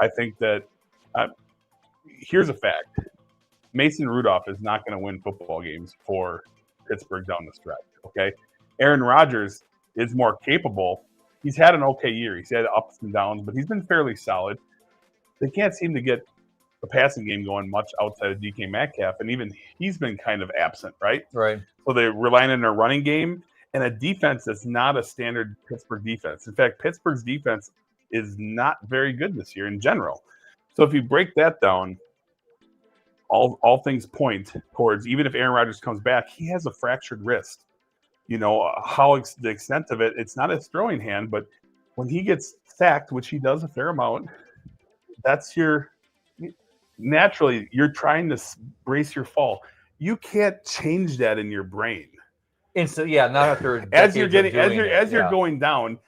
I think that here's a fact. Mason Rudolph is not going to win football games for Pittsburgh down the stretch, okay? Aaron Rodgers is more capable. He's had an okay year. He's had ups and downs, but he's been fairly solid. They can't seem to get the passing game going much outside of DK Metcalf, and even he's been kind of absent, right? Right. So they're relying on their running game and a defense that's not a standard Pittsburgh defense. In fact, Pittsburgh's defense is not very good this year in general. So if you break that down, all things point towards, even if Aaron Rodgers comes back, he has a fractured wrist. The extent of it, it's not his throwing hand, but when he gets sacked, which he does a fair amount, naturally, you're trying to brace your fall. You can't change that in your brain. Instant, yeah, not after as you're going down,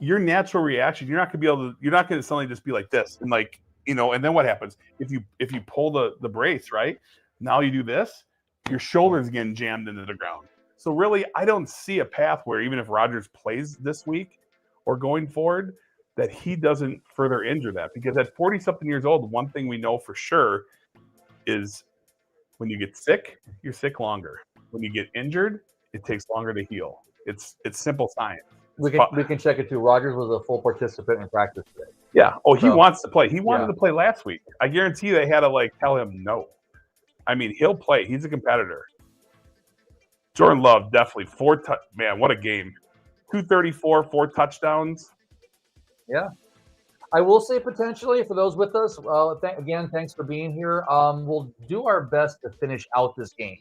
your natural reaction, you're not going to suddenly just be like this and like, and then what happens if you pull the brace, right? Now you do this, your shoulder's getting jammed into the ground. So really, I don't see a path where even if Rodgers plays this week or going forward, that he doesn't further injure that. Because at 40-something years old, one thing we know for sure is when you get sick, you're sick longer. When you get injured, it takes longer to heal. It's simple science. We can check it too. Rodgers was a full participant in practice today. Yeah. Oh, he wants to play. He wanted to play last week. I guarantee they had to tell him no. I mean, he'll play. He's a competitor. Jordan Love, definitely. Man, what a game. 234, 4 touchdowns. Yeah. I will say potentially for those with us, again, thanks for being here. We'll do our best to finish out this game,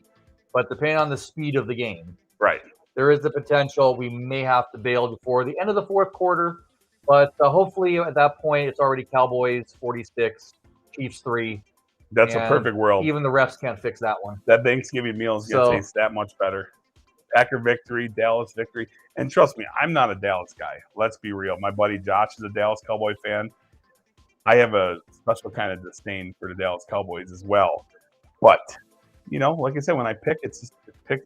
but depending on the speed of the game, right, there is the potential we may have to bail before the end of the fourth quarter. But hopefully at that point, it's already Cowboys 46, Chiefs 3. That's a perfect world. Even the refs can't fix that one. That Thanksgiving meal is going to taste that much better. Packer victory, Dallas victory. And trust me, I'm not a Dallas guy. Let's be real. My buddy Josh is a Dallas Cowboy fan. I have a special kind of disdain for the Dallas Cowboys as well. But, like I said, when I pick,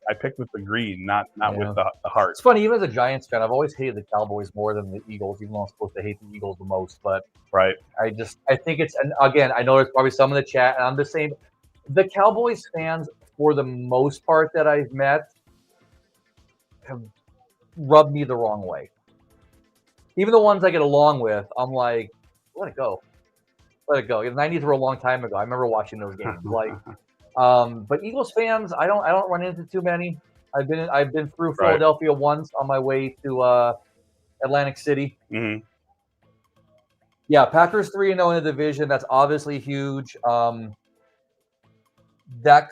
I pick with the green, not with the heart. It's funny, even as a Giants fan, I've always hated the Cowboys more than the Eagles, even though I'm supposed to hate the Eagles the most. But right, I think it's, and again, I know there's probably some in the chat, and I'm just saying, the Cowboys fans, for the most part that I've met, have rubbed me the wrong way. Even the ones I get along with, I'm like, let it go. Let it go. The 90s were a long time ago. I remember watching those games. But Eagles fans, I don't run into too many. I've been through Philadelphia once on my way to Atlantic City. Mm-hmm. Yeah, Packers 3-0 in the division. That's obviously huge. That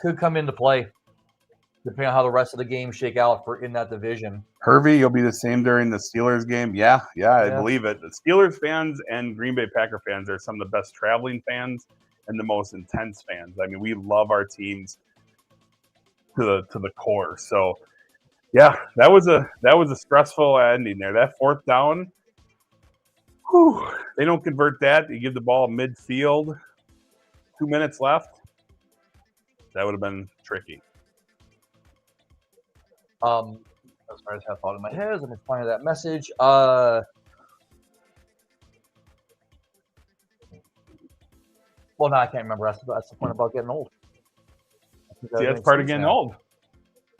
could come into play, depending on how the rest of the games shake out in that division. Hervey, you'll be the same during the Steelers game. Yeah, I believe it. The Steelers fans and Green Bay Packer fans are some of the best traveling fans and the most intense fans. I mean, we love our teams to the core. So, yeah, that was a stressful ending there. That fourth down, they don't convert that. You give the ball midfield, 2 minutes left. That would have been tricky. As far as I have thought in my head, let me find that message. Well, no, I can't remember. That's the point about getting old. See, that's part of getting old.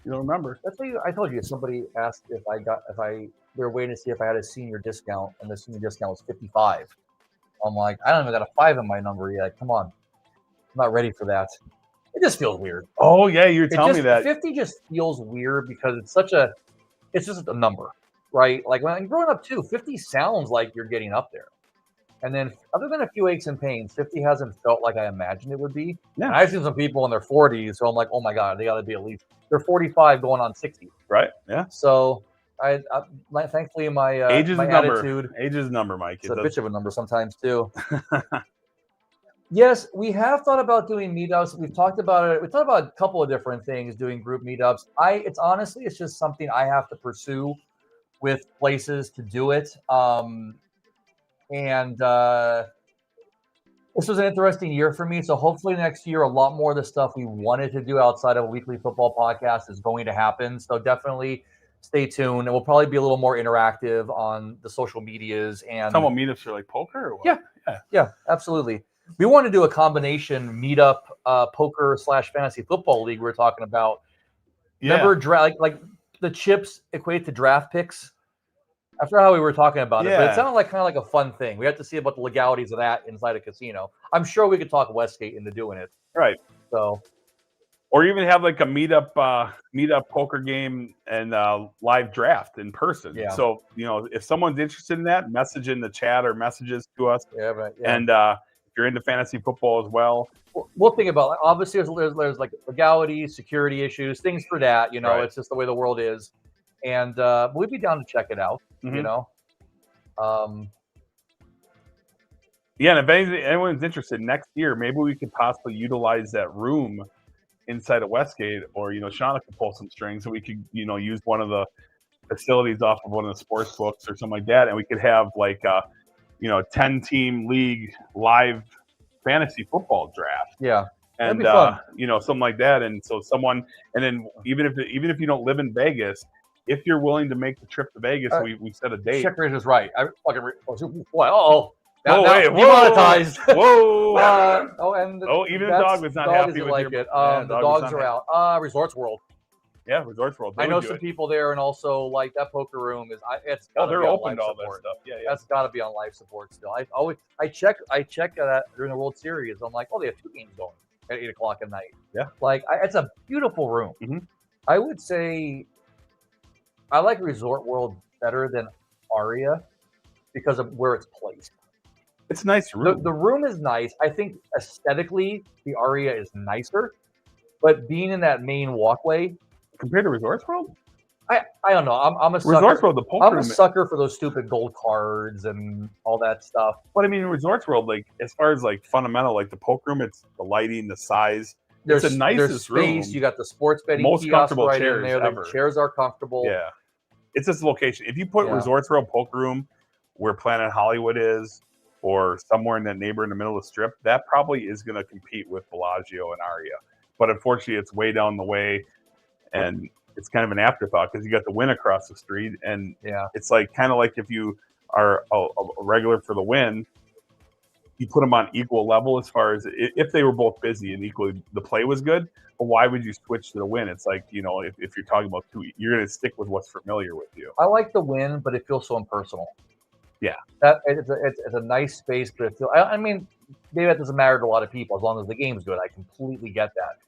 You don't remember. That's what I told you. Somebody asked if they were waiting to see if I had a senior discount, and the senior discount was 55. I'm like, I don't even got a 5 in my number yet. Come on, I'm not ready for that. It just feels weird. Oh yeah, you're telling me that 50 just feels weird because it's just a number, right? Like when I'm growing up too, 50 sounds like you're getting up there. And then other than a few aches and pains, 50 hasn't felt like I imagined it would be. Yeah. And I've seen some people in their 40s, so I'm like, oh my God, they got to be at least, they're 45 going on 60. Right, yeah. So thankfully my age is my attitude. Age is a number, Mike. It's a bitch of a number sometimes too. Yes, we have thought about doing meetups. We've talked about it. We talked about a couple of different things, doing group meetups. It's just something I have to pursue with places to do it. This was an interesting year for me. So hopefully next year, a lot more of the stuff we wanted to do outside of a weekly football podcast is going to happen. So definitely stay tuned. And we'll probably be a little more interactive on the social medias. And some meetups for like poker or what? Yeah, absolutely. We want to do a combination meetup, poker / fantasy football league we were talking about. Yeah. Remember, like the chips equate to draft picks? I forgot how we were talking about it, but it sounded kind of like a fun thing. We have to see about the legalities of that inside a casino. I'm sure we could talk Westgate into doing it. Right. So, or even have like a meetup poker game and live draft in person. Yeah. So, if someone's interested in that, message in the chat or messages to us. Yeah. And if you're into fantasy football as well, we'll think about it. Obviously there's like legalities, security issues, things for that. Right. It's just the way the world is, and we'd be down to check it out. Mm-hmm. Yeah, and if anyone's interested next year, maybe we could possibly utilize that room inside of Westgate, or Shauna could pull some strings, and we could use one of the facilities off of one of the sports books or something like that, and we could have like a 10-team league live fantasy football draft. Yeah. That'd And be fun. something like that. And so and then even if you don't live in Vegas, if you're willing to make the trip to Vegas, we set a date. Chickridge is right. I fucking what? Oh, Whoa, demonetized. Whoa. And even the dog was not happy with like your. it. Yeah, The dogs are out. Resorts World. Yeah, Resorts World. I know some people there, and also like that poker room is. It's they're open to all that stuff. Yeah, that's got to be on life support still. I check during the World Series. I'm like, they have 2 games going at 8:00 at night. Yeah, like it's a beautiful room. Mm-hmm. I would say I like Resort World better than Aria because of where it's placed. It's a nice room. The room is nice. I think aesthetically the Aria is nicer, but being in that main walkway compared to Resorts World, I don't know. I'm a sucker. Resorts World, the poker I'm a sucker for those stupid gold cards and all that stuff. But I mean, Resorts World, like as far as like fundamental, like the poker room, it's the lighting, the size. It's the nicest space. room. You got the sports betting most kiosk comfortable right chairs in there. ever. The chairs are comfortable. Yeah, it's this location. If you put Resorts World poker room where Planet Hollywood is, or somewhere in that neighbor in the middle of the strip, that probably is going to compete with Bellagio and Aria. But unfortunately, it's way down the way, and it's kind of an afterthought because you got the Wynn across the street, and it's like kind of like if you are a regular for the Wynn, you put them on equal level as far as if they were both busy and equally the play was good. But why would you switch to the Wynn? It's like if you're talking about two, you're going to stick with what's familiar with you. I like the Wynn, but it feels so impersonal. Yeah, it's a nice space, but it feels. I mean, maybe that doesn't matter to a lot of people as long as the game's good. I completely get that.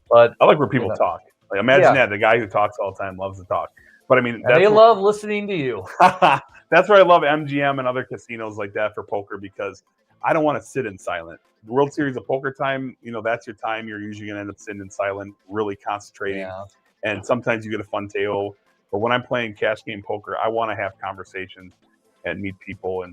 But I like where people talk. Like, imagine that the guy who talks all the time loves to talk. But I mean, they love listening to you. That's where I love MGM and other casinos like that for poker, because I don't want to sit in silent. The World Series of Poker time, that's your time. You're usually going to end up sitting in silent, really concentrating. Yeah. And sometimes you get a fun table. But when I'm playing cash game poker, I want to have conversations and meet people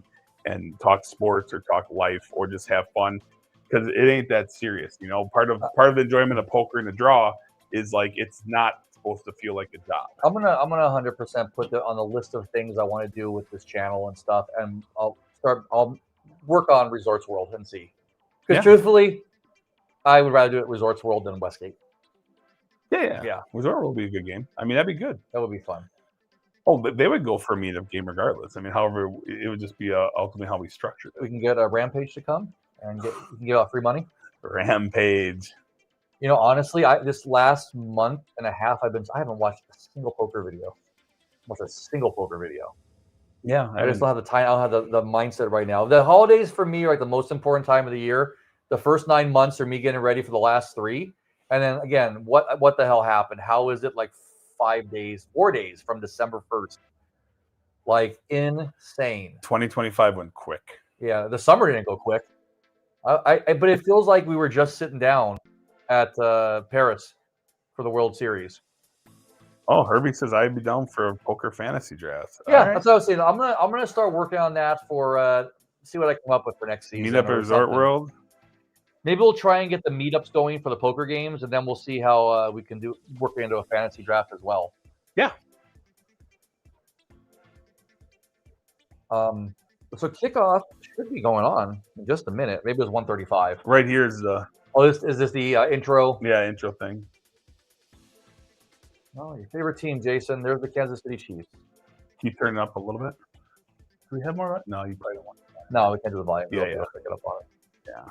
and talk sports or talk life or just have fun, because it ain't that serious. Part of the enjoyment of poker and the draw is like it's not supposed to feel like a job. I'm gonna 100% put that on the list of things I want to do with this channel and stuff, and I'll work on Resorts World and see. Because truthfully, I would rather do it at Resorts World than Westgate. Yeah. Resort World would be a good game. I mean, that'd be good. That would be fun. Oh, they would go for a meetup game regardless. I mean, however, it would just be ultimately how we structured it. We can get a Rampage to come and give out free money. Rampage. Honestly, this last month and a half, I haven't watched a single poker video. Yeah, I just don't have the time. I don't have the mindset right now. The holidays for me are like the most important time of the year. The first 9 months are me getting ready for the last 3, and then again, what the hell happened? How is it like 4 days from December 1st? Like insane. 2025 went quick. Yeah, the summer didn't go quick. But it feels like we were just sitting down at Paris for the World Series. Oh, Herbie says I'd be down for a poker fantasy draft. Yeah, that's what I was saying. I'm gonna start working on that for see what I come up with for next season. Meet up at Resort World. Maybe we'll try and get the meetups going for the poker games, and then we'll see how we can work into a fantasy draft as well. Yeah. So kickoff should be going on in just a minute. Maybe it was 1:35. Right here is the. Oh, is this the intro? Yeah, intro thing. Oh, your favorite team, Jason. There's the Kansas City Chiefs. Keep turning up a little bit. Do we have more? No, you probably don't want to. No, we can't do the volume. Yeah. Pick it up on it. Yeah.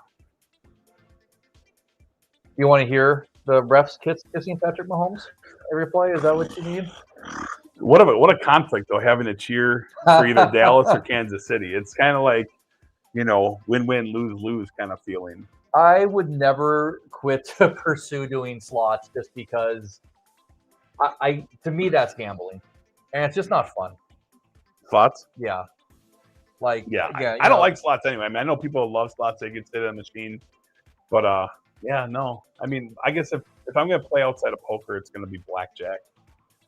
You want to hear the refs kissing Patrick Mahomes every play? Is that what you need? What a conflict though, having to cheer for either Dallas or Kansas City. It's kind of like, win-win, lose-lose kind of feeling. I would never quit to pursue doing slots just because to me that's gambling, and it's just not fun. Slots? Yeah. Like I don't like slots anyway. I mean, I know people love slots; they can sit on the machine, but no. I mean, I guess if I'm going to play outside of poker, it's going to be blackjack,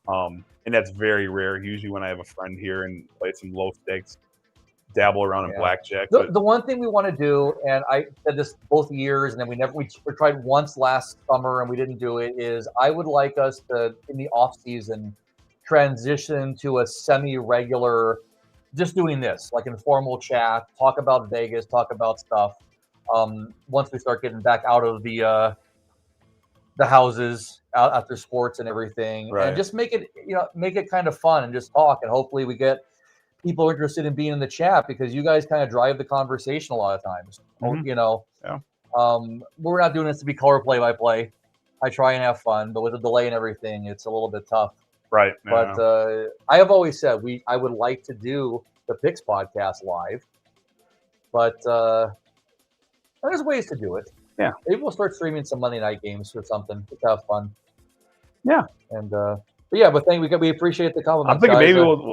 and that's very rare. Usually, when I have a friend here and play some low stakes, dabble around in Yeah. blackjack. The one thing we want to do, and I said this both years, and then we tried once last summer and we didn't do it, is I would like us to, in the off season, transition to a semi-regular, just doing this, like informal chat, talk about Vegas, talk about stuff. Once we start getting back out of the houses out after sports and everything, Right. and just make it kind of fun and just talk, and hopefully we get people interested in being in the chat, because you guys kind of drive the conversation a lot of times. Mhm. Yeah. We're not doing this to be color play-by-play. I try and have fun, but with the delay and everything, it's a little bit tough. Right. But I have always said I would like to do the Picks podcast live, but there's ways to do it. Yeah. Maybe we'll start streaming some Monday night games or something to have fun. Yeah. And but we appreciate the compliment. I'm thinking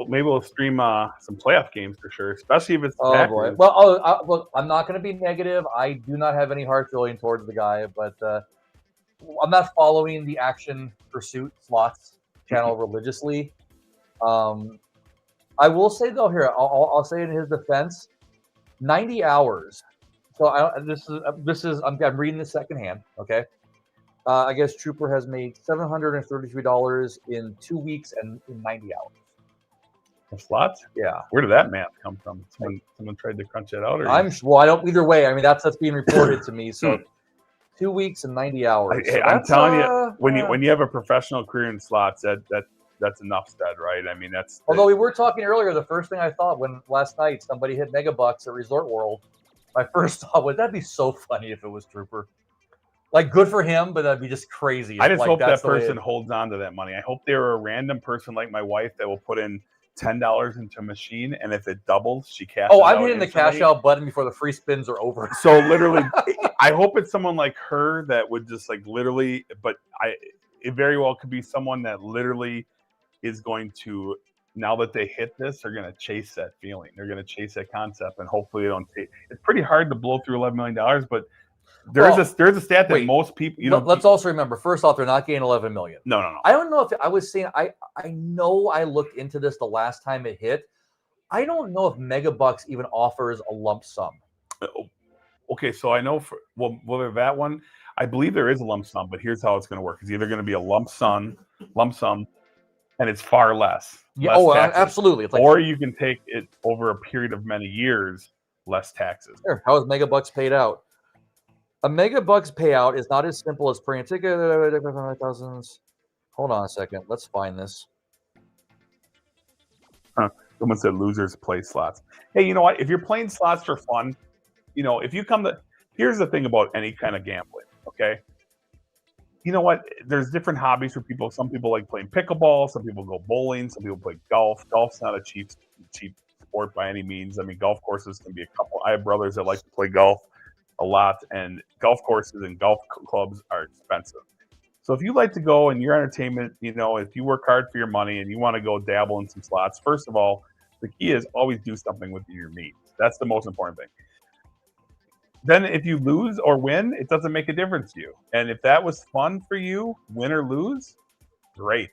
maybe we'll stream some playoff games for sure, especially if it's the Packers. Boy. Well, look, I'm not going to be negative. I do not have any hard feeling towards the guy, but I'm not following the Action Pursuit Slots channel religiously. I will say though, here I'll say in his defense, 90 hours. So I'm reading this secondhand. Okay. I guess Trooper has made $733 in 2 weeks and in 90 hours. The slots? Yeah. Where did that math come from? Someone tried to crunch that out, or I don't. Either way, I mean that's being reported to me. So 2 weeks and 90 hours. I'm telling you, when you have a professional career in slots, that's enough said, right? I mean, Although we were talking earlier, the first thing I thought when last night somebody hit Megabucks at Resort World, my first thought was that'd be so funny if it was Trooper. Like, good for him, but that'd be just crazy. I just hope that person holds on to that money. I hope they're a random person like my wife that will put in $10 into a machine, and if it doubles, she cashes out. Oh, I'm hitting the cash out button before the free spins are over. So literally, I hope it's someone like her that would just like literally, but it very well could be someone that literally is going to, now that they hit this, they're going to chase that feeling. They're going to chase that concept, and hopefully they don't take. It's pretty hard to blow through $11 million, but there's a stat that most people, let's also remember, first off, they're not getting $11 million. No. I don't know if I was saying, I know I looked into this the last time it hit. I don't know if Megabucks even offers a lump sum. Okay, so I know whether that one, I believe there is a lump sum, but here's how it's going to work. It's either going to be a lump sum, and it's far less. Yeah, taxes, absolutely. It's like, or you can take it over a period of many years, less taxes. Sure. How is Megabucks paid out? A Megabucks payout is not as simple as printing a ticket. Thousands. Hold on a second. Let's find this. Someone said losers play slots. Hey, you know what? If you're playing slots for fun, if you come to, here's the thing about any kind of gambling, okay? You know what? There's different hobbies for people. Some people like playing pickleball. Some people go bowling. Some people play golf. Golf's not a cheap sport by any means. I mean, golf courses can be a couple. I have brothers that like to play golf a lot, and golf courses and golf clubs are expensive. So if you like to go and your entertainment, if you work hard for your money and you want to go dabble in some slots, first of all, the key is always do something with your means. That's the most important thing. Then if you lose or win, it doesn't make a difference to you. And if that was fun for you, win or lose, great.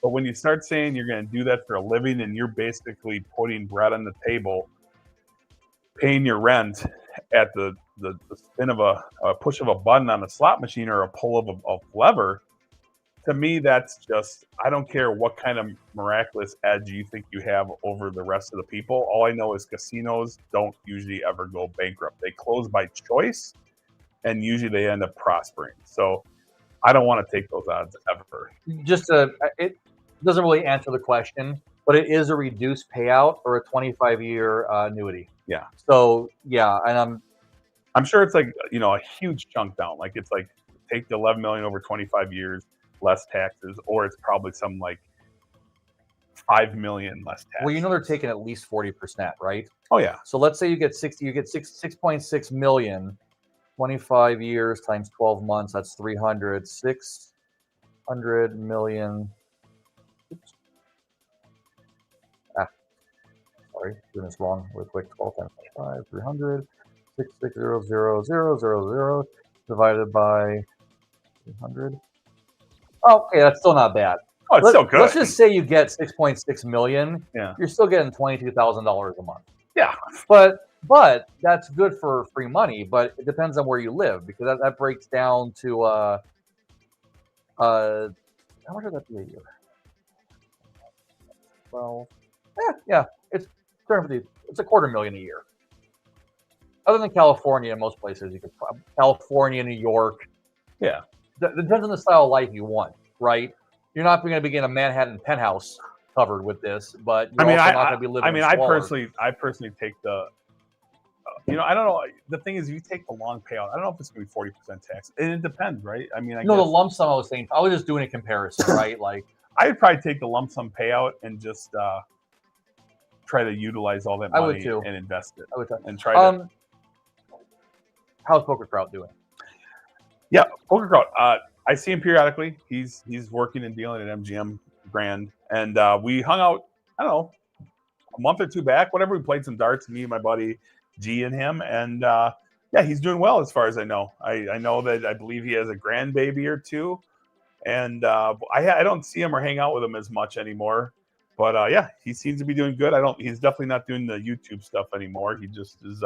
But when you start saying you're going to do that for a living and you're basically putting bread on the table, paying your rent at the spin of a push of a button on a slot machine or a pull of a lever, to me, that's just, I don't care what kind of miraculous edge you think you have over the rest of the people. All I know is casinos don't usually ever go bankrupt. They close by choice, and usually they end up prospering. So I don't want to take those odds ever. It doesn't really answer the question, but it is a reduced payout or a 25-year annuity. Yeah. So, yeah, and I'm sure it's like, a huge chunk down. Like it's like take the $11 million over 25 years, less taxes, or it's probably some like $5 million less taxes. Well, they're taking at least 40%, right? Oh yeah. So let's say you get 6.6 million, 25 years times 12 months. That's 600 million. Oops. Sorry, doing this wrong real quick. 12 times 5, 300. 660,000 divided by 300. Oh, okay, that's still not bad. Oh, it's still good. Let's just say you get 6.6 million. Yeah. You're still getting $22,000 a month. Yeah. But that's good for free money. But it depends on where you live, because that breaks down to how much would that be a year? Well, yeah, it's it's $250,000 a year. Other than California, in most places you could California, New York. Yeah. It depends on the style of life you want, right? You're not going to be getting a Manhattan penthouse covered with this, but you're also not going to be living. I personally take the. I don't know. The thing is, if you take the long payout, I don't know if it's going to be 40% tax. And it depends, right? I mean, I guess the lump sum I was saying. I was just doing a comparison, right? Like I'd probably take the lump sum payout and just try to utilize all that money and invest it. I would too. And try to. How's Poker Kraut doing? Yeah, Poker Kraut. I see him periodically. He's working and dealing at MGM Grand, and we hung out. I don't know, a month or two back. Whatever, we played some darts. Me and my buddy G and him, and yeah, he's doing well as far as I know. I know that I believe he has a grandbaby or two, and I don't see him or hang out with him as much anymore. But yeah, he seems to be doing good. He's definitely not doing the YouTube stuff anymore. He just is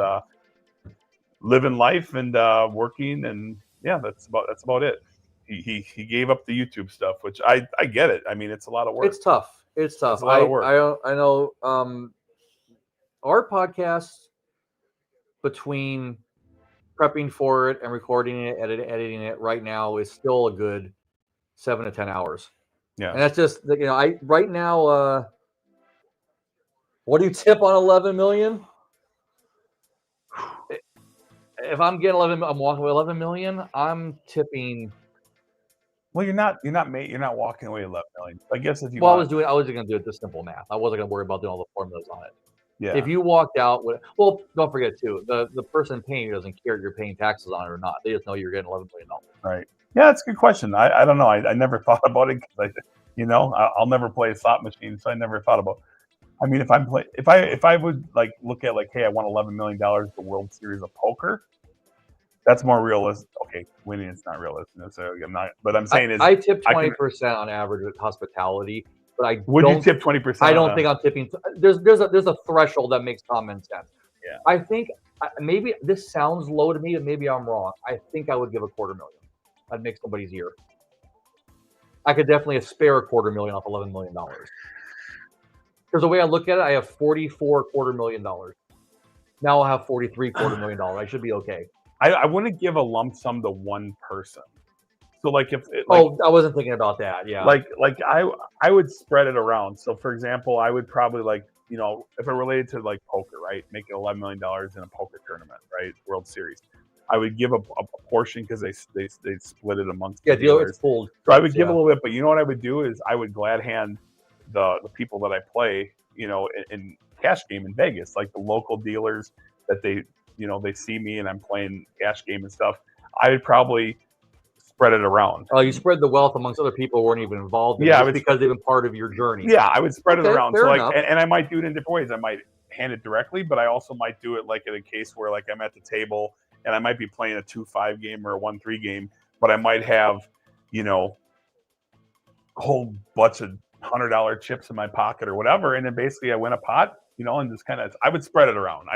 living life and working, and yeah, that's about it. He gave up the YouTube stuff, which I get it. I mean, it's a lot of work. It's tough. It's a lot of work. I know our podcast, between prepping for it and recording it, editing it right now, is still a good 7 to 10 hours. Yeah. And that's just, I right now, what do you tip on 11 million? If I'm getting 11, I'm walking away 11 million. I'm tipping. Well, you're not walking away 11 million. I guess if you. Well, I was just going to do it just simple math. I wasn't going to worry about doing all the formulas on it. Yeah. If you walked out with, well, don't forget too, the person paying you doesn't care if you're paying taxes on it or not. They just know you're getting $11 million. Right. Yeah, that's a good question. I don't know. I never thought about it because I'll never play a slot machine, so I never thought about. I mean, if I would like look at like, hey, I won $11 million at the World Series of Poker. That's more realistic. Okay, winning is not realistic necessarily. I'm not, but I'm saying I tip 20% on average with hospitality. But would you tip 20%? I don't think I'm tipping. There's a threshold that makes common sense. Yeah. I think maybe this sounds low to me, but maybe I'm wrong. I think I would give $250,000. I'd make somebody's year. I could definitely spare $250,000 off $11 million. Because the way I look at it, I have $44 $250,000. Now I'll have $43 $250,000. I should be okay. I wouldn't give a lump sum to one person. So like if I wasn't thinking about that. Yeah. Like I would spread it around. So for example, I would probably if it related to like poker, right? Making $11 million in a poker tournament, right? World Series. I would give a portion because they split it amongst the dealers. It's pooled. So I would give a little bit, but you know what I would do is I would glad hand the people that I play, in cash game in Vegas, like the local dealers that they see me and I'm playing cash game and stuff. I would probably spread it around. Oh, you spread the wealth amongst other people who weren't even involved in it because they've been part of your journey. Yeah, I would spread it around. So enough. and I might do it in different ways. I might hand it directly, but I also might do it like in a case where like I'm at the table and I might be playing a 2-5 game or a 1-3 game, but I might have, a whole bunch of $100 chips in my pocket or whatever, and then basically I win a pot, and just kind of I would spread it around.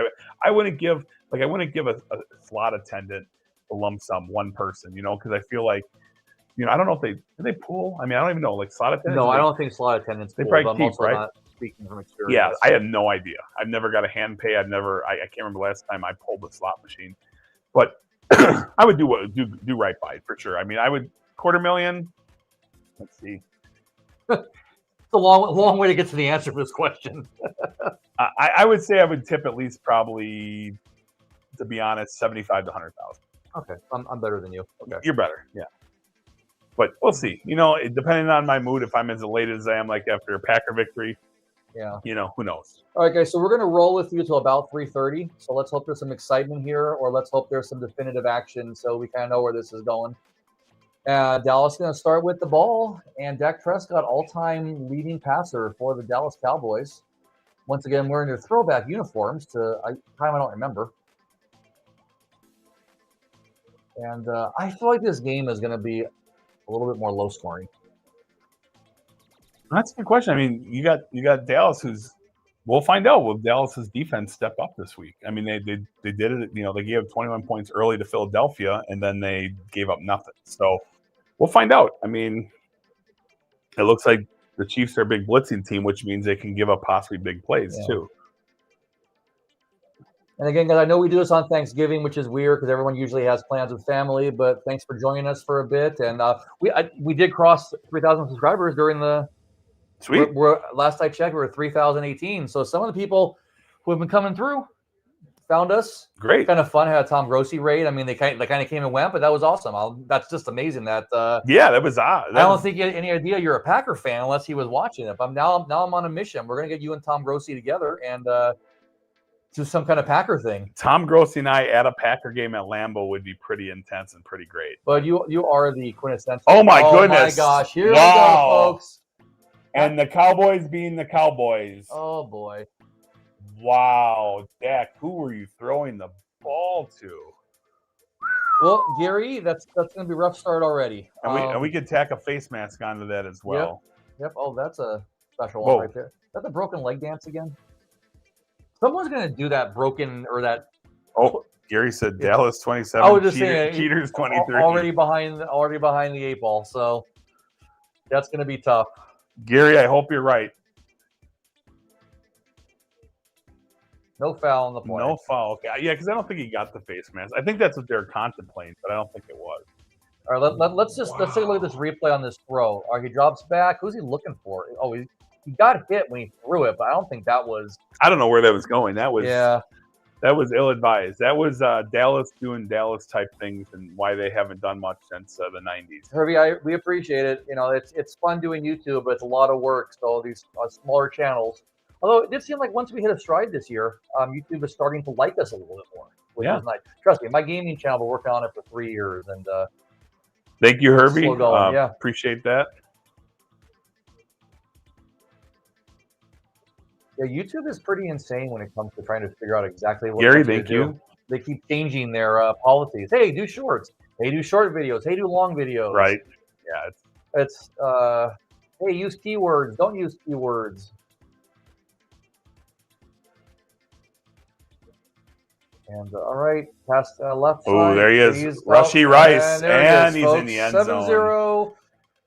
I wouldn't give a slot attendant a lump sum, one person, because I feel like, I don't know if do they pool? I mean, I don't even know, like slot attendants. No, I don't think slot attendants they probably keep, right? Not speaking from experience. Yeah, I have no idea. I've never got a hand pay. I can't remember the last time I pulled a slot machine, but I would do right by it for sure. I mean, I would $250,000. Let's see. It's a long way to get to the answer for this question. I would say I would tip at least probably, to be honest, $75,000 to $100,000. Okay, I'm better than you. Okay, you're better, yeah. But we'll see. Depending on my mood, if I'm as elated as I am, like after a Packer victory, yeah, who knows? All right, guys. So we're gonna roll with you till about 3:30. So let's hope there's some excitement here, or let's hope there's some definitive action, so we kind of know where this is going. Dallas is going to start with the ball, and Dak Prescott, all-time leading passer for the Dallas Cowboys. Once again, wearing their throwback uniforms to a time I don't remember. And I feel like this game is going to be a little bit more low-scoring. That's a good question. I mean, you got Dallas, who's We'll find out. Will Dallas's defense step up this week? I mean, they did it. They gave 21 points early to Philadelphia, and then they gave up nothing. So we'll find out. I mean, it looks like the Chiefs are a big blitzing team, which means they can give up possibly big plays too. And again, guys, I know we do this on Thanksgiving, which is weird because everyone usually has plans with family. But thanks for joining us for a bit. And we did cross 3,000 subscribers during the. Sweet. Last I checked, we were 3,018. So some of the people who have been coming through found us. Great. Kind of fun. Had a Tom Grossi raid. I mean, they kind of came and went, but that was awesome. That's just amazing. That that was odd. I don't think he had any idea you're a Packer fan unless he was watching it. But now I'm on a mission. We're gonna get you and Tom Grossi together and do some kind of Packer thing. Tom Grossi and I at a Packer game at Lambeau would be pretty intense and pretty great. But you are the quintessential. Oh my goodness! Oh my gosh! Here we go, folks. And the Cowboys being the Cowboys. Oh, boy. Wow. Dak, who were you throwing the ball to? Well, Gary, that's going to be a rough start already. And we could tack a face mask onto that as well. Yep. Oh, that's a special one right there. Is that the broken leg dance again? Someone's going to do that broken or that. Oh, Gary said Dallas 27, Cheaters 23. Already behind the 8 ball. So that's going to be tough. Gary, I hope you're right. No foul on the play. No foul. Okay. Yeah, because I don't think he got the face mask. I think that's what they're contemplating, but I don't think it was. All right, let's take a look at this replay on this throw. He drops back. Who's he looking for? Oh, he got hit when he threw it, but I don't think that was. I don't know where that was going. That was ill-advised. That was Dallas doing Dallas type things, and why they haven't done much since the 90s. Herbie, we appreciate it. It's fun doing YouTube, but it's a lot of work. So these smaller channels. Although it did seem like once we hit a stride this year, YouTube is starting to like us a little bit more, which is nice. Trust me, my gaming channel, been working on it for 3 years, and thank you, Herbie. Appreciate that. Yeah, YouTube is pretty insane when it comes to trying to figure out exactly what Gary, thank you. They keep changing their policies. Hey, do shorts. Hey, do short videos. Hey, do long videos. Right. Yeah. It's hey, use keywords. Don't use keywords. And all right, past left side. Oh, there he is. Rashee Rice. And he's in the end zone. 7-0.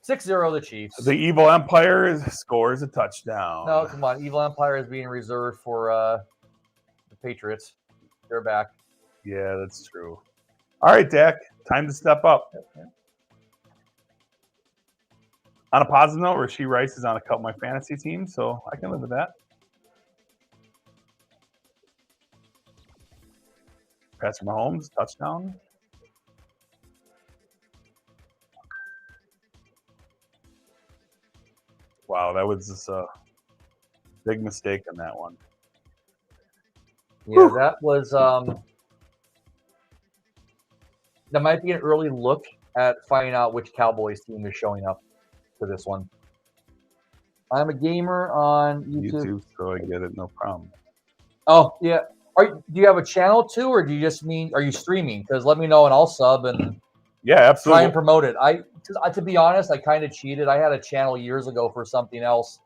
6-0 the Chiefs. The Evil Empire scores a touchdown. No, come on. Evil Empire is being reserved for the Patriots. They're back. Yeah, that's true. All right, Dak. Time to step up. Yeah. On a positive note, Rashee Rice is on a couple of my fantasy teams, so I can live with that. Patrick Mahomes, touchdown. Wow, that was just a big mistake on that one. Yeah, that was that might be an early look at finding out which Cowboys team is showing up for this one. I'm a gamer on YouTube. So I get it, no problem. Oh, yeah. Do you have a channel too, or do you just mean, are you streaming? Because let me know and I'll sub and absolutely try and promote it. To be honest, I kind of cheated. I had a channel years ago for something else,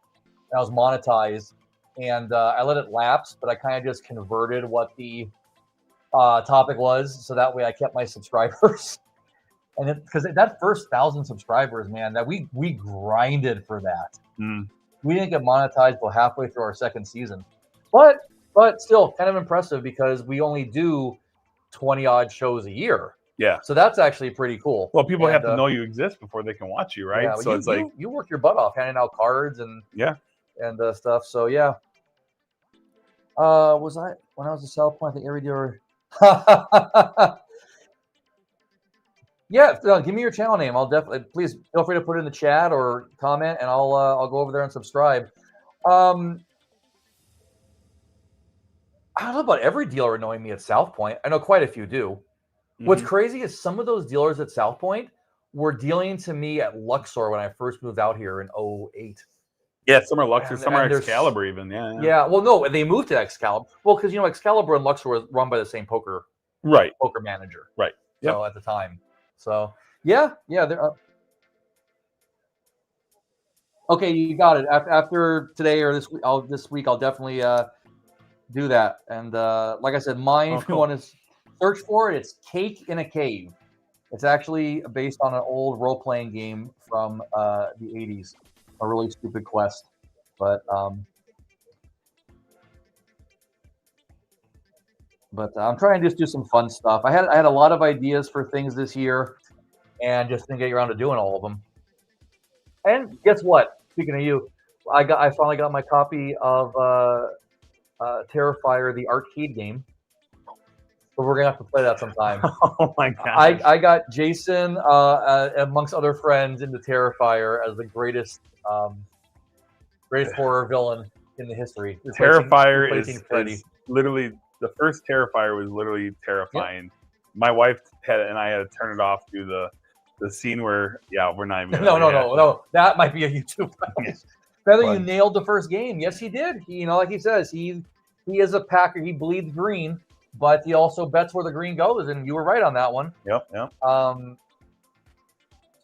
and I was monetized, and I let it lapse, but I kind of just converted what the topic was, so that way I kept my subscribers. And because that first 1,000 subscribers, man, that we grinded for that. We didn't get monetized till halfway through our second season, but still kind of impressive because we only do 20 odd shows a year. Yeah. So that's actually pretty cool. Well, people have to know you exist before they can watch you, right? Yeah, so it's like you work your butt off handing out cards and stuff. So yeah. Was I when I was at South Point? I think every day. Yeah, give me your channel name. I'll definitely please feel free to put it in the chat or comment, and I'll go over there and subscribe. I don't know about every dealer knowing me at South Point. I know quite a few do. Mm-hmm. What's crazy is some of those dealers at South Point were dealing to me at Luxor when I first moved out here in 2008. Yeah, some are Luxor, some are Excalibur even. Yeah, well, no, they moved to Excalibur. Well, because, Excalibur and Luxor were run by the same poker manager. Right. So at the time. So, yeah, they're Okay, you got it. After today or this week, I'll definitely do that. And like I said, mine, Oh, if you cool. want to search for it, it's Cake in a Cave. It's actually based on an old role-playing game from the 80s, a really stupid quest. But I'm trying to just do some fun stuff. I had a lot of ideas for things this year, and just didn't get around to doing all of them. And guess what? Speaking of you, I finally got my copy of Terrifier, the arcade game. So we're gonna have to play that sometime. Oh my god! I got Jason amongst other friends into Terrifier as the greatest horror villain in the history. Terrifier Freddy. is literally the first Terrifier was literally terrifying. Yep. My wife and I had to turn it off to the scene where we're not even no, that might be a YouTube. Feather, you nailed the first game. Yes, he did. He, like he says, he is a Packer. He bleeds green, but he also bets where the green goes, and you were right on that one. Yep. So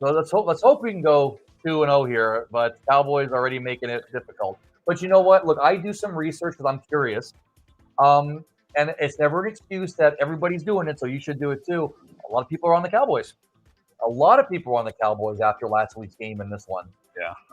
let's hope we can go 2-0 here, but Cowboys already making it difficult. But you know what? Look, I do some research because I'm curious. And it's never an excuse that everybody's doing it, so you should do it too. A lot of people are on the Cowboys. A lot of people are on the Cowboys after last week's game and this one.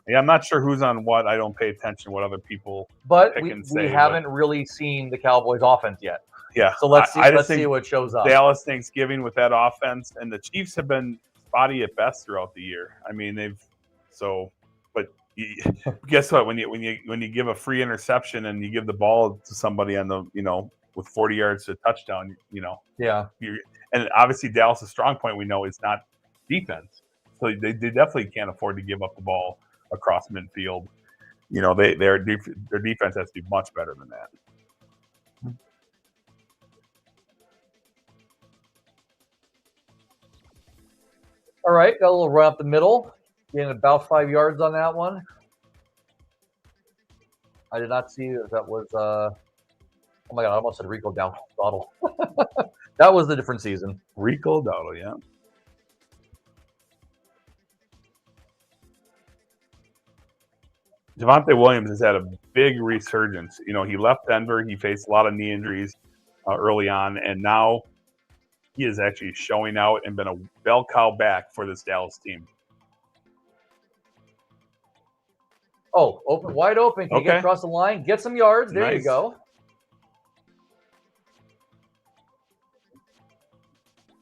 Yeah, I'm not sure who's on what. I don't pay attention to what other people pick and say. We haven't really seen the Cowboys offense yet. Yeah. So let's see what shows up. Dallas Thanksgiving with that offense, and the Chiefs have been spotty at best throughout the year. I mean, but guess what? When you give a free interception and you give the ball to somebody on the with 40 yards to a touchdown, and obviously Dallas' strong point we know is not defense, so they definitely can't afford to give up the ball across midfield. Their defense has to be much better than that. All right, got a little run up the middle, getting about 5 yards on that one. I did not see if that was. Oh my god! I almost said Rico Dowdle. That was the different season. Rico Dowdle, yeah. Javonte Williams has had a big resurgence. He left Denver. He faced a lot of knee injuries early on, and now he is actually showing out and been a bell cow back for this Dallas team. Oh, wide open. Can you get across the line? Get some yards. There you go.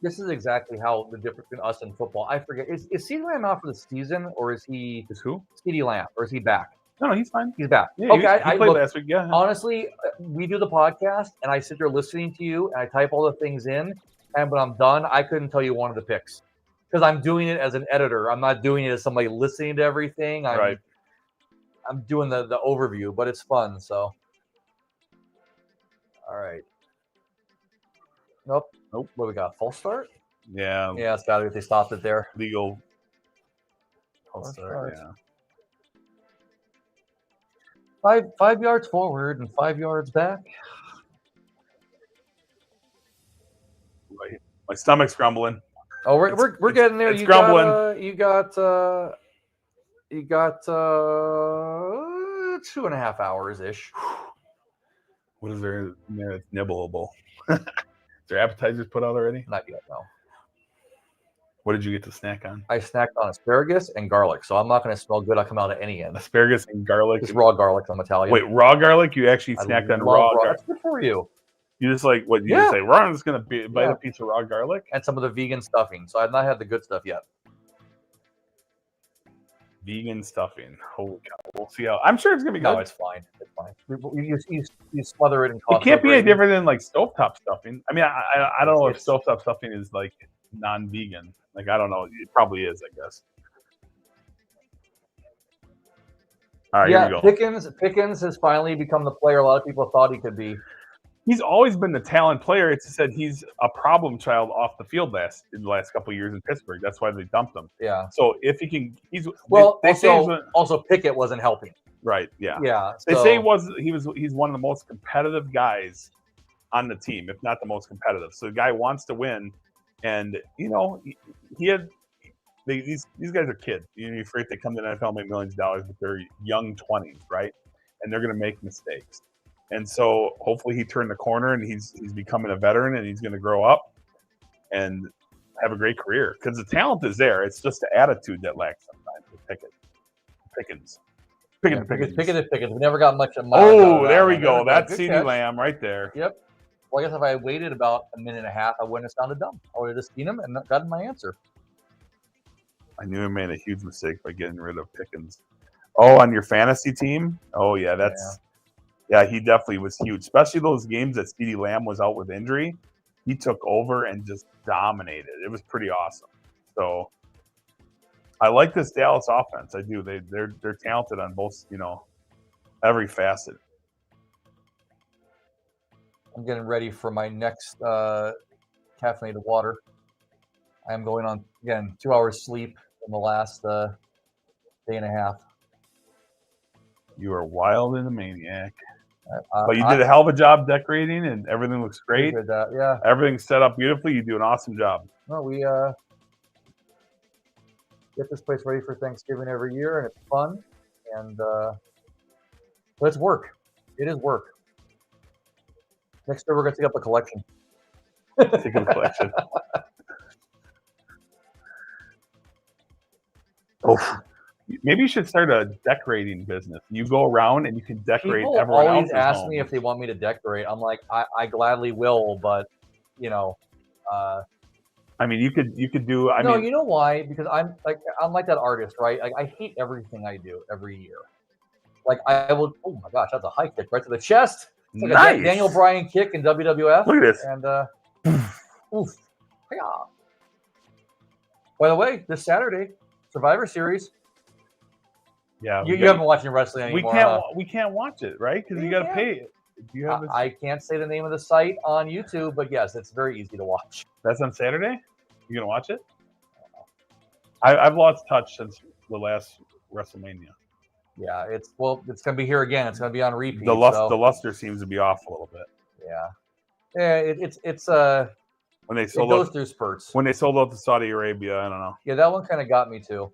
This is exactly how the difference between us and football. I forget. Is CeeDee Lamb out for the season, or is he? Is who? CeeDee Lamb, or is he back? No, he's fine. He's back. Yeah, okay, he played last week. Yeah. Honestly, we do the podcast, and I sit there listening to you, and I type all the things in, and when I'm done, I couldn't tell you one of the picks because I'm doing it as an editor. I'm not doing it as somebody listening to everything. Right. I'm doing the overview, but it's fun. So, all right. Nope. What we got? False start? Yeah. Yeah, it's got to be if they stopped it there. Legal. False start. Yeah. 5 yards forward and 5 yards back. Right. My stomach's grumbling. Oh, we're getting there. It's grumbling. You got 2.5 hours ish. What is there? It's nibbleable. Is there appetizers put out already? Not yet, no. What did you get to snack on? I snacked on asparagus and garlic, so I'm not going to smell good. I come out at any end. Asparagus and garlic? Just raw garlic. I'm Italian. Wait, raw garlic? You actually snacked on raw garlic? That's good for you. You just like what? You just say, "Ron is going to bite a piece of raw garlic," and some of the vegan stuffing. So I've not had the good stuff yet. Vegan stuffing. Holy cow! We'll see how. I'm sure it's going to be good. No, it's fine. It's fine. You smother it in. It can't be any different than like stovetop stuffing. I mean, I don't know if stovetop stuffing is like non-vegan. Like I don't know. It probably is. I guess. All right, here we go. Pickens has finally become the player a lot of people thought he could be. He's always been the talent player. It's said he's a problem child off the field in the last couple of years in Pittsburgh. That's why they dumped him. Yeah. So if he can, also Pickett wasn't helping. Right. Yeah. Yeah. They say he's one of the most competitive guys on the team, if not the most competitive. So the guy wants to win, and he had these guys are kids. You're afraid they come to the NFL and make millions of dollars, but they're young 20s, right? And they're going to make mistakes. And so hopefully he turned the corner and he's becoming a veteran and he's going to grow up and have a great career because the talent is there. It's just the attitude that lacks sometimes with Pickens. Pickens. We never got much of there we go. That's CeeDee Lamb right there. Yep. Well, I guess if I waited about a minute and a half, I wouldn't have sounded dumb. I would have just seen him and gotten my answer. I knew I made a huge mistake by getting rid of Pickens. Oh, on your fantasy team? Oh, yeah, he definitely was huge, especially those games that CeeDee Lamb was out with injury. He took over and just dominated. It was pretty awesome. So I like this Dallas offense. I do. They're talented on both, every facet. I'm getting ready for my next caffeinated water. I am going on, again, 2 hours sleep in the last day and a half. You are wild and a maniac. But you did a hell of a job decorating, and everything looks great. Yeah. Everything's set up beautifully. You do an awesome job. No, we get this place ready for Thanksgiving every year, and it's fun. And but it's work. It is work. Next year, we're going to take up a collection. Take up a collection. Oh, maybe you should start a decorating business. You go around and you can decorate People everyone always else's ask home. me if they want me to decorate. I'm like, I gladly will, but I mean, you could do. I no, mean, you know why? Because I'm like that artist, right? Like I hate everything I do every year. Like I will. Oh my gosh, that's a high kick right to the chest. It's like nice. a Daniel Bryan kick in WWF. Look at this. And oof, yeah. By the way, this Saturday, Survivor Series. Yeah, you haven't watched any wrestling anymore. We can't watch it, right? Because you got to pay. Do you have? I can't say the name of the site on YouTube, but yes, it's very easy to watch. That's on Saturday. You gonna watch it? I've lost touch since the last WrestleMania. Yeah, it's gonna be here again. It's gonna be on repeat. The luster seems to be off a little bit. Yeah. It's when they sold it goes through spurts. When they sold out to Saudi Arabia, I don't know. Yeah, that one kind of got me too.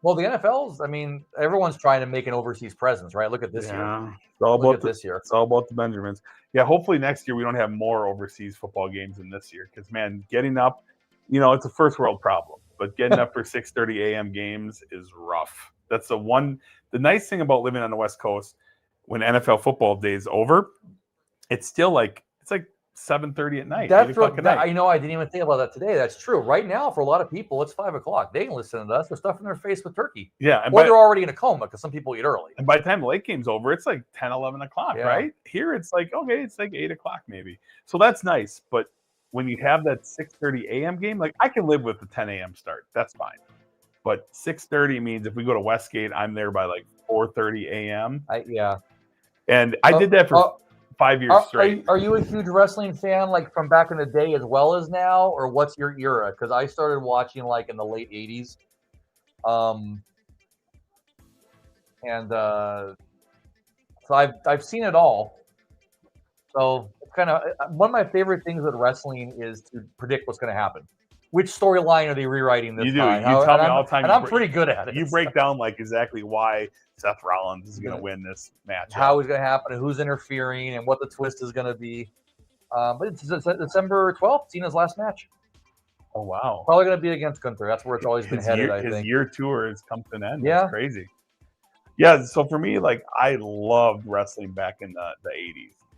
Well, the NFL's, I mean, everyone's trying to make an overseas presence, right? Look at this year. It's all about this year. It's all about the Benjamins. Yeah, hopefully next year we don't have more overseas football games than this year. Because, man, getting up, it's a first world problem. But getting up for 6:30 a.m. games is rough. That's the nice thing about living on the West Coast, when NFL football day is over, it's still like 7:30 at night. That's right. I know. I didn't even think about that today. That's true. Right now, for a lot of people, it's 5 o'clock. They can listen to us. They're stuffing their face with turkey. Yeah. Or they're already in a coma because some people eat early. And by the time the late game's over, it's like 10, 11 o'clock, right? Here, it's like, okay, it's like 8 o'clock maybe. So that's nice. But when you have that 6:30 a.m. game, like I can live with the 10 a.m. start. That's fine. But 6:30 means if we go to Westgate, I'm there by like 4:30 a.m. And I did that for 5 years straight. Are you a huge wrestling fan, like from back in the day as well as now, or what's your era? Because I started watching like in the late '80s, so I've seen it all. So it's kind of one of my favorite things with wrestling is to predict what's going to happen. Which storyline are they rewriting this time? You tell me all the time. And I'm pretty good at it. You break down like exactly why Seth Rollins is going to win this match. How it's going to happen, and who's interfering, and what the twist is going to be. But it's December 12th, Cena's last match. Oh, wow. Probably going to be against Gunther. That's where it's always been headed, I think. His year tour has come to an end. Yeah. That's crazy. Yeah, so for me, like, I loved wrestling back in the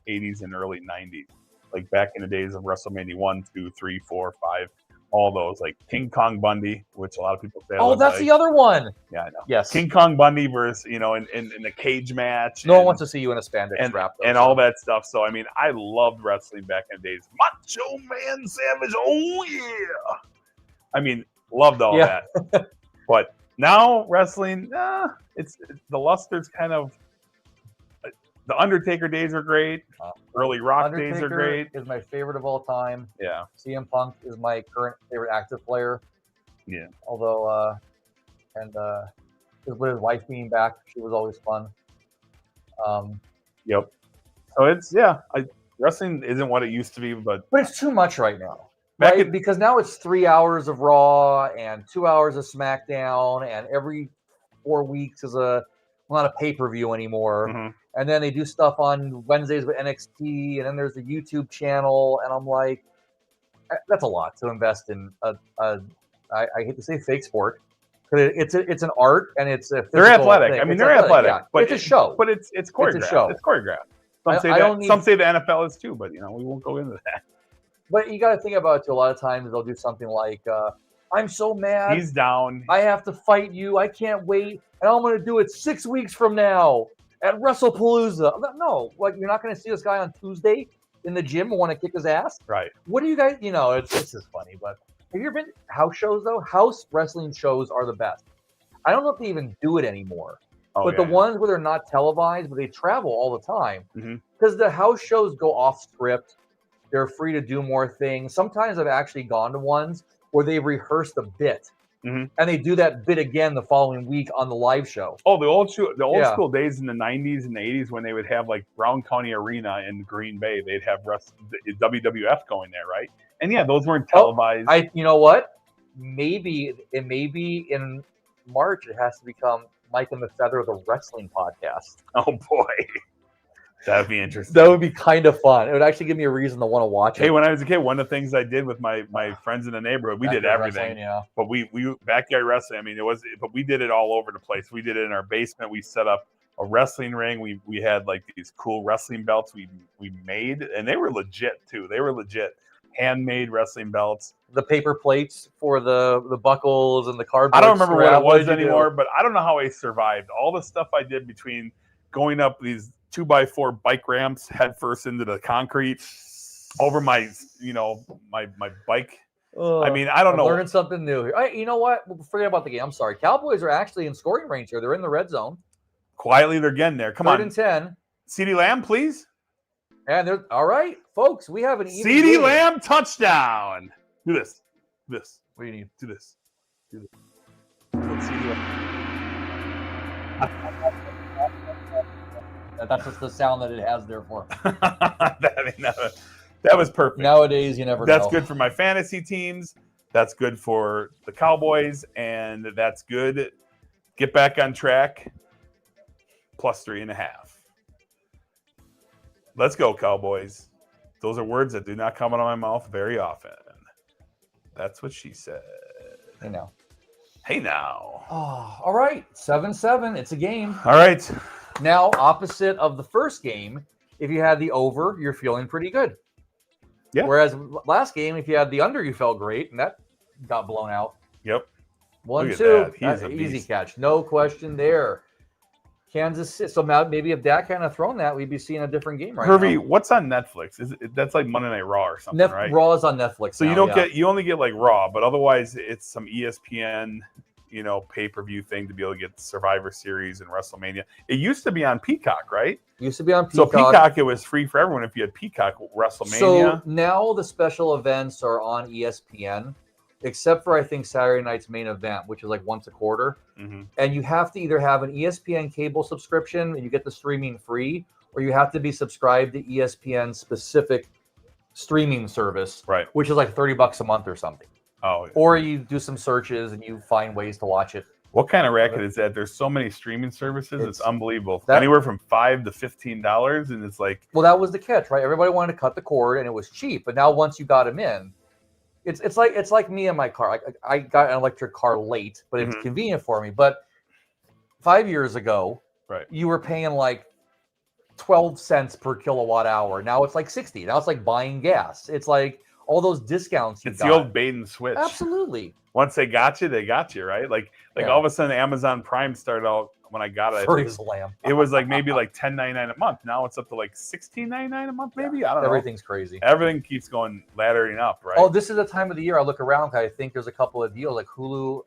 80s and early 90s. Like, back in the days of WrestleMania 1, 2, 3, 4, 5. All those, like King Kong Bundy, which a lot of people say. Oh, that's the other one. Yeah, I know. Yes. King Kong Bundy versus, in the cage match. No one wants to see you in a spandex wrap. And all that stuff. So, I mean, I loved wrestling back in the days. Macho Man Savage. Oh, yeah. I mean, loved all that. But now, wrestling, it's the luster's kind of. The Undertaker days are great. Early Rock days are great. Is my favorite of all time. Yeah. CM Punk is my current favorite active player. Yeah. Although, with his wife being back, she was always fun. Yep. So wrestling isn't what it used to be, but it's too much right now. Right, because now it's 3 hours of Raw and 2 hours of SmackDown, and every 4 weeks is not a pay-per-view anymore. Mm-hmm. And then they do stuff on Wednesdays with NXT, and then there's the YouTube channel, and I'm like, that's a lot to invest in I hate to say fake sport, because it's an art and it's a they're athletic. thing. I mean, it's they're athletic, yeah. but it's a show. But it's choreographed. It's a show. It's choreographed. Some say the NFL is too, but we won't go into that. But you got to think about it too. A lot of times they'll do something like, I'm so mad. He's down. I have to fight you. I can't wait. And I'm going to do it 6 weeks from now at WrestlePalooza. No, like, you're not going to see this guy on Tuesday in the gym and want to kick his ass. Right. What do you guys, it's just funny. But have you ever been house shows, though? House wrestling shows are the best. I don't know if they even do it anymore. The ones where they're not televised, but they travel all the time. Because the house shows go off script. They're free to do more things. Sometimes I've actually gone to ones where they rehearsed a bit, and they do that bit again the following week on the live show. Oh, the old school days in the 90s and the 80s when they would have like Brown County Arena in Green Bay. They'd have WWF going there, right? And yeah, those weren't televised. You know what? Maybe in March it has to become Mike and the Feather, the wrestling podcast. Oh boy. That'd be interesting. That would be kind of fun. It would actually give me a reason to want to watch it. Hey, when I was a kid, one of the things I did with my friends in the neighborhood, we did everything. Yeah. But we backyard wrestling. I mean, but we did it all over the place. We did it in our basement. We set up a wrestling ring. We had like these cool wrestling belts we made, and they were legit too. They were legit handmade wrestling belts. The paper plates for the buckles and the cardboard. I don't remember strap. what it was anymore, but I don't know how I survived all the stuff I did between going up these 2x4 bike ramps head first into the concrete over my bike. I mean, I don't know. Learning something new here. You know what? Forget about the game. I'm sorry. Cowboys are actually in scoring range here. They're in the red zone. Quietly, they're getting there. Come on. 3rd and 10. CeeDee Lamb, please. And they're all right, folks. We have an even CeeDee game. Lamb touchdown. Do this. This. What do you need? Do this. Do this. Let's see. That's just the sound that it has there for. That was perfect. Nowadays, you never know. That's good for my fantasy teams. That's good for the Cowboys. And that's good. Get back on track. +3.5. Let's go, Cowboys. Those are words that do not come out of my mouth very often. That's what she said. Hey now. Oh, all right. 7-7. It's a game. All right. Now, opposite of the first game, if you had the over, you're feeling pretty good. Yeah. Whereas last game, if you had the under, you felt great, and that got blown out. Yep. 1-2. That's an easy catch. No question there. Kansas City. So now maybe if Dak hadn't thrown that, we'd be seeing a different game right Hervey, now. what's on Netflix? That's like Monday Night Raw or something, right? Raw is on Netflix. So now, you only get like Raw, but otherwise it's some ESPN, pay-per-view thing to be able to get Survivor Series and WrestleMania. It used to be on Peacock, right? It used to be on Peacock. So Peacock, it was free for everyone if you had Peacock WrestleMania. So now the special events are on ESPN, except for I think Saturday night's main event, which is like once a quarter. Mm-hmm. And you have to either have an ESPN cable subscription and you get the streaming free, or you have to be subscribed to ESPN specific streaming service, right? Which is like $30 a month or something. Oh, yeah. Or you do some searches and you find ways to watch it. What kind of racket is that? There's so many streaming services. It's unbelievable. Anywhere from $5 to $15, and it's like. Well, that was the catch, right? Everybody wanted to cut the cord, and it was cheap. But now, once you got them in, it's like me and my car. I got an electric car late, but it's convenient for me. But 5 years ago, right, you were paying like 12 cents per kilowatt hour. Now it's like 60. Now it's like buying gas. It's like all those discounts. It's the old bait and switch. Absolutely. Once they got you, right? Like all of a sudden, Amazon Prime started out when I got it. It was like maybe like $10.99 a month. Now it's up to like $16.99 a month, maybe. I don't know. Everything's crazy. Everything keeps going laddering up, right? Oh, this is the time of the year I look around. I think there's a couple of deals like Hulu.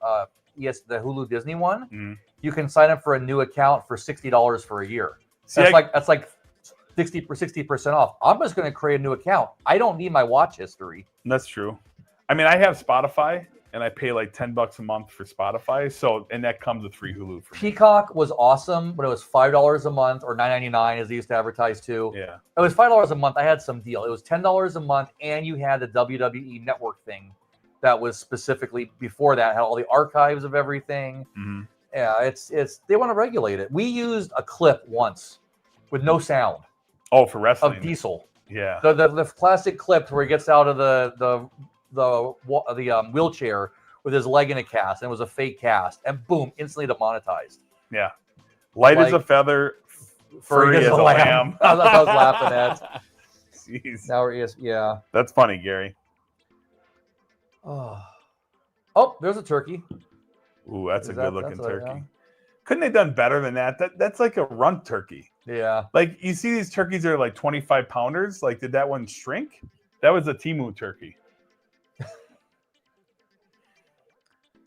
The Hulu Disney one. Mm-hmm. You can sign up for a new account for $60 for a year. That's like 60% off. I'm just going to create a new account. I don't need my watch history. That's true. I mean, I have Spotify, and I pay like $10 a month for Spotify. So, and that comes with free Hulu for me. Peacock was awesome, but it was $5 a month or $9.99 as they used to advertise too. Yeah. It was $5 a month. I had some deal. It was $10 a month, and you had the WWE Network thing that was specifically before that, had all the archives of everything. Mm-hmm. Yeah, it's they want to regulate it. We used a clip once with no sound. Oh, for wrestling. Of Diesel. Yeah. The classic clip where he gets out of the wheelchair with his leg in a cast, and it was a fake cast, and boom, instantly demonetized. Yeah. Light as a feather, furry as a lamb. I was laughing at. Jeez. Now he is, yeah. That's funny, Gary. Oh, there's a turkey. Ooh, that's a good-looking turkey. Couldn't they done better than that? That's like a runt turkey. Yeah. Like, you see these turkeys that are like 25 pounders. Like, did that one shrink? That was a Temu turkey.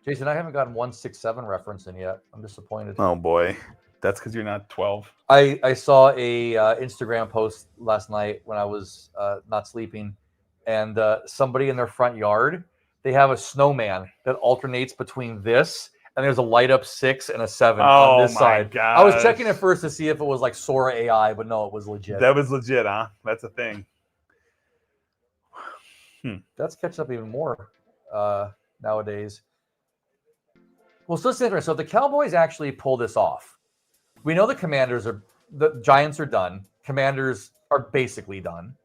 Jason, I haven't gotten 167 reference in yet. I'm disappointed. Oh, boy. That's because you're not 12. I saw a Instagram post last night when I was not sleeping, and somebody in their front yard, they have a snowman that alternates between this and there's a light up 6 and a 7 on this side. Gosh. I was checking it first to see if it was like Sora AI, but no, it was legit. That was legit, huh? That's a thing. That's catching up even more nowadays. Well, so it's interesting. So if the Cowboys actually pull this off, we know the Giants are done. Commanders are basically done.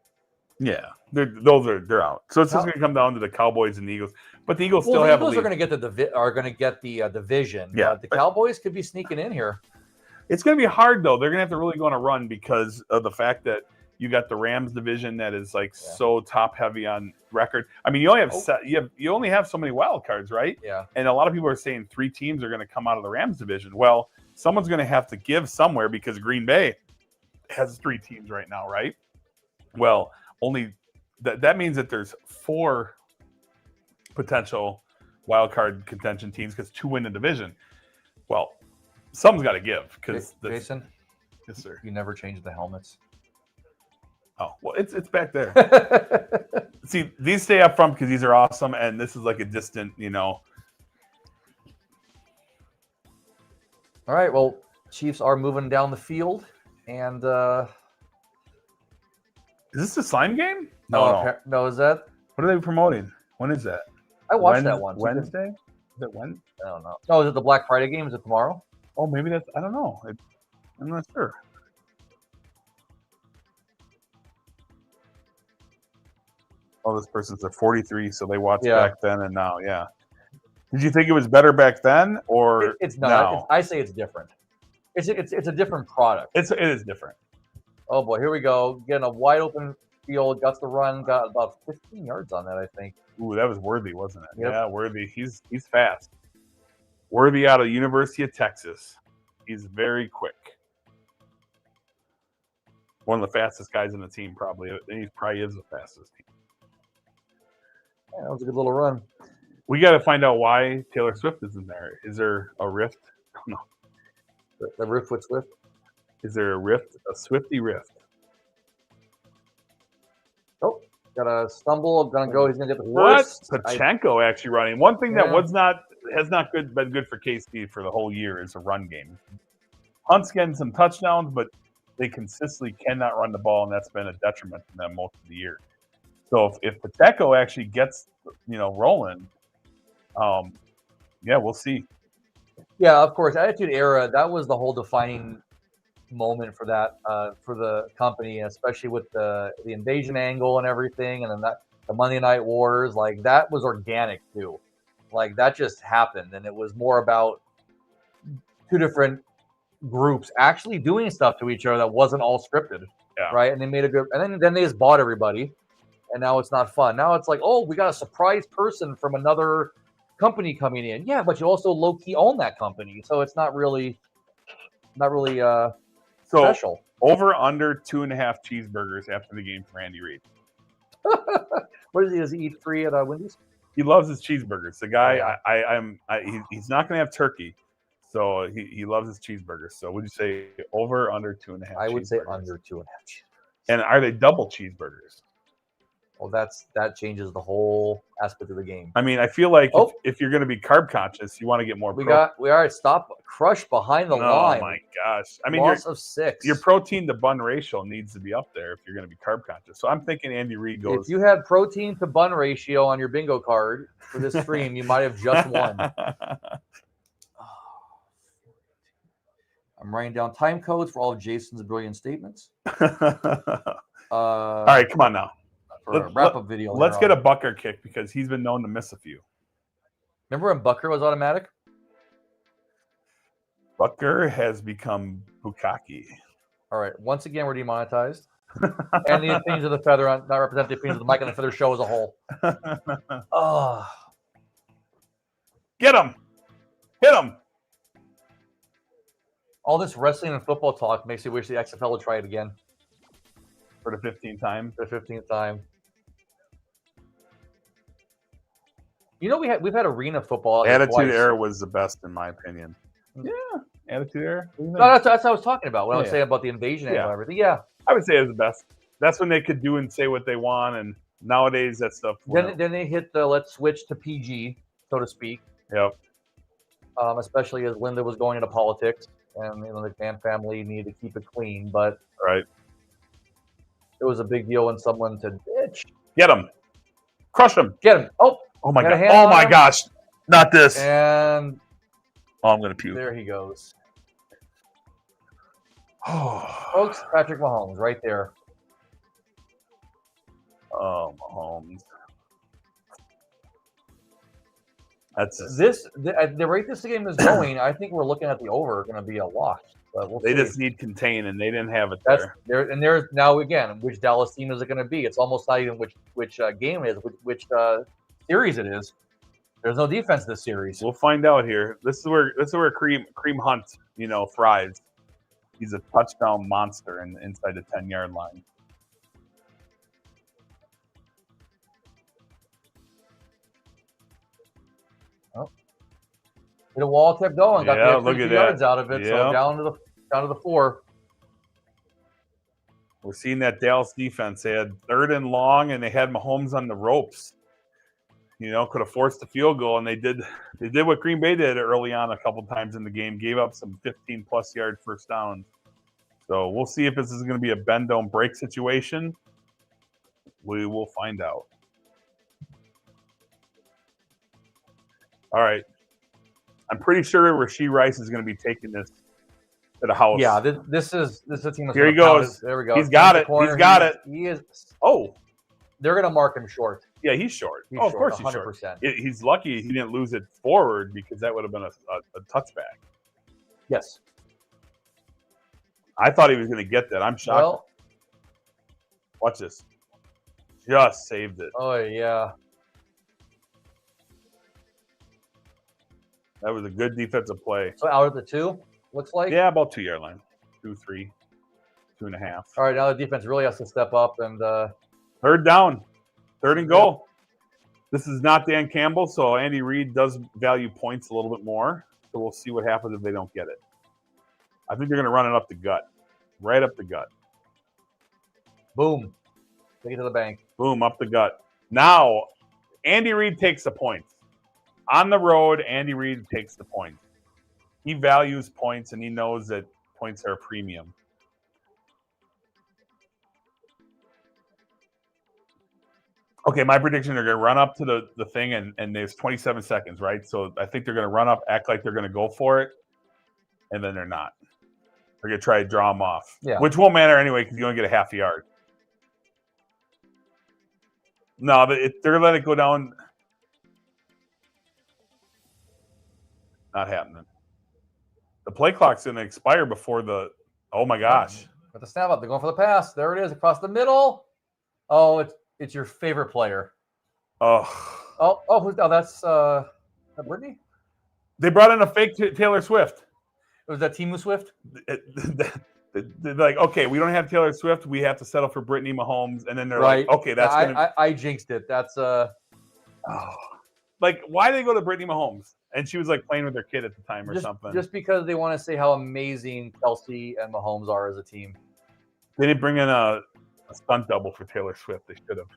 Yeah, they're out. So it's just going to come down to the Cowboys and the Eagles. But the Eagles still have. The Eagles are going to get the division. Yeah, the Cowboys could be sneaking in here. It's going to be hard though. They're going to have to really go on a run because of the fact that you got the Rams division that is like so top heavy on record. I mean, you only have so many wild cards, right? Yeah. And a lot of people are saying 3 teams are going to come out of the Rams division. Well, someone's going to have to give somewhere because Green Bay has 3 teams right now, right? Well, only that means that there's 4 potential wild card contention teams because 2 win the division. Well, someone's got to give because Jason. Yes, sir. You never changed the helmets. Oh well, it's back there. See, these stay up front because these are awesome, and this is like a distant, All right. Well, Chiefs are moving down the field, and is this the slime game? No. Is that? What are they promoting? When is that? I watched that one. Wednesday? Is it when? I don't know. Oh, is it the Black Friday game? Is it tomorrow? Oh, maybe that's. I don't know. I'm not sure. Oh, this person's a 43, so they watched back then and now. Yeah. Did you think it was better back then, or it's not? Now? I say it's different. It's a different product. It is different. Oh boy, here we go. Getting a wide open field, got the run, got about 15 yards on that, I think. Ooh, that was Worthy, wasn't it? Yep. Yeah, Worthy. He's fast. Worthy out of University of Texas. He's very quick. One of the fastest guys in the team, probably. He probably is the fastest team. Yeah, that was a good little run. We got to find out why Taylor Swift isn't there. Is there a rift? No. The rift with Swift? Is there a rift? A Swifty rift? Oh, got a stumble. Gonna go. He's gonna get the first. What? Pachenko actually running. One thing that has not been good for KC for the whole year is a run game. Hunt's getting some touchdowns, but they consistently cannot run the ball, and that's been a detriment to them most of the year. So if Pacheco actually gets rolling, we'll see. Yeah, of course. Attitude Era, that was the whole defining moment for that for the company, especially with the invasion angle and everything, and then the Monday Night Wars, like that was organic too. Like that just happened, and it was more about 2 different groups actually doing stuff to each other that wasn't all scripted, right? And they made a good, and then they just bought everybody, and now it's not fun. Now it's like, oh, we got a surprise person from another company coming in. Yeah, but you also low key own that company, so it's not really special. Over under 2.5 cheeseburgers after the game for Andy Reid. What is he? Does he eat free at Wendy's? He loves his cheeseburgers. The guy, he's not going to have turkey, so he loves his cheeseburgers. So would you say over under 2.5? I would say under 2.5. And are they double cheeseburgers? Well, that changes the whole aspect of the game. I mean, I feel like if you're going to be carb conscious, you want to get more. We are stop crush behind the line. Oh my gosh! I mean, loss of 6. Your protein to bun ratio needs to be up there if you're going to be carb conscious. So I'm thinking Andy Reid goes. If you had protein to bun ratio on your bingo card for this stream, you might have just won. I'm writing down time codes for all of Jason's brilliant statements. All right, come on now. For a wrap-up video. Let's get a Bucker kick because he's been known to miss a few. Remember when Bucker was automatic? Bucker has become Bukaki. All right. Once again, we're demonetized. And the opinions of the feather not represent the opinions of the Mike and the Feather show as a whole. Oh. Get him. Hit him. All this wrestling and football talk makes you wish the XFL would try it again. For the 15th time. For the 15th time. You know, we've had arena football. Attitude Era was the best, in my opinion. Yeah, Attitude Era. No, that's what I was talking about when I was saying about the invasion and everything. Yeah, I would say it was the best. That's when they could do and say what they want, and nowadays that stuff. Then they hit the let's switch to PG, so to speak. Yep. Especially as Linda was going into politics, and the McMahon family needed to keep it clean, but right. It was a big deal when someone said, "Bitch, get him, crush him, get him." Oh my god! Oh my gosh! Not this. And I'm gonna puke. There he goes. Folks, Patrick Mahomes, right there. Oh, Mahomes. That's the rate this game is going. I think we're looking at the over going to be a lock. But we'll they see. just need contain, and they didn't have it there. And there's now again, which Dallas team is it going to be? It's almost not even which game it is, which series it is. There's no defense this series. We'll find out here. This is where Kareem Hunt, thrives. He's a touchdown monster inside the 10-yard line. The wall kept going. Got the 50 yards out of it. Yep. So down to the 4. We're seeing that Dallas defense. They had 3rd and long, and they had Mahomes on the ropes. Could have forced a field goal, and they did what Green Bay did early on a couple times in the game, gave up some 15-plus yard first downs. So we'll see if this is going to be a bend, don't break situation. We will find out. All right. I'm pretty sure Rashee Rice is going to be taking this to the house. Yeah, this is a team. Here he goes. There we go. He's got it. He's got it. He is. Oh. They're going to mark him short. Yeah, he's short. He's of short, course 100%. He's short. He's lucky he didn't lose it forward because that would have been a touchback. Yes. I thought he was going to get that. I'm shocked. Well, watch this. Just saved it. Oh, yeah. That was a good defensive play. So out of the 2, looks like? Yeah, about 2-yard line. 2, 3, 2.5. All right, now the defense really has to step up. And 3rd down. 3rd and goal. This is not Dan Campbell, so Andy Reid does value points a little bit more. So we'll see what happens if they don't get it. I think they're going to run it up the gut. Right up the gut. Boom. Take it to the bank. Boom, up the gut. Now, Andy Reid takes the points. On the road, Andy Reid takes the points. He values points, and he knows that points are a premium. Okay, my prediction, they're going to run up to the thing, and there's 27 seconds, right? So I think they're going to run up, act like they're going to go for it, and then they're not. They're going to try to draw them off, which won't matter anyway because you only get a half a yard. No, they're going to let it go down. Not happening. The play clock's going to expire before the – oh, my gosh. Got the snap up. They're going for the pass. There it is across the middle. Oh, it's your favorite player. That's Brittany? They brought in a fake Taylor Swift. Was that Timu Swift? They're like, okay, we don't have Taylor Swift. We have to settle for Brittany Mahomes. And then they're like, okay, that's going to – I jinxed it. That's like, why did they go to Brittany Mahomes? And she was like playing with her kid at the time or something. Just because they want to say how amazing Kelsey and Mahomes are as a team. They didn't bring in a stunt double for Taylor Swift. They should have.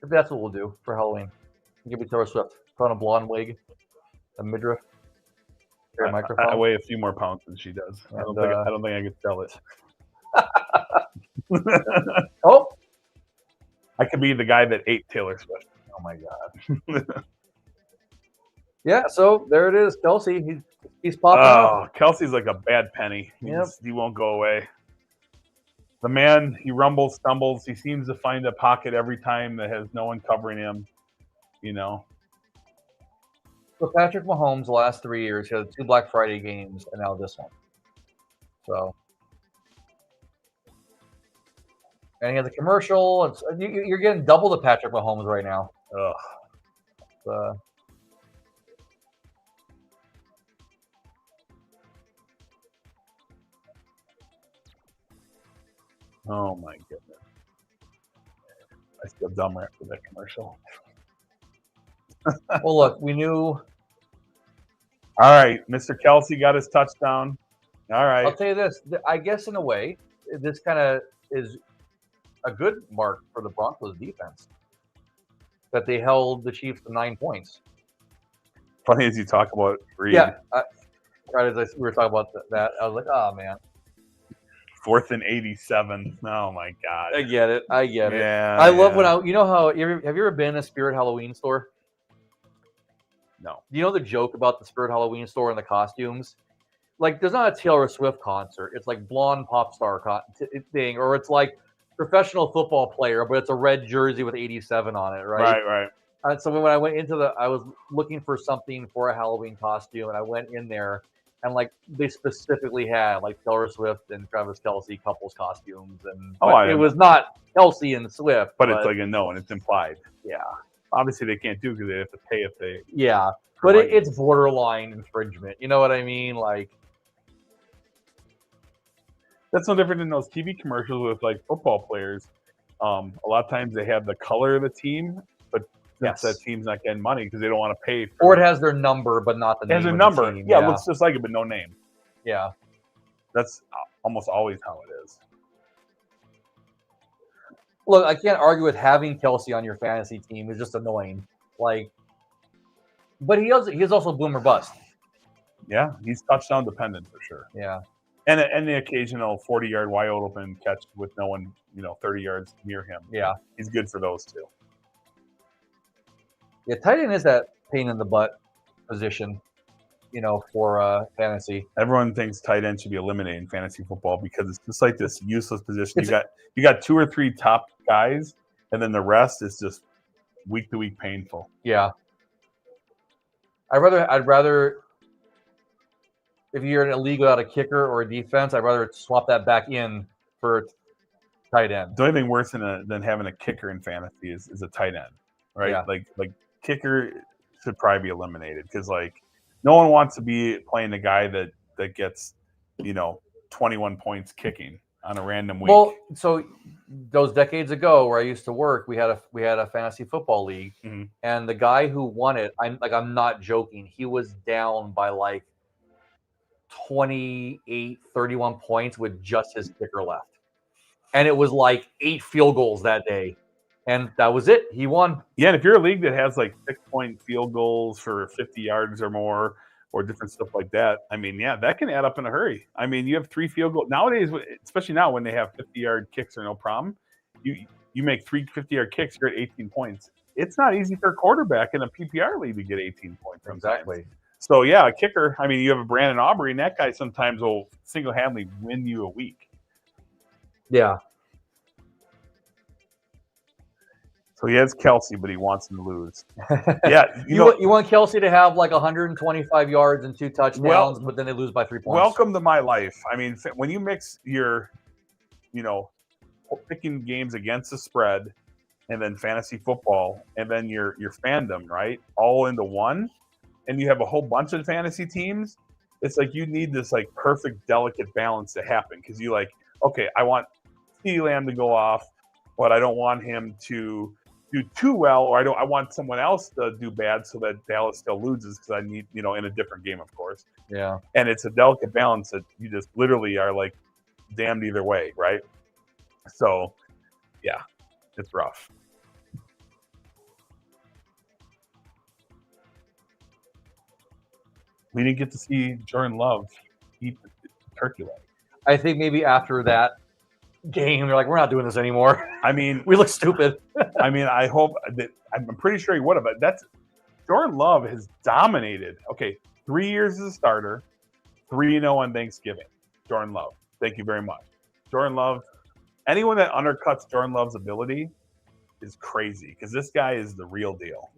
That's what we'll do for Halloween. Give me Taylor Swift. Put on a blonde wig, a midriff, a microphone. I weigh a few more pounds than she does. I don't think I could sell it. Oh, I could be the guy that ate Taylor Swift. oh my God. Yeah, so there it is, Kelsey. He's popping up. Kelsey's like a bad penny. He won't go away. The man, he rumbles, stumbles. He seems to find a pocket every time that has no one covering him. You know. So Patrick Mahomes, the last 3 years, he had 2 Black Friday games, and now this one. So, and he has a commercial. You're getting double the Patrick Mahomes right now. Ugh. Oh my goodness! I feel dumber after that commercial. Well, look, we knew. All right, Mr. Kelsey got his touchdown. All right. I'll tell you this. I guess in a way, this kind of is a good mark for the Broncos defense that they held the Chiefs to 9 points. Funny as you talk about Reed. Yeah. Right as we were talking about that, I was like, oh, man. 4th and 87. Oh, my God. I get it. Yeah. I love when have you ever been in a Spirit Halloween store? No. Do you know the joke about the Spirit Halloween store and the costumes? Like, there's not a Taylor Swift concert. It's like blonde pop star thing, or it's like professional football player, but it's a red jersey with 87 on it, right? Right. So when I went into I was looking for something for a Halloween costume, and I went in there, and like they specifically had like Taylor Swift and Travis Kelce couples costumes, and it was not Kelce and Swift, but it's like a no, and it's implied. Yeah. Obviously, they can't do because they have to pay if they. Yeah, but it's borderline infringement. You know what I mean? Like, that's no different than those TV commercials with like football players. A lot of times they have the color of the team, but since that team's not getting money because they don't want to pay. Or it has their number, but not the name. It has a number. Yeah, it looks just like it, but no name. Yeah, that's almost always how it is. Look, I can't argue with having Kelce on your fantasy team. It's just annoying. Like, but he's also boom or bust. Yeah, he's touchdown dependent for sure. Yeah. And the occasional 40-yard wide open catch with no one, 30 yards near him. Yeah. He's good for those too. Yeah, tight end is that pain in the butt position, for fantasy. Everyone thinks tight end should be eliminated in fantasy football because it's just like this useless position. You got 2 or 3 top guys, and then the rest is just week to week painful. Yeah. I'd rather if you're in a league without a kicker or a defense, I'd rather swap that back in for tight end. The only thing worse than having a kicker in fantasy is a tight end, right? Yeah. Like kicker should probably be eliminated because like no one wants to be playing the guy that gets 21 points kicking on a random week. Well, so those decades ago where I used to work, we had a fantasy football league, and the guy who won it, I'm not joking, he was down by like 28, 31 points with just his kicker left. And it was like 8 field goals that day. And that was it. He won. Yeah, and if you're a league that has like 6-point field goals for 50 yards or more or different stuff like that, I mean, yeah, that can add up in a hurry. I mean, you have 3 field goals. Nowadays, especially now when they have 50-yard kicks are no problem, you make 3 50-yard kicks, you're at 18 points. It's not easy for a quarterback in a PPR league to get 18 points. Exactly. So, yeah, a kicker, I mean, you have a Brandon Aubrey, and that guy sometimes will single-handedly win you a week. Yeah. So he has Kelce, but he wants him to lose. Yeah, you want Kelce to have like 125 yards and 2 touchdowns, but then they lose by 3 points. Welcome to my life. I mean, when you mix your, picking games against the spread, and then fantasy football, and then your fandom, right, all into one, and you have a whole bunch of fantasy teams, it's like you need this like perfect, delicate balance to happen because you like, okay, I want CeeDee Lamb to go off, but I don't want him to do too well, or I want someone else to do bad so that Dallas still loses because I need, in a different game, of course. Yeah. And it's a delicate balance that you just literally are like damned either way, right? So, yeah, it's rough. We didn't get to see Jordan Love eat the turkey leg. I think maybe after that game, they're like, we're not doing this anymore. I mean, we look stupid. I mean, I hope that I'm pretty sure he would have, but Jordan Love has dominated. Okay, 3 years as a starter, 3-0 on Thanksgiving. Jordan Love. Thank you very much. Jordan Love, anyone that undercuts Jordan Love's ability is crazy because this guy is the real deal.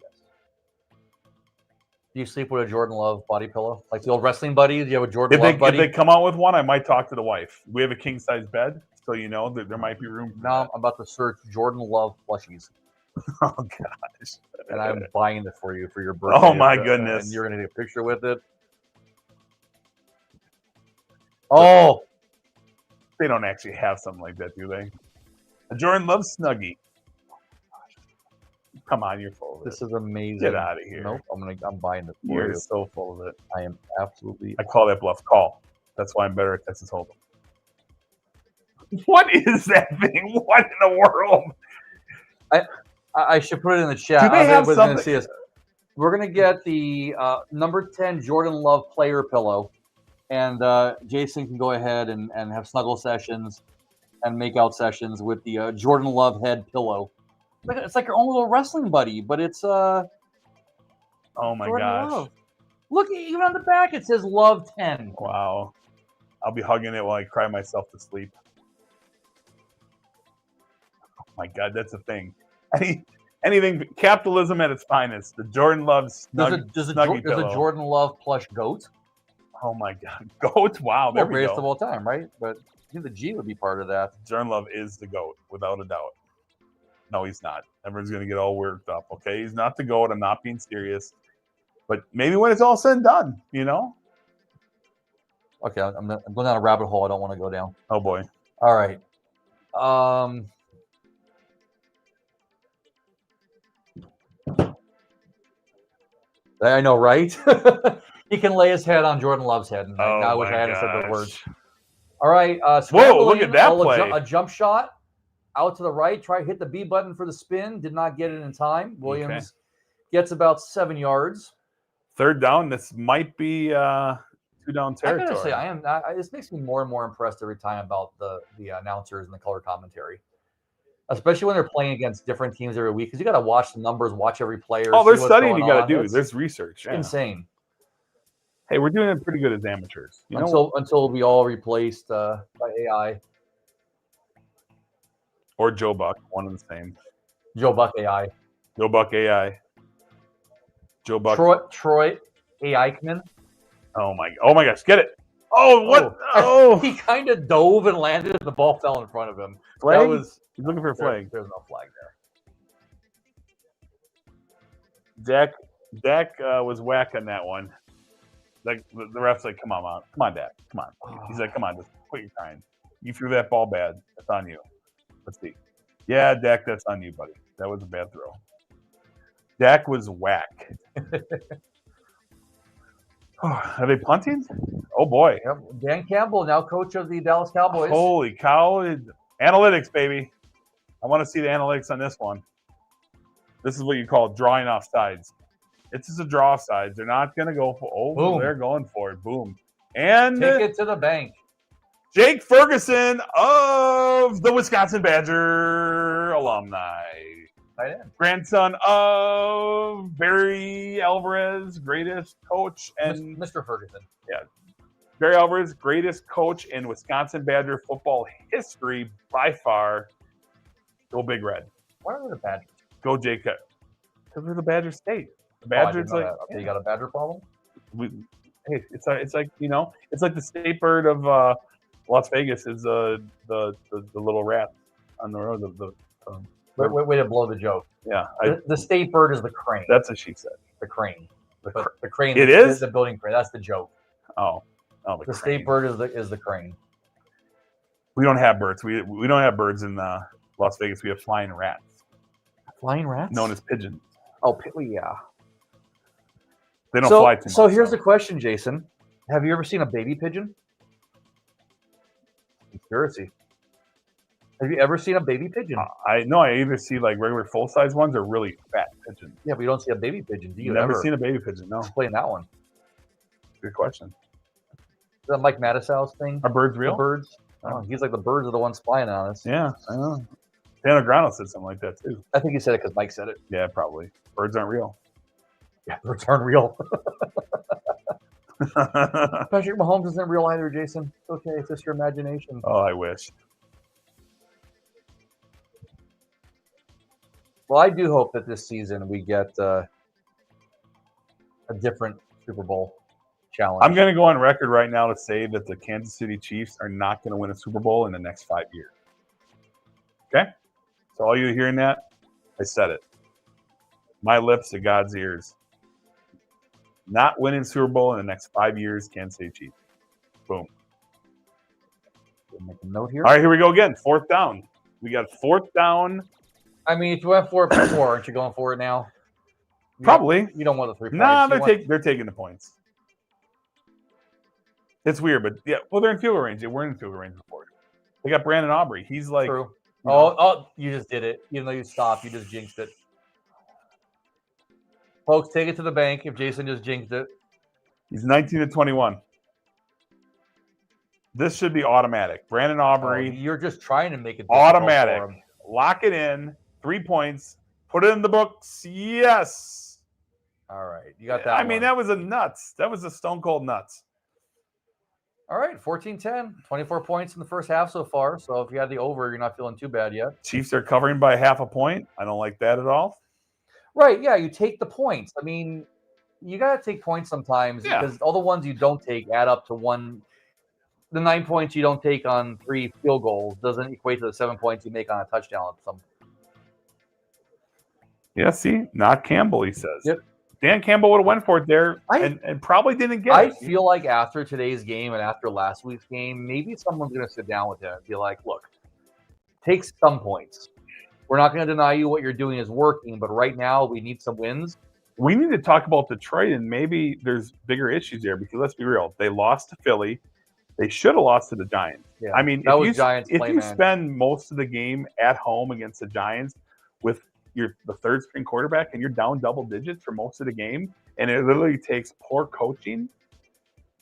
Do you sleep with a Jordan Love body pillow? Like the old wrestling buddy? Do you have a Jordan Love buddy? If they come out with one, I might talk to the wife. We have a king-size bed, so you know that there might be room. Now I'm about to search Jordan Love plushies. Oh, gosh. And I'm buying it for you for your birthday. Oh, my goodness. And you're going to take a picture with it. Oh. They don't actually have something like that, do they? A Jordan Love Snuggie. Come on, you're full of it. This is amazing. Get out of here. Nope, I'm buying it for You're you. so full of it. I am absolutely. I call that bluff. Call. That's why I'm better at Texas Hold'em. What is that thing? What in the world? I should put it in the chat. Do they have something? See us. We're going to get the number 10 Jordan Love player pillow. And Jason can go ahead and have snuggle sessions and make out sessions with the Jordan Love head pillow. It's like your own little wrestling buddy, but it's oh my Jordan gosh. Love. Look, even on the back it says Love 10. Wow. I'll be hugging it while I cry myself to sleep. Oh my God, that's a thing. Anything capitalism at its finest. The Jordan Love snuggie Does a pillow. Jordan Love plush goat? Oh my God, goat! Wow, there we greatest go. of all time, right? But I think the G would be part of that. Jordan Love is the GOAT, without a doubt. No, he's not. Everyone's going to get all worked up, okay? He's not the GOAT. I'm not being serious. But maybe when it's all said and done, you know? Okay, I'm going down a rabbit hole I don't want to go down. Oh, boy. All right. I know, right? He can lay his head on Jordan Love's head. And I wish I hadn't said the words. All right. Whoa, look at that play. A jump shot. Out to the right, try to hit the B button for the spin. Did not get it in time. Williams gets about 7 yards. Third down. This might be 2 down territory. I gotta say, this makes me more and more impressed every time about the announcers and the color commentary, especially when they're playing against different teams every week. Because you got to watch the numbers, watch every player. Oh, there's studying you got to do. There's research. Yeah. Insane. Hey, we're doing it pretty good as amateurs. Until we all replaced by AI. Or Joe Buck, one and the same. Joe Buck AI. Joe Buck AI. Joe Buck. Troy Aikman. Oh my gosh, get it. Oh, what? Oh. He kind of dove and landed and the ball fell in front of him. Flag? He's looking for a flag. There's no flag there. Dak was whack on that one. Like the ref's like, come on, Dak. Come on. He's like, come on, just quit your crying. You threw that ball bad. That's on you. Let's see. Yeah, Dak, that's on you, buddy. That was a bad throw. Dak was whack. Are they punting? Oh, boy. Yep. Dan Campbell, now coach of the Dallas Cowboys. Holy cow. Analytics, baby. I want to see the analytics on this one. This is what you call drawing off sides. It's just a draw off sides. They're not going to go for Boom. They're going for it. Boom. And take it to the bank. Jake Ferguson of the Wisconsin Badger alumni. Grandson of Barry Alvarez, greatest coach. And Mr. Ferguson. Yeah. Barry Alvarez, greatest coach in Wisconsin Badger football history by far. Go Big Red. Why are we the Badgers? Go Jake. Because we're the Badger State. The Badgers Okay, you got a Badger problem? Hey, it's like, it's like the state bird of Las Vegas is the little rat on the road. Way to blow the joke. Yeah. The state bird is the crane. That's what she said. The crane. The crane. It is the building crane. That's the joke. Oh, the state bird is the crane. We don't have birds. We don't have birds in Las Vegas. We have flying rats. Flying rats? Known as pigeons. Oh, yeah. They don't fly too much. So here's the question, Jason. Have you ever seen a baby pigeon? Conspiracy. Have you ever seen a baby pigeon? I either see like regular full-size ones or really fat pigeons. Yeah, but you don't see a baby pigeon, do you? Never seen a baby pigeon, no. Explain that one. Good question. Is that Mike Mattisau's thing? Are birds The real? birds? Oh, he's like the birds are the ones spying on us. Yeah, I know. Daniel Grano said something like that too. I think he said it because Mike said it. Yeah, probably. Birds aren't real. Yeah, birds aren't real. Patrick Mahomes isn't real either, Jason. It's okay. It's just your imagination. Oh, I wish. Well, I do hope that this season we get a different Super Bowl challenge. I'm going to go on record right now to say that the Kansas City Chiefs are not going to win a Super Bowl in the next 5 years. Okay? So all you hearing that, I said it. My lips to God's ears. Not winning Super Bowl in the next 5 years, Kansas City Chiefs. Boom. Make a note here. All right, here we go again. 4th down. We got 4th down. I mean, if you went for it before, aren't you going for it now? Probably. You don't want the 3 points. Nah, they're taking the points. It's weird, but yeah, well, they're in field goal range. They weren't in field goal range before. They got Brandon Aubrey. He's like, true. You just did it. Even though you stopped, you just jinxed it. Folks, take it to the bank if Jason just jinxed it. He's 19-21. This should be automatic. Brandon Aubrey. You're just trying to make it automatic. For him. Lock it in. 3 points. Put it in the books. Yes. All right. You got that. I mean, that was a nuts. That was a stone cold nuts. All right. 14-10. 24 points in the first half so far. So if you had the over, you're not feeling too bad yet. Chiefs are covering by half a point. I don't like that at all. Right. Yeah. You take the points. I mean, you got to take points sometimes because all the ones you don't take add up to one. The 9 points you don't take on 3 field goals doesn't equate to the 7 points you make on a touchdown. Yeah, see? Not Campbell, he says. Yep. Dan Campbell would have went for it there and probably didn't get it. I feel like after today's game and after last week's game, maybe someone's going to sit down with him and be like, look, take some points. We're not going to deny you what you're doing is working, but right now we need some wins. We need to talk about Detroit, and maybe there's bigger issues there because let's be real. They lost to Philly. They should have lost to the Giants. Yeah, I mean, if you spend most of the game at home against the Giants with the third string quarterback and you're down double digits for most of the game, and it literally takes poor coaching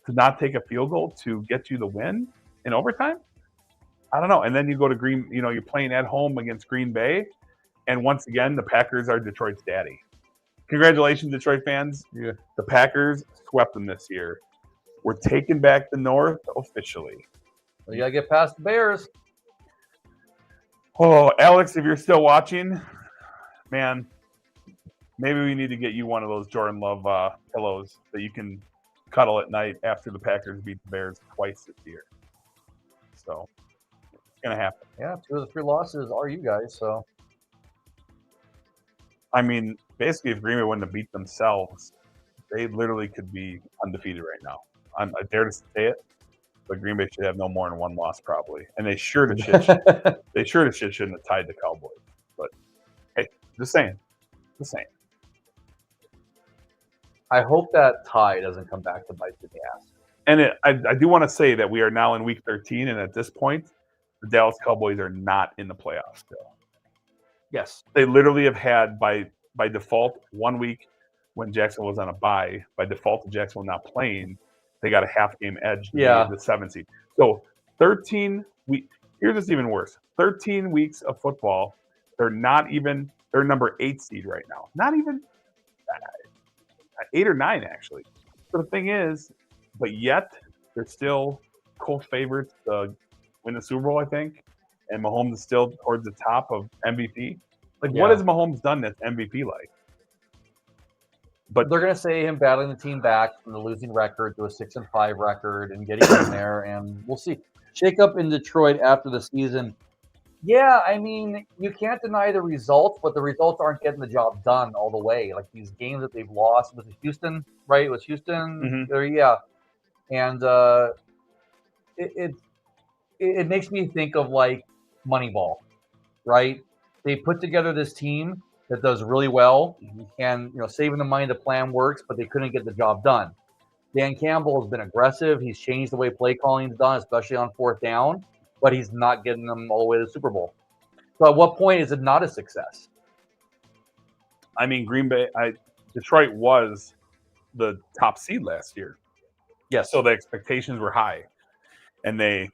to not take a field goal to get you the win in overtime, I don't know. And then you go to you're playing at home against Green Bay, and once again, the Packers are Detroit's daddy. Congratulations, Detroit fans. Yeah. The Packers swept them this year. We're taking back the North officially. Well, you got to get past the Bears. Oh, Alex, if you're still watching, man, maybe we need to get you one of those Jordan Love pillows that you can cuddle at night after the Packers beat the Bears twice this year. So it's going to happen. Yeah, 2 of the 3 losses are you guys. So, I mean, basically, if Green Bay wouldn't have beat themselves, they literally could be undefeated right now. I dare to say it, but Green Bay should have no more than 1 loss probably, and they sure to shit shouldn't have tied the Cowboys. But hey, just saying. I hope that tie doesn't come back to bite you in the ass. And I do want to say that we are now in week 13, and at this point, the Dallas Cowboys are not in the playoffs still. Yes, they literally have had by default 1 week when Jacksonville was on a bye. By default, to Jacksonville not playing, they got a half game edge. Yeah, the 7th seed. So 13 weeks. Here's what's even worse: 13 weeks of football. They're number 8 seed right now. Not even 8 or 9 actually. So the thing is, but yet they're still close favorites to win the Super Bowl, I think. And Mahomes is still towards the top of MVP. What has Mahomes done that's MVP like? But they're going to say him battling the team back from the losing record to a 6-5 record and getting in there, and we'll see. Shake up in Detroit after the season. Yeah, I mean, you can't deny the results, but the results aren't getting the job done all the way. Like these games that they've lost with Houston, right? It was Houston, yeah, and it makes me think of like Moneyball, right? They put together this team that does really well, and saving the money, the plan works, but they couldn't get the job done. Dan Campbell has been aggressive. He's changed the way play calling is done, especially on 4th down, but he's not getting them all the way to the Super Bowl. So at what point is it not a success? I mean, Detroit was the top seed last year. Yes. So the expectations were high, and they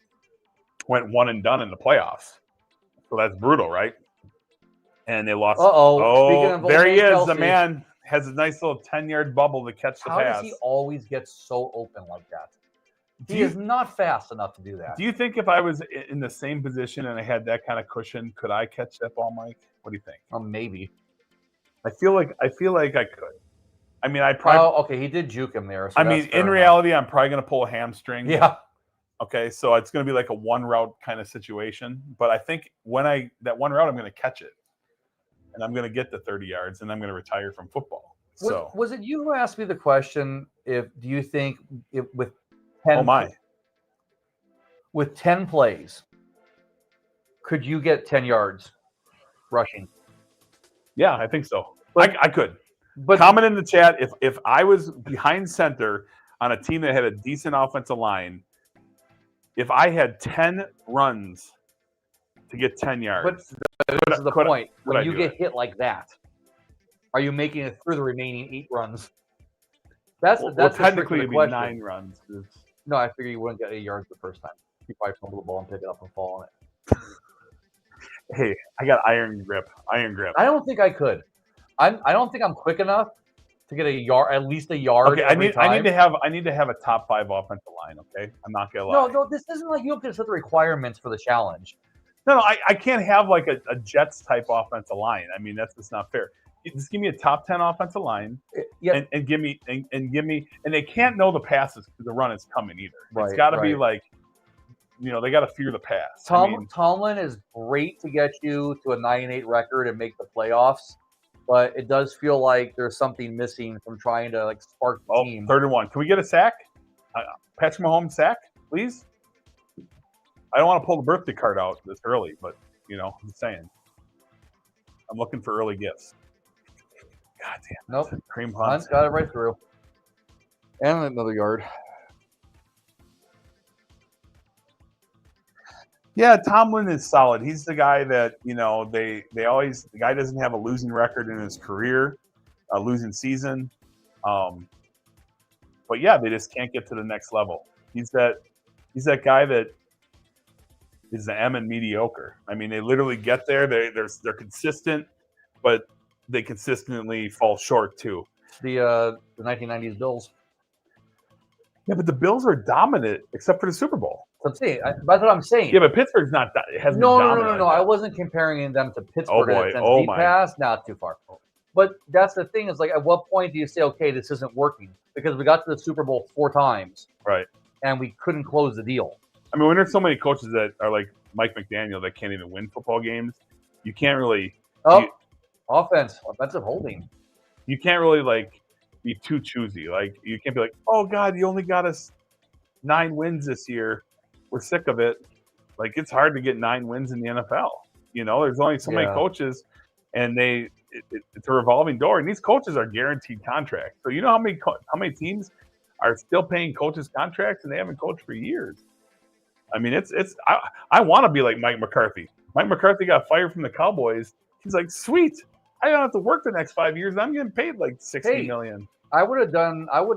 went one and done in the playoffs. So that's brutal, right? And they lost. Speaking of there old he man is. Kelsey, The man has a nice little 10-yard bubble to catch the how pass. does he always get so open like that? He is not fast enough to do that. Do you think if I was in the same position and I had that kind of cushion, could I catch that ball, Mike? What do you think? Maybe. I feel like I could. I mean, I probably. Okay, he did juke him there. So I mean, in reality, I'm probably going to pull a hamstring. Yeah. Okay, so it's going to be like a one route kind of situation. But I think that one route, I'm going to catch it, and I'm going to get the 30 yards, and I'm going to retire from football. So was it you who asked me the question? Do you think with 10 oh my, with 10 plays, could you get 10 yards rushing? Yeah, I think so. I could. But comment in the chat if I was behind center on a team that had a decent offensive line, if I had 10 runs to get 10 yards. But this is the point. When you get hit like that, are you making it through the remaining 8 runs? That's technically it'd be 9 runs. No, I figure you wouldn't get 8 yards the first time. You probably fumble the ball and pick it up and fall on it. Hey, I got iron grip. Iron grip. I don't think I could. I don't think I'm quick enough to get at least a yard. Okay, I need to have a top 5 offensive line. Okay, I'm not gonna lie. No, this isn't like you have to set the requirements for the challenge. No, I can't have like a Jets type offensive line. I mean, that's just not fair. Just give me a top 10 offensive line, and give me and they can't know the passes because the run is coming either. It's got to be like, they got to fear the pass. Tomlin is great to get you to a 9-8 record and make the playoffs, but it does feel like there's something missing from trying to like spark the team. 3rd and 1. Can we get a sack? Patrick Mahomes sack, please. I don't want to pull the birthday card out this early, but I'm just saying. I'm looking for early gifts. God damn. Nope. Cream Hunt's got it right through. And another yard. Yeah, Tomlin is solid. He's the guy that, the guy doesn't have a losing record in his career, a losing season. But yeah, they just can't get to the next level. He's that guy that is the M in mediocre. I mean, they literally get there. They're consistent, but they consistently fall short too. The 1990s Bills. Yeah, but the Bills are dominant except for the Super Bowl. That's what I'm saying. Yeah, but Pittsburgh's not. No. I wasn't comparing them to Pittsburgh. Oh boy. Pass, not too far. But that's the thing is like, at what point do you say, okay, this isn't working? Because we got to the Super Bowl 4 times, right? And we couldn't close the deal. I mean, when there's so many coaches that are like Mike McDaniel that can't even win football games, you can't really. Offensive holding. You can't really like be too choosy. Like you can't be like, oh God, you only got us 9 wins this year. We're sick of it. Like it's hard to get 9 wins in the NFL. There's only so many coaches, and it's a revolving door. And these coaches are guaranteed contracts. So how many teams are still paying coaches contracts and they haven't coached for years? I mean, I want to be like Mike McCarthy. Mike McCarthy got fired from the Cowboys. He's like, sweet. I don't have to work the next 5 years. I'm getting paid like $60 million. I would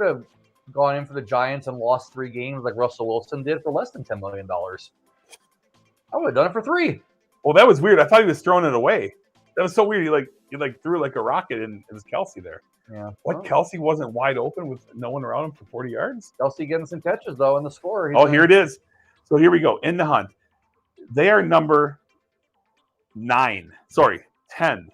have gone in for the Giants and lost 3 games like Russell Wilson did for less than $10 million. I would have done it for 3. Well, that was weird. I thought he was throwing it away. That was so weird. He threw like a rocket, and it was Kelsey there. Yeah. What? Kelsey wasn't wide open with no one around him for 40 yards? Kelsey getting some catches though in the score. Here it is. So here we go. In the hunt. They are number 9. Sorry, 10.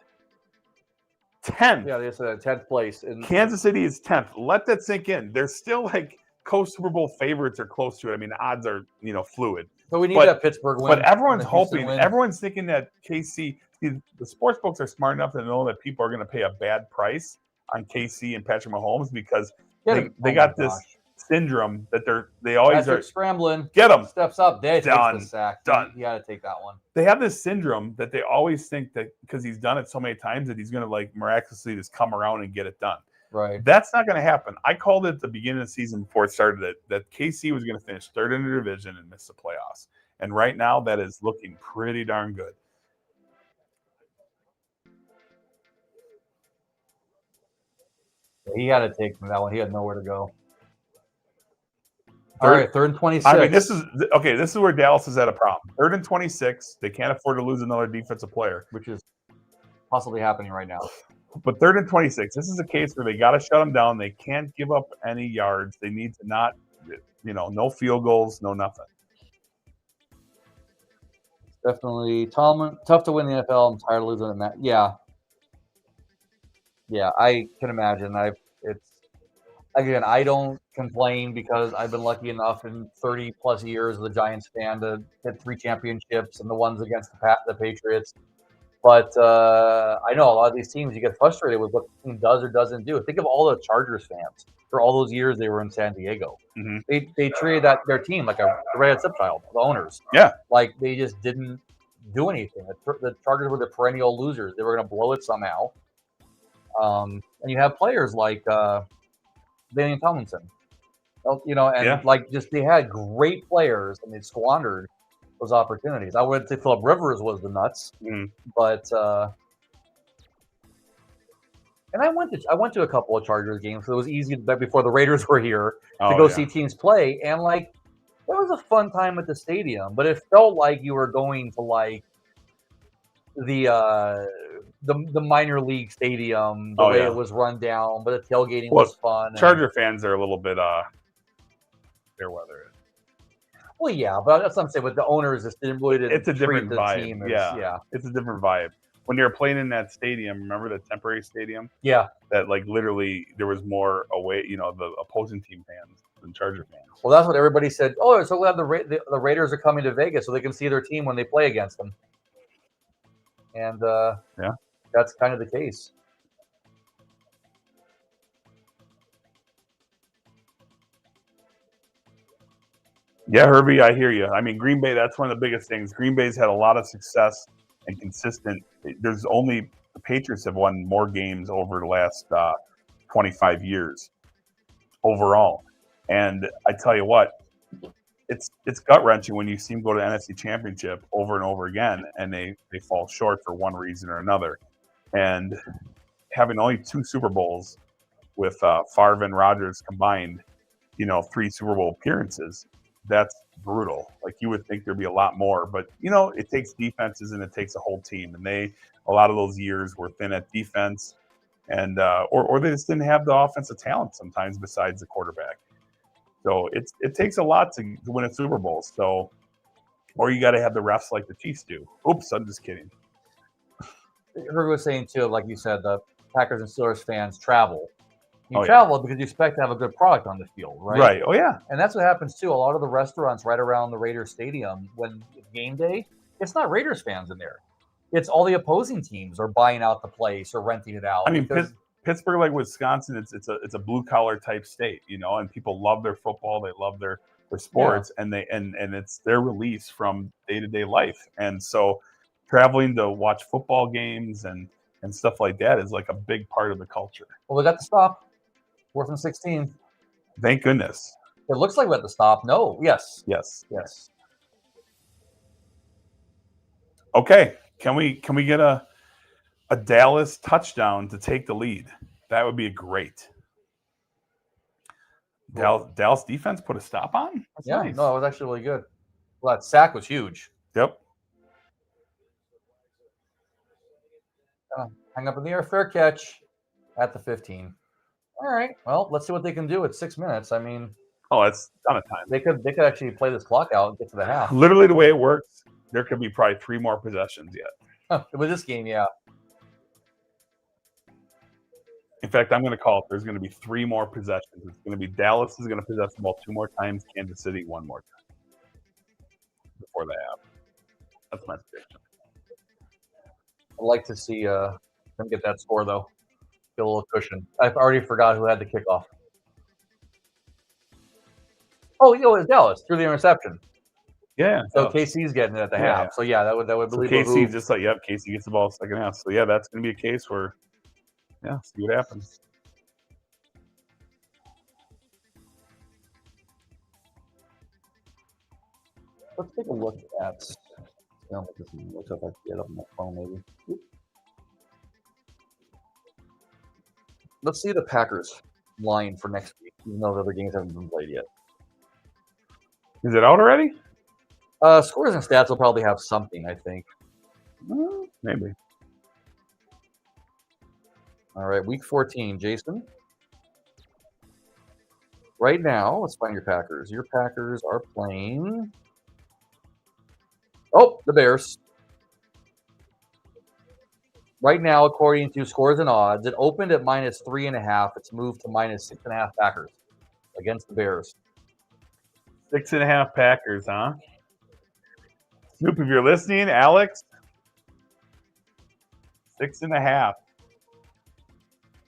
10th. Yeah, it's a 10th place. Kansas City is 10th. Let that sink in. They're still like co-Super Bowl favorites or close to it. I mean, odds are, fluid. So we need that Pittsburgh win. But everyone's hoping, everyone's thinking that KC, the sports books are smart enough to know that people are going to pay a bad price on KC and Patrick Mahomes because they got this syndrome that they always are scrambling. Get him. Steps up. They takes the sack. Done. You got to take that one. They have this syndrome that they always think that because he's done it so many times that he's going to like miraculously just come around and get it done. Right. That's not going to happen. I called it at the beginning of the season before it started that KC was going to finish 3rd in the division and miss the playoffs. And right now that is looking pretty darn good. He had to take from that one. He had nowhere to go. All right, 3rd and 26. I mean, this is where Dallas is at a problem. 3rd and 26. They can't afford to lose another defensive player, which is possibly happening right now. But 3rd and 26. This is a case where they got to shut them down. They can't give up any yards. They need to not, no field goals, no nothing. Definitely tough to win the NFL. I'm tired of losing in that. Yeah, I can imagine. I don't complain because I've been lucky enough in 30 plus years as a Giants fan to get 3 championships and the ones against the Patriots. But I know a lot of these teams, you get frustrated with what the team does or doesn't do. Think of all the Chargers fans for all those years they were in San Diego. Mm-hmm. They treated their team like a redheaded stepchild, the owners. Yeah. Like they just didn't do anything. The Chargers were the perennial losers. They were going to blow it somehow. And you have players like Daniel Tomlinson, they had great players and they squandered those opportunities. I wouldn't say Phillip Rivers was the nuts, but and I went to a couple of Chargers games, so it was easy before the Raiders were here to go see teams play, and it was a fun time at the stadium, but it felt like you were going to the minor league stadium, the way it was run down, but the tailgating was fun. Charger fans are a little bit fair weather. Well, yeah, but that's what I'm saying. With the owners, it's a different vibe. Team it's a different vibe. When you're playing in that stadium, remember the temporary stadium? Yeah, that literally there was more away, the opposing team fans than Charger fans. Well, that's what everybody said. Oh, so glad the Raiders are coming to Vegas so they can see their team when they play against them. And that's kind of the case. Yeah, Herbie, I hear you. I mean, Green Bay, that's one of the biggest things. Green Bay's had a lot of success and consistent. The Patriots have won more games over the last 25 years overall. And I tell you what, it's gut-wrenching when you see them go to the NFC Championship over and over again, and they fall short for one reason or another. And having only 2 Super Bowls with Favre and Rodgers combined, 3 Super Bowl appearances, that's brutal. You would think there'd be a lot more, but it takes defenses and it takes a whole team. And a lot of those years were thin at defense, and or they just didn't have the offensive talent sometimes besides the quarterback. So it takes a lot to win a Super Bowl. So, or you got to have the refs like the Chiefs do. Oops, I'm just kidding. Herbie was saying too, like you said, the Packers and Steelers fans travel. You travel because you expect to have a good product on the field, right? Right. Oh, yeah. And that's what happens, too. A lot of the restaurants right around the Raiders Stadium, when game day, it's not Raiders fans in there. It's all the opposing teams are buying out the place or renting it out. I mean, Pittsburgh, like Wisconsin, it's a blue-collar type state, and people love their football. They love their sports, and it's their release from day-to-day life. And so traveling to watch football games and stuff like that is a big part of the culture. Well, we got to stop. 4th and 16. Thank goodness. It looks like we have to stop. No. Yes. Okay. Can we get a Dallas touchdown to take the lead? That would be great. Dallas defense put a stop on? That's nice. No, it was actually really good. Well, that sack was huge. Yep. Hang up in the air, fair catch at the 15. All right. Well, let's see what they can do at 6 minutes. I mean, that's a ton of time. They could actually play this clock out and get to the half. Literally, the way it works, there could be probably 3 more possessions yet. With this game, yeah. In fact, I'm going to call it. There's going to be 3 more possessions. It's going to be Dallas is going to possess the ball 2 more times. Kansas City 1 more time before the half. That's my prediction. I'd like to see them get that score though. Get a little cushion. I've already forgot who had the kickoff. Oh, it was Dallas through the interception. Yeah. So KC's getting it at the half. So yeah, that would believe. So KC just KC gets the ball second half. So yeah, that's going to be a case where, see what happens. Let's take a look at. Look if I can get up on my phone maybe. Let's see the Packers line for next week, even though the other games haven't been played yet. Is it out already? Scores and stats will probably have something, I think. Maybe. All right, week 14, Jason. Right now, let's find your Packers. Your Packers are playing. Oh, the Bears. Right now, according to scores and odds, it opened at -3.5. It's moved to -6.5 Packers against the Bears. 6.5 Packers, huh? Snoop, if you're listening, Alex, 6.5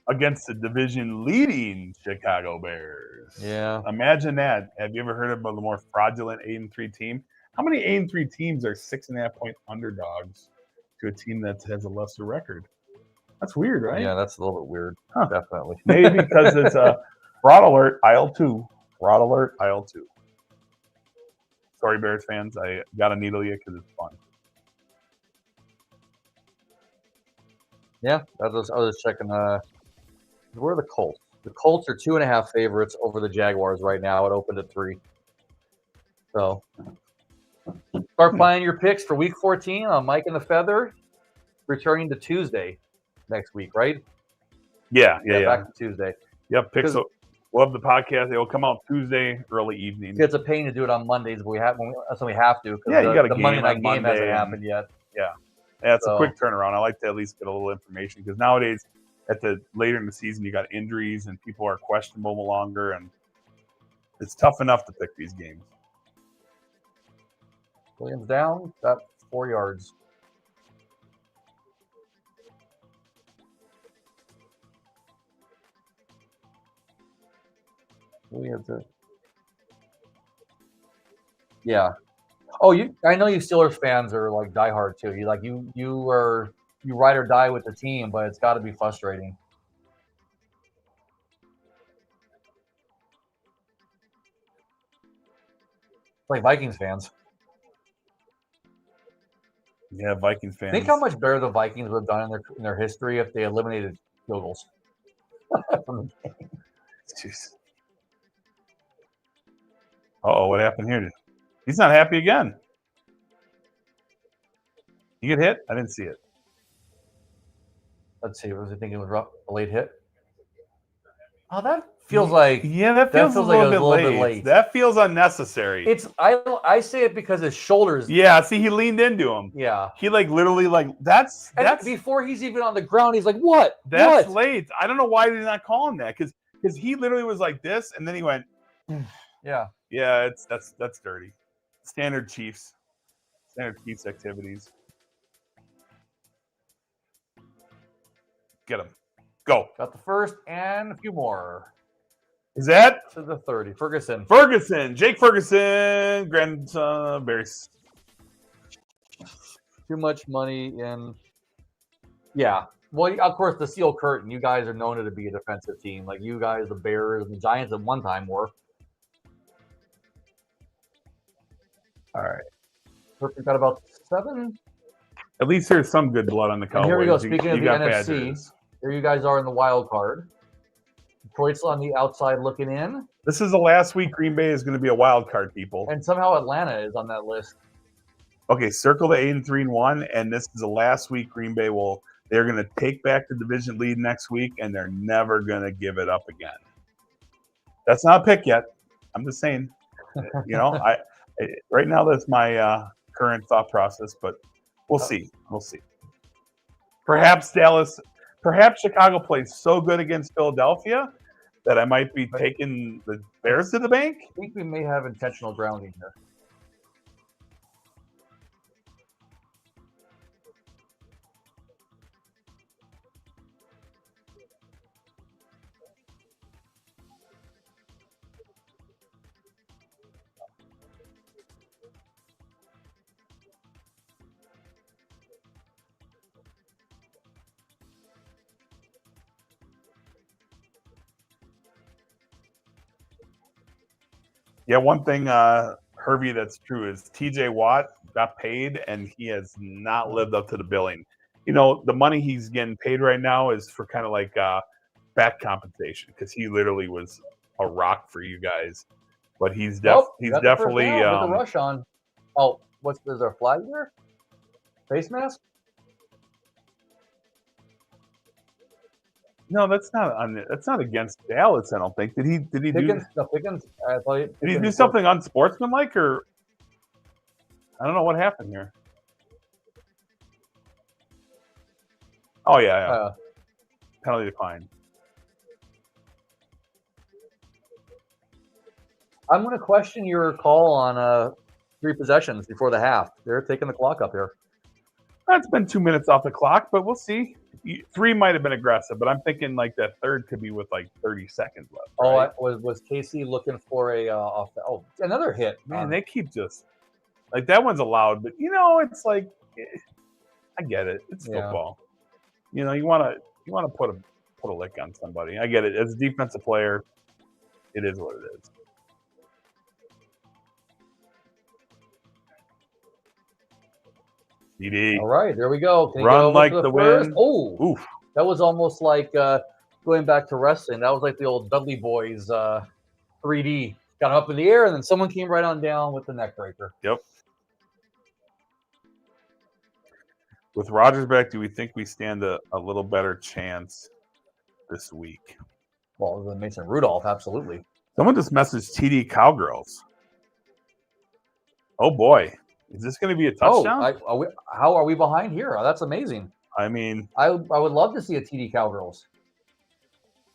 against the division leading Chicago Bears. Yeah. Imagine that. Have you ever heard of the more fraudulent 8-3 team? How many 8-3 teams are 6.5 point underdogs to a team that has a lesser record? That's weird, right? Yeah, that's a little bit weird. Huh. Definitely. Maybe because it's a fraud alert, aisle 2. Fraud alert, aisle 2. Sorry, Bears fans. I got to needle you because it's fun. Yeah, I was checking. Where are the Colts? The Colts are 2.5 favorites over the Jaguars right now. It opened at 3. So start planning your picks for week 14 on Mike and the Feather, returning to Tuesday next week, right? Yeah. Back to Tuesday. Yep, picks. We'll have the podcast. It will come out Tuesday early evening. It's a pain to do it on Mondays, but that's when we have to. Yeah, you got a the game Monday night on game Monday hasn't happened yet. Yeah, it's a quick turnaround. I like to at least get a little information because nowadays, later in the season, you got injuries and people are questionable longer, and it's tough enough to pick these games. Williams down, got 4 yards. Yeah. Oh, I know you Steelers fans are like diehard too. You ride or die with the team, but it's got to be frustrating. Like Vikings fans. Yeah, Vikings fans. Think how much better the Vikings would have done in their history if they eliminated field goals. Jeez. Uh-oh, what happened here? He's not happy again. You get hit? I didn't see it. Let's see. Was he thinking it was a late hit? Oh, that feels like that feels a little bit late. That feels unnecessary. I say it because his shoulders. Yeah, see, he leaned into him. Yeah, he literally that's before he's even on the ground. He's like, "What? That's late." I don't know why they're not calling that because he literally was like this, and then he went. Yeah. Yeah, that's dirty. Standard Chiefs activities. Get him. Go. Got the first and a few more. Is that? To the 30. Ferguson. Jake Ferguson, grandson, Bears. Too much money in. Yeah. Well, of course, the Steel Curtain. You guys are known to be a defensive team. Like you guys, the Bears and the Giants at one time were. All right. Perfect. Got about 7. At least there's some good blood on the Cowboys. And here we go. Speaking of the NFC, here you guys are in the wild card. Detroit's on the outside looking in. This is the last week Green Bay is going to be a wild card, people. And somehow Atlanta is on that list. Okay, circle the 8-3-1, and this is the last week Green Bay they're going to take back the division lead next week, and they're never going to give it up again. That's not a pick yet. I'm just saying. Right now that's my current thought process, but we'll see. We'll see. Perhaps Chicago plays so good against Philadelphia that I might be taking the Bears to the bank. I think we may have intentional grounding here. Yeah, one thing, Hervey, that's true is TJ Watt got paid, and he has not lived up to the billing. The money he's getting paid right now is for kind of like back compensation because he literally was a rock for you guys. but he's Got the first definitely down with the rush on. Oh, is there a flag there? Face mask? No, that's not against Dallas. I don't think. Did he Pickens? No, Pickens. did he do something unsportsmanlike, or I don't know what happened here. Oh yeah. Penalty decline. I'm going to question your call on 3 possessions before the half. They're taking the clock up here. It's been 2 minutes off the clock, but we'll see. 3 might have been aggressive, but I'm thinking like that third could be with like 30 seconds left. Right? Was Casey looking for another hit? Man, they keep just like that one's allowed, but it's like I get it. It's football. You want to put a lick on somebody. I get it. As a defensive player, it is what it is. CD. All right, there we go. Can Run like the wind. Oh, oof. That was almost like going back to wrestling. That was like the old Dudley Boys 3D. Got him up in the air, and then someone came right on down with the neck breaker. Yep. With Rodgers back, do we think we stand a little better chance this week? Well, with Mason Rudolph, absolutely. Someone just messaged TD Cowgirls. Oh, boy. Is this going to be a touchdown? How are we behind here? That's amazing. I mean, I would love to see a TD Cowgirls.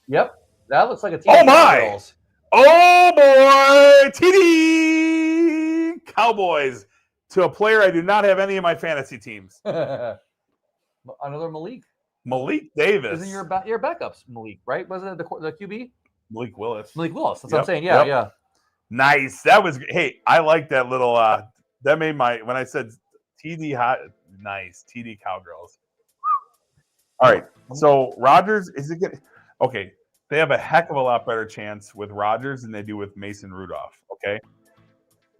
Yep, that looks like a TD Cowgirls. Oh boy, TD Cowboys to a player I do not have any of my fantasy teams. Another Malik. Malik Davis. Isn't your backups Malik, right? Wasn't it the QB? Malik Willis. Malik Willis. That's what I'm saying. Yeah. Nice. That was. Hey, I like that little. That made when I said TD hot. Nice TD Cowgirls. All right. So Rodgers is it good? Okay. They have a heck of a lot better chance with Rodgers than they do with Mason Rudolph. Okay.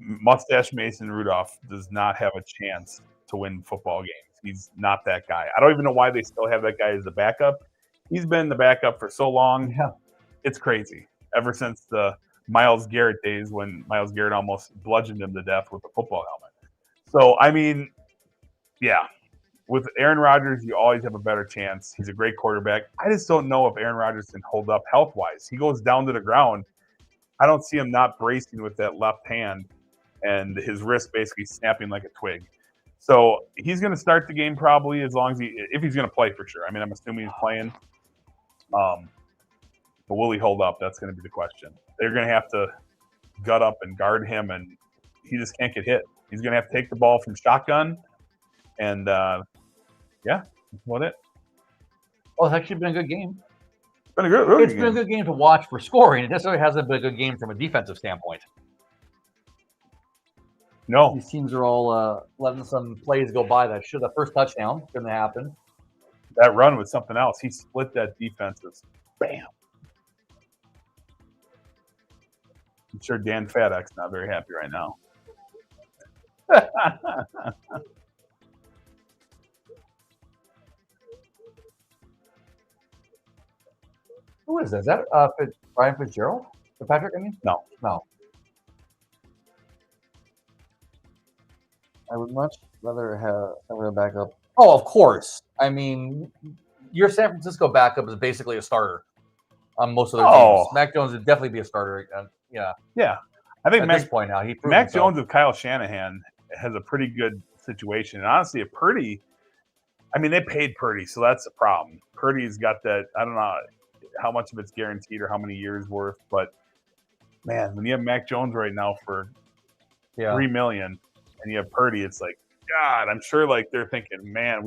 Mustache Mason Rudolph does not have a chance to win football games. He's not that guy. I don't even know why they still have that guy as the backup. He's been the backup for so long. Yeah. It's crazy. Ever since the Myles Garrett days when Myles Garrett almost bludgeoned him to death with a football helmet. So, I mean, yeah. With Aaron Rodgers, you always have a better chance. He's a great quarterback. I just don't know if Aaron Rodgers can hold up health-wise. He goes down to the ground. I don't see him not bracing with that left hand and his wrist basically snapping like a twig. So he's going to start the game probably if he's going to play for sure. I mean, I'm assuming he's playing. But will he hold up? That's going to be the question. They're going to have to gut up and guard him, and he just can't get hit. He's going to have to take the ball from shotgun, and that's about it. Well, it's actually been a good game. It's been a good game to watch for scoring. It necessarily hasn't been a good game from a defensive standpoint. No. These teams are all letting some plays go by that should. The first touchdown couldn't happen. That run was something else. He split that defense. Bam. I'm sure Dan Fadek's not very happy right now. Who is that? Is that Brian Fitzgerald? Patrick, I mean? No. I would much rather have a backup. Oh, of course. I mean, your San Francisco backup is basically a starter on most of their teams. Mac Jones would definitely be a starter. Yeah. I think at this point now, Mac Jones with Kyle Shanahan has a pretty good situation. And honestly, Purdy, I mean, they paid Purdy, so that's a problem. Purdy's got that, I don't know how much of it's guaranteed or how many years worth, but man, when you have Mac Jones right now for $3 million and you have Purdy, it's like, God, I'm sure like they're thinking, man,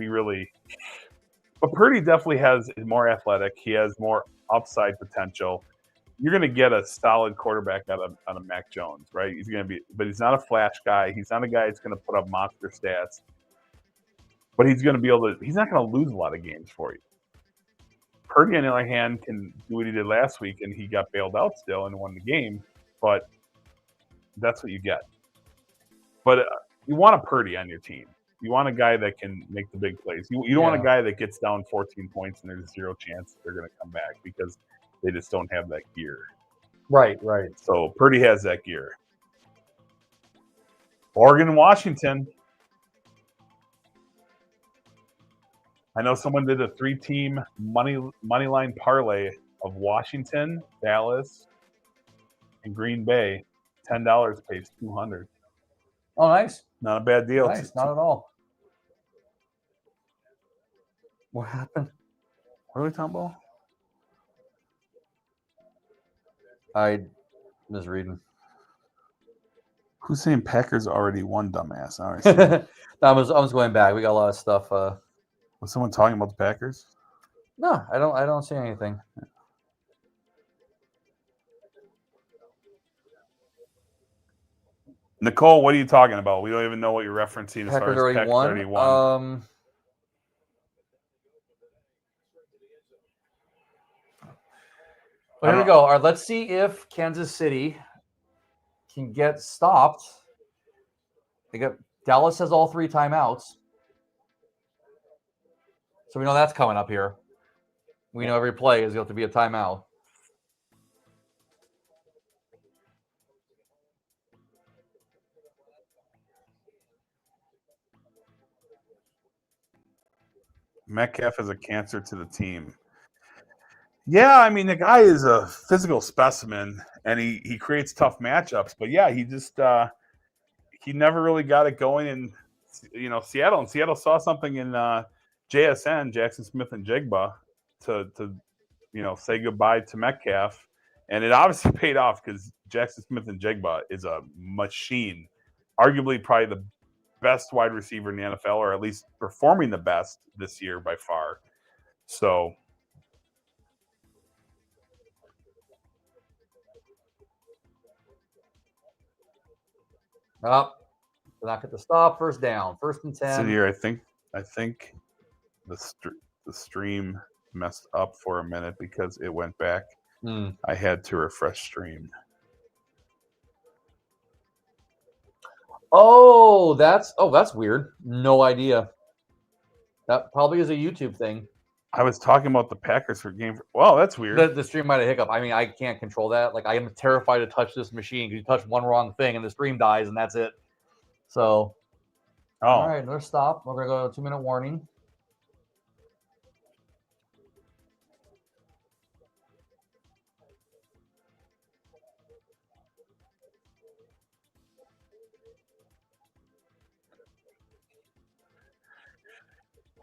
but Purdy definitely is more athletic. He has more upside potential. You're going to get a solid quarterback out of Mac Jones, right? But he's not a flash guy. He's not a guy that's going to put up monster stats, but he's not going to lose a lot of games for you. Purdy, on the other hand, can do what he did last week, and he got bailed out still and won the game, but that's what you get. But you want a Purdy on your team. You want a guy that can make the big plays. You don't want a guy that gets down 14 points and there's zero chance they're going to come back because they just don't have that gear. Right. So Purdy has that gear. Oregon, Washington. I know someone did a 3-team money line parlay of Washington, Dallas, and Green Bay. $10 pays $200. Oh, nice. Not a bad deal. Nice. Not at all. What happened? What are we talking about? I was reading. Who's saying Packers already won, dumbass? All right. I was going back. We got a lot of stuff. Was someone talking about the Packers? No, I don't see anything. Nicole, what are you talking about? We don't even know what you're referencing as far Packers as already Packers won. already won. Well, here we go. All right, let's see if Kansas City can get stopped. Dallas has all 3 timeouts. So we know that's coming up here. We know every play is going to be a timeout. Metcalf is a cancer to the team. Yeah, I mean, the guy is a physical specimen, and he creates tough matchups. But yeah, he just he never really got it going in Seattle. And Seattle saw something in JSN, Jackson Smith and Jigba, to say goodbye to Metcalf, and it obviously paid off because Jackson Smith and Jigba is a machine, arguably probably the best wide receiver in the NFL, or at least performing the best this year by far. So. Oh, they're not going to stop. First down. 1st and 10. So here, I think the stream messed up for a minute because it went back. I had to refresh stream. Oh, that's weird. No idea. That probably is a YouTube thing. I was talking about the Packers for game. Well, that's weird. The stream might have hiccup. I mean, I can't control that. Like, I am terrified to touch this machine because you touch one wrong thing and the stream dies and that's it. So, all right, another stop. We're going to go to 2-minute warning.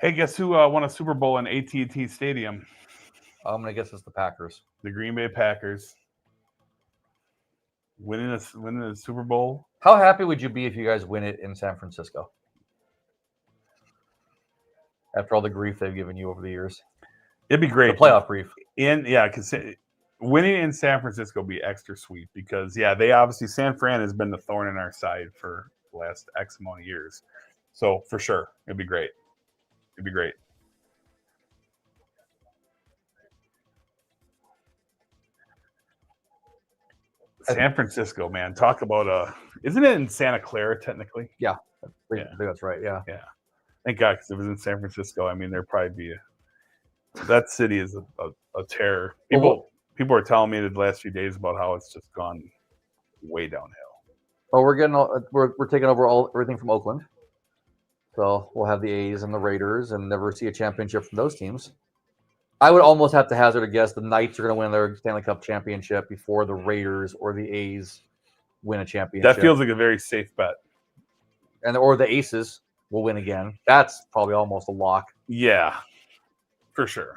Hey, guess who won a Super Bowl in AT&T Stadium? I'm going to guess it's the Packers. The Green Bay Packers. Winning a Super Bowl. How happy would you be if you guys win it in San Francisco? After all the grief they've given you over the years. It'd be great. The playoff grief. Because winning in San Francisco would be extra sweet because, they obviously, San Fran has been the thorn in our side for the last X amount of years. So, for sure, it'd be great. It'd be great. San Francisco, man. Talk about isn't it in Santa Clara technically? Yeah. I think that's right. Yeah. Yeah. Thank God, because if it was in San Francisco, I mean, there'd probably be that city is a terror. People are telling me the last few days about how it's just gone way downhill. Well, we're taking over everything from Oakland. So we'll have the A's and the Raiders and never see a championship from those teams. I would almost have to hazard a guess the Knights are going to win their Stanley Cup championship before the Raiders or the A's win a championship. That feels like a very safe bet. Or the Aces will win again. That's probably almost a lock. Yeah, for sure.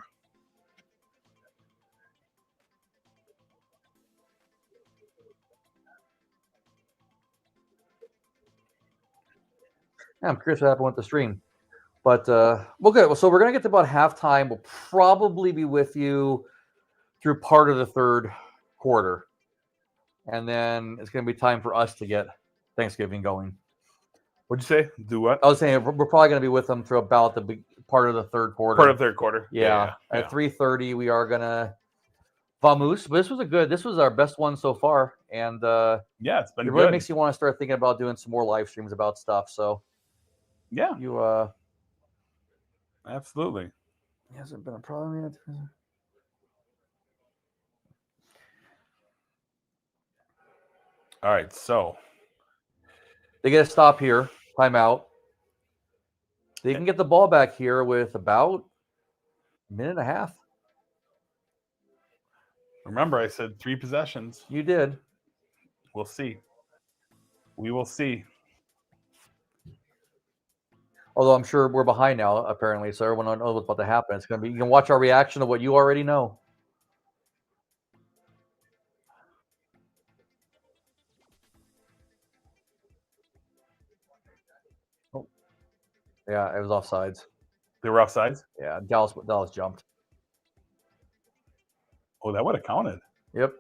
Yeah, I'm curious what happened with the stream. But, well, good. So we're going to get to about halftime. We'll probably be with you through part of the third quarter. And then it's going to be time for us to get Thanksgiving going. What'd you say? Do what? I was saying we're probably going to be with them through about the big part of the third quarter. Part of third quarter. Yeah. At 3:30, we are going to vamoose. But this was our best one so far. And it's been it good. really makes you want to start thinking about doing some more live streams about stuff. So yeah, you absolutely. Hasn't been a problem yet. All right, so They get a stop here, timeout. They can get the ball back here with about a minute and a half. remember I said 3 possessions. You did. We'll see. We will see. Although I'm sure we're behind now, apparently, so everyone knows what's about to happen. It's going to be, you can watch our reaction to what you already know. Oh. Yeah, it was offsides. They were offsides? Yeah, Dallas jumped. Oh, that would have counted. Yep.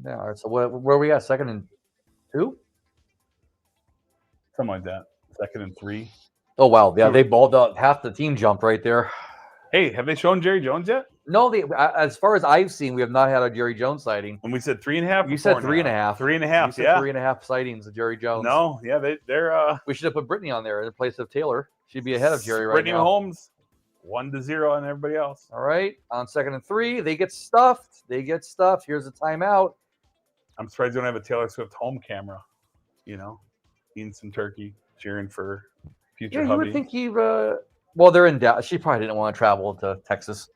Yeah, all right, so where are we at? 2nd and 2? Something like that. 2nd and 3. Oh, wow. Yeah, they balled out. Half the team jumped right there. Hey, have they shown Jerry Jones yet? No, as far as I've seen, we have not had a Jerry Jones sighting. When we said 3.5, You said 3.5. 3.5, You said yeah. 3.5 sightings of Jerry Jones. No, yeah, they're. We should have put Brittany on there in place of Taylor. She'd be ahead of Jerry right Brittany now. Mahomes, 1-0 on everybody else. All right, on 2nd and 3, they get stuffed. Here's a timeout. I'm surprised you don't have a Taylor Swift home camera. You know, eating some turkey, cheering for future Yeah, you hubby. would think he. Well, they're in Dallas. She probably didn't want to travel to Texas.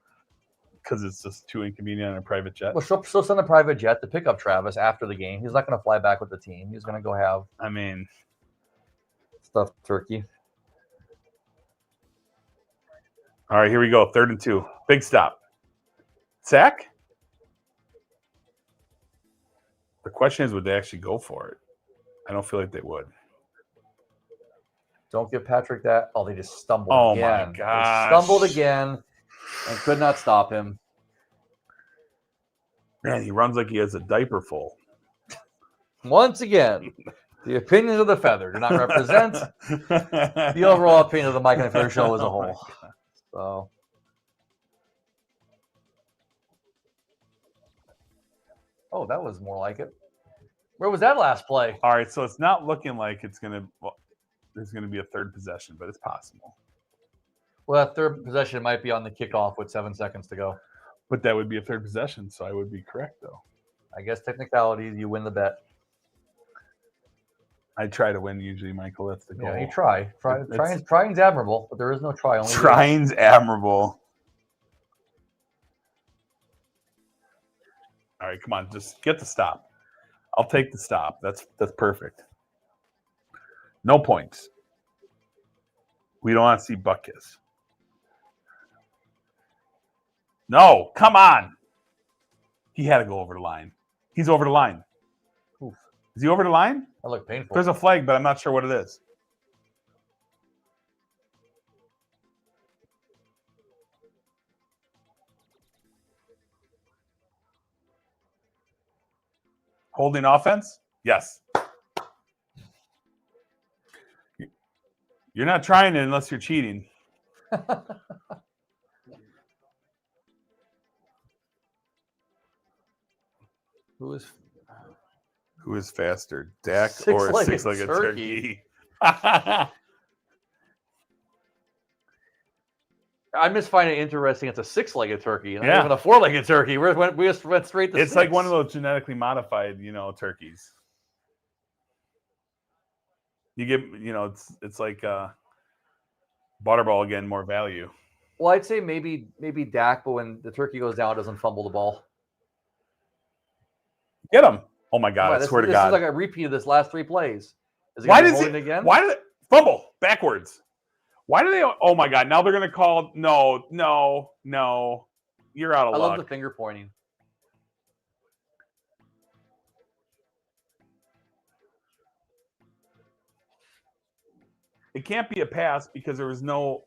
Because it's just too inconvenient on a private jet. Well, she'll send a private jet to pick up Travis after the game. He's not going to fly back with the team. He's going to go have stuffed turkey. All right, here we go. 3rd and 2. Big stop. Sack? The question is, would they actually go for it? I don't feel like they would. Don't give Patrick that. Oh, they just stumbled again. My gosh. They stumbled again and could not stop him. Man, he runs like he has a diaper full. Once again, the opinions of the Feather do not represent the overall opinion of the Mike and the Feather show as a whole. So, oh, that was more like it. Where was that last play? All right, so it's not looking like there's going to be a 3rd possession, but it's possible. Well, that 3rd possession might be on the kickoff with 7 seconds to go. But that would be a 3rd possession, so I would be correct, though. I guess technicalities, you win the bet. I try to win usually, Michael. That's the goal. Yeah, you try. Trying's admirable, but there is no try. Only trying's admirable. All right, come on, just get the stop. I'll take the stop. That's perfect. No points. We don't want to see Buckus. No, come on. He had to go over the line. He's over the line. Oof. Is he over the line? That looked painful. There's a flag, but I'm not sure what it is. Holding offense? Yes. You're not trying it unless you're cheating. Who is faster, Dak or a six-legged turkey? I just find it interesting. It's a 6-legged turkey, not Yeah. even a 4-legged turkey. We just went straight to It's 6. like one of those genetically modified, turkeys. You get, it's like Butterball again, more value. Well, I'd say maybe Dak, but when the turkey goes down, it doesn't fumble the ball. Get him! Oh my God! I swear to God, this is like a repeat of this last 3 plays. Is it why does it again? Why did it fumble backwards? Why do they? Oh my God! Now they're going to call. No! You're out of luck. I love the finger pointing. It can't be a pass because there was no.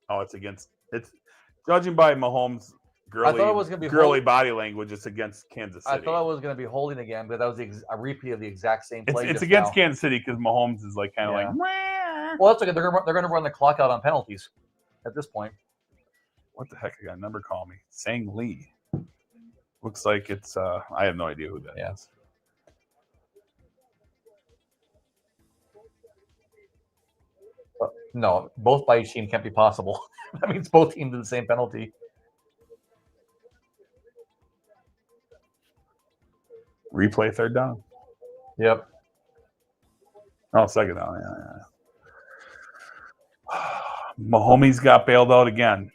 Oh, it's against. It's judging by Mahomes' girly, I thought it was gonna be girly body language. It's against Kansas City. I thought I was going to be holding again, but that was a repeat of the exact same play. It's against Kansas City because Mahomes is like kind of like. Well, that's okay. They're going to run the clock out on penalties at this point. What the heck? I got a number. Call me. Sang Lee. Looks like it's. I have no idea who that is. No, both by each team can't be possible. That means both teams do the same penalty. Replay third down. Yep. Oh, second down. Yeah. Mahomes got bailed out again.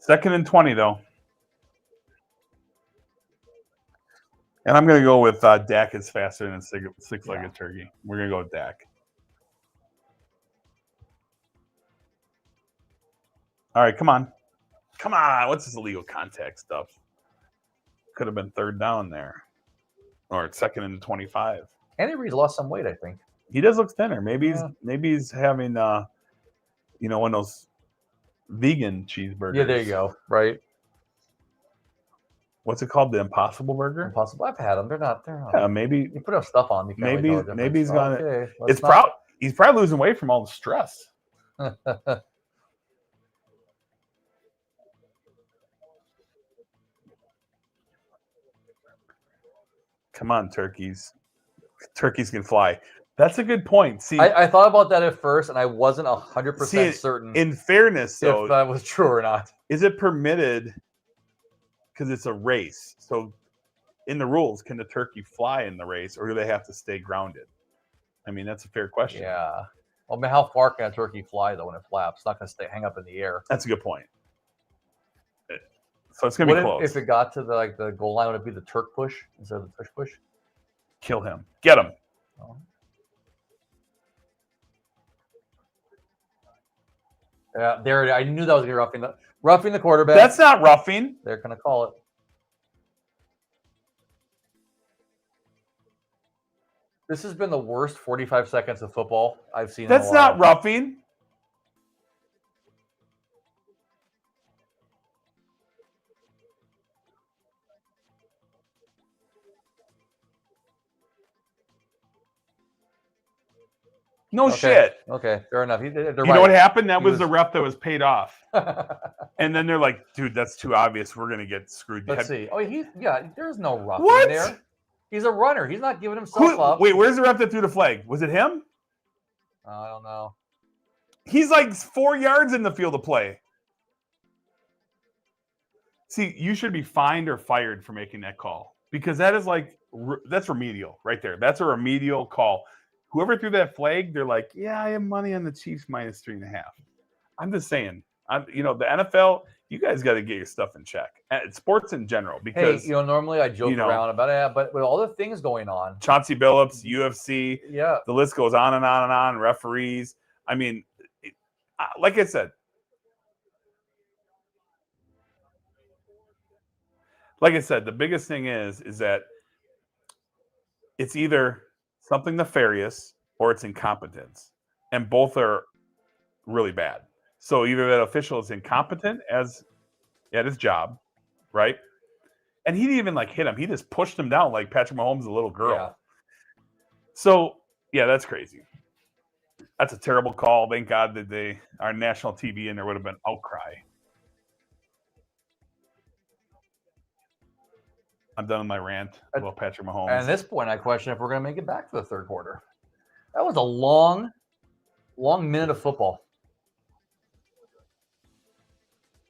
2nd and 20, though. And I'm going to go with Dak is faster than a six-legged turkey. We're going to go with Dak. All right, come on. Come on. What's this illegal contact stuff? Could have been third down there. Or 2nd and 25. Andy Reid's lost some weight, I think. He does look thinner. Maybe he's having one of those vegan cheeseburgers. Yeah, there you go. Right. What's it called? The Impossible Burger? Impossible. I've had them. They're not. Yeah, maybe you put enough stuff on. You can't really tell maybe he's gonna. Okay, he's probably losing weight from all the stress. Come on, turkeys. Turkeys can fly. That's a good point. See, I thought about that at first, and I wasn't 100% certain. In fairness, though, if that was true or not. Is it permitted? Because it's a race. So, in the rules, can the turkey fly in the race, or do they have to stay grounded? I mean, that's a fair question. Yeah. Well, I mean, how far can a turkey fly though when it flaps? It's not going to hang up in the air. That's a good point. So it's going to be close. If it got to the goal line, would it be the Turk push instead of the tush push? Kill him. Get him. Oh. Yeah, there. I knew that was going to be roughing the quarterback. That's not roughing. They're going to call it. This has been the worst 45 seconds of football I've seen. That's not roughing. No shit. Okay, fair enough. You know what happened? That was the ref that was paid off. And then they're like, dude, that's too obvious. We're going to get screwed. Let's see. Oh, there's no roughing there. He's a runner. He's not giving himself up. Wait, where's the ref that threw the flag? Was it him? I don't know. He's like 4 yards in the field of play. See, you should be fined or fired for making that call because that is that's remedial right there. That's a remedial call. Whoever threw that flag, they're like, yeah, I have money on the Chiefs minus 3.5. I'm just saying, the NFL, you guys got to get your stuff in check. Sports in general, because normally I joke around about it, but with all the things going on, Chauncey Billups, UFC, yeah, the list goes on and on and on. Referees, I mean, like I said, the biggest thing is that it's either something nefarious or it's incompetence, and both are really bad. So either that official is incompetent at his job, right? And he didn't even hit him. He just pushed him down like Patrick Mahomes, a little girl. Yeah. So yeah, that's crazy. That's a terrible call. Thank God that they are national TV and there would have been outcry. I'm done with my rant about Patrick Mahomes. And at this point, I question if we're going to make it back to the third quarter. That was a long minute of football.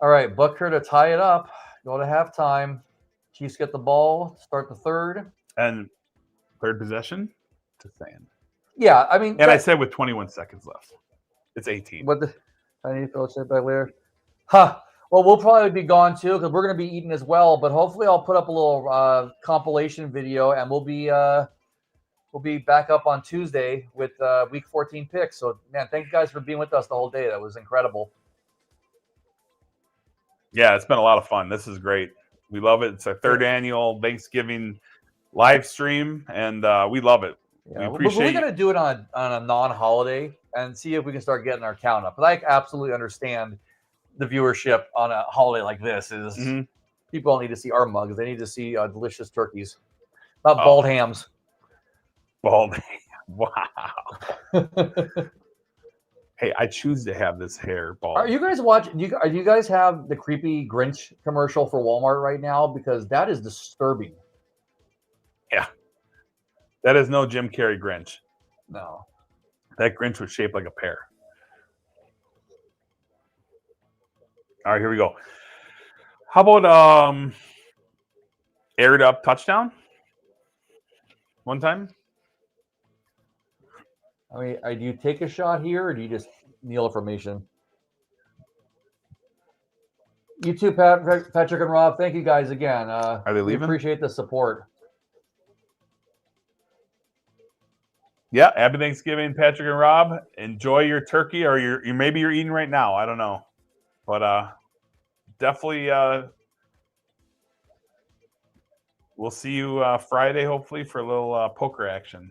All right, Butker to tie it up. Go to halftime. Chiefs get the ball, start the third. And third possession? Just saying. Yeah, I mean. And I said with 21 seconds left. It's 18. I need to throw it back later. Well, we'll probably be gone too because we're going to be eating as well. But hopefully, I'll put up a little compilation video, and we'll be back up on Tuesday with Week 14 picks. So, man, thank you guys for being with us the whole day. That was incredible. Yeah, it's been a lot of fun. This is great. We love it. It's our third annual Thanksgiving live stream, and we love it. Yeah, we got to do it on a non-holiday and see if we can start getting our count up. But I absolutely understand the viewership on a holiday like this is people don't need to see our mugs. They need to see delicious turkeys, not bald hams. Bald ham. Wow. Hey, I choose to have this hair bald. Are you guys watching? Do you guys have the creepy Grinch commercial for Walmart right now? Because that is disturbing. Yeah. That is no Jim Carrey Grinch. No. That Grinch was shaped like a pear. All right, here we go. How about aired up touchdown? One time? I mean, do you take a shot here, or do you just kneel formation? You too, Patrick and Rob. Thank you guys again. Are they We leaving? appreciate the support. Yeah, happy Thanksgiving, Patrick and Rob. Enjoy your turkey, or maybe you're eating right now. I don't know, but definitely we'll see you Friday, hopefully, for a little poker action.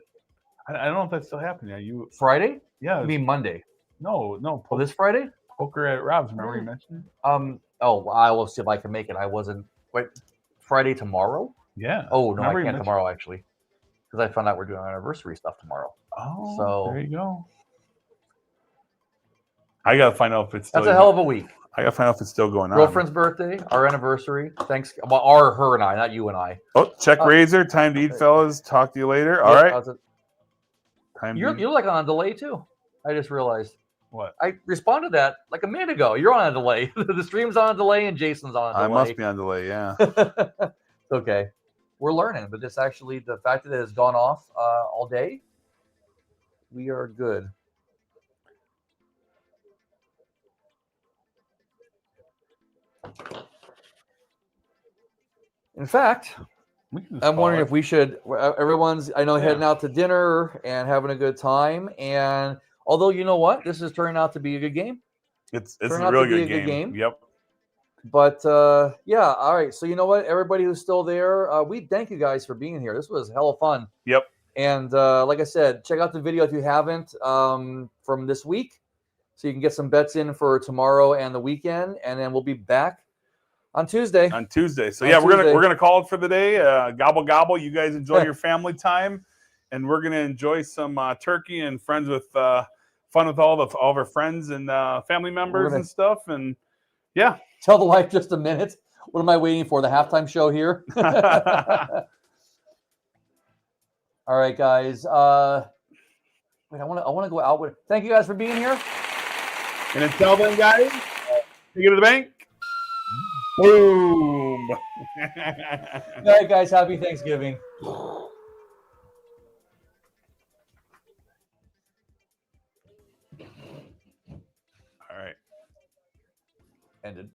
I don't know if that's still happening. Are you Friday? Yeah. I mean Monday. No. Oh, this Friday? Poker at Rob's. Remember you mentioned? Oh, I will see if I can make it. I wasn't. Wait, Friday tomorrow? Yeah. Oh no, Remember I you can't mentioned- tomorrow actually, because I found out we're doing our anniversary stuff tomorrow. Oh, So- there you go. I gotta find out if it's still. That's a hell of a week. I gotta find out if it's still going on. Girlfriend's birthday, our anniversary. Thanks. Well, her and I, not you and I. Oh, check razor. Time to eat, fellas. Talk to you later. All right. Time to eat. You're like on a delay too. I just realized. What? I responded to that like a minute ago. You're on a delay. The stream's on a delay and Jason's on a delay. I must be on delay. Yeah. It's okay. We're learning, but this actually, the fact that it has gone off all day, we are good. In fact, I'm wondering if we should. Everyone's, I know, heading out to dinner and having a good time. And although, you know what, this is turning out to be a good game. It's a really good game. Yep. But yeah, all right. So you know what, everybody who's still there, we thank you guys for being here. This was hella fun. Yep. And like I said, check out the video if you haven't from this week, so you can get some bets in for tomorrow and the weekend, and then we'll be back on Tuesday. So yeah, we're gonna call it for the day. Gobble gobble. You guys enjoy your family time, and we're gonna enjoy some turkey and friends with fun with all of our friends and family members and stuff. And yeah, tell the wife just a minute. What am I waiting for? The halftime show here. All right, guys. Wait, I want to go out with. Thank you guys for being here. And until then, guys, take it to the bank. Boom. All right, guys. Happy Thanksgiving. All right. Ended.